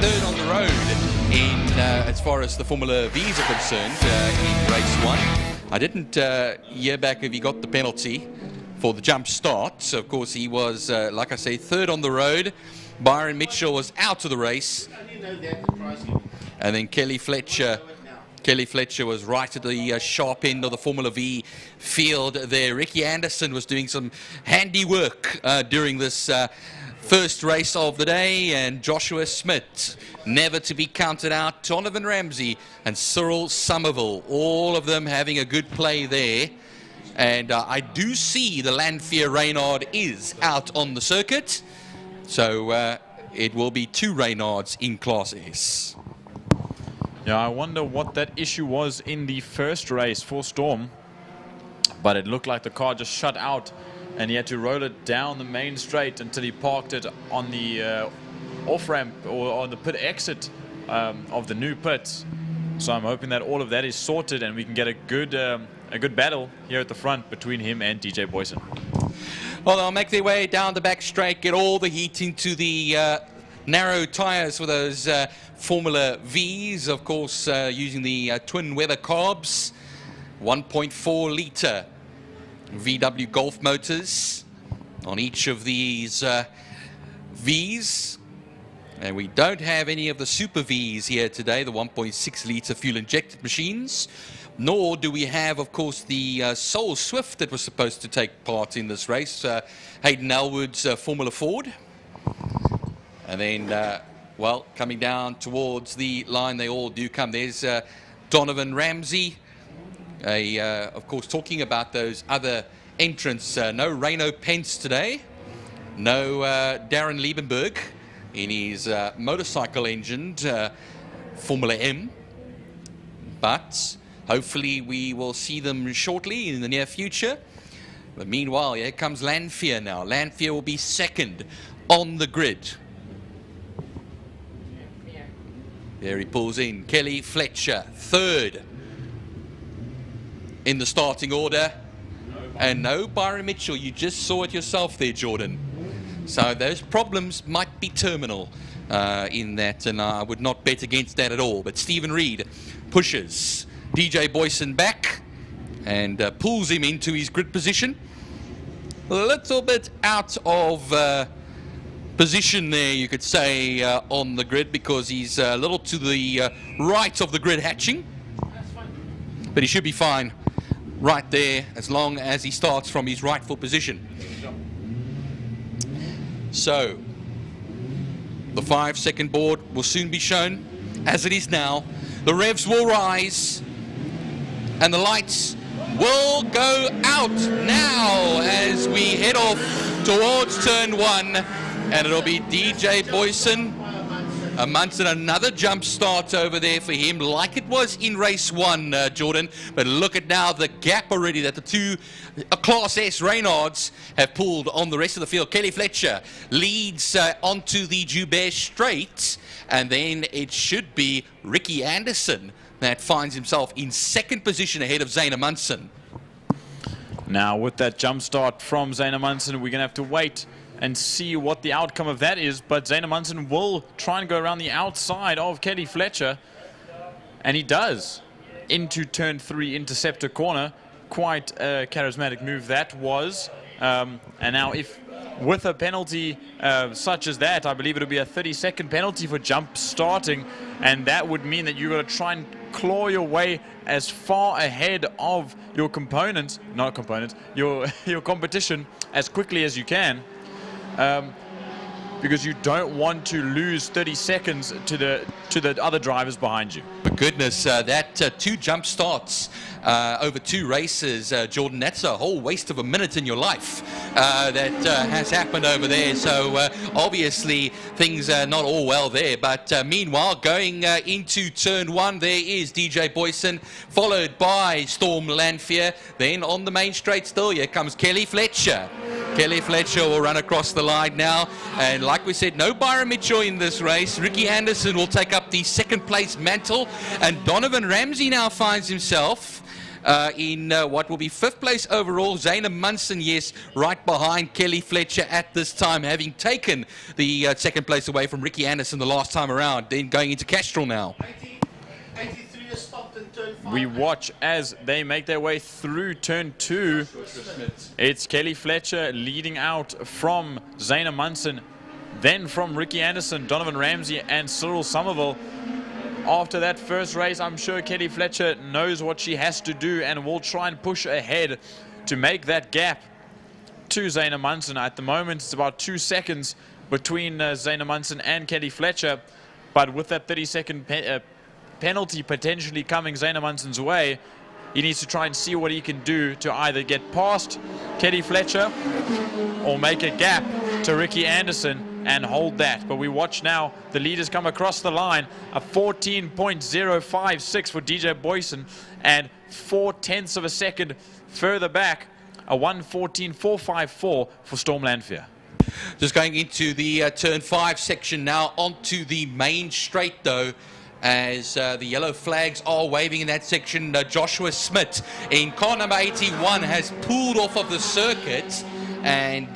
third on the road in as far as the Formula V's are concerned in race one. I didn't hear back if he got the penalty for the jump start. So of course he was, like I say, third on the road. Byron Mitchell was out of the race. And then Kelly Fletcher was right at the sharp end of the Formula V field there. Ricky Anderson was doing some handy work during this first race of the day, and Joshua Smith, never to be counted out, Donovan Ramsey and Cyril Somerville, all of them having a good play there. And I do see the Lanfear Reynard is out on the circuit, so it will be two Reynards in Class S. Yeah, I wonder what that issue was in the first race for Storm, but it looked like the car just shut out and he had to roll it down the main straight until he parked it on the off-ramp or on the pit exit of the new pit. So I'm hoping that all of that is sorted and we can get a good battle here at the front between him and DJ Boyson. Well, they'll make their way down the back straight, get all the heat into the narrow tyres for those Formula V's, of course, using the twin weather carbs, 1.4 litre VW Golf motors on each of these V's. And we don't have any of the Super V's here today, the 1.6 litre fuel injected machines. Nor do we have, of course, the Soul Swift that was supposed to take part in this race, Hayden Elwood's Formula Ford. And then, well, coming down towards the line, they all do come. There's Donovan Ramsey. Of course, talking about those other entrants, no Reino Pence today, no Darren Liebenberg in his motorcycle engined Formula M, but hopefully we will see them shortly in the near future. But meanwhile, here comes Lanfear now. Lanfear will be second on the grid. There he pulls in. Kelly Fletcher, third in the starting order. And no Byron Mitchell. You just saw it yourself there, Jordan. So those problems might be terminal in that, and I would not bet against that at all. But Stephen Reed pushes DJ Boyson back and pulls him into his grid position. A little bit out of position there, you could say, on the grid, because he's a little to the right of the grid hatching. But he should be fine right there as long as he starts from his rightful position. So the 5-second board will soon be shown, as it is now. The revs will rise and the lights will go out now as we head off towards turn 1, and it'll be DJ Boyson. Munson, another jump start over there for him, like it was in race 1, Jordan. But look at now the gap already that the two Class S Reynards have pulled on the rest of the field. Kelly Fletcher leads onto the Joubert Straight, and then it should be Ricky Anderson that finds himself in second position ahead of Zayna Munson. Now, with that jump start from Zayna Munson, we're going to have to wait and see what the outcome of that is. But Zayna Munson will try and go around the outside of Kelly Fletcher, and he does into turn 3 interceptor corner. Quite a charismatic move that was. And now, if with a penalty such as that, I believe it'll be a 30-second penalty for jump starting, and that would mean that you've got to try and claw your way as far ahead of your component, not component, your competition as quickly as you can. Because you don't want to lose 30 seconds to the other drivers behind you. For goodness, that 2 jump starts over 2 races, Jordan, that's a whole waste of a minute in your life that has happened over there. So obviously things are not all well there. But meanwhile, going into turn 1, there is DJ Boyson, followed by Storm Lanphier. Then on the main straight still, here comes Kelly Fletcher. Kelly Fletcher will run across the line now, and like we said, no Byron Mitchell in this race. Ricky Anderson will take up the second place mantle, and Donovan Ramsey now finds himself in what will be 5th place overall. Zayna Munson, yes, right behind Kelly Fletcher at this time, having taken the 2nd place away from Ricky Anderson the last time around. Then going into Castrol now. 83 is stopped in turn 5. We watch as they make their way through turn 2. It's Kelly Fletcher leading out from Zayna Munson, then from Ricky Anderson, Donovan Ramsey, and Cyril Somerville. After that first race, I'm sure Kelly Fletcher knows what she has to do and will try and push ahead to make that gap to Zayna Munson. At the moment, it's about 2 seconds between Zayna Munson and Kelly Fletcher, but with that 30-second penalty potentially coming Zayna Munson's way, he needs to try and see what he can do to either get past Kelly Fletcher or make a gap to Ricky Anderson and hold that. But we watch now the leaders come across the line, a 14.056 for DJ Boyson, and 0.4 of a second further back, a 1:14.454 for Storm Lanphier. Just going into the turn 5 section now, onto the main straight though, as the yellow flags are waving in that section. Joshua Smith in car number 81 has pulled off of the circuit and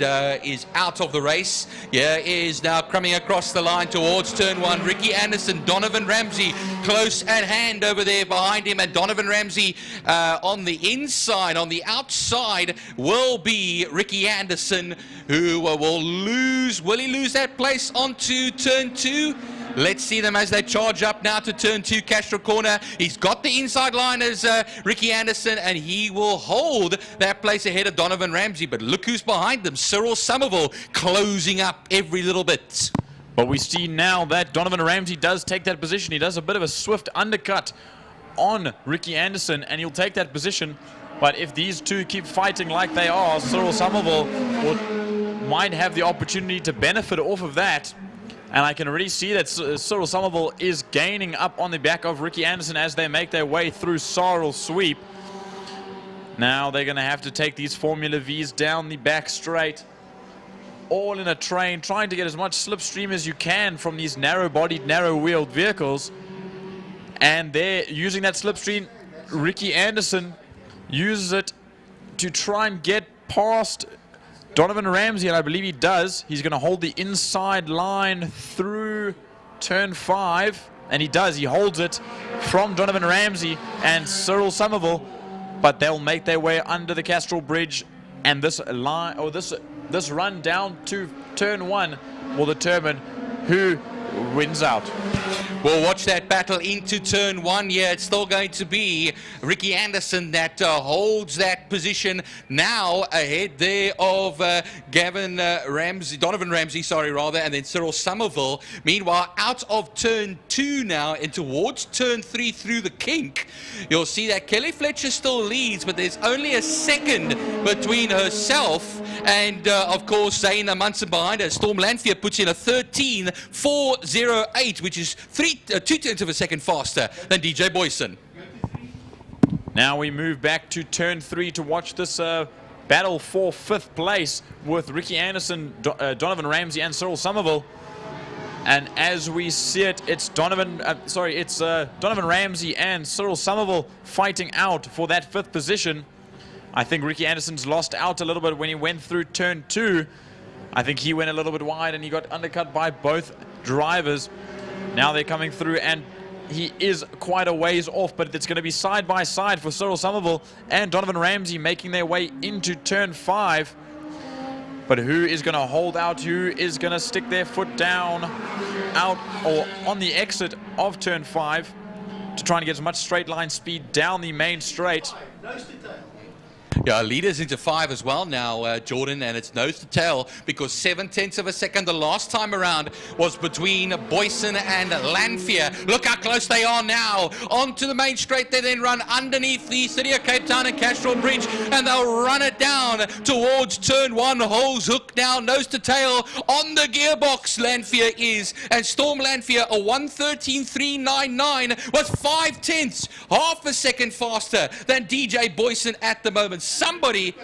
is out of the race. Here is now coming across the line towards turn 1, Ricky Anderson. Donovan Ramsey close at hand over there behind him, and Donovan Ramsey on the inside. On the outside will be Ricky Anderson, who will lose. Will he lose that place onto turn 2? Let's see them as they charge up now to turn 2, Castro corner. He's got the inside line as Ricky Anderson, and he will hold that place ahead of Donovan Ramsey. But look who's behind them, Cyril Somerville, closing up every little bit. But we see now that Donovan Ramsey does take that position. He does a bit of a swift undercut on Ricky Anderson, and he'll take that position. But if these two keep fighting like they are, Cyril Somerville might have the opportunity to benefit off of that. And I can already see that Cyril Somerville is gaining up on the back of Ricky Anderson as they make their way through Sorrel Sweep. Now they're going to have to take these Formula Vs down the back straight, all in a train, trying to get as much slipstream as you can from these narrow-bodied, narrow-wheeled vehicles. And they're using that slipstream. Ricky Anderson uses it to try and get past Donovan Ramsey, and I believe he does. He's going to hold the inside line through turn 5, and he does. He holds it from Donovan Ramsey and Cyril Somerville, but they'll make their way under the Castrol Bridge, and this line, or this run down to turn 1 will determine who wins out. We'll watch that battle into turn 1. Yeah, it's still going to be Ricky Anderson that holds that position now, ahead there of Donovan Ramsey, and then Cyril Somerville. Meanwhile, out of turn 2 now and towards turn 3 through the kink, you'll see that Kelly Fletcher still leads, but there's only a second between herself and, of course, Zaina Munson behind her. Storm Lanfear puts in a 13.408, which is 2/10 of a second faster than DJ Boyson. Now we move back to turn 3 to watch this battle for 5th place with Ricky Anderson, Donovan Ramsey, and Cyril Somerville. And as we see it, it's Donovan Ramsey and Cyril Somerville fighting out for that 5th position. I think Ricky Anderson's lost out a little bit when he went through turn 2. I think he went a little bit wide and he got undercut by both drivers. Now they're coming through and he is quite a ways off, but it's going to be side by side for Cyril Somerville and Donovan Ramsey making their way into turn 5. But who is going to hold out? Who is going to stick their foot down out or on the exit of turn 5 to try and get as much straight line speed down the main straight? Yeah, leaders into 5 as well now, Jordan, and it's nose to tail because 7/10 of a second the last time around was between Boyson and Lanfear. Look how close they are now. Onto the main straight, they then run underneath the City of Cape Town and Castrol Bridge, and they'll run it down towards turn 1. Hose hook now, nose to tail on the gearbox. Lanfear is, and Storm Lanfear a 1:13.399 was 5/10, half a second faster than DJ Boyson at the moment. Somebody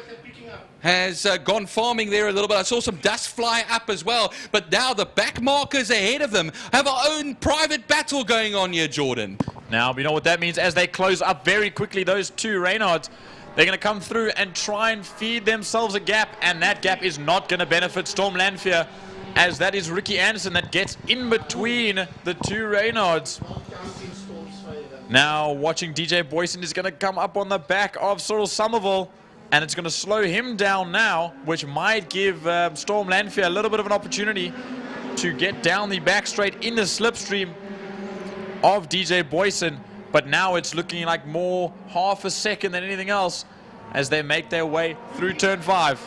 has gone farming there a little bit. I saw some dust fly up as well, but now the back markers ahead of them have our own private battle going on here, Jordan. Now, you know what that means. As they close up very quickly, those two Reynards, they're going to come through and try and feed themselves a gap, and that gap is not going to benefit Storm Lanfear, as that is Ricky Anderson that gets in between the two Reynards. Now, watching DJ Boyson is going to come up on the back of Cyril Somerville, and it's going to slow him down now, which might give Storm Lanfear a little bit of an opportunity to get down the back straight in the slipstream of DJ Boyson. But now it's looking like more half a second than anything else as they make their way through turn 5.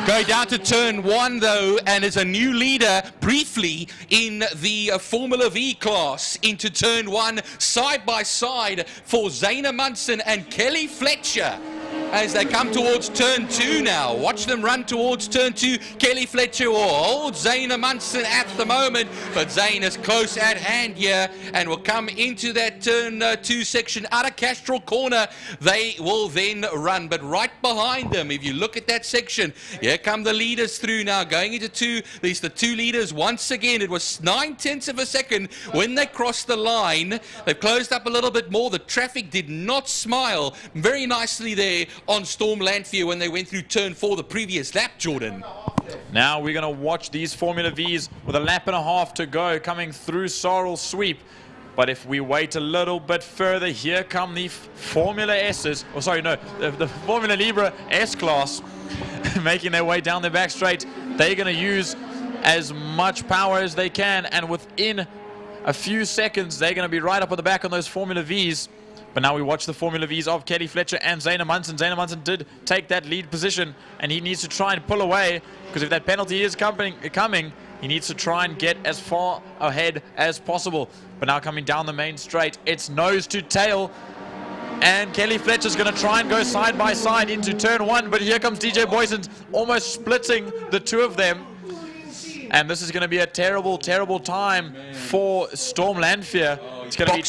Go down to turn 1 though, and as a new leader briefly in the Formula V class into turn 1, side by side for Zaina Munson and Kelly Fletcher. As they come towards turn 2 now. Watch them run towards turn 2. Kelly Fletcher will hold Zaina Munson at the moment, but Zayn is close at hand here and will come into that turn 2 section out of Castrol corner. They will then run, but right behind them, if you look at that section, here come the leaders through now, going into 2. There's the 2 leaders once again. It was 9/10 of a second when they crossed the line. They've closed up a little bit more. The traffic did not smile very nicely there on Storm Lanfear when they went through turn 4 the previous lap, Jordan. Now we're going to watch these Formula Vs with a lap and a half to go coming through Sorrel Sweep. But if we wait a little bit further, here come the Formula S's, oh sorry, no, the Formula Libra S-Class making their way down the back straight. They're going to use as much power as they can, and within a few seconds they're going to be right up at the back on those Formula Vs. But now we watch the Formula Vs of Kelly Fletcher and Zaina Munson. Zaina Munson did take that lead position, and he needs to try and pull away, because if that penalty is coming, he needs to try and get as far ahead as possible. But now coming down the main straight, it's nose to tail, and Kelly Fletcher's going to try and go side by side into turn 1, but here comes DJ Boyson almost splitting the two of them. And this is going to be a terrible, terrible time for Storm Lanfear. It's going to be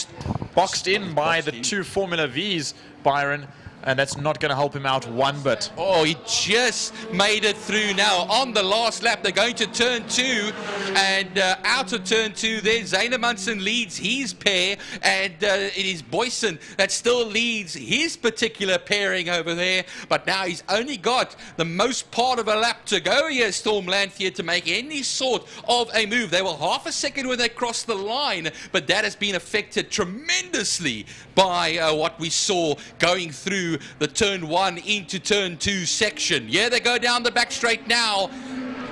boxed in by the 2 Formula Vs, Byron, and that's not going to help him out one bit. Oh, he just made it through now. On the last lap, they're going to turn 2, and out of turn 2 there, Zaynemansen leads his pair, and it is Boyson that still leads his particular pairing over there, but now he's only got the most part of a lap to go here, Storm Lanfear, to make any sort of a move. They were half a second when they crossed the line, but that has been affected tremendously by what we saw going through the turn 1 into turn 2 section. Yeah, they go down the back straight now,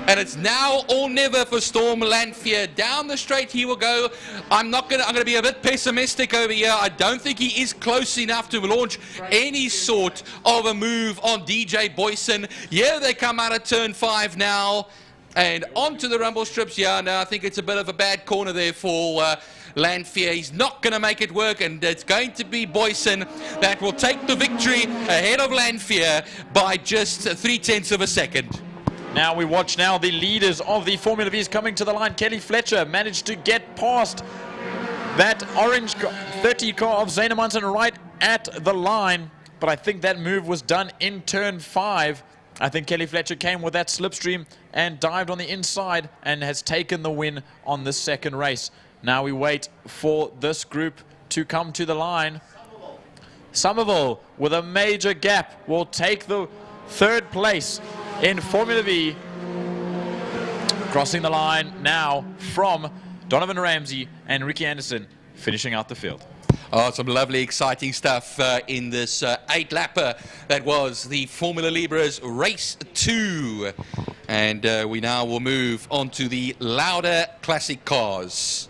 and it's now or never for Storm Lanfear. Down the straight he will go. I'm going to be a bit pessimistic over here. I don't think he is close enough to launch any sort of a move on DJ Boyson. Yeah, they come out of turn 5 now and onto the rumble strips. Yeah, no, I think it's a bit of a bad corner there for Lanfear. He's not going to make it work, and it's going to be Boyson that will take the victory ahead of Lanfear by just 0.3 of a second. Now we watch now the leaders of the Formula V's coming to the line. Kelly Fletcher managed to get past that orange 30 car of Zaynemansen right at the line, but I think that move was done in turn 5. I think Kelly Fletcher came with that slipstream and dived on the inside and has taken the win on this second race. Now we wait for this group to come to the line. Somerville, with a major gap, will take the 3rd place in Formula V. Crossing the line now from Donovan Ramsey and Ricky Anderson, finishing out the field. Oh, some lovely, exciting stuff in this 8-lapper that was the Formula Libra's Race 2. And we now will move on to the Lauda Classic cars.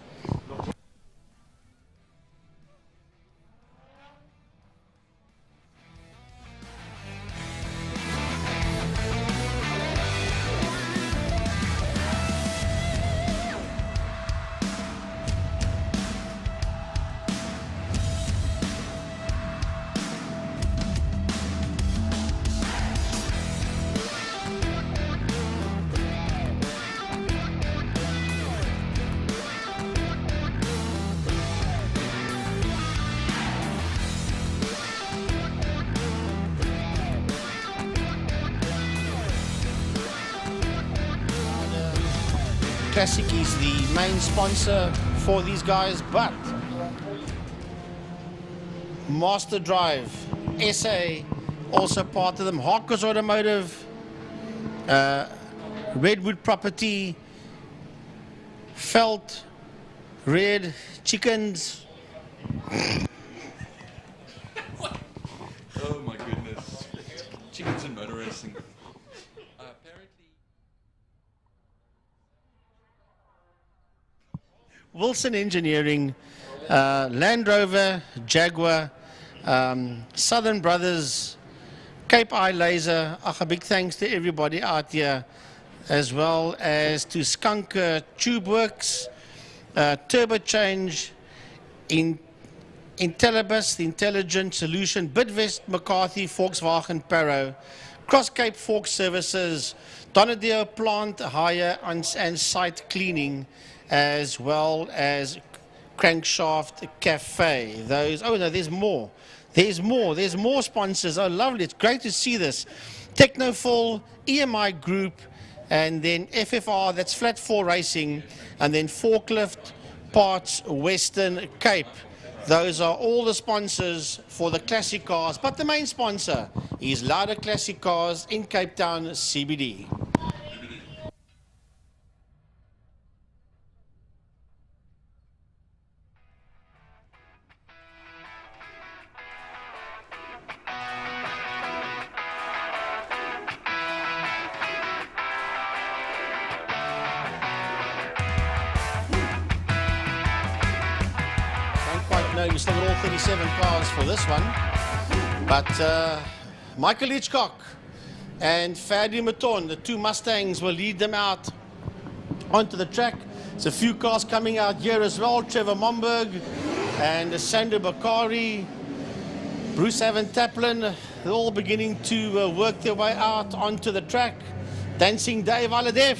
Classic is the main sponsor for these guys, but Master Drive, SA, also part of them. Harkers Automotive, Redwood Property, Felt, Red, Chickens. Oh my goodness. Chickens and motor racing. Wilson Engineering, Land Rover, Jaguar, Southern Brothers, Cape Eye Laser. A big thanks to everybody out here, as well as to Skunk Tube Works, Turbo Change, Intellibus, the Intelligent Solution, Bidvest, McCarthy, Volkswagen, Paro, Cross Cape Fork Services, Donadeo Plant Hire and Site Cleaning, as well as Crankshaft Cafe. Those, oh no, there's more. There's more sponsors. Oh, lovely. It's great to see this. Technoful, EMI Group, and then FFR, that's Flat 4 Racing, and then Forklift Parts Western Cape. Those are all the sponsors for the classic cars, but the main sponsor is Lauda Classic Cars in Cape Town CBD. You still got all 37 cars for this one, but Michael Hitchcock and Fadi Maton, the 2 Mustangs, will lead them out onto the track. There's a few cars coming out here as well. Trevor Momberg and Sandro Bakari, Bruce Evan Taplin, they're all beginning to work their way out onto the track. Dancing Dave Aladev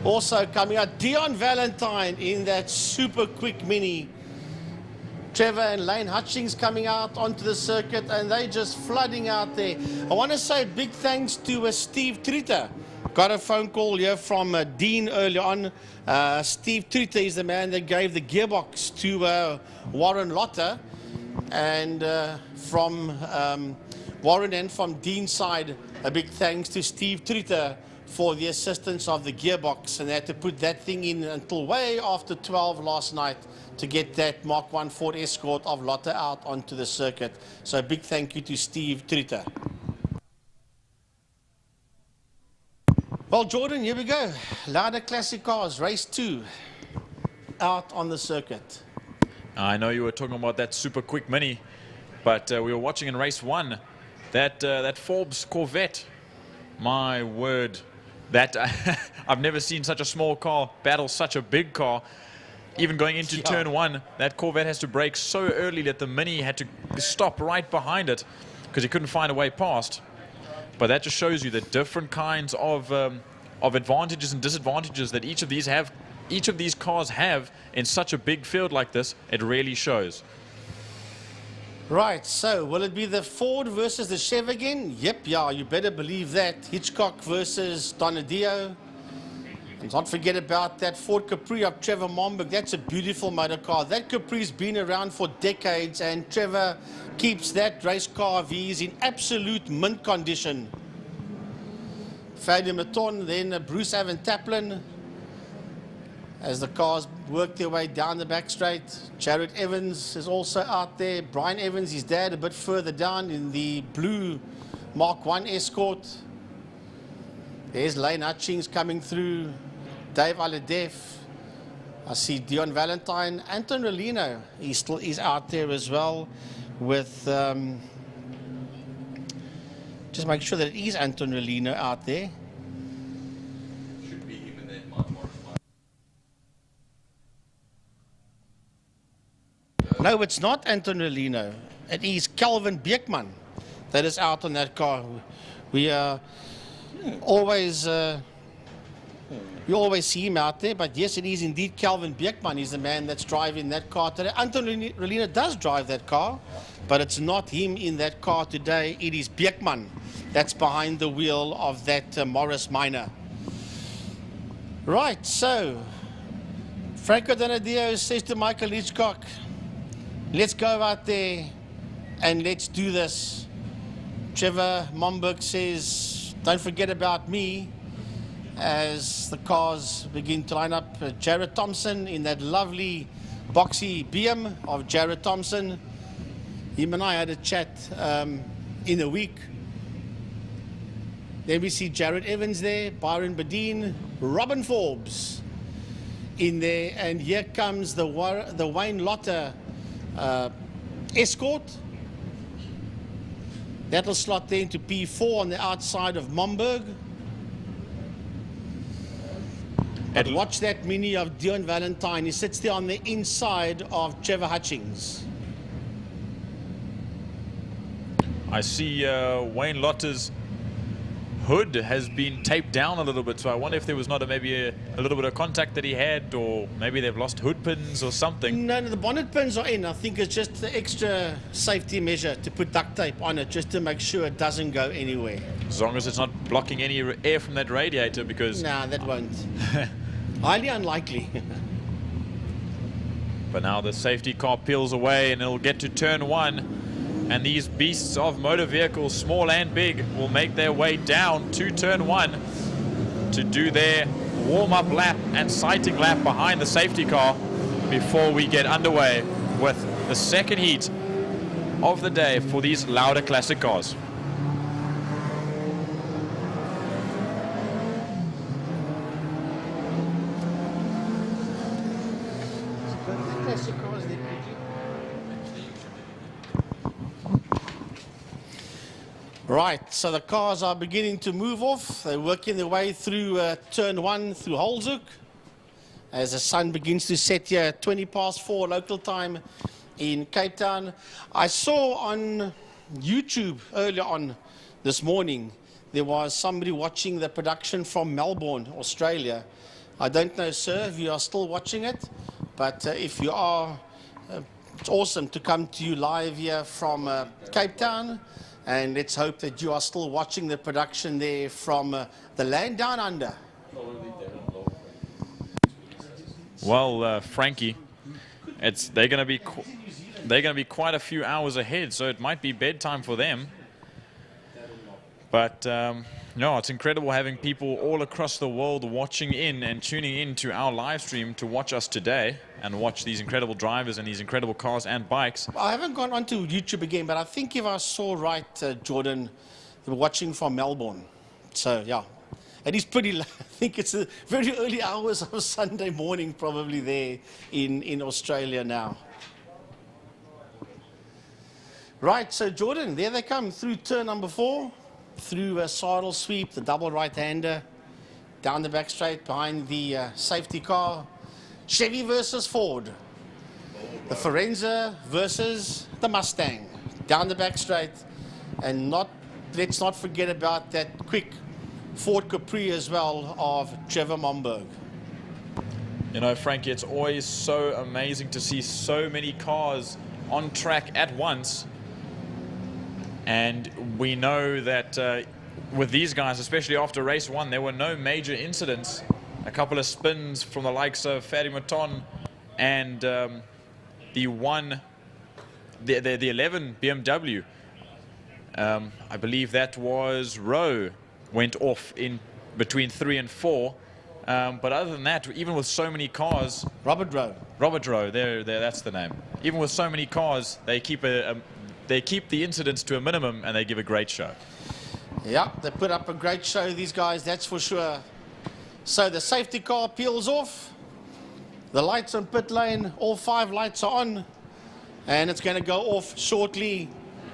also coming out. Dion Valentine in that super quick mini. Trevor and Lane Hutchings coming out onto the circuit, and they just flooding out there. I want to say big thanks to Steve Tritter. Got a phone call here from Dean early on. Steve Tritter is the man that gave the gearbox to Warren Lotter. And from Warren and from Dean's side, a big thanks to Steve Tritter for the assistance of the gearbox, and they had to put that thing in until way after 12 last night to get that Mark 1 Ford Escort of Lotte out onto the circuit. So a big thank you to Steve Tritter. Well, Jordan, here we go. Lauda Classic Cars, race 2, out on the circuit. I know you were talking about that super quick mini, but we were watching in race 1 that Forbes Corvette. My word, that I've never seen such a small car battle such a big car. Even going into turn 1, that Corvette has to brake so early that the Mini had to stop right behind it because he couldn't find a way past. But that just shows you the different kinds of advantages and disadvantages that each of these cars have in such a big field like this. It really shows. Right, so will it be the Ford versus the Chev again? Yep, yeah, you better believe that. Hitchcock versus Donadio. And don't forget about that Ford Capri of Trevor Momberg. That's a beautiful motor car. That Capri's been around for decades, and Trevor keeps that race car of his in absolute mint condition. Fadi Maton, then Bruce Evan Taplin. As the cars work their way down the back straight, Jared Evans is also out there. Brian Evans, his dad, a bit further down in the blue Mark 1 Escort. There's Lane Hutchings coming through. Dave Aladef. I see Dion Valentine. Anton Rolino, he's out there as well with... just make sure that it is Anton Rolino out there. Should be him in that Mark No, it's not Anton Rolino. It is Calvin Beekman that is out on that car. We always see him out there, but yes, it is indeed Calvin Beekman. He's the man that's driving that car today. Anton Rolino does drive that car, but it's not him in that car today. It is Beekman that's behind the wheel of that Morris Minor. Right, so Franco Donadio says to Michael Hitchcock, let's go out there and let's do this. Trevor Momberg says, don't forget about me, as the cars begin to line up. Jared Thompson in that lovely boxy BM of Jared Thompson. Him and I had a chat in a week. Then we see Jared Evans there, Byron Badine, Robin Forbes in there, and here comes the Wayne Lotter Escort. That'll slot there into P4 on the outside of Momberg. But watch that Mini of Dion Valentine. He sits there on the inside of Trevor Hutchings. I see Wayne Lotter's hood has been taped down a little bit, so I wonder if there was not maybe a little bit of contact that he had, or maybe they've lost hood pins or something. No, the bonnet pins are in. I think it's just the extra safety measure to put duct tape on it just to make sure it doesn't go anywhere. As long as it's not blocking any air from that radiator, because... No, that won't. Highly unlikely. But now the safety car peels away and it'll get to turn 1. And these beasts of motor vehicles, small and big, will make their way down to turn 1 to do their warm-up lap and sighting lap behind the safety car before we get underway with the second heat of the day for these Lauda Classic cars. Right, so the cars are beginning to move off. They're working their way through turn 1 through Holzhoek as the sun begins to set here at 4 local time in Cape Town. I saw on YouTube earlier on this morning, there was somebody watching the production from Melbourne, Australia. I don't know, sir, if you are still watching it, but if you are, It's awesome to come to you live here from Cape Town, and let's hope that you are still watching the production there from the land down under. Well, Frankie, they're going to be quite a few hours ahead, so it might be bedtime for them. But no, it's incredible having people all across the world watching in and tuning in to our live stream to watch us today and watch these incredible drivers and these incredible cars and bikes. I haven't gone onto YouTube again, but I think if I saw right, Jordan, they were watching from Melbourne. So, yeah, it is pretty, I think it's the very early hours of Sunday morning probably there in Australia now. Right, so Jordan, there they come through turn number 4. Through a saddle sweep, the double right-hander, down the back straight behind the safety car. Chevy versus Ford. The Forenza versus the Mustang. Down the back straight. And let's not forget about that quick Ford Capri as well of Trevor Momberg. You know, Frankie, it's always so amazing to see so many cars on track at once. And we know that with these guys, especially after race 1, there were no major incidents. A couple of spins from the likes of Ferry Maton and the 11 BMW. I believe that was Rowe, went off in between 3 and 4. But other than that, even with so many cars... Robert Rowe. Robert Rowe, there, that's the name. Even with so many cars, they keep the incidents to a minimum and they give a great show. Yeah, they put up a great show, these guys, that's for sure. So the safety car peels off. The lights on pit lane, all 5 lights are on. And it's going to go off shortly.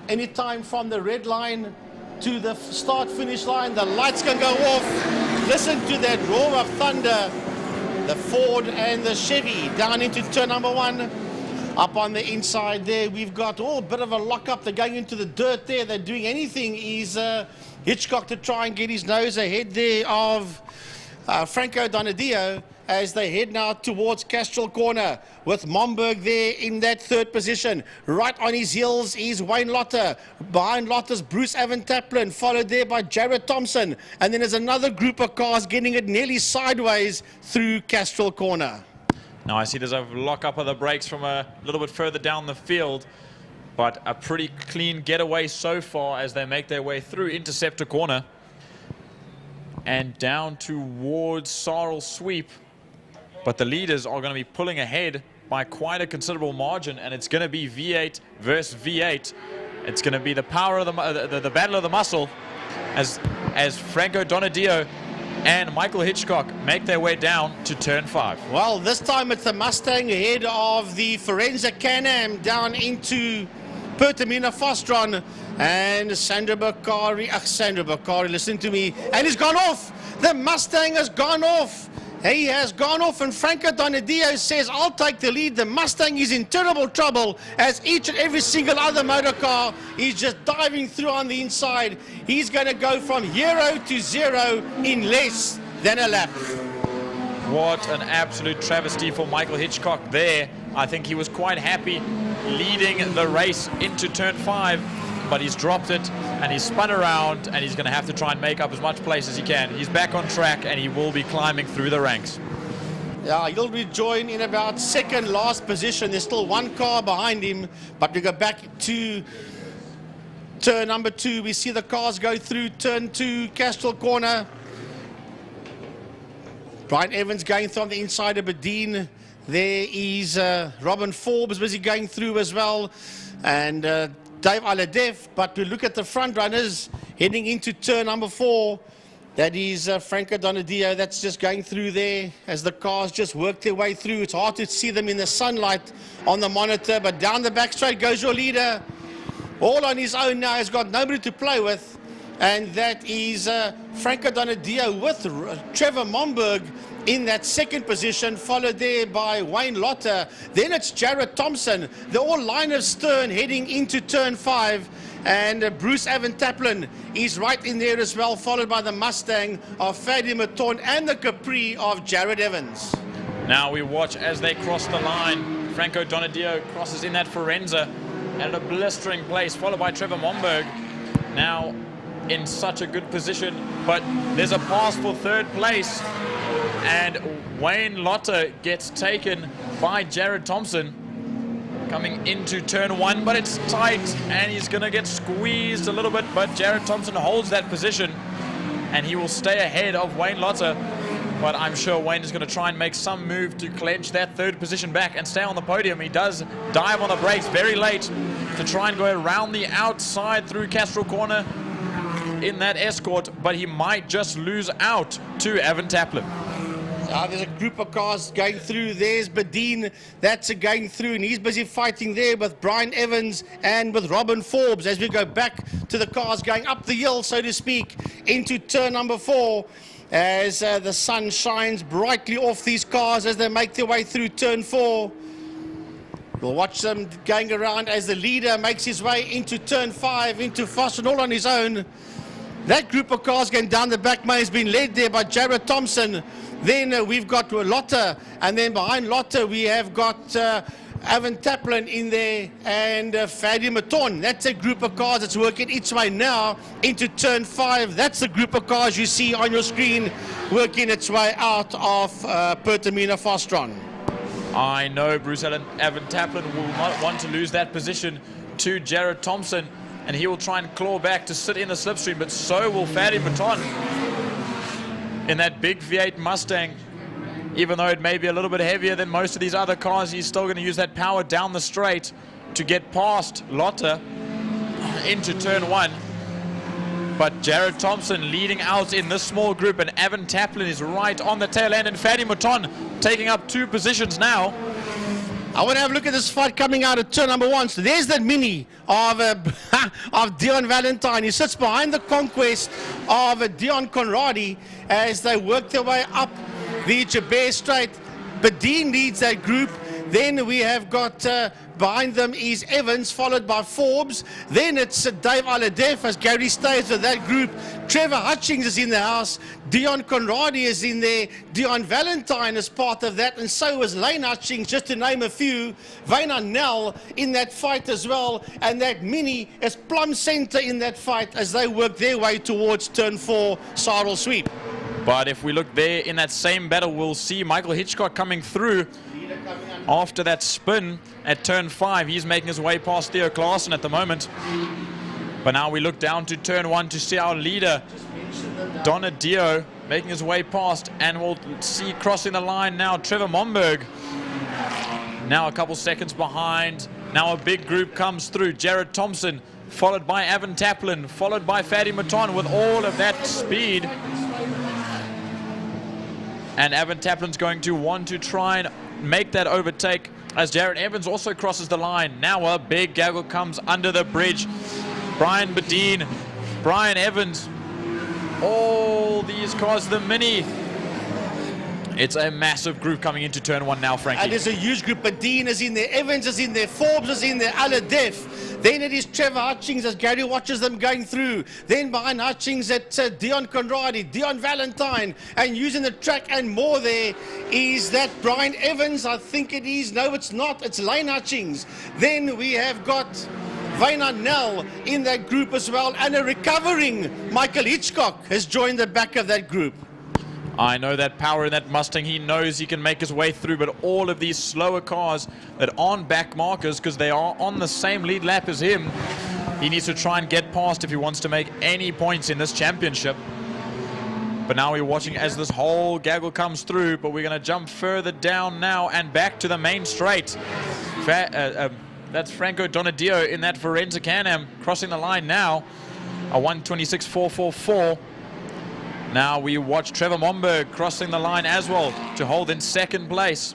Anytime from the red line to the start-finish line, the lights can go off. Listen to that roar of thunder. The Ford and the Chevy down into turn number 1. Up on the inside there, we've got a bit of a lock-up. They're going into the dirt there. They're doing anything. Is Hitchcock to try and get his nose ahead there of Franco Donadio as they head now towards Castrol Corner with Momberg there in that 3rd position. Right on his heels is Wayne Lotter. Behind Lotter's Bruce Evan Taplin, followed there by Jared Thompson. And then there's another group of cars getting it nearly sideways through Castrol Corner. Now I see there's a lock-up of the brakes from a little bit further down the field, but a pretty clean getaway so far as they make their way through Interceptor Corner and down towards Sarl Sweep. But the leaders are going to be pulling ahead by quite a considerable margin, and it's going to be V8 versus V8. It's going to be the power of the battle of the muscle as Franco Donadio and Michael Hitchcock make their way down to turn 5. Well, this time it's the Mustang ahead of the Forenza Can-Am down into Pertamina Fostron. And Sandra Bakari, listen to me, and he's gone off. The Mustang has gone off. He has gone off, and Franco Donadio says, I'll take the lead. The Mustang is in terrible trouble as each and every single other motor car is just diving through on the inside. He's going to go from hero to 0 in less than a lap. What an absolute travesty for Michael Hitchcock there. I think he was quite happy leading the race into turn 5, but he's dropped it and he's spun around and he's going to have to try and make up as much place as he can. He's back on track and he will be climbing through the ranks. Yeah, he'll rejoin in about 2nd last position. There's still 1 car behind him, but we go back to turn number 2. We see the cars go through turn 2, Castrol Corner. Brian Evans going through on the inside of Bedeen. There is Robin Forbes busy going through as well. And Dave Aladef. But we look at the front runners heading into turn number 4. That is Franco Donadio. That's just going through there as the cars just work their way through. It's hard to see them in the sunlight on the monitor. But down the back straight goes your leader. All on his own now. He's got nobody to play with. And that is Franco Donadio with Trevor Momberg in that 2nd position, followed there by Wayne Lotter. Then it's Jared Thompson. They're all line of stern heading into turn 5. And Bruce Evan Taplin is right in there as well, followed by the Mustang of Fadi Maton and the Capri of Jared Evans. Now we watch as they cross the line Franco Donadio crosses in that Forenza at a blistering place, followed by Trevor Momberg. Now in such a good position, but there's a pass for third place, and Wayne Lotter gets taken by Jared Thompson coming into turn 1, but it's tight and he's going to get squeezed a little bit, but Jared Thompson holds that position and he will stay ahead of Wayne Lotter. But I'm sure Wayne is going to try and make some move to clench that third position back and stay on the podium. He does dive on the brakes very late to try and go around the outside through Castro Corner in that Escort, but he might just lose out to Evan Taplin. There's a group of cars going through. There's Badine, that's going through, and he's busy fighting there with Brian Evans and with Robin Forbes as we go back to the cars going up the hill, so to speak, into turn number 4. As the sun shines brightly off these cars as they make their way through turn 4. We'll watch them going around as the leader makes his way into turn 5, into Foster all on his own. That group of cars going down the back may has been led there by Jared Thompson. Then we've got Lotte, and then behind Lotte we have got Evan Taplin in there and Fadi Maton. That's a group of cars that's working its way now into turn 5. That's the group of cars you see on your screen working its way out of Pertamina Fostron. I know Bruce Evan Taplin will not want to lose that position to Jared Thompson, and he will try and claw back to sit in the slipstream, but so will Fadi Maton in that big V8 Mustang. Even though it may be a little bit heavier than most of these other cars, he's still going to use that power down the straight to get past Lotte into turn 1. But Jared Thompson leading out in this small group, and Evan Taplin is right on the tail end, and Fadi Maton taking up 2 positions now. I want to have a look at this fight coming out of turn number 1. So there's that mini of Dion Valentine. He sits behind the conquest of Dion Conradi as they work their way up the Jabez Straight. Badine leads that group. Then we have got behind them is Evans, followed by Forbes. Then it's Dave Aladef as Gary stays with that group. Trevor Hutchings is in the house. Dion Conradi is in there. Dion Valentine is part of that, and so is Lane Hutchings, just to name a few. Wayne Nell in that fight as well, and that mini is plumb center in that fight as they work their way towards turn 4 Sarl sweep. But if we look there in that same battle, we'll see Michael Hitchcock coming through after that spin at turn 5. He's making his way past Theo Klaassen at the moment. But now we look down to turn 1 to see our leader, Donadio, making his way past, and we'll see crossing the line now Trevor Momberg. Now a couple seconds behind. Now a big group comes through. Jared Thompson, followed by Evan Taplin, followed by Fadi Maton with all of that speed. And Evan Taplin's going to want to try and make that overtake as Jared Evans also crosses the line. Now a big gaggle comes under the bridge. Brian Badine, Brian Evans, all these cars, the mini. It's a massive group coming into turn 1 now, Frankie. And there's a huge group. Badine is in there, Evans is in there, Forbes is in there, Aladef. Then it is Trevor Hutchings as Gary watches them going through. Then behind Hutchings at Dion Conradi, Dion Valentine, and using the track and more there is that Brian Evans, I think it is. No, it's not. It's Lane Hutchings. Then we have got Wayne Nell in that group as well, and a recovering Michael Hitchcock has joined the back of that group. I know that power in that Mustang. He knows he can make his way through, but all of these slower cars that aren't back markers because they are on the same lead lap as him, he needs to try and get past if he wants to make any points in this championship. But now we're watching as this whole gaggle comes through, but we're going to jump further down now and back to the main straight. That's Franco Donadio in that Forenza Can-Am crossing the line now, a 1:26.444. Now we watch Trevor Momberg crossing the line as well to hold in second place.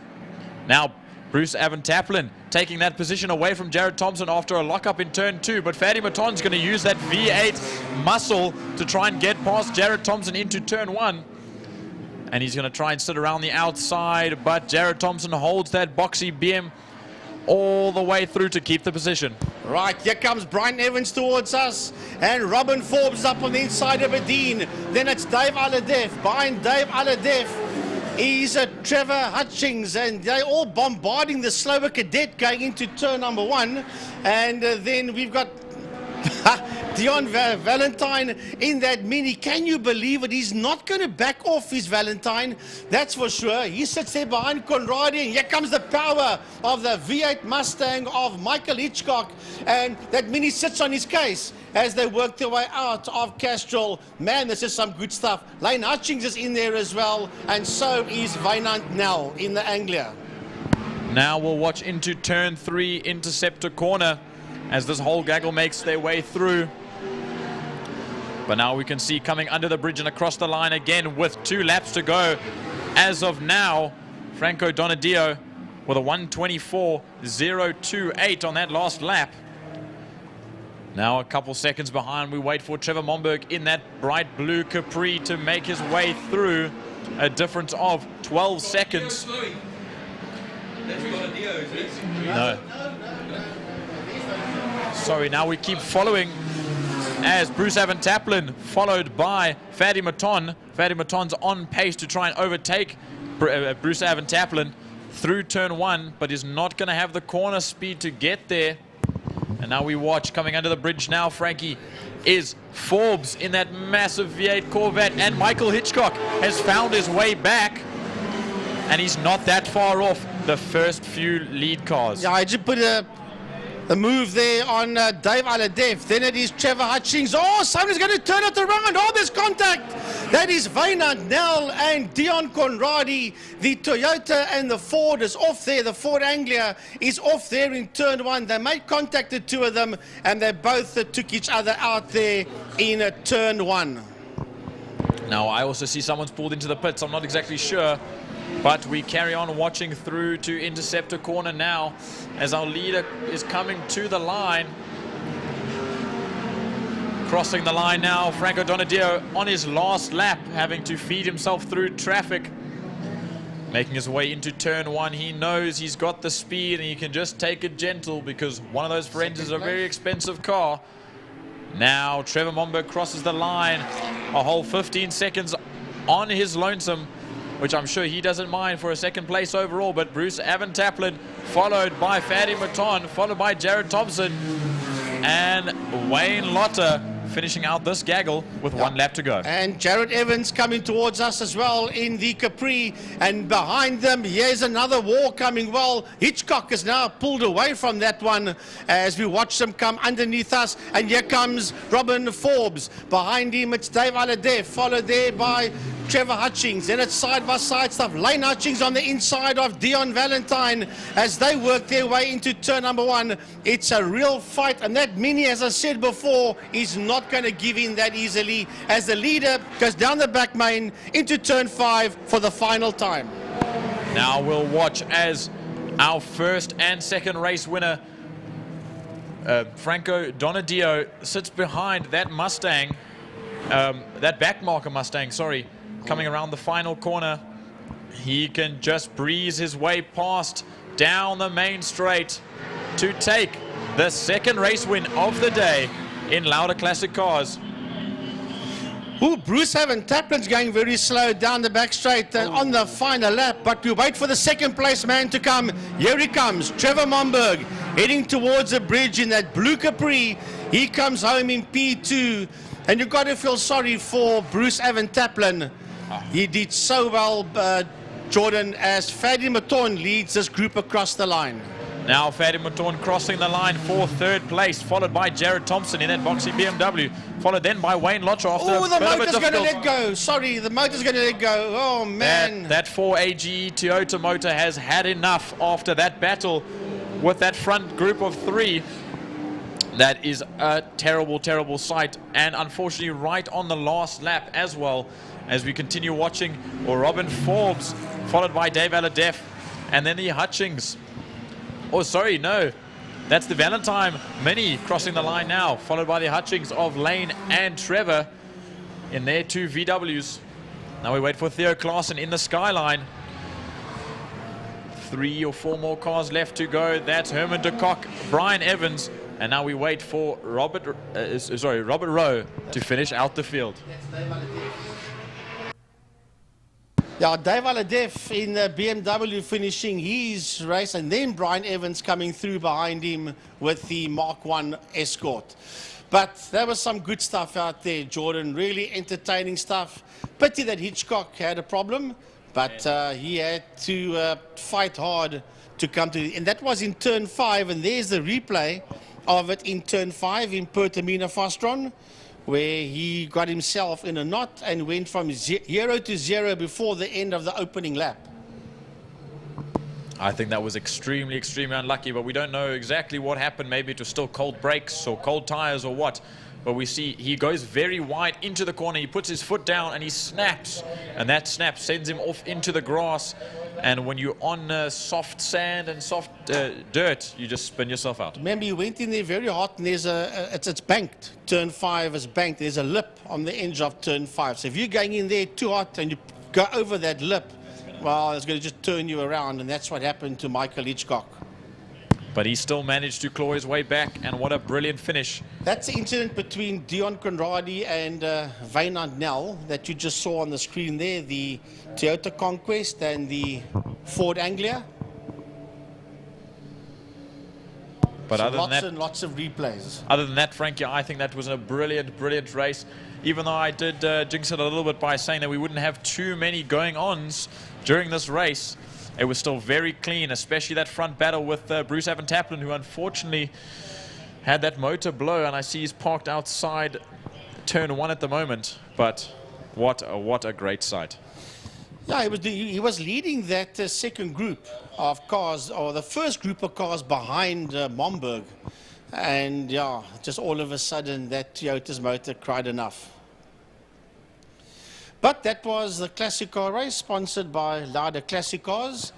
Now Bruce Evan Taplin taking that position away from Jared Thompson after a lockup in turn 2. But Fadi Maton's going to use that V8 muscle to try and get past Jared Thompson into turn 1. And he's going to try and sit around the outside. But Jared Thompson holds that boxy BM all the way through to keep the position. Right, here comes Brian Evans towards us, and Robin Forbes up on the inside of Badine. Then it's Dave Aladef. Behind Dave Aladef is Trevor Hutchings, and they're all bombarding the slower cadet going into turn number 1. And then we've got Dion Valentine in that Mini. Can you believe it? He's not going to back off his Valentine, that's for sure. He sits there behind Conradi, and here comes the power of the V8 Mustang of Michael Hitchcock, and that Mini sits on his case as they work their way out of Castrol. Man, this is some good stuff. Lane Hutchings is in there as well, and so is Wynand Nel in the Anglia. Now we'll watch into turn 3, Interceptor corner, as this whole gaggle makes their way through. But now we can see coming under the bridge and across the line again with 2 laps to go. As of now, Franco Donadio with a 1:24.028 on that last lap. Now a couple seconds behind, we wait for Trevor Momberg in that bright blue Capri to make his way through. A difference of 12 seconds. No. Sorry, now we keep following as Bruce Taplin followed by Fadi Maton. Fadi Maton's on pace to try and overtake Bruce Taplin through turn 1, but is not going to have the corner speed to get there. And now we watch coming under the bridge now, Frankie, is Forbes in that massive V8 Corvette, and Michael Hitchcock has found his way back, and he's not that far off the first few lead cars. Yeah, I just put a move there on Dave Aladef. Then it is Trevor Hutchings. Oh, someone's going to turn it around. Oh, there's contact. That is Wynand Nel and Dion Conradi. The Toyota and the Ford is off there. The Ford Anglia is off there in turn 1. They made contact, the 2 of them, and they both took each other out there in turn 1. Now I also see someone's pulled into the pits. I'm not exactly sure, but we carry on watching through to Interceptor corner now as our leader is coming to the line. Crossing the line now, Franco Donadio on his last lap, having to feed himself through traffic. Making his way into turn 1. He knows he's got the speed and he can just take it gentle because one of those friends is a very expensive car. Now Trevor Momberg crosses the line, a whole 15 seconds on his lonesome, which I'm sure he doesn't mind for a second place overall. But Bruce Taplin, followed by Fadi Maton, followed by Jared Thompson, and Wayne Lotter finishing out this gaggle with 1 lap to go. And Jared Evans coming towards us as well in the Capri, and behind them here's another war coming. Well, Hitchcock is now pulled away from that one as we watch them come underneath us, and here comes Robin Forbes. Behind him it's Dave Aladef, followed there by Trevor Hutchings. Then it's side-by-side stuff. Lane Hutchings on the inside of Dion Valentine as they work their way into turn number 1. It's a real fight, and that Mini, as I said before, is not going to give in that easily as the leader goes down the back main into turn 5 for the final time. Now we'll watch as our first and second race winner, Franco Donadio, sits behind that Mustang, that backmarker Mustang, sorry, coming around the final corner. He can just breeze his way past down the main straight to take the second race win of the day in Lauda Classic cars. Ooh, Bruce Taplin's going very slow down the back straight on the final lap, but we wait for the second place man to come. Here he comes, Trevor Momberg, heading towards the bridge in that blue Capri. He comes home in P2, and you've got to feel sorry for Bruce Taplin. He did so well, Jordan, as Fadi Maton leads this group across the line. Now Fadi Maton crossing the line for 3rd place, followed by Jared Thompson in that boxy BMW, followed then by Wayne Lotter after Oh, the motor's going to let go. Sorry, the motor's going to let go. Oh, man. That 4AGE Toyota motor has had enough after that battle with that front group of 3. That is a terrible, terrible sight. And unfortunately, right on the last lap as well, as we continue watching, Robin Forbes, followed by Dave Aladef, and then the Hutchings. Oh, sorry, no. That's the Valentine Mini crossing the line now, followed by the Hutchings of Lane and Trevor in their 2 VWs. Now we wait for Theo Klaassen in the Skyline. 3 or 4 more cars left to go. That's Herman de Kock, Brian Evans, and now we wait for Robert Rowe to finish out the field. Yeah, Dave Aladev in BMW finishing his race, and then Brian Evans coming through behind him with the Mark 1 Escort. But there was some good stuff out there, Jordan, really entertaining stuff. Pity that Hitchcock had a problem, but he had to fight hard to come to it. And that was in turn 5, and there's the replay of it in turn 5 in Pertamina Fastron, where he got himself in a knot and went from 0 to 0 before the end of the opening lap. I think that was extremely, extremely unlucky, but we don't know exactly what happened. Maybe it was still cold brakes or cold tires or what. But we see he goes very wide into the corner. He puts his foot down and he snaps. And that snap sends him off into the grass. And when you're on soft sand and soft dirt, you just spin yourself out. Remember, you went in there very hot, and there's it's banked. Turn 5 is banked. There's a lip on the edge of turn 5. So if you're going in there too hot and you go over that lip, well, it's going to just turn you around, and that's what happened to Michael Hitchcock. But he still managed to claw his way back, and what a brilliant finish. That's the incident between Dion Conradi and Wynand Nel that you just saw on the screen there, the Toyota Conquest and the Ford Anglia. But so other than that, lots of replays. Other than that, Frankie, I think that was a brilliant, brilliant race. Even though I did jinx it a little bit by saying that we wouldn't have too many going-ons during this race, it was still very clean, especially that front battle with Bruce Evan Taplin, who unfortunately had that motor blow, and I see he's parked outside turn 1 at the moment. But what a great sight. Yeah, he was leading that second group of cars, or the first group of cars behind Momberg. And yeah, just all of a sudden that Toyota's motor cried enough. But that was the Classic Car race sponsored by Lauda Classic Cars.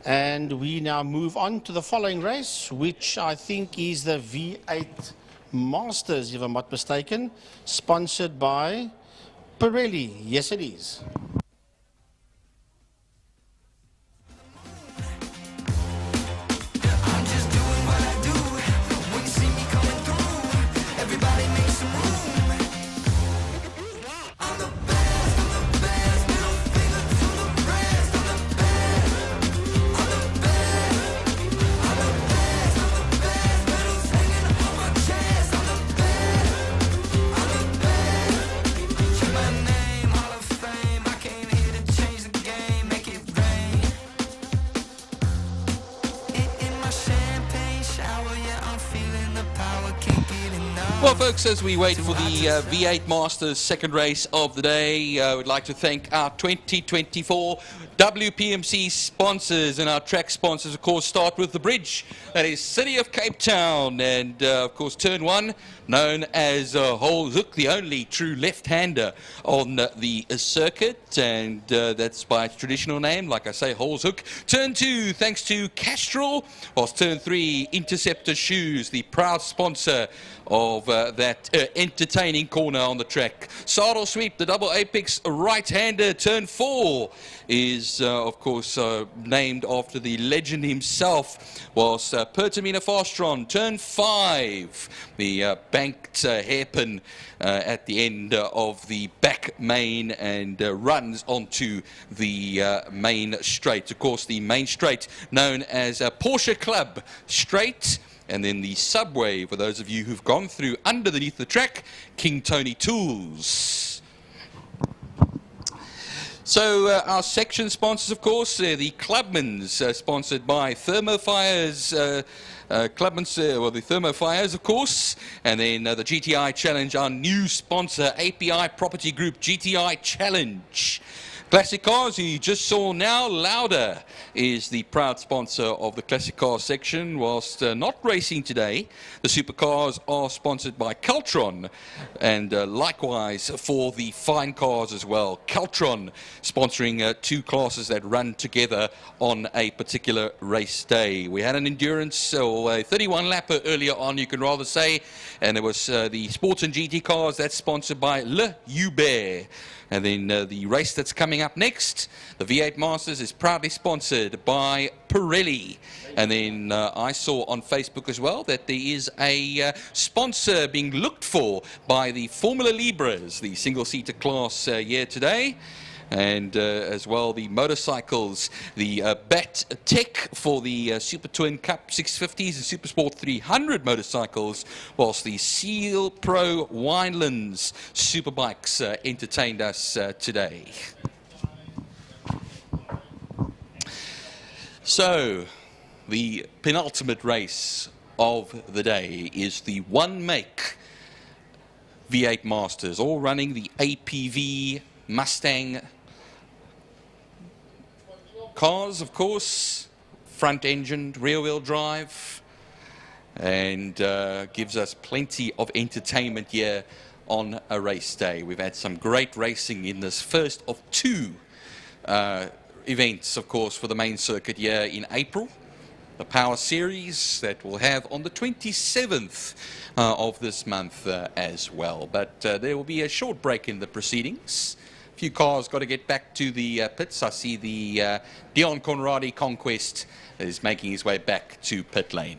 And we now move on to the following race, which I think is the V8 Masters, if I'm not mistaken, sponsored by Pirelli. Yes, it is. Well, folks, as we wait for the V8 Masters second race of the day, I would like to thank our 2024 WPMC sponsors, and our track sponsors, of course, start with the bridge. That is City of Cape Town, and of course, turn 1, known as Hole Hook, the only true left-hander on the circuit, and that's by its traditional name, like I say, Hole's Hook. Turn 2, thanks to Castrol, whilst turn 3, Interceptor Shoes, the proud sponsor of that entertaining corner on the track. Saddle Sweep, the double apex right-hander. Turn 4 is, of course, named after the legend himself, whilst Pertamina Fastron. Turn 5, the banked hairpin at the end of the back main, and runs onto the main straight. Of course, the main straight known as Porsche Club Straight. And then the subway, for those of you who've gone through underneath the track, King Tony Tools. So our section sponsors, of course, the Clubman's, sponsored by Thermofires, Clubman's, well, the Thermofires, of course, and then the GTI Challenge, our new sponsor, API Property Group GTI Challenge. Classic Cars, you just saw now, Lauda is the proud sponsor of the Classic Cars section, whilst not racing today. The Supercars are sponsored by Caltron, and likewise for the fine cars as well. Caltron sponsoring 2 classes that run together on a particular race day. We had an endurance, or a 31-lapper earlier on, you can rather say, and it was the Sports and GT Cars, that's sponsored by Le Hubert. And then the race that's coming up next, the V8 Masters, is proudly sponsored by Pirelli. And then I saw on Facebook as well that there is a sponsor being looked for by the Formula Libras, the single-seater class here today. And as well, the motorcycles, the BAT Tech for the Super Twin Cup 650s and Super Sport 300 motorcycles, whilst the Seal Pro Winelands Superbikes entertained us today. So, the penultimate race of the day is the one make V8 Masters, all running the APV Mustang cars, of course, front-engined, rear-wheel drive, and gives us plenty of entertainment here on a race day. We've had some great racing in this first of two events, of course, for the main circuit here in April. The Power Series that we'll have on the 27th of this month as well. But there will be a short break in the proceedings. A few cars got to get back to the pits. I see the Dion Conradi Conquest is making his way back to pit lane.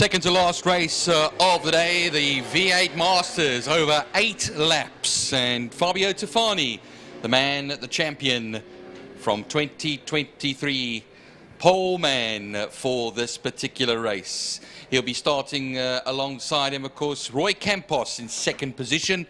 second to last race of the day, the V8 Masters, over 8 laps. And Fabio Tufani, the man, the champion from 2023, pole man for this particular race. He'll be starting alongside him, of course, Roy Campos in second position.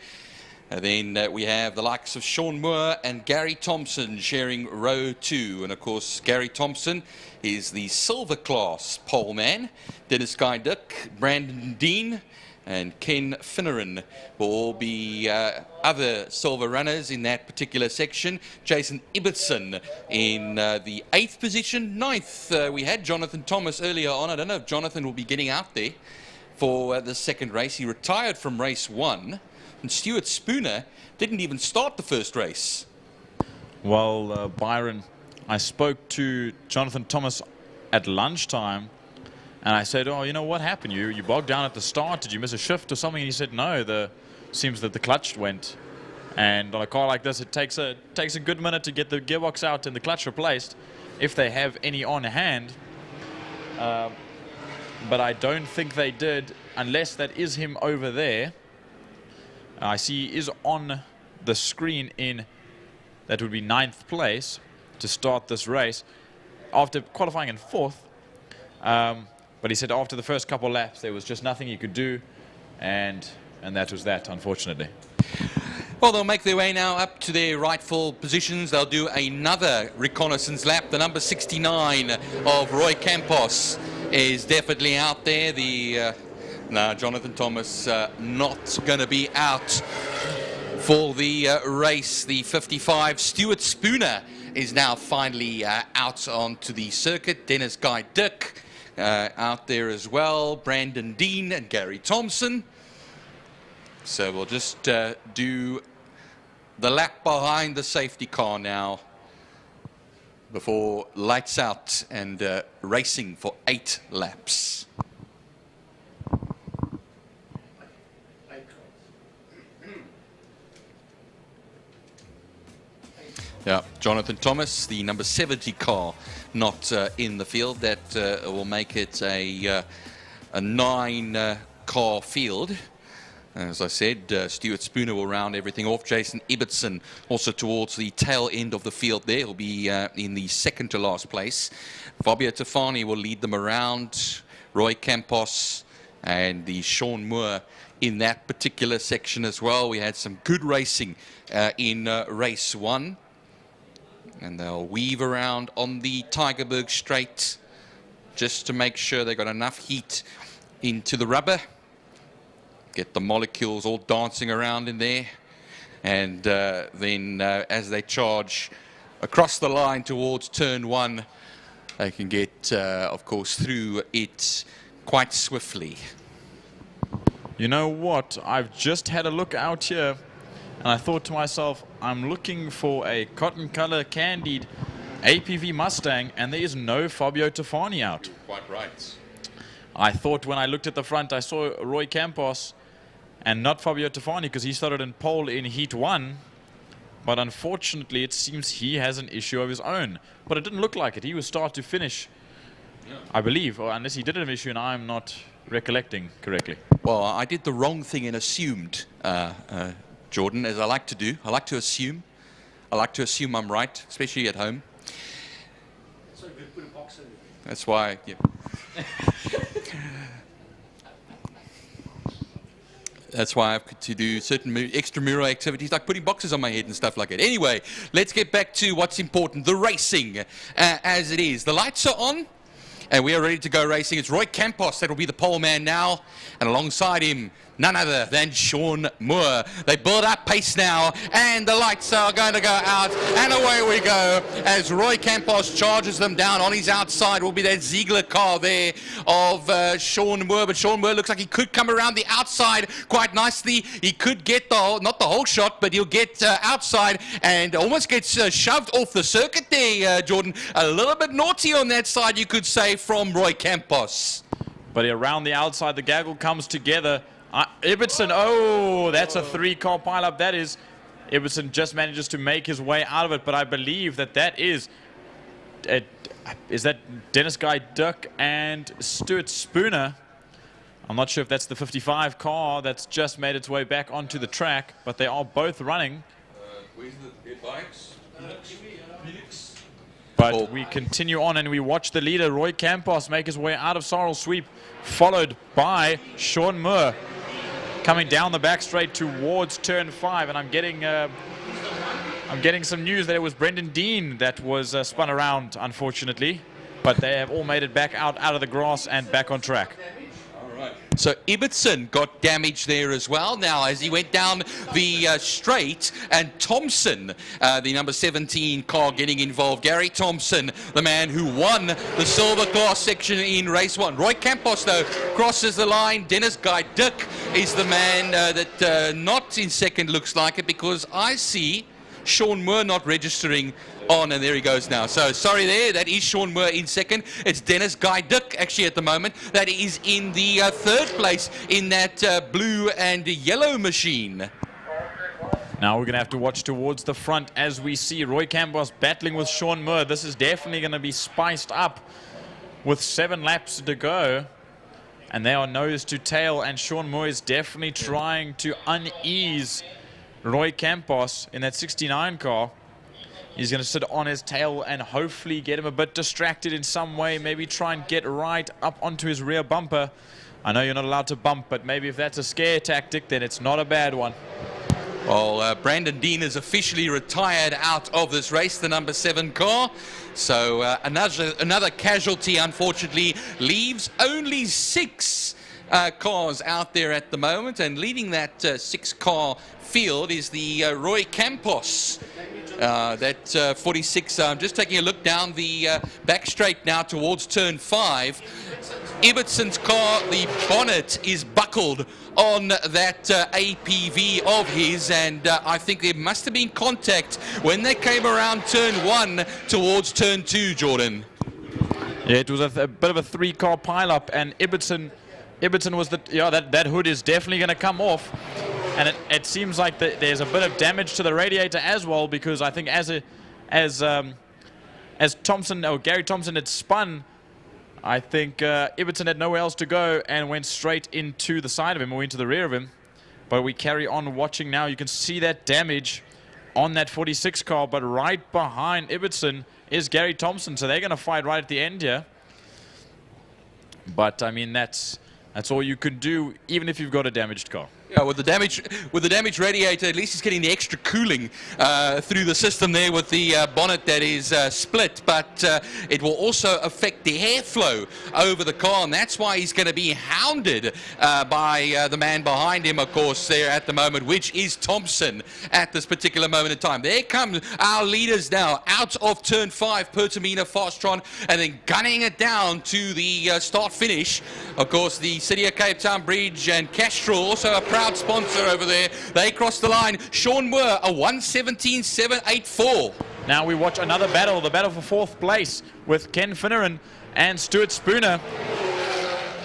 And then we have the likes of Sean Moore and Gary Thompson sharing row 2. And of course, Gary Thompson is the silver class pole man. Dennis Guy Duck, Brandon Dean, and Ken Finneran will all be other silver runners in that particular section. Jason Ibbotson in the 8th position. 9th, we had Jonathan Thomas earlier on. I don't know if Jonathan will be getting out there for the second race. He retired from race 1. And Stuart Spooner didn't even start the first race. Well, Byron, I spoke to Jonathan Thomas at lunchtime, and I said, oh, you know, what happened? You bogged down at the start. Did you miss a shift or something? And he said, no, seems that the clutch went. And on a car like this, it takes a good minute to get the gearbox out and the clutch replaced, if they have any on hand. But I don't think they did, unless that is him over there. I see he is on the screen in, that would be 9th place to start this race after qualifying in 4th. But he said after the first couple laps there was just nothing he could do, and that was that, unfortunately. Well, they'll make their way now up to their rightful positions. They'll do another reconnaissance lap. The number 69 of Roy Campos is definitely out there. No, Jonathan Thomas not going to be out for the race. The 55, Stuart Spooner, is now finally out onto the circuit. Dennis Guy Dick out there as well. Brandon Dean and Gary Thompson. So we'll just do the lap behind the safety car now before lights out and racing for 8 laps. Yeah, Jonathan Thomas, the number 70 car, not in the field. That will make it a 9-car field. As I said, Stuart Spooner will round everything off. Jason Ibbotson also towards the tail end of the field there. He'll be in the second to last place. Fabio Tufani will lead them around. Roy Campos and the Sean Moore in that particular section as well. We had some good racing in race 1. And they'll weave around on the Tygerberg straight just to make sure they got enough heat into the rubber. Get the molecules all dancing around in there. And then as they charge across the line towards turn 1, they can get, of course, through it quite swiftly. You know what? I've just had a look out here, and I thought to myself, I'm looking for a cotton color candied APV Mustang, and there is no Fabio Tufani out. Quite right. I thought when I looked at the front, I saw Roy Campos and not Fabio Tufani, because he started in pole in Heat 1. But unfortunately, it seems he has an issue of his own. But it didn't look like it. He was start to finish, I believe, or unless he did have an issue and I'm not recollecting correctly. Well, I did the wrong thing and assumed, Jordan, as I like to do. I like to assume. I like to assume I'm right, especially at home. So good, put a box in. That's why, yeah. That's why I have to do certain extramural activities, like putting boxes on my head and stuff like that. Anyway, let's get back to what's important, the racing as it is. The lights are on, and we are ready to go racing. It's Roy Campos that will be the pole man now, and alongside him, none other than Sean Moore. They build up pace now, and the lights are going to go out, and away we go as Roy Campos charges them down. On his outside will be that Ziegler car there of Sean Moore, but Sean Moore looks like he could come around the outside quite nicely. He could get the whole, not the whole shot, but he'll get outside and almost gets shoved off the circuit there, Jordan. A little bit naughty on that side, you could say, from Roy Campos. But around the outside, the gaggle comes together. Ibbotson, oh, that's a 3-car pileup. That is, Ibbotson just manages to make his way out of it, but I believe that is that Dennis Guy Duck and Stuart Spooner I'm not sure if that's the 55 car that's just made its way back onto the track, but they are both running. Where's the bikes? But we continue on and we watch the leader, Roy Campos, make his way out of Sorrel Sweep, followed by Sean Moore, coming down the back straight towards turn 5. And I'm getting some news that it was Brendan Dean that was spun around, unfortunately. But they have all made it back out of the grass and back on track. So Ibbotson got damage there as well now as he went down the straight, and Thompson, the number 17 car, getting involved. Gary Thompson, the man who won the silver class section in race 1. Roy Campos, though, crosses the line. Dennis Guy Dick is the man that not in second, looks like it, because I see Sean Moore not registering on, and there he goes now. So sorry there, that is Sean Moore in second. It's Dennis Guy Dick actually at the moment that is in the third place in that blue and yellow machine. Now we're going to have to watch towards the front as we see Roy Campos battling with Sean Moore. This is definitely going to be spiced up with 7 laps to go. And they are nose to tail, and Sean Moore is definitely trying to unease Roy Campos in that 69 car. He's going to sit on his tail and hopefully get him a bit distracted in some way. Maybe try and get right up onto his rear bumper. I know you're not allowed to bump, but maybe if that's a scare tactic, then it's not a bad one. Well, Brandon Dean is officially retired out of this race, the number 7 car. So another casualty, unfortunately, leaves only 6 cars out there at the moment. And leading that 6-car field is the Roy Campos. That 46, I'm just taking a look down the back straight now towards turn 5. Ibbotson's car, the bonnet is buckled on that APV of his, and I think there must have been contact when they came around turn 1 towards turn 2, Jordan. Yeah, it was a bit of a 3-car pile-up, and Ibbotson was that hood is definitely going to come off. And it seems like there's a bit of damage to the radiator as well, because I think as Thompson or Gary Thompson had spun, I think Ibbotson had nowhere else to go and went straight into the side of him or into the rear of him. But we carry on watching now. You can see that damage on that 46 car, but right behind Ibbotson is Gary Thompson, so they're going to fight right at the end here. But I mean, that's all you can do, even if you've got a damaged car. Yeah, with the damaged radiator, at least he's getting the extra cooling through the system there with the bonnet that is split, but it will also affect the airflow over the car, and that's why he's going to be hounded by the man behind him, of course, there at the moment, which is Thompson at this particular moment in time. There come our leaders now out of turn 5, Pertamina, Fastron, and then gunning it down to the start-finish. Of course, the City of Cape Town Bridge and Castrol, also a proud sponsor over there. They cross the line. Sean Moore, a 1:17.784. Now we watch another battle, the battle for 4th place with Ken Finneran and Stuart Spooner.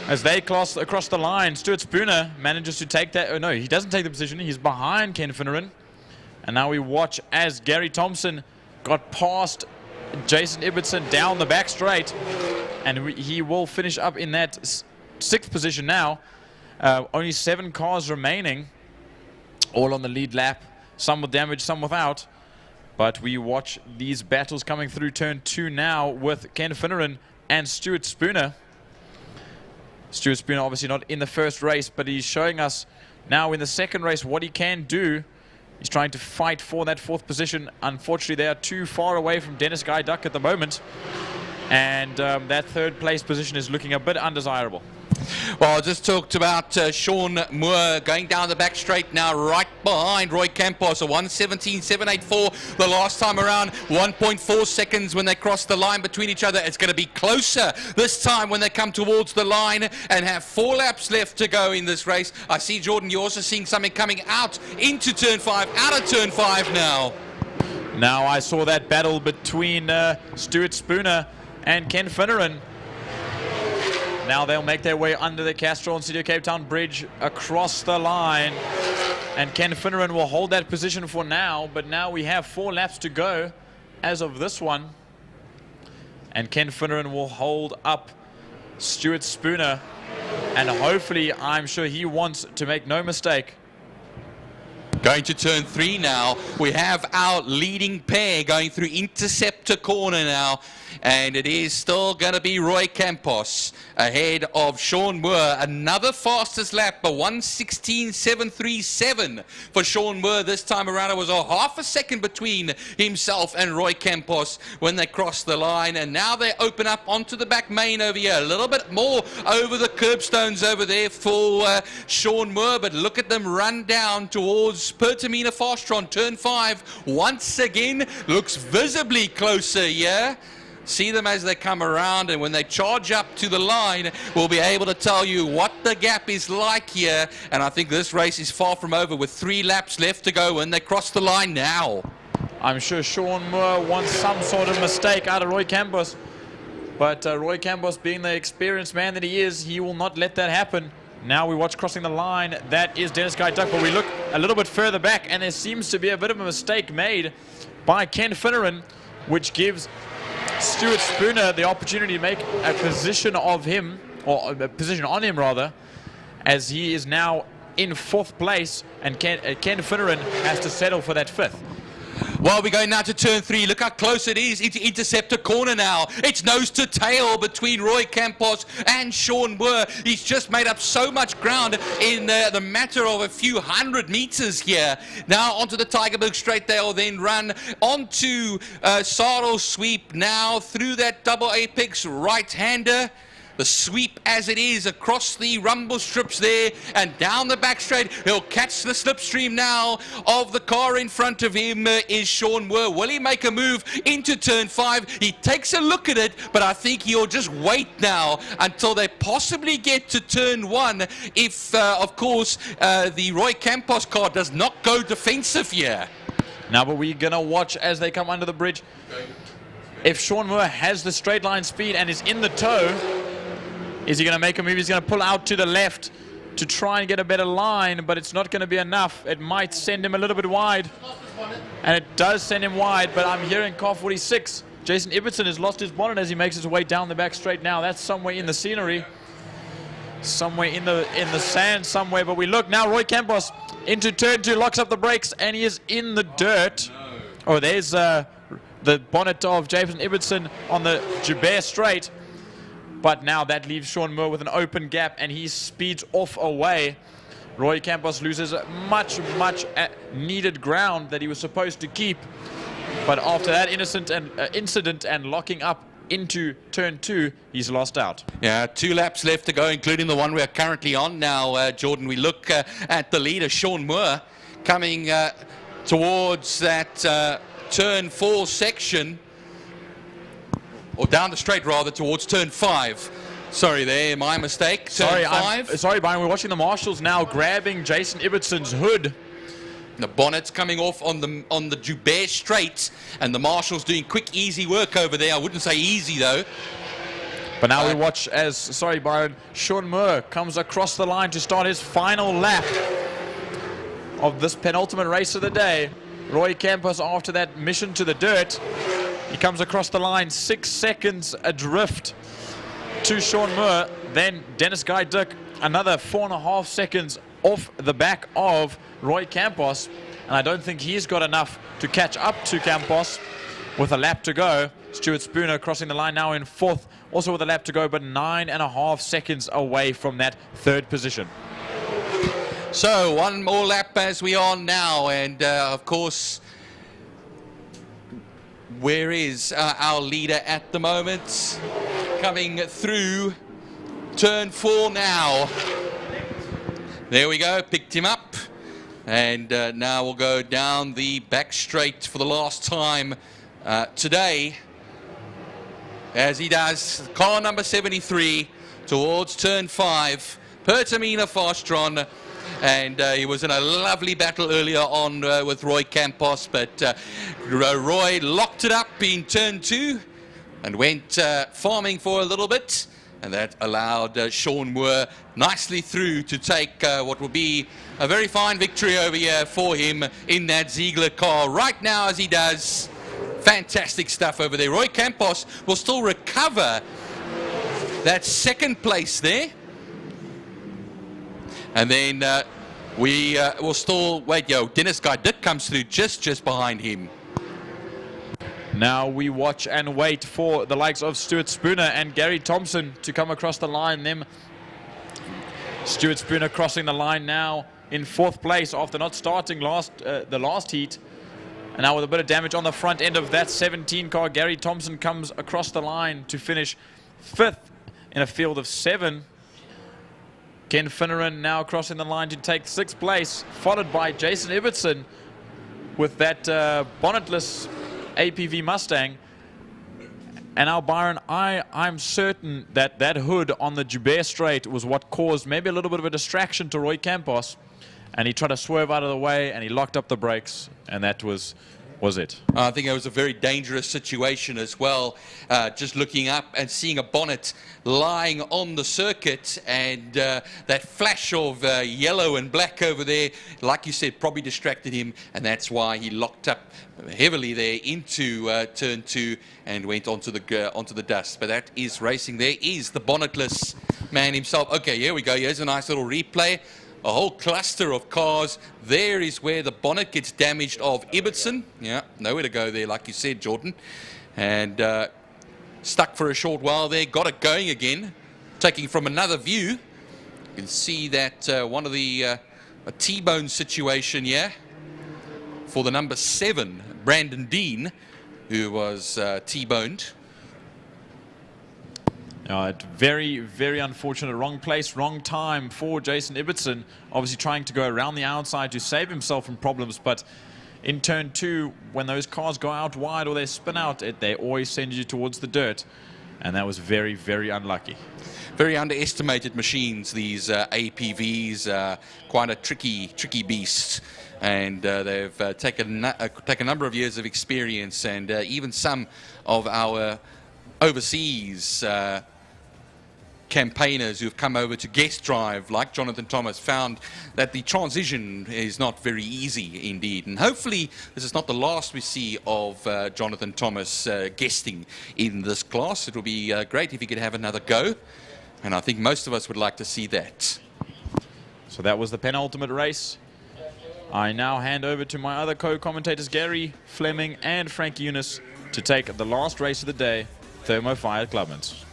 As they cross across the line, Stuart Spooner manages to take that. Oh no, he doesn't take the position. He's behind Ken Finneran. And now we watch as Gary Thompson got past Jason Ibbotson down the back straight. And he will finish up in that 6th position now. Only 7 cars remaining, all on the lead lap, some with damage, some without. But we watch these battles coming through turn 2 now with Ken Finneran and Stuart Spooner. Stuart Spooner obviously not in the first race, but he's showing us now in the second race what he can do. He's trying to fight for that 4th position. Unfortunately, they are too far away from Dennis Guy Duck at the moment. And that 3rd place position is looking a bit undesirable. Well, I just talked about Sean Moore going down the back straight now, right behind Roy Campos, a 1:17.784 the last time around, 1.4 seconds when they cross the line between each other. It's going to be closer this time when they come towards the line and have 4 laps left to go in this race. I see, Jordan, you're also seeing something coming out into turn 5, out of turn 5 now. Now I saw that battle between Stuart Spooner and Ken Finneran. Now they'll make their way under the Castrol and City of Cape Town Bridge across the line. And Ken Finneran will hold that position for now. But now we have 4 laps to go as of this one. And Ken Finneran will hold up Stuart Spooner and hopefully I'm sure he wants to make no mistake. Going to turn 3 now. We have our leading pair going through Interceptor corner now. And it is still going to be Roy Campos ahead of Sean Moore. Another fastest lap, a 1:16.737 for Sean Moore. This time around, it was a half a second between himself and Roy Campos when they crossed the line. And now they open up onto the back main over here. A little bit more over the curbstones over there for Sean Moore. But look at them run down towards Pertamina Fastron. Turn 5 once again looks visibly closer here. See them as they come around, and when they charge up to the line, we'll be able to tell you what the gap is like here. And I think this race is far from over with 3 laps left to go when they cross the line now. I'm sure Sean Moore wants some sort of mistake out of Roy Campos. But Roy Campos, being the experienced man that he is, he will not let that happen. Now we watch crossing the line. That is Dennis Guy Duck, but we look a little bit further back, and there seems to be a bit of a mistake made by Ken Finneran, which gives Stuart Spooner the opportunity to make a position of him, or a position on him rather, as he is now in 4th place, and Ken Finneran has to settle for that 5th. Well, we're going now to turn 3. Look how close it is into Interceptor corner now. It's nose to tail between Roy Campos and Sean Moore. He's just made up so much ground in the matter of a few hundred meters here. Now onto the Tigerberg straight. They'll then run onto Sarl sweep now through that double apex right-hander. The sweep as it is across the rumble strips there and down the back straight. He'll catch the slipstream now of the car in front of him is Sean Moore. Will he make a move into turn 5? He takes a look at it, but I think he'll just wait now until they possibly get to turn 1 if, of course, the Roy Campos car does not go defensive here. Now, but we're going to watch as they come under the bridge. If Sean Moore has the straight line speed and is in the tow, is he going to make a move? He's going to pull out to the left to try and get a better line, but it's not going to be enough. It might send him a little bit wide, and it does send him wide, but I'm hearing car 46. Jason Ibbotson has lost his bonnet as he makes his way down the back straight now. That's somewhere in the scenery, somewhere in the sand somewhere, but we look now. Roy Campos into turn 2, locks up the brakes, and he is in the dirt. Oh, there's the bonnet of Jason Ibbotson on the Joubert straight. But now that leaves Sean Moore with an open gap, and he speeds off away. Roy Campos loses much needed ground that he was supposed to keep. But after that incident and locking up into turn 2, he's lost out. Yeah, 2 laps left to go, including the one we are currently on now, Jordan. We look at the leader, Sean Moore, coming towards that turn 4 section. Or down the straight, rather, towards turn 5. Sorry there, my mistake. Turn 5. Sorry, Brian, we're watching the marshals now grabbing Jason Ibbotson's hood. The bonnet's coming off on the Joubert straight, and the marshals doing quick, easy work over there. I wouldn't say easy, though. But now we watch as, sorry, Byron, Sean Moore comes across the line to start his final lap of this penultimate race of the day. Roy Campos, after that mission to the dirt, he comes across the line 6 seconds adrift to Sean Moore. Then Dennis Guy Dick, another 4.5 seconds off the back of Roy Campos. And I don't think he's got enough to catch up to Campos with a lap to go. Stuart Spooner crossing the line now in 4th, also with a lap to go, but 9.5 seconds away from that 3rd position. So one more lap as we are now, and of course, where is our leader at the moment? Coming through turn 4 now. There we go, picked him up. And now we'll go down the back straight for the last time today. As he does, car number 73 towards turn 5. Pertamina Fastron. And he was in a lovely battle earlier on with Roy Campos, but Roy locked it up in turn 2 and went farming for a little bit, and that allowed Sean Moore nicely through to take what will be a very fine victory over here for him in that Ziegler car. Right now, as he does, fantastic stuff over there. Roy Campos will still recover that 2nd place there. And then we will still wait. Dennis Guy did come through just behind him. Now we watch and wait for the likes of Stuart Spooner and Gary Thompson to come across the line. Stuart Spooner crossing the line now in 4th place after not starting the last heat. And now with a bit of damage on the front end of that 17 car, Gary Thompson comes across the line to finish 5th in a field of 7. Ken Finneran now crossing the line to take 6th place, followed by Jason Ibbotson with that bonnetless APV Mustang. And now, Byron, I'm certain that that hood on the Joubert Straight was what caused maybe a little bit of a distraction to Roy Campos. And he tried to swerve out of the way, and he locked up the brakes, and that was it. I think it was a very dangerous situation as well. Just looking up and seeing a bonnet lying on the circuit, and that flash of yellow and black over there, like you said, probably distracted him, and that's why he locked up heavily there into turn 2 and went onto the dust. But that is racing. There is the bonnetless man himself. Okay, here we go. Here's a nice little replay. A whole cluster of cars. There is where the bonnet gets damaged of Ibbotson. Yeah, nowhere to go there, like you said, Jordan. And stuck for a short while there. Got it going again. Taking from another view, you can see that one of the a T-bone situation here for the number 7, Brandon Dean, who was T-boned. Very, very unfortunate. Wrong place, wrong time for Jason Ibbotson. Obviously trying to go around the outside to save himself from problems. But in turn 2, when those cars go out wide or they spin out, they always send you towards the dirt. And that was very, very unlucky. Very underestimated machines, these APVs. Quite a tricky beast. And they've taken a number of years of experience, and even some of our overseas campaigners who've come over to guest drive, like Jonathan Thomas, found that the transition is not very easy indeed. And hopefully this is not the last we see of Jonathan Thomas guesting in this class. It will be great if he could have another go, and I think most of us would like to see that. So that was the penultimate race. I now hand over to my other co-commentators, Gary Fleming and Frank Eunice, to take the last race of the day, Thermo Fire at Clubman's.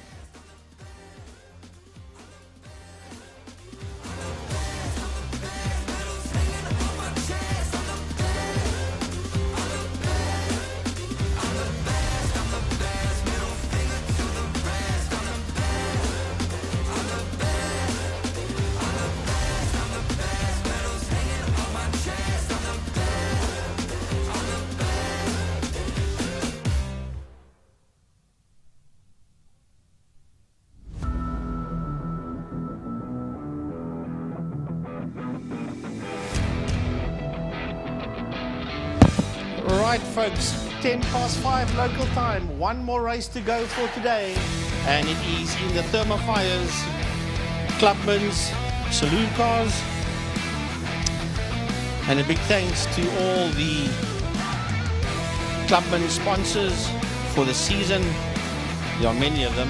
Right, folks, 5:10 local time. One more race to go for today, and it is in the Thermo Fires, Clubman's saloon cars. And a big thanks to all the Clubman sponsors for the season. There are many of them,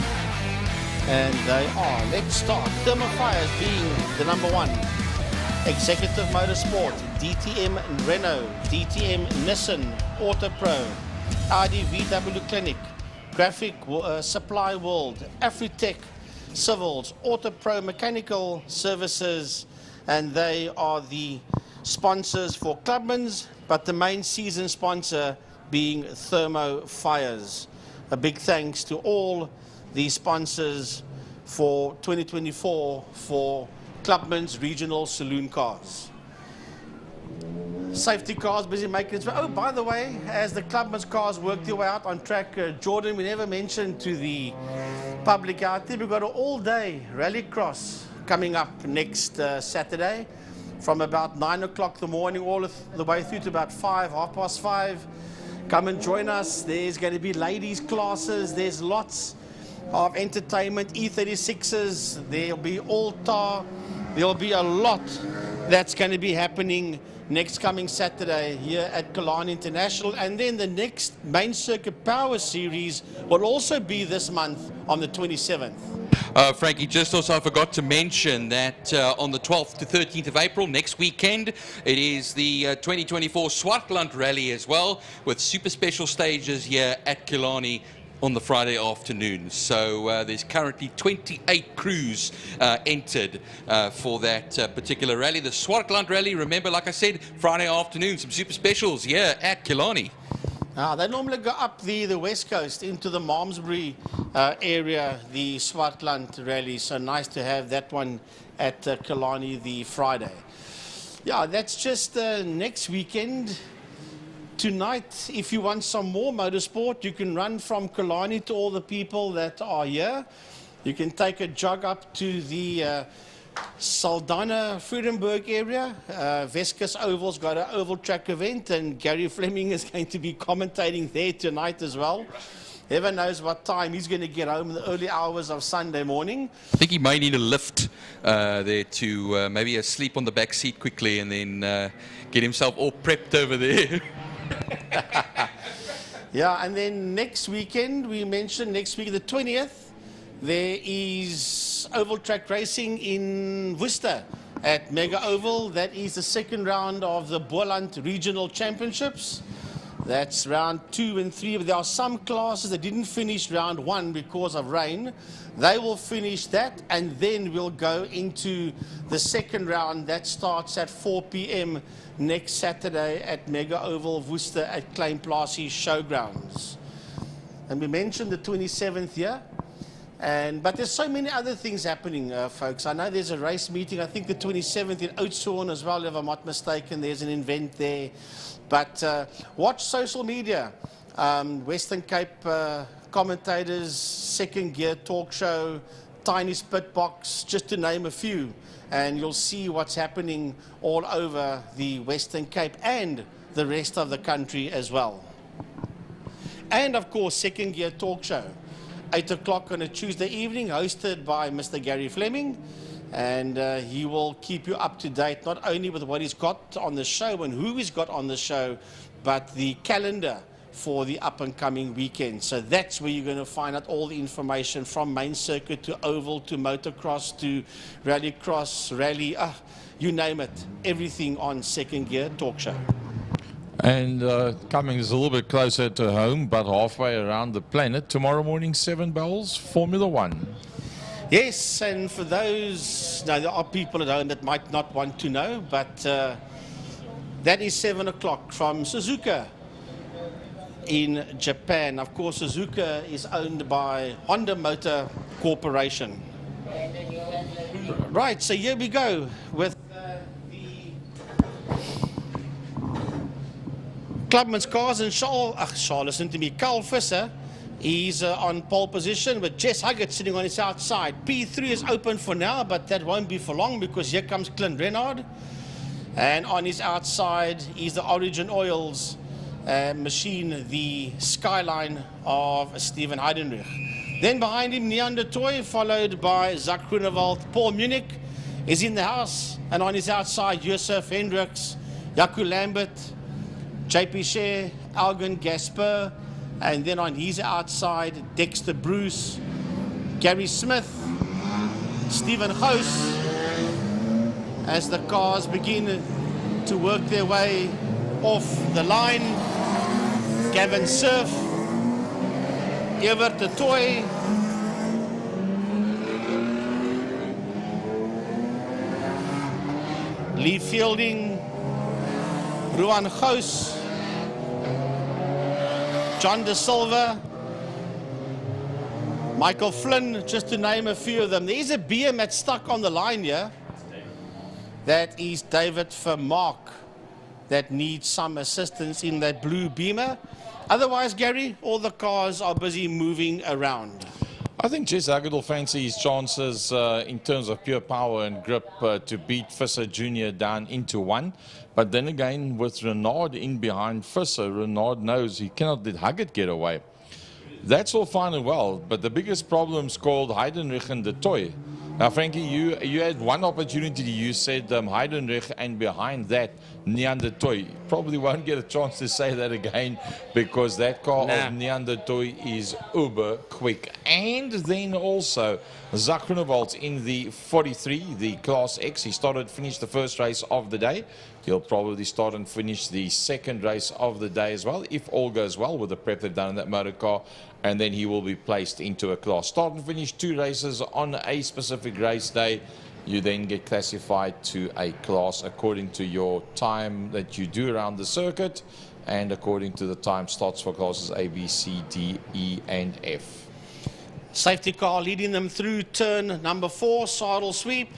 and they are, let's start, Thermo Fires being the number 1. Executive Motorsport, DTM Renault, DTM Nissan, Autopro, Audi VW Clinic, Graphic Supply World, Afritech, Civils, Autopro Mechanical Services, and they are the sponsors for Clubman's, but the main season sponsor being Thermo Fires. A big thanks to all the sponsors for 2024 for Clubman's regional saloon cars. Safety cars busy making its way. Oh, by the way, as the Clubman's cars work their way out on track, Jordan, we never mentioned to the public out there, we've got an all-day rallycross coming up next Saturday from about 9 o'clock in the morning all the way through to about 5:30. Come and join us. There's going to be ladies classes. There's lots of entertainment, E36s. There'll be all-tar. There'll be a lot that's going to be happening next coming Saturday here at Killarney International. And then the next main circuit power series will also be this month on the 27th. Frankie, just also I forgot to mention that on the 12th to 13th of April, next weekend, it is the 2024 Swartland Rally as well, with super special stages here at Killarney on the Friday afternoon. So there's currently 28 crews entered for that particular rally. The Swartland Rally, remember, like I said, Friday afternoon, some super specials here at Killarney. They normally go up the west coast into the Malmesbury area, the Swartland Rally. So nice to have that one at Killarney the Friday. Yeah, that's just next weekend. Tonight, if you want some more motorsport, you can run from Killarney to all the people that are here. You can take a jog up to the Saldanha, Friedenberg area. Vescus Oval's got an oval track event, and Gary Fleming is going to be commentating there tonight as well. Heaven knows what time he's going to get home in the early hours of Sunday morning. I think he may need a lift there to maybe sleep on the back seat quickly and then get himself all prepped over there. Yeah, and then next weekend, we mentioned next week, the 20th, there is oval track racing in Worcester at Mega Oval. That is the second round of the Boland Regional Championships. That's round 2 and 3. But there are some classes that didn't finish round 1 because of rain. They will finish that, and then we'll go into the second round. That starts at 4 p.m. next Saturday at Mega Oval Worcester at Klein Plaasie Showgrounds. And we mentioned the 27th here. But there's so many other things happening, folks. I know there's a race meeting, I think the 27th in Oudtshoorn as well, if I'm not mistaken. There's an event there. But watch social media. Western Cape commentators, Second Gear Talk Show, Tiny Spit Box, just to name a few. And you'll see what's happening all over the Western Cape and the rest of the country as well. And of course, Second Gear Talk Show, 8 o'clock on a Tuesday evening, hosted by Mr. Gary Fleming. And he will keep you up to date, not only with what he's got on the show and who he's got on the show, but the calendar for the up-and-coming weekend. So that's where you're going to find out all the information from main circuit to oval to motocross to rallycross, rally, you name it. Everything on Second Gear Talk Show. And coming is a little bit closer to home, but halfway around the planet, tomorrow morning, 7 bells, Formula One. Yes, and for those, now there are people at home that might not want to know, but that is 7 o'clock from Suzuka in Japan. Of course, Suzuka is owned by Honda Motor Corporation. Right, so here we go with Clubman's cars, and Charles, listen to me, Carl Visser. He's on pole position with Jess Huggett sitting on his outside. P3 is open for now, but that won't be for long because here comes Clint Renard. And on his outside is the Origin Oils machine, the Skyline of Steven Heidenreich. Then behind him, Neander Toy, followed by Zach Groenewald. Paul Munich is in the house. And on his outside, Josef Hendricks, Jaco Lambert, JP Scher, Algan Gasper. And then on his outside, Dexter Bruce, Gary Smith, Stephen Goos, as the cars begin to work their way off the line. Gavin Surf, Evert de Toy, Lee Fielding, Ruan Goos, John De Silva, Michael Flynn, just to name a few of them. There's a BM that's stuck on the line here. That is David Vermaak that needs some assistance in that blue Beamer. Otherwise, Gary, all the cars are busy moving around. I think Jess Huggett will fancy his chances in terms of pure power and grip to beat Visser Jr. down into one. But then again, with Renard in behind Visser, Renard knows he cannot let Huggett get away. That's all fine and well, but the biggest problem is called Heidenreich and De Toy. Now, Frankie, you had one opportunity. You said Heidenreich, and behind that, Neandertoy. Probably won't get a chance to say that again because that car of Neandertoy is uber quick. And then also Zak Groenewald in the 43, the Class X. He finished the first race of the day. He'll probably start and finish the second race of the day as well, if all goes well with the prep they've done in that motor car. And then he will be placed into a class. Start and finish 2 races on a specific race day. You then get classified to a class according to your time that you do around the circuit and according to the time slots for classes A, B, C, D, E, and F. Safety car leading them through turn number 4, saddle sweep.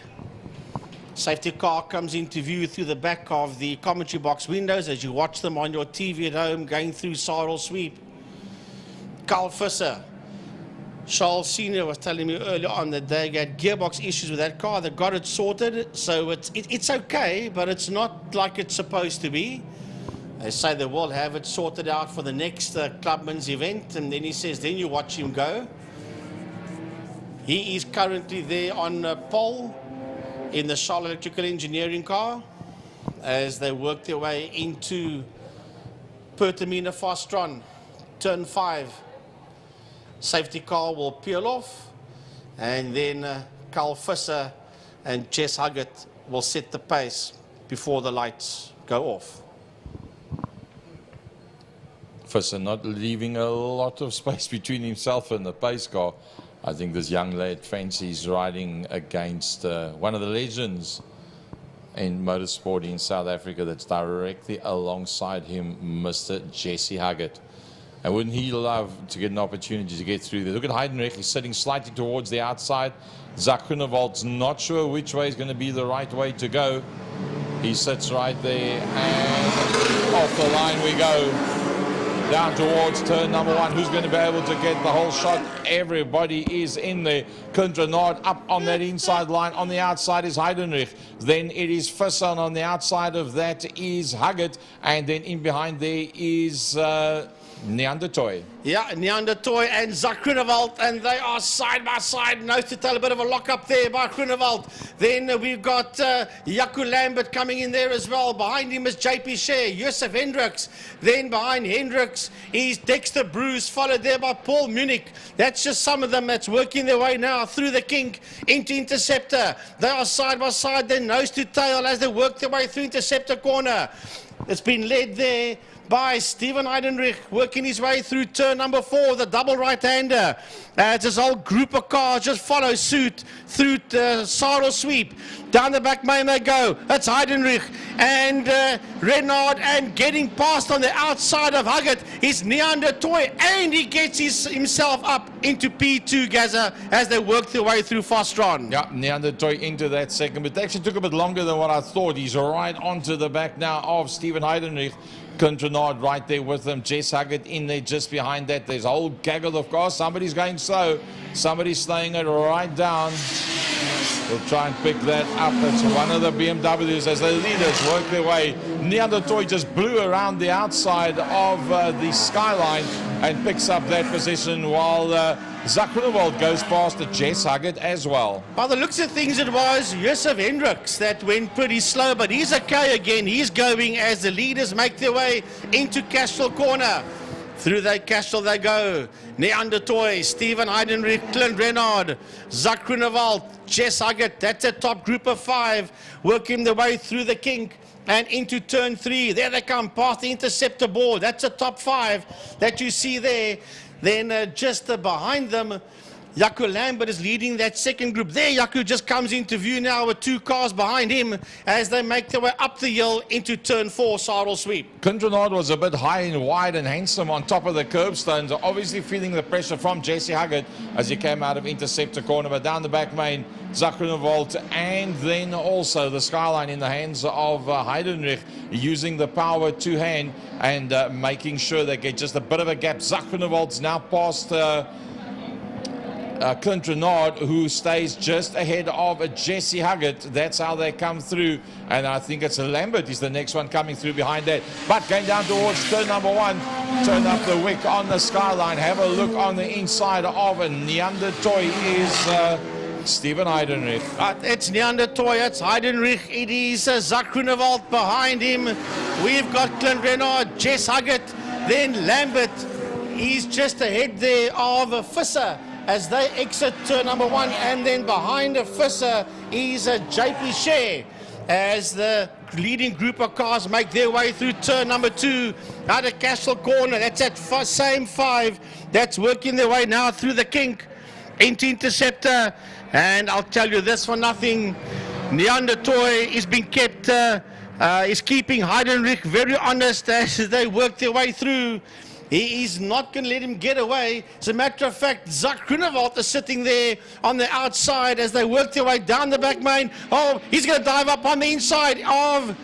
Safety car comes into view through the back of the commentary box windows as you watch them on your TV at home going through saddle sweep. Carl Visser. Charles Senior was telling me earlier on that they had gearbox issues with that car. They got it sorted, so it's okay, but it's not like it's supposed to be. They say they will have it sorted out for the next Clubman's event, and then he says, then you watch him go. He is currently there on pole in the Charlotte Electrical Engineering car as they work their way into Pertamina Fastron, turn 5. Safety car will peel off, and then Carl Visser and Jess Huggett will set the pace before the lights go off. Visser not leaving a lot of space between himself and the pace car. I think this young lad fancies riding against one of the legends in motorsport in South Africa that's directly alongside him, Mr. Jesse Huggett. And wouldn't he love to get an opportunity to get through there? Look at Heidenreich, he's sitting slightly towards the outside. Zak Groenewald's not sure which way is going to be the right way to go. He sits right there, and off the line we go. Down towards turn number 1. Who's going to be able to get the whole shot? Everybody is in there. Clint Renard up on that inside line. On the outside is Heidenreich. Then it is Visser. On the outside of that is Huggett. And then in behind there is Neandertoy. Yeah, Neandertoy and Zak Groenewald, and they are side by side. Nose to tail, a bit of a lock up there by Groenewald. Then we've got Jaco Lambert coming in there as well. Behind him is JP Scher, Josef Hendricks. Then behind Hendricks is Dexter Bruce, followed there by Paul Munich. That's just some of them that's working their way now through the kink into Interceptor. They are side by side, then nose to tail as they work their way through Interceptor corner. It's been led there by Steven Heidenreich, working his way through turn number 4, the double right-hander. This whole group of cars just follow suit through the saddle sweep. Down the back main they go. That's Heidenreich and Renard, and getting past on the outside of Huggett is Neandertoy, and he gets himself up into P2, Gaza, as they work their way through Fastron. Yeah, Neandertoy into that second, but it actually took a bit longer than what I thought. He's right onto the back now of Steven Heidenreich. Clint Renard right there with them. Jess Huggett in there just behind that. There's a whole gaggle of cars. Somebody's going slow. Somebody's slowing it right down. We'll try and pick that up. It's one of the BMWs as the leaders work their way. Neandertoy just blew around the outside of the skyline and picks up that position, while Zak Groenewald goes past the Jess Huggett as well. By the looks of things, it was Josef Hendricks that went pretty slow, but he's okay again. He's going as the leaders make their way into Castro corner. Through that Castro they go. Neandertoy, Steven Heidenreich, Clint Renard, Zak Groenewald, Jess Huggett. That's a top group of 5 working their way through the kink and into turn 3. There they come past the Interceptor board. That's a top 5 that you see there. Then just behind them, Jaco Lambert is leading that second group. There, Jaco just comes into view now with 2 cars behind him as they make their way up the hill into turn 4, saddle sweep. Clint Renard was a bit high and wide and handsome on top of the curbstones, obviously feeling the pressure from Jesse Huggett as he came out of Interceptor corner, but down the back main, Zak Groenewald, and then also the skyline in the hands of Heidenreich, using the power to hand and making sure they get just a bit of a gap. Zak Groenewald's now past Clint Renard, who stays just ahead of Jesse Huggett. That's how they come through, and I think it's Lambert is the next one coming through behind that. But going down towards turn number 1, turn up the wick on the skyline. Have a look on the inside of Neandertoy is Steven Heidenreich. It's Neanderthal, it's Heidenreich, it is Zak Groenewald behind him. We've got Clint Renard, Jess Huggett, then Lambert. He's just ahead there of Visser as they exit turn number 1, and then behind Visser is JP Share as the leading group of cars make their way through turn number 2 out of Castle Corner. That's at same 5 that's working their way now through the kink into Interceptor. And I'll tell you this for nothing, Neanderthal is being kept, is keeping Heidenreich very honest as they work their way through. He is not going to let him get away. As a matter of fact, Zak Groenewald is sitting there on the outside as they work their way down the back main. Oh, he's going to dive up on the inside of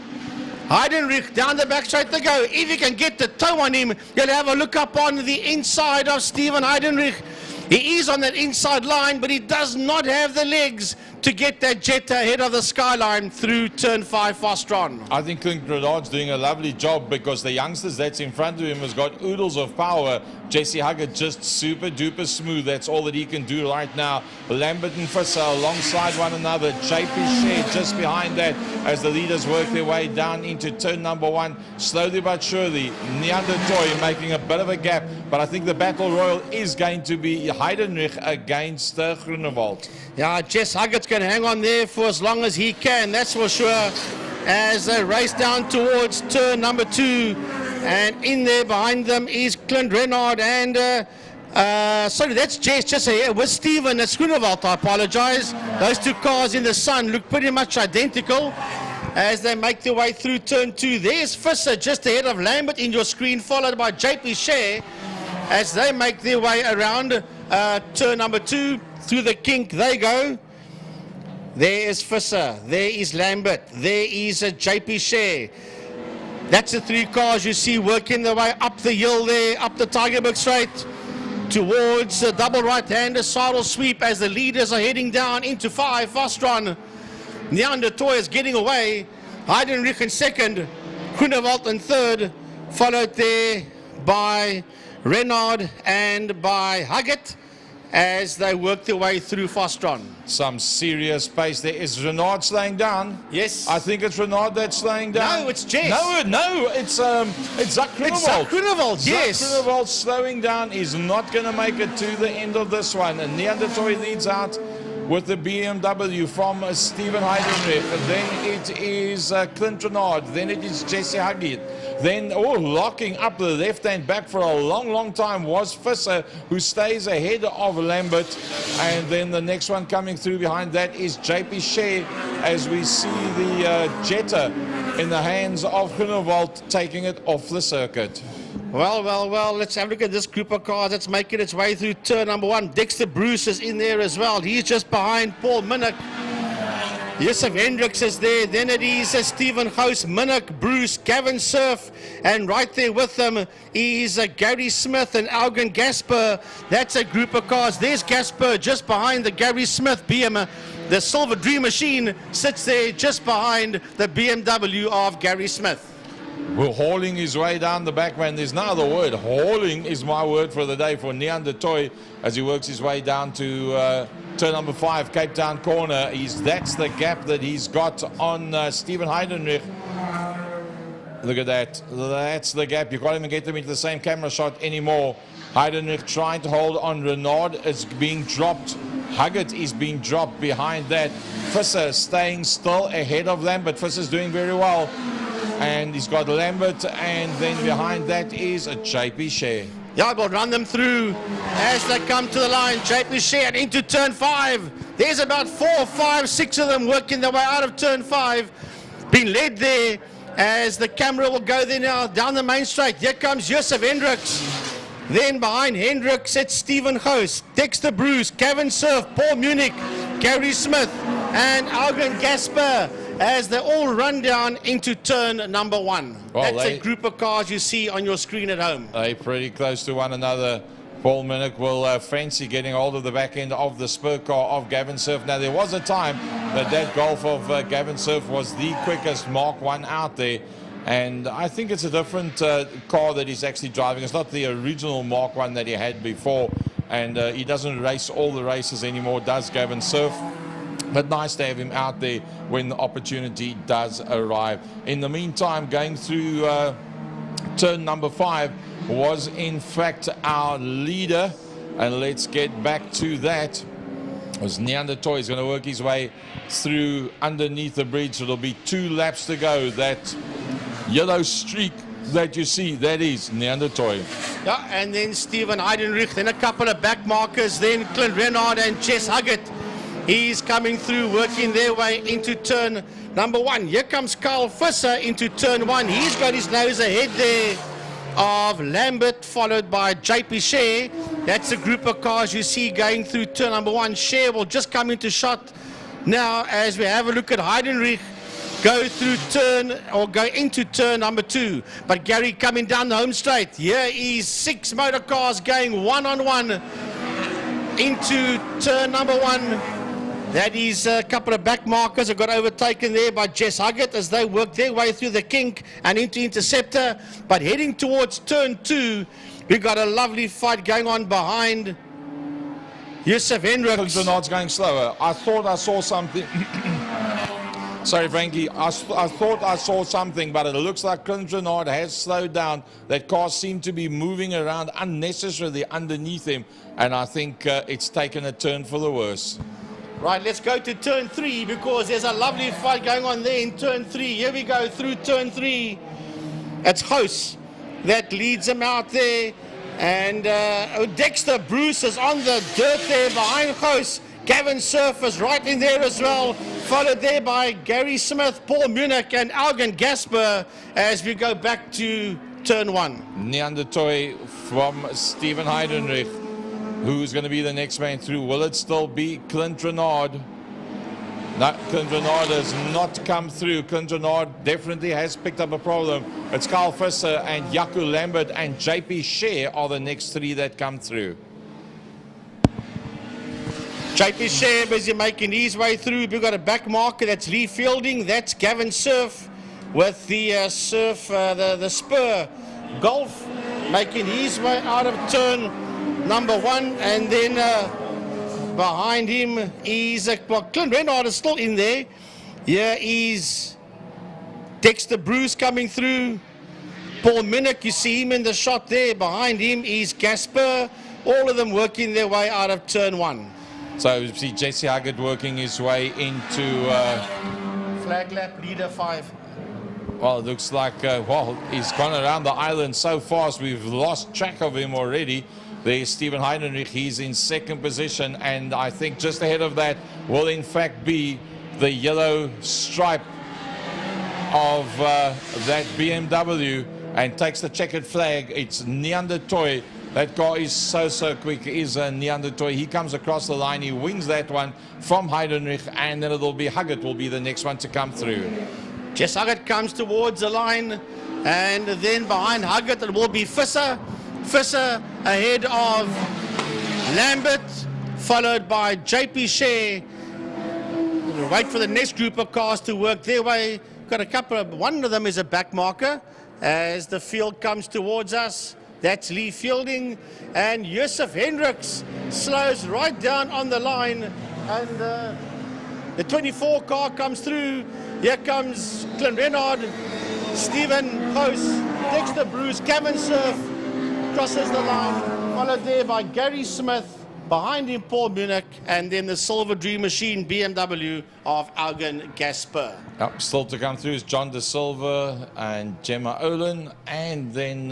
Heidenreich. Down the back straight they go. If you can get the toe on him, you'll have a look up on the inside of Steven Heidenreich. He is on that inside line, but he does not have the legs to get that Jetta ahead of the skyline through turn 5 Fostron. I think Clint Renard's doing a lovely job because the youngsters that's in front of him has got oodles of power. Jesse Huggett just super duper smooth. That's all that he can do right now. Lambert and Visser alongside one another. JP Share just behind that as the leaders work their way down into turn number 1. Slowly but surely, Neanderthal making a bit of a gap, but I think the battle royal is going to be Heidenreich against Groenewald. Yeah, Jess Huggett's going to hang on there for as long as he can, that's for sure, as they race down towards turn number 2. And in there behind them is Clint Renard and, sorry, that's Jess just here with Steven. That's Groenewald, I apologize. Those two cars in the sun look pretty much identical as they make their way through turn 2. There's Visser just ahead of Lambert in your screen, followed by JP Share as they make their way around turn number 2. Through the kink they go. There is Visser, there is Lambert, there is JP Share. That's the 3 cars you see working their way up the hill there, up the Tigerberg Straight towards the double right-hander saddle sweep as the leaders are heading down into 5 Fostron. Neanderthal is getting away. Heidenreich in second, Groenewald in third, followed there by Renard and by Huggett as they work their way through Fostron. Some serious pace there. Is Renard slowing down? Yes. I think it's Renard that's slowing down. No, it's Jess. No, it's Zak Groenewald. It's Zak Groenewald, yes. Zak Groenewald slowing down. He's not going to make it to the end of this one. And Neanderthal leads out with the BMW from Steven Heidenreich. Then it is Clint Renard. Then it is Jesse Huggett. Then, locking up the left-hand back for a long time was Visser, who stays ahead of Lambert. And then the next one coming through behind that is JP Share, as we see the Jetta in the hands of Groenewald taking it off the circuit. Well, let's have a look at this group of cars that's making its way through turn number 1. Dexter Bruce is in there as well. He's just behind Paul Minnick. Josef Hendricks is there. Then it is Stephen House, Minnick, Bruce, Gavin Surf, and right there with them is Gary Smith and Algan Gasper. That's a group of cars. There's Gasper just behind the Gary Smith BM. The Silver Dream Machine sits there just behind the BMW of Gary Smith. Well, hauling his way down the back, man. There's no other word. Hauling is my word for the day for Neanderthal as he works his way down to turn number 5, Cape Town corner. That's the gap that he's got on Steven Heidenreich. Look at that. That's the gap. You can't even get them into the same camera shot anymore. Heidenreich trying to hold on. Renard is being dropped. Huggett is being dropped behind that. Visser staying still ahead of Lambert. Visser's doing very well. And he's got Lambert, and then behind that is a JP Share. Yeah, we'll run them through as they come to the line. JP Share into turn 5. There's about 4, 5, 6 of them working their way out of turn 5. Being led there as the camera will go there now down the main straight. Here comes Josef Hendricks. Then behind Hendricks, it's Stephen House, Dexter Bruce, Gavin Surf, Paul Munich, Gary Smith, and Algan Gasper, as they all run down into turn number 1. Well, that's a group of cars you see on your screen at home. They're pretty close to one another. Paul Minnick will fancy getting hold of the back end of the spur car of Gavin Surf. Now, there was a time that Golf of Gavin Surf was the quickest Mark 1 out there. And I think it's a different car that he's actually driving. It's not the original Mark 1 that he had before. and he doesn't race all the races anymore, does Gavin Surf. But nice to have him out there when the opportunity does arrive. In the meantime, going through turn number 5 was in fact our leader. And let's get back to that. It was Neanderthal. He's going to work his way through underneath the bridge. It'll be 2 laps to go. That yellow streak that you see, that is Neanderthal. Yeah, and then Steven Heidenrich, then a couple of back markers, then Clint Renard and Jess Huggett. He's coming through, working their way into turn number 1. Here comes Carl Visser into turn 1. He's got his nose ahead there of Lambert, followed by JP Share. That's a group of cars you see going through turn number 1. Share will just come into shot now as we have a look at Heidenrich go through turn, or go into turn number 2. But Gary coming down the home straight. Here is 6 motor cars going one-on-one into turn number 1. That is a couple of back markers that got overtaken there by Jess Huggett as they work their way through the kink and into Interceptor. But heading towards turn 2, we've got a lovely fight going on behind Yusuf Hendricks. Bernard's going slower. I thought I saw something. Sorry, Frankie. I thought I saw something, but it looks like Clint Renard has slowed down. That car seemed to be moving around unnecessarily underneath him, and I think it's taken a turn for the worse. Right, let's go to turn 3 because there's a lovely fight going on there in turn 3. Here we go through turn 3. It's House that leads him out there. And Dexter Bruce is on the dirt there behind House. Gavin Surf is right in there as well. Followed there by Gary Smith, Paul Munich and Algan Gasper as we go back to turn 1. Neanderthal from Stephen Heidenrich. Who's going to be the next man through? Will it still be Clint Renard? No, Clint Renard has not come through. Clint Renard definitely has picked up a problem. It's Carl Visser and Jaco Lambert and JP Share are the next 3 that come through. JP Share busy making his way through. We've got a back marker that's Lee Fielding. That's Gavin Surf with the the Spur Golf making his way out of turn number 1, and then behind him is Clint Renard is still in there. Here is Dexter Bruce coming through. Paul Minnick, you see him in the shot there. Behind him is Gasper. All of them working their way out of turn 1. So you see Jesse Huggett working his way into flag lap leader 5. Well, it looks like well, he's gone around the island so fast we've lost track of him already. There's Stephen Heidenrich, he's in 2nd position, and I think just ahead of that will in fact be the yellow stripe of that BMW, and takes the checkered flag. It's Neanderthal. That car is so quick, is Neanderthal. He comes across the line, he wins that one from Heidenrich, and then it'll be Huggett will be the next one to come through. Jess Huggett comes towards the line, and then behind Huggett it will be Visser. Visser ahead of Lambert, followed by JP Share. We'll wait for the next group of cars to work their way. Got a couple of, one of them is a back marker as the field comes towards us. That's Lee Fielding, and Yusuf Hendricks slows right down on the line, and the 24 car comes through. Here comes Clint Renard, Stephen House, Dexter Bruce, Gavin Surf crosses the line, followed there by Gary Smith, behind him Paul Munich, and then the Silver Dream Machine BMW of Algan Gasper. Yep, still to come through is John De Silva and Gemma Olin, and then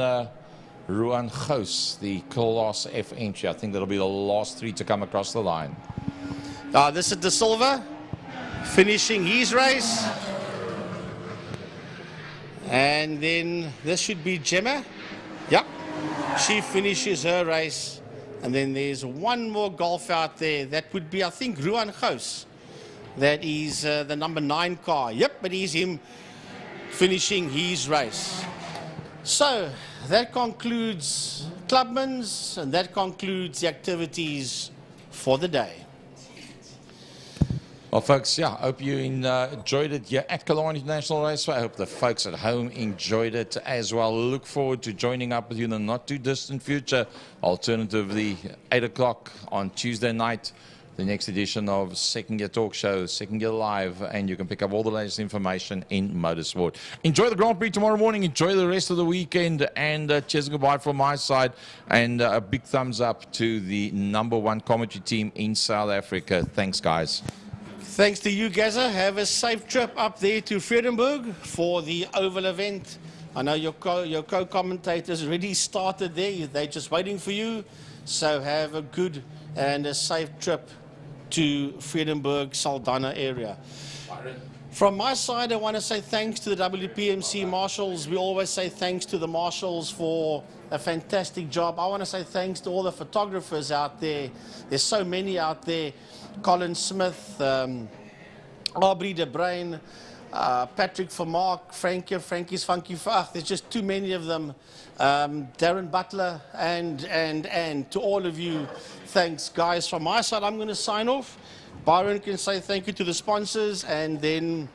Ruan Gous, the Class F entry. I think that'll be the last 3 to come across the line. This is De Silva finishing his race, and then this should be Gemma. Yep, she finishes her race, and then there's one more golf out there. That would be, I think, Ruan Gous. That is the number 9 car. Yep, but he's him finishing his race. So that concludes Clubman's, and that concludes the activities for the day. Well, folks, yeah, I hope you enjoyed it here at Killarney International Raceway. I hope the folks at home enjoyed it as well. Look forward to joining up with you in the not-too-distant future. Alternatively, 8 o'clock on Tuesday night, the next edition of Second Gear Talk Show, Second Gear Live, and you can pick up all the latest information in motorsport. Enjoy the Grand Prix tomorrow morning. Enjoy the rest of the weekend, and cheers and goodbye from my side, and a big thumbs up to the #1 commentary team in South Africa. Thanks, guys. Thanks to you, Gaza. Have a safe trip up there to Vredenburg for the Oval event. I know your co-commentators already started there. They're just waiting for you. So have a good and a safe trip to Vredenburg, Saldanha area. From my side, I want to say thanks to the WPMC marshals. We always say thanks to the marshals for a fantastic job. I want to say thanks to all the photographers out there. There's so many out there. Colin Smith, Aubrey de Bruin, Patrick Vermaak, Frankie's Funky Fach. There's just too many of them. Darren Butler, and to all of you, thanks, guys. From my side, I'm going to sign off. Byron can say thank you to the sponsors, and then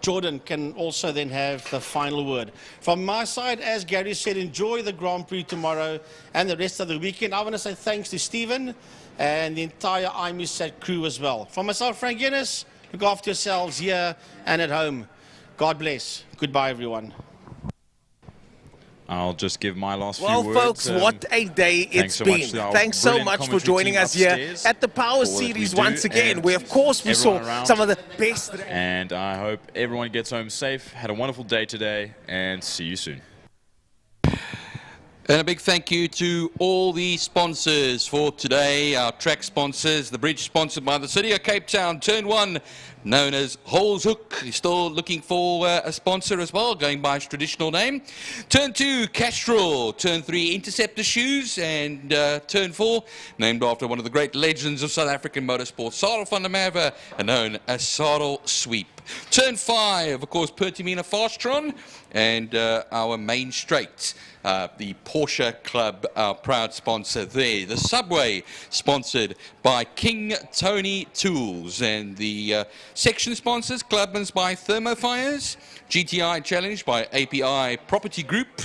Jordan can also then have the final word. From my side, as Gary said, enjoy the Grand Prix tomorrow and the rest of the weekend. I want to say thanks to Stephen and the entire IMUSAT crew as well. From myself, Frank Guinness, look after yourselves here and at home. God bless. Goodbye, everyone. I'll just give my last few well, words. folks, what a day it's been. Thanks so much for joining us here at the Power Series once again, where, of course, we saw some of the best. And I hope everyone gets home safe. Had a wonderful day today, and see you soon. And a big thank you to all the sponsors for today. Our track sponsors, the bridge sponsored by the City of Cape Town, Turn 1, known as Holes Hook. He's still looking for a sponsor as well, going by his traditional name. Turn 2, Castrol. Turn 3, Interceptor Shoes. And Turn 4, named after one of the great legends of South African motorsport, Sarel van der Merwe, known as Sarel Sweep. Turn 5, of course, Pertamina Fastron, and our main straight, the Porsche Club, our proud sponsor there. The Subway, sponsored by King Tony Tools, and the section sponsors, Clubman's by Thermofires, GTI Challenge by API Property Group,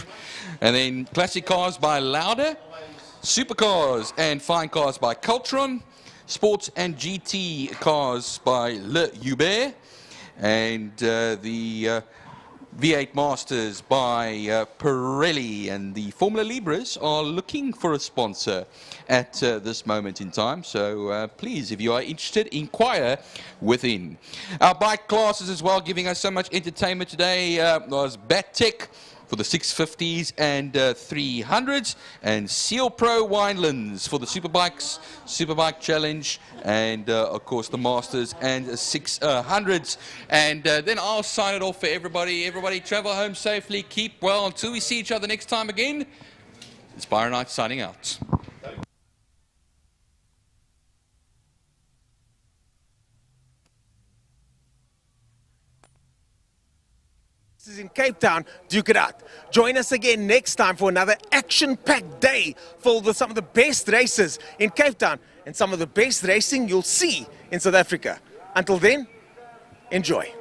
and then Classic Cars by Lauder, Supercars and Fine Cars by Cultron, Sports and GT Cars by Le Hubert, and the V8 Masters by Pirelli, and the Formula Libras are looking for a sponsor at this moment in time. So please, if you are interested, inquire within. Our bike classes as well, giving us so much entertainment today, was BatTech for the 650s and 300s, and Seal Pro Winelands for the Superbikes, Superbike Challenge, and of course the Masters and 600s. And then I'll sign it off for everybody. Everybody travel home safely, keep well until we see each other next time again. It's Byron Knight signing out. This is in Cape Town, duke it out. Join us again next time for another action-packed day filled with some of the best races in Cape Town and some of the best racing you'll see in South Africa. Until then, enjoy.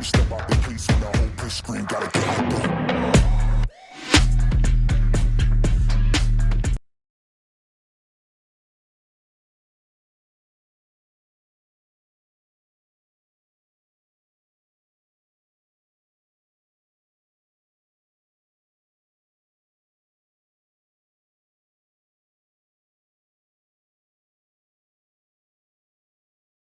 step out the case when the whole pitch screen gotta get out there.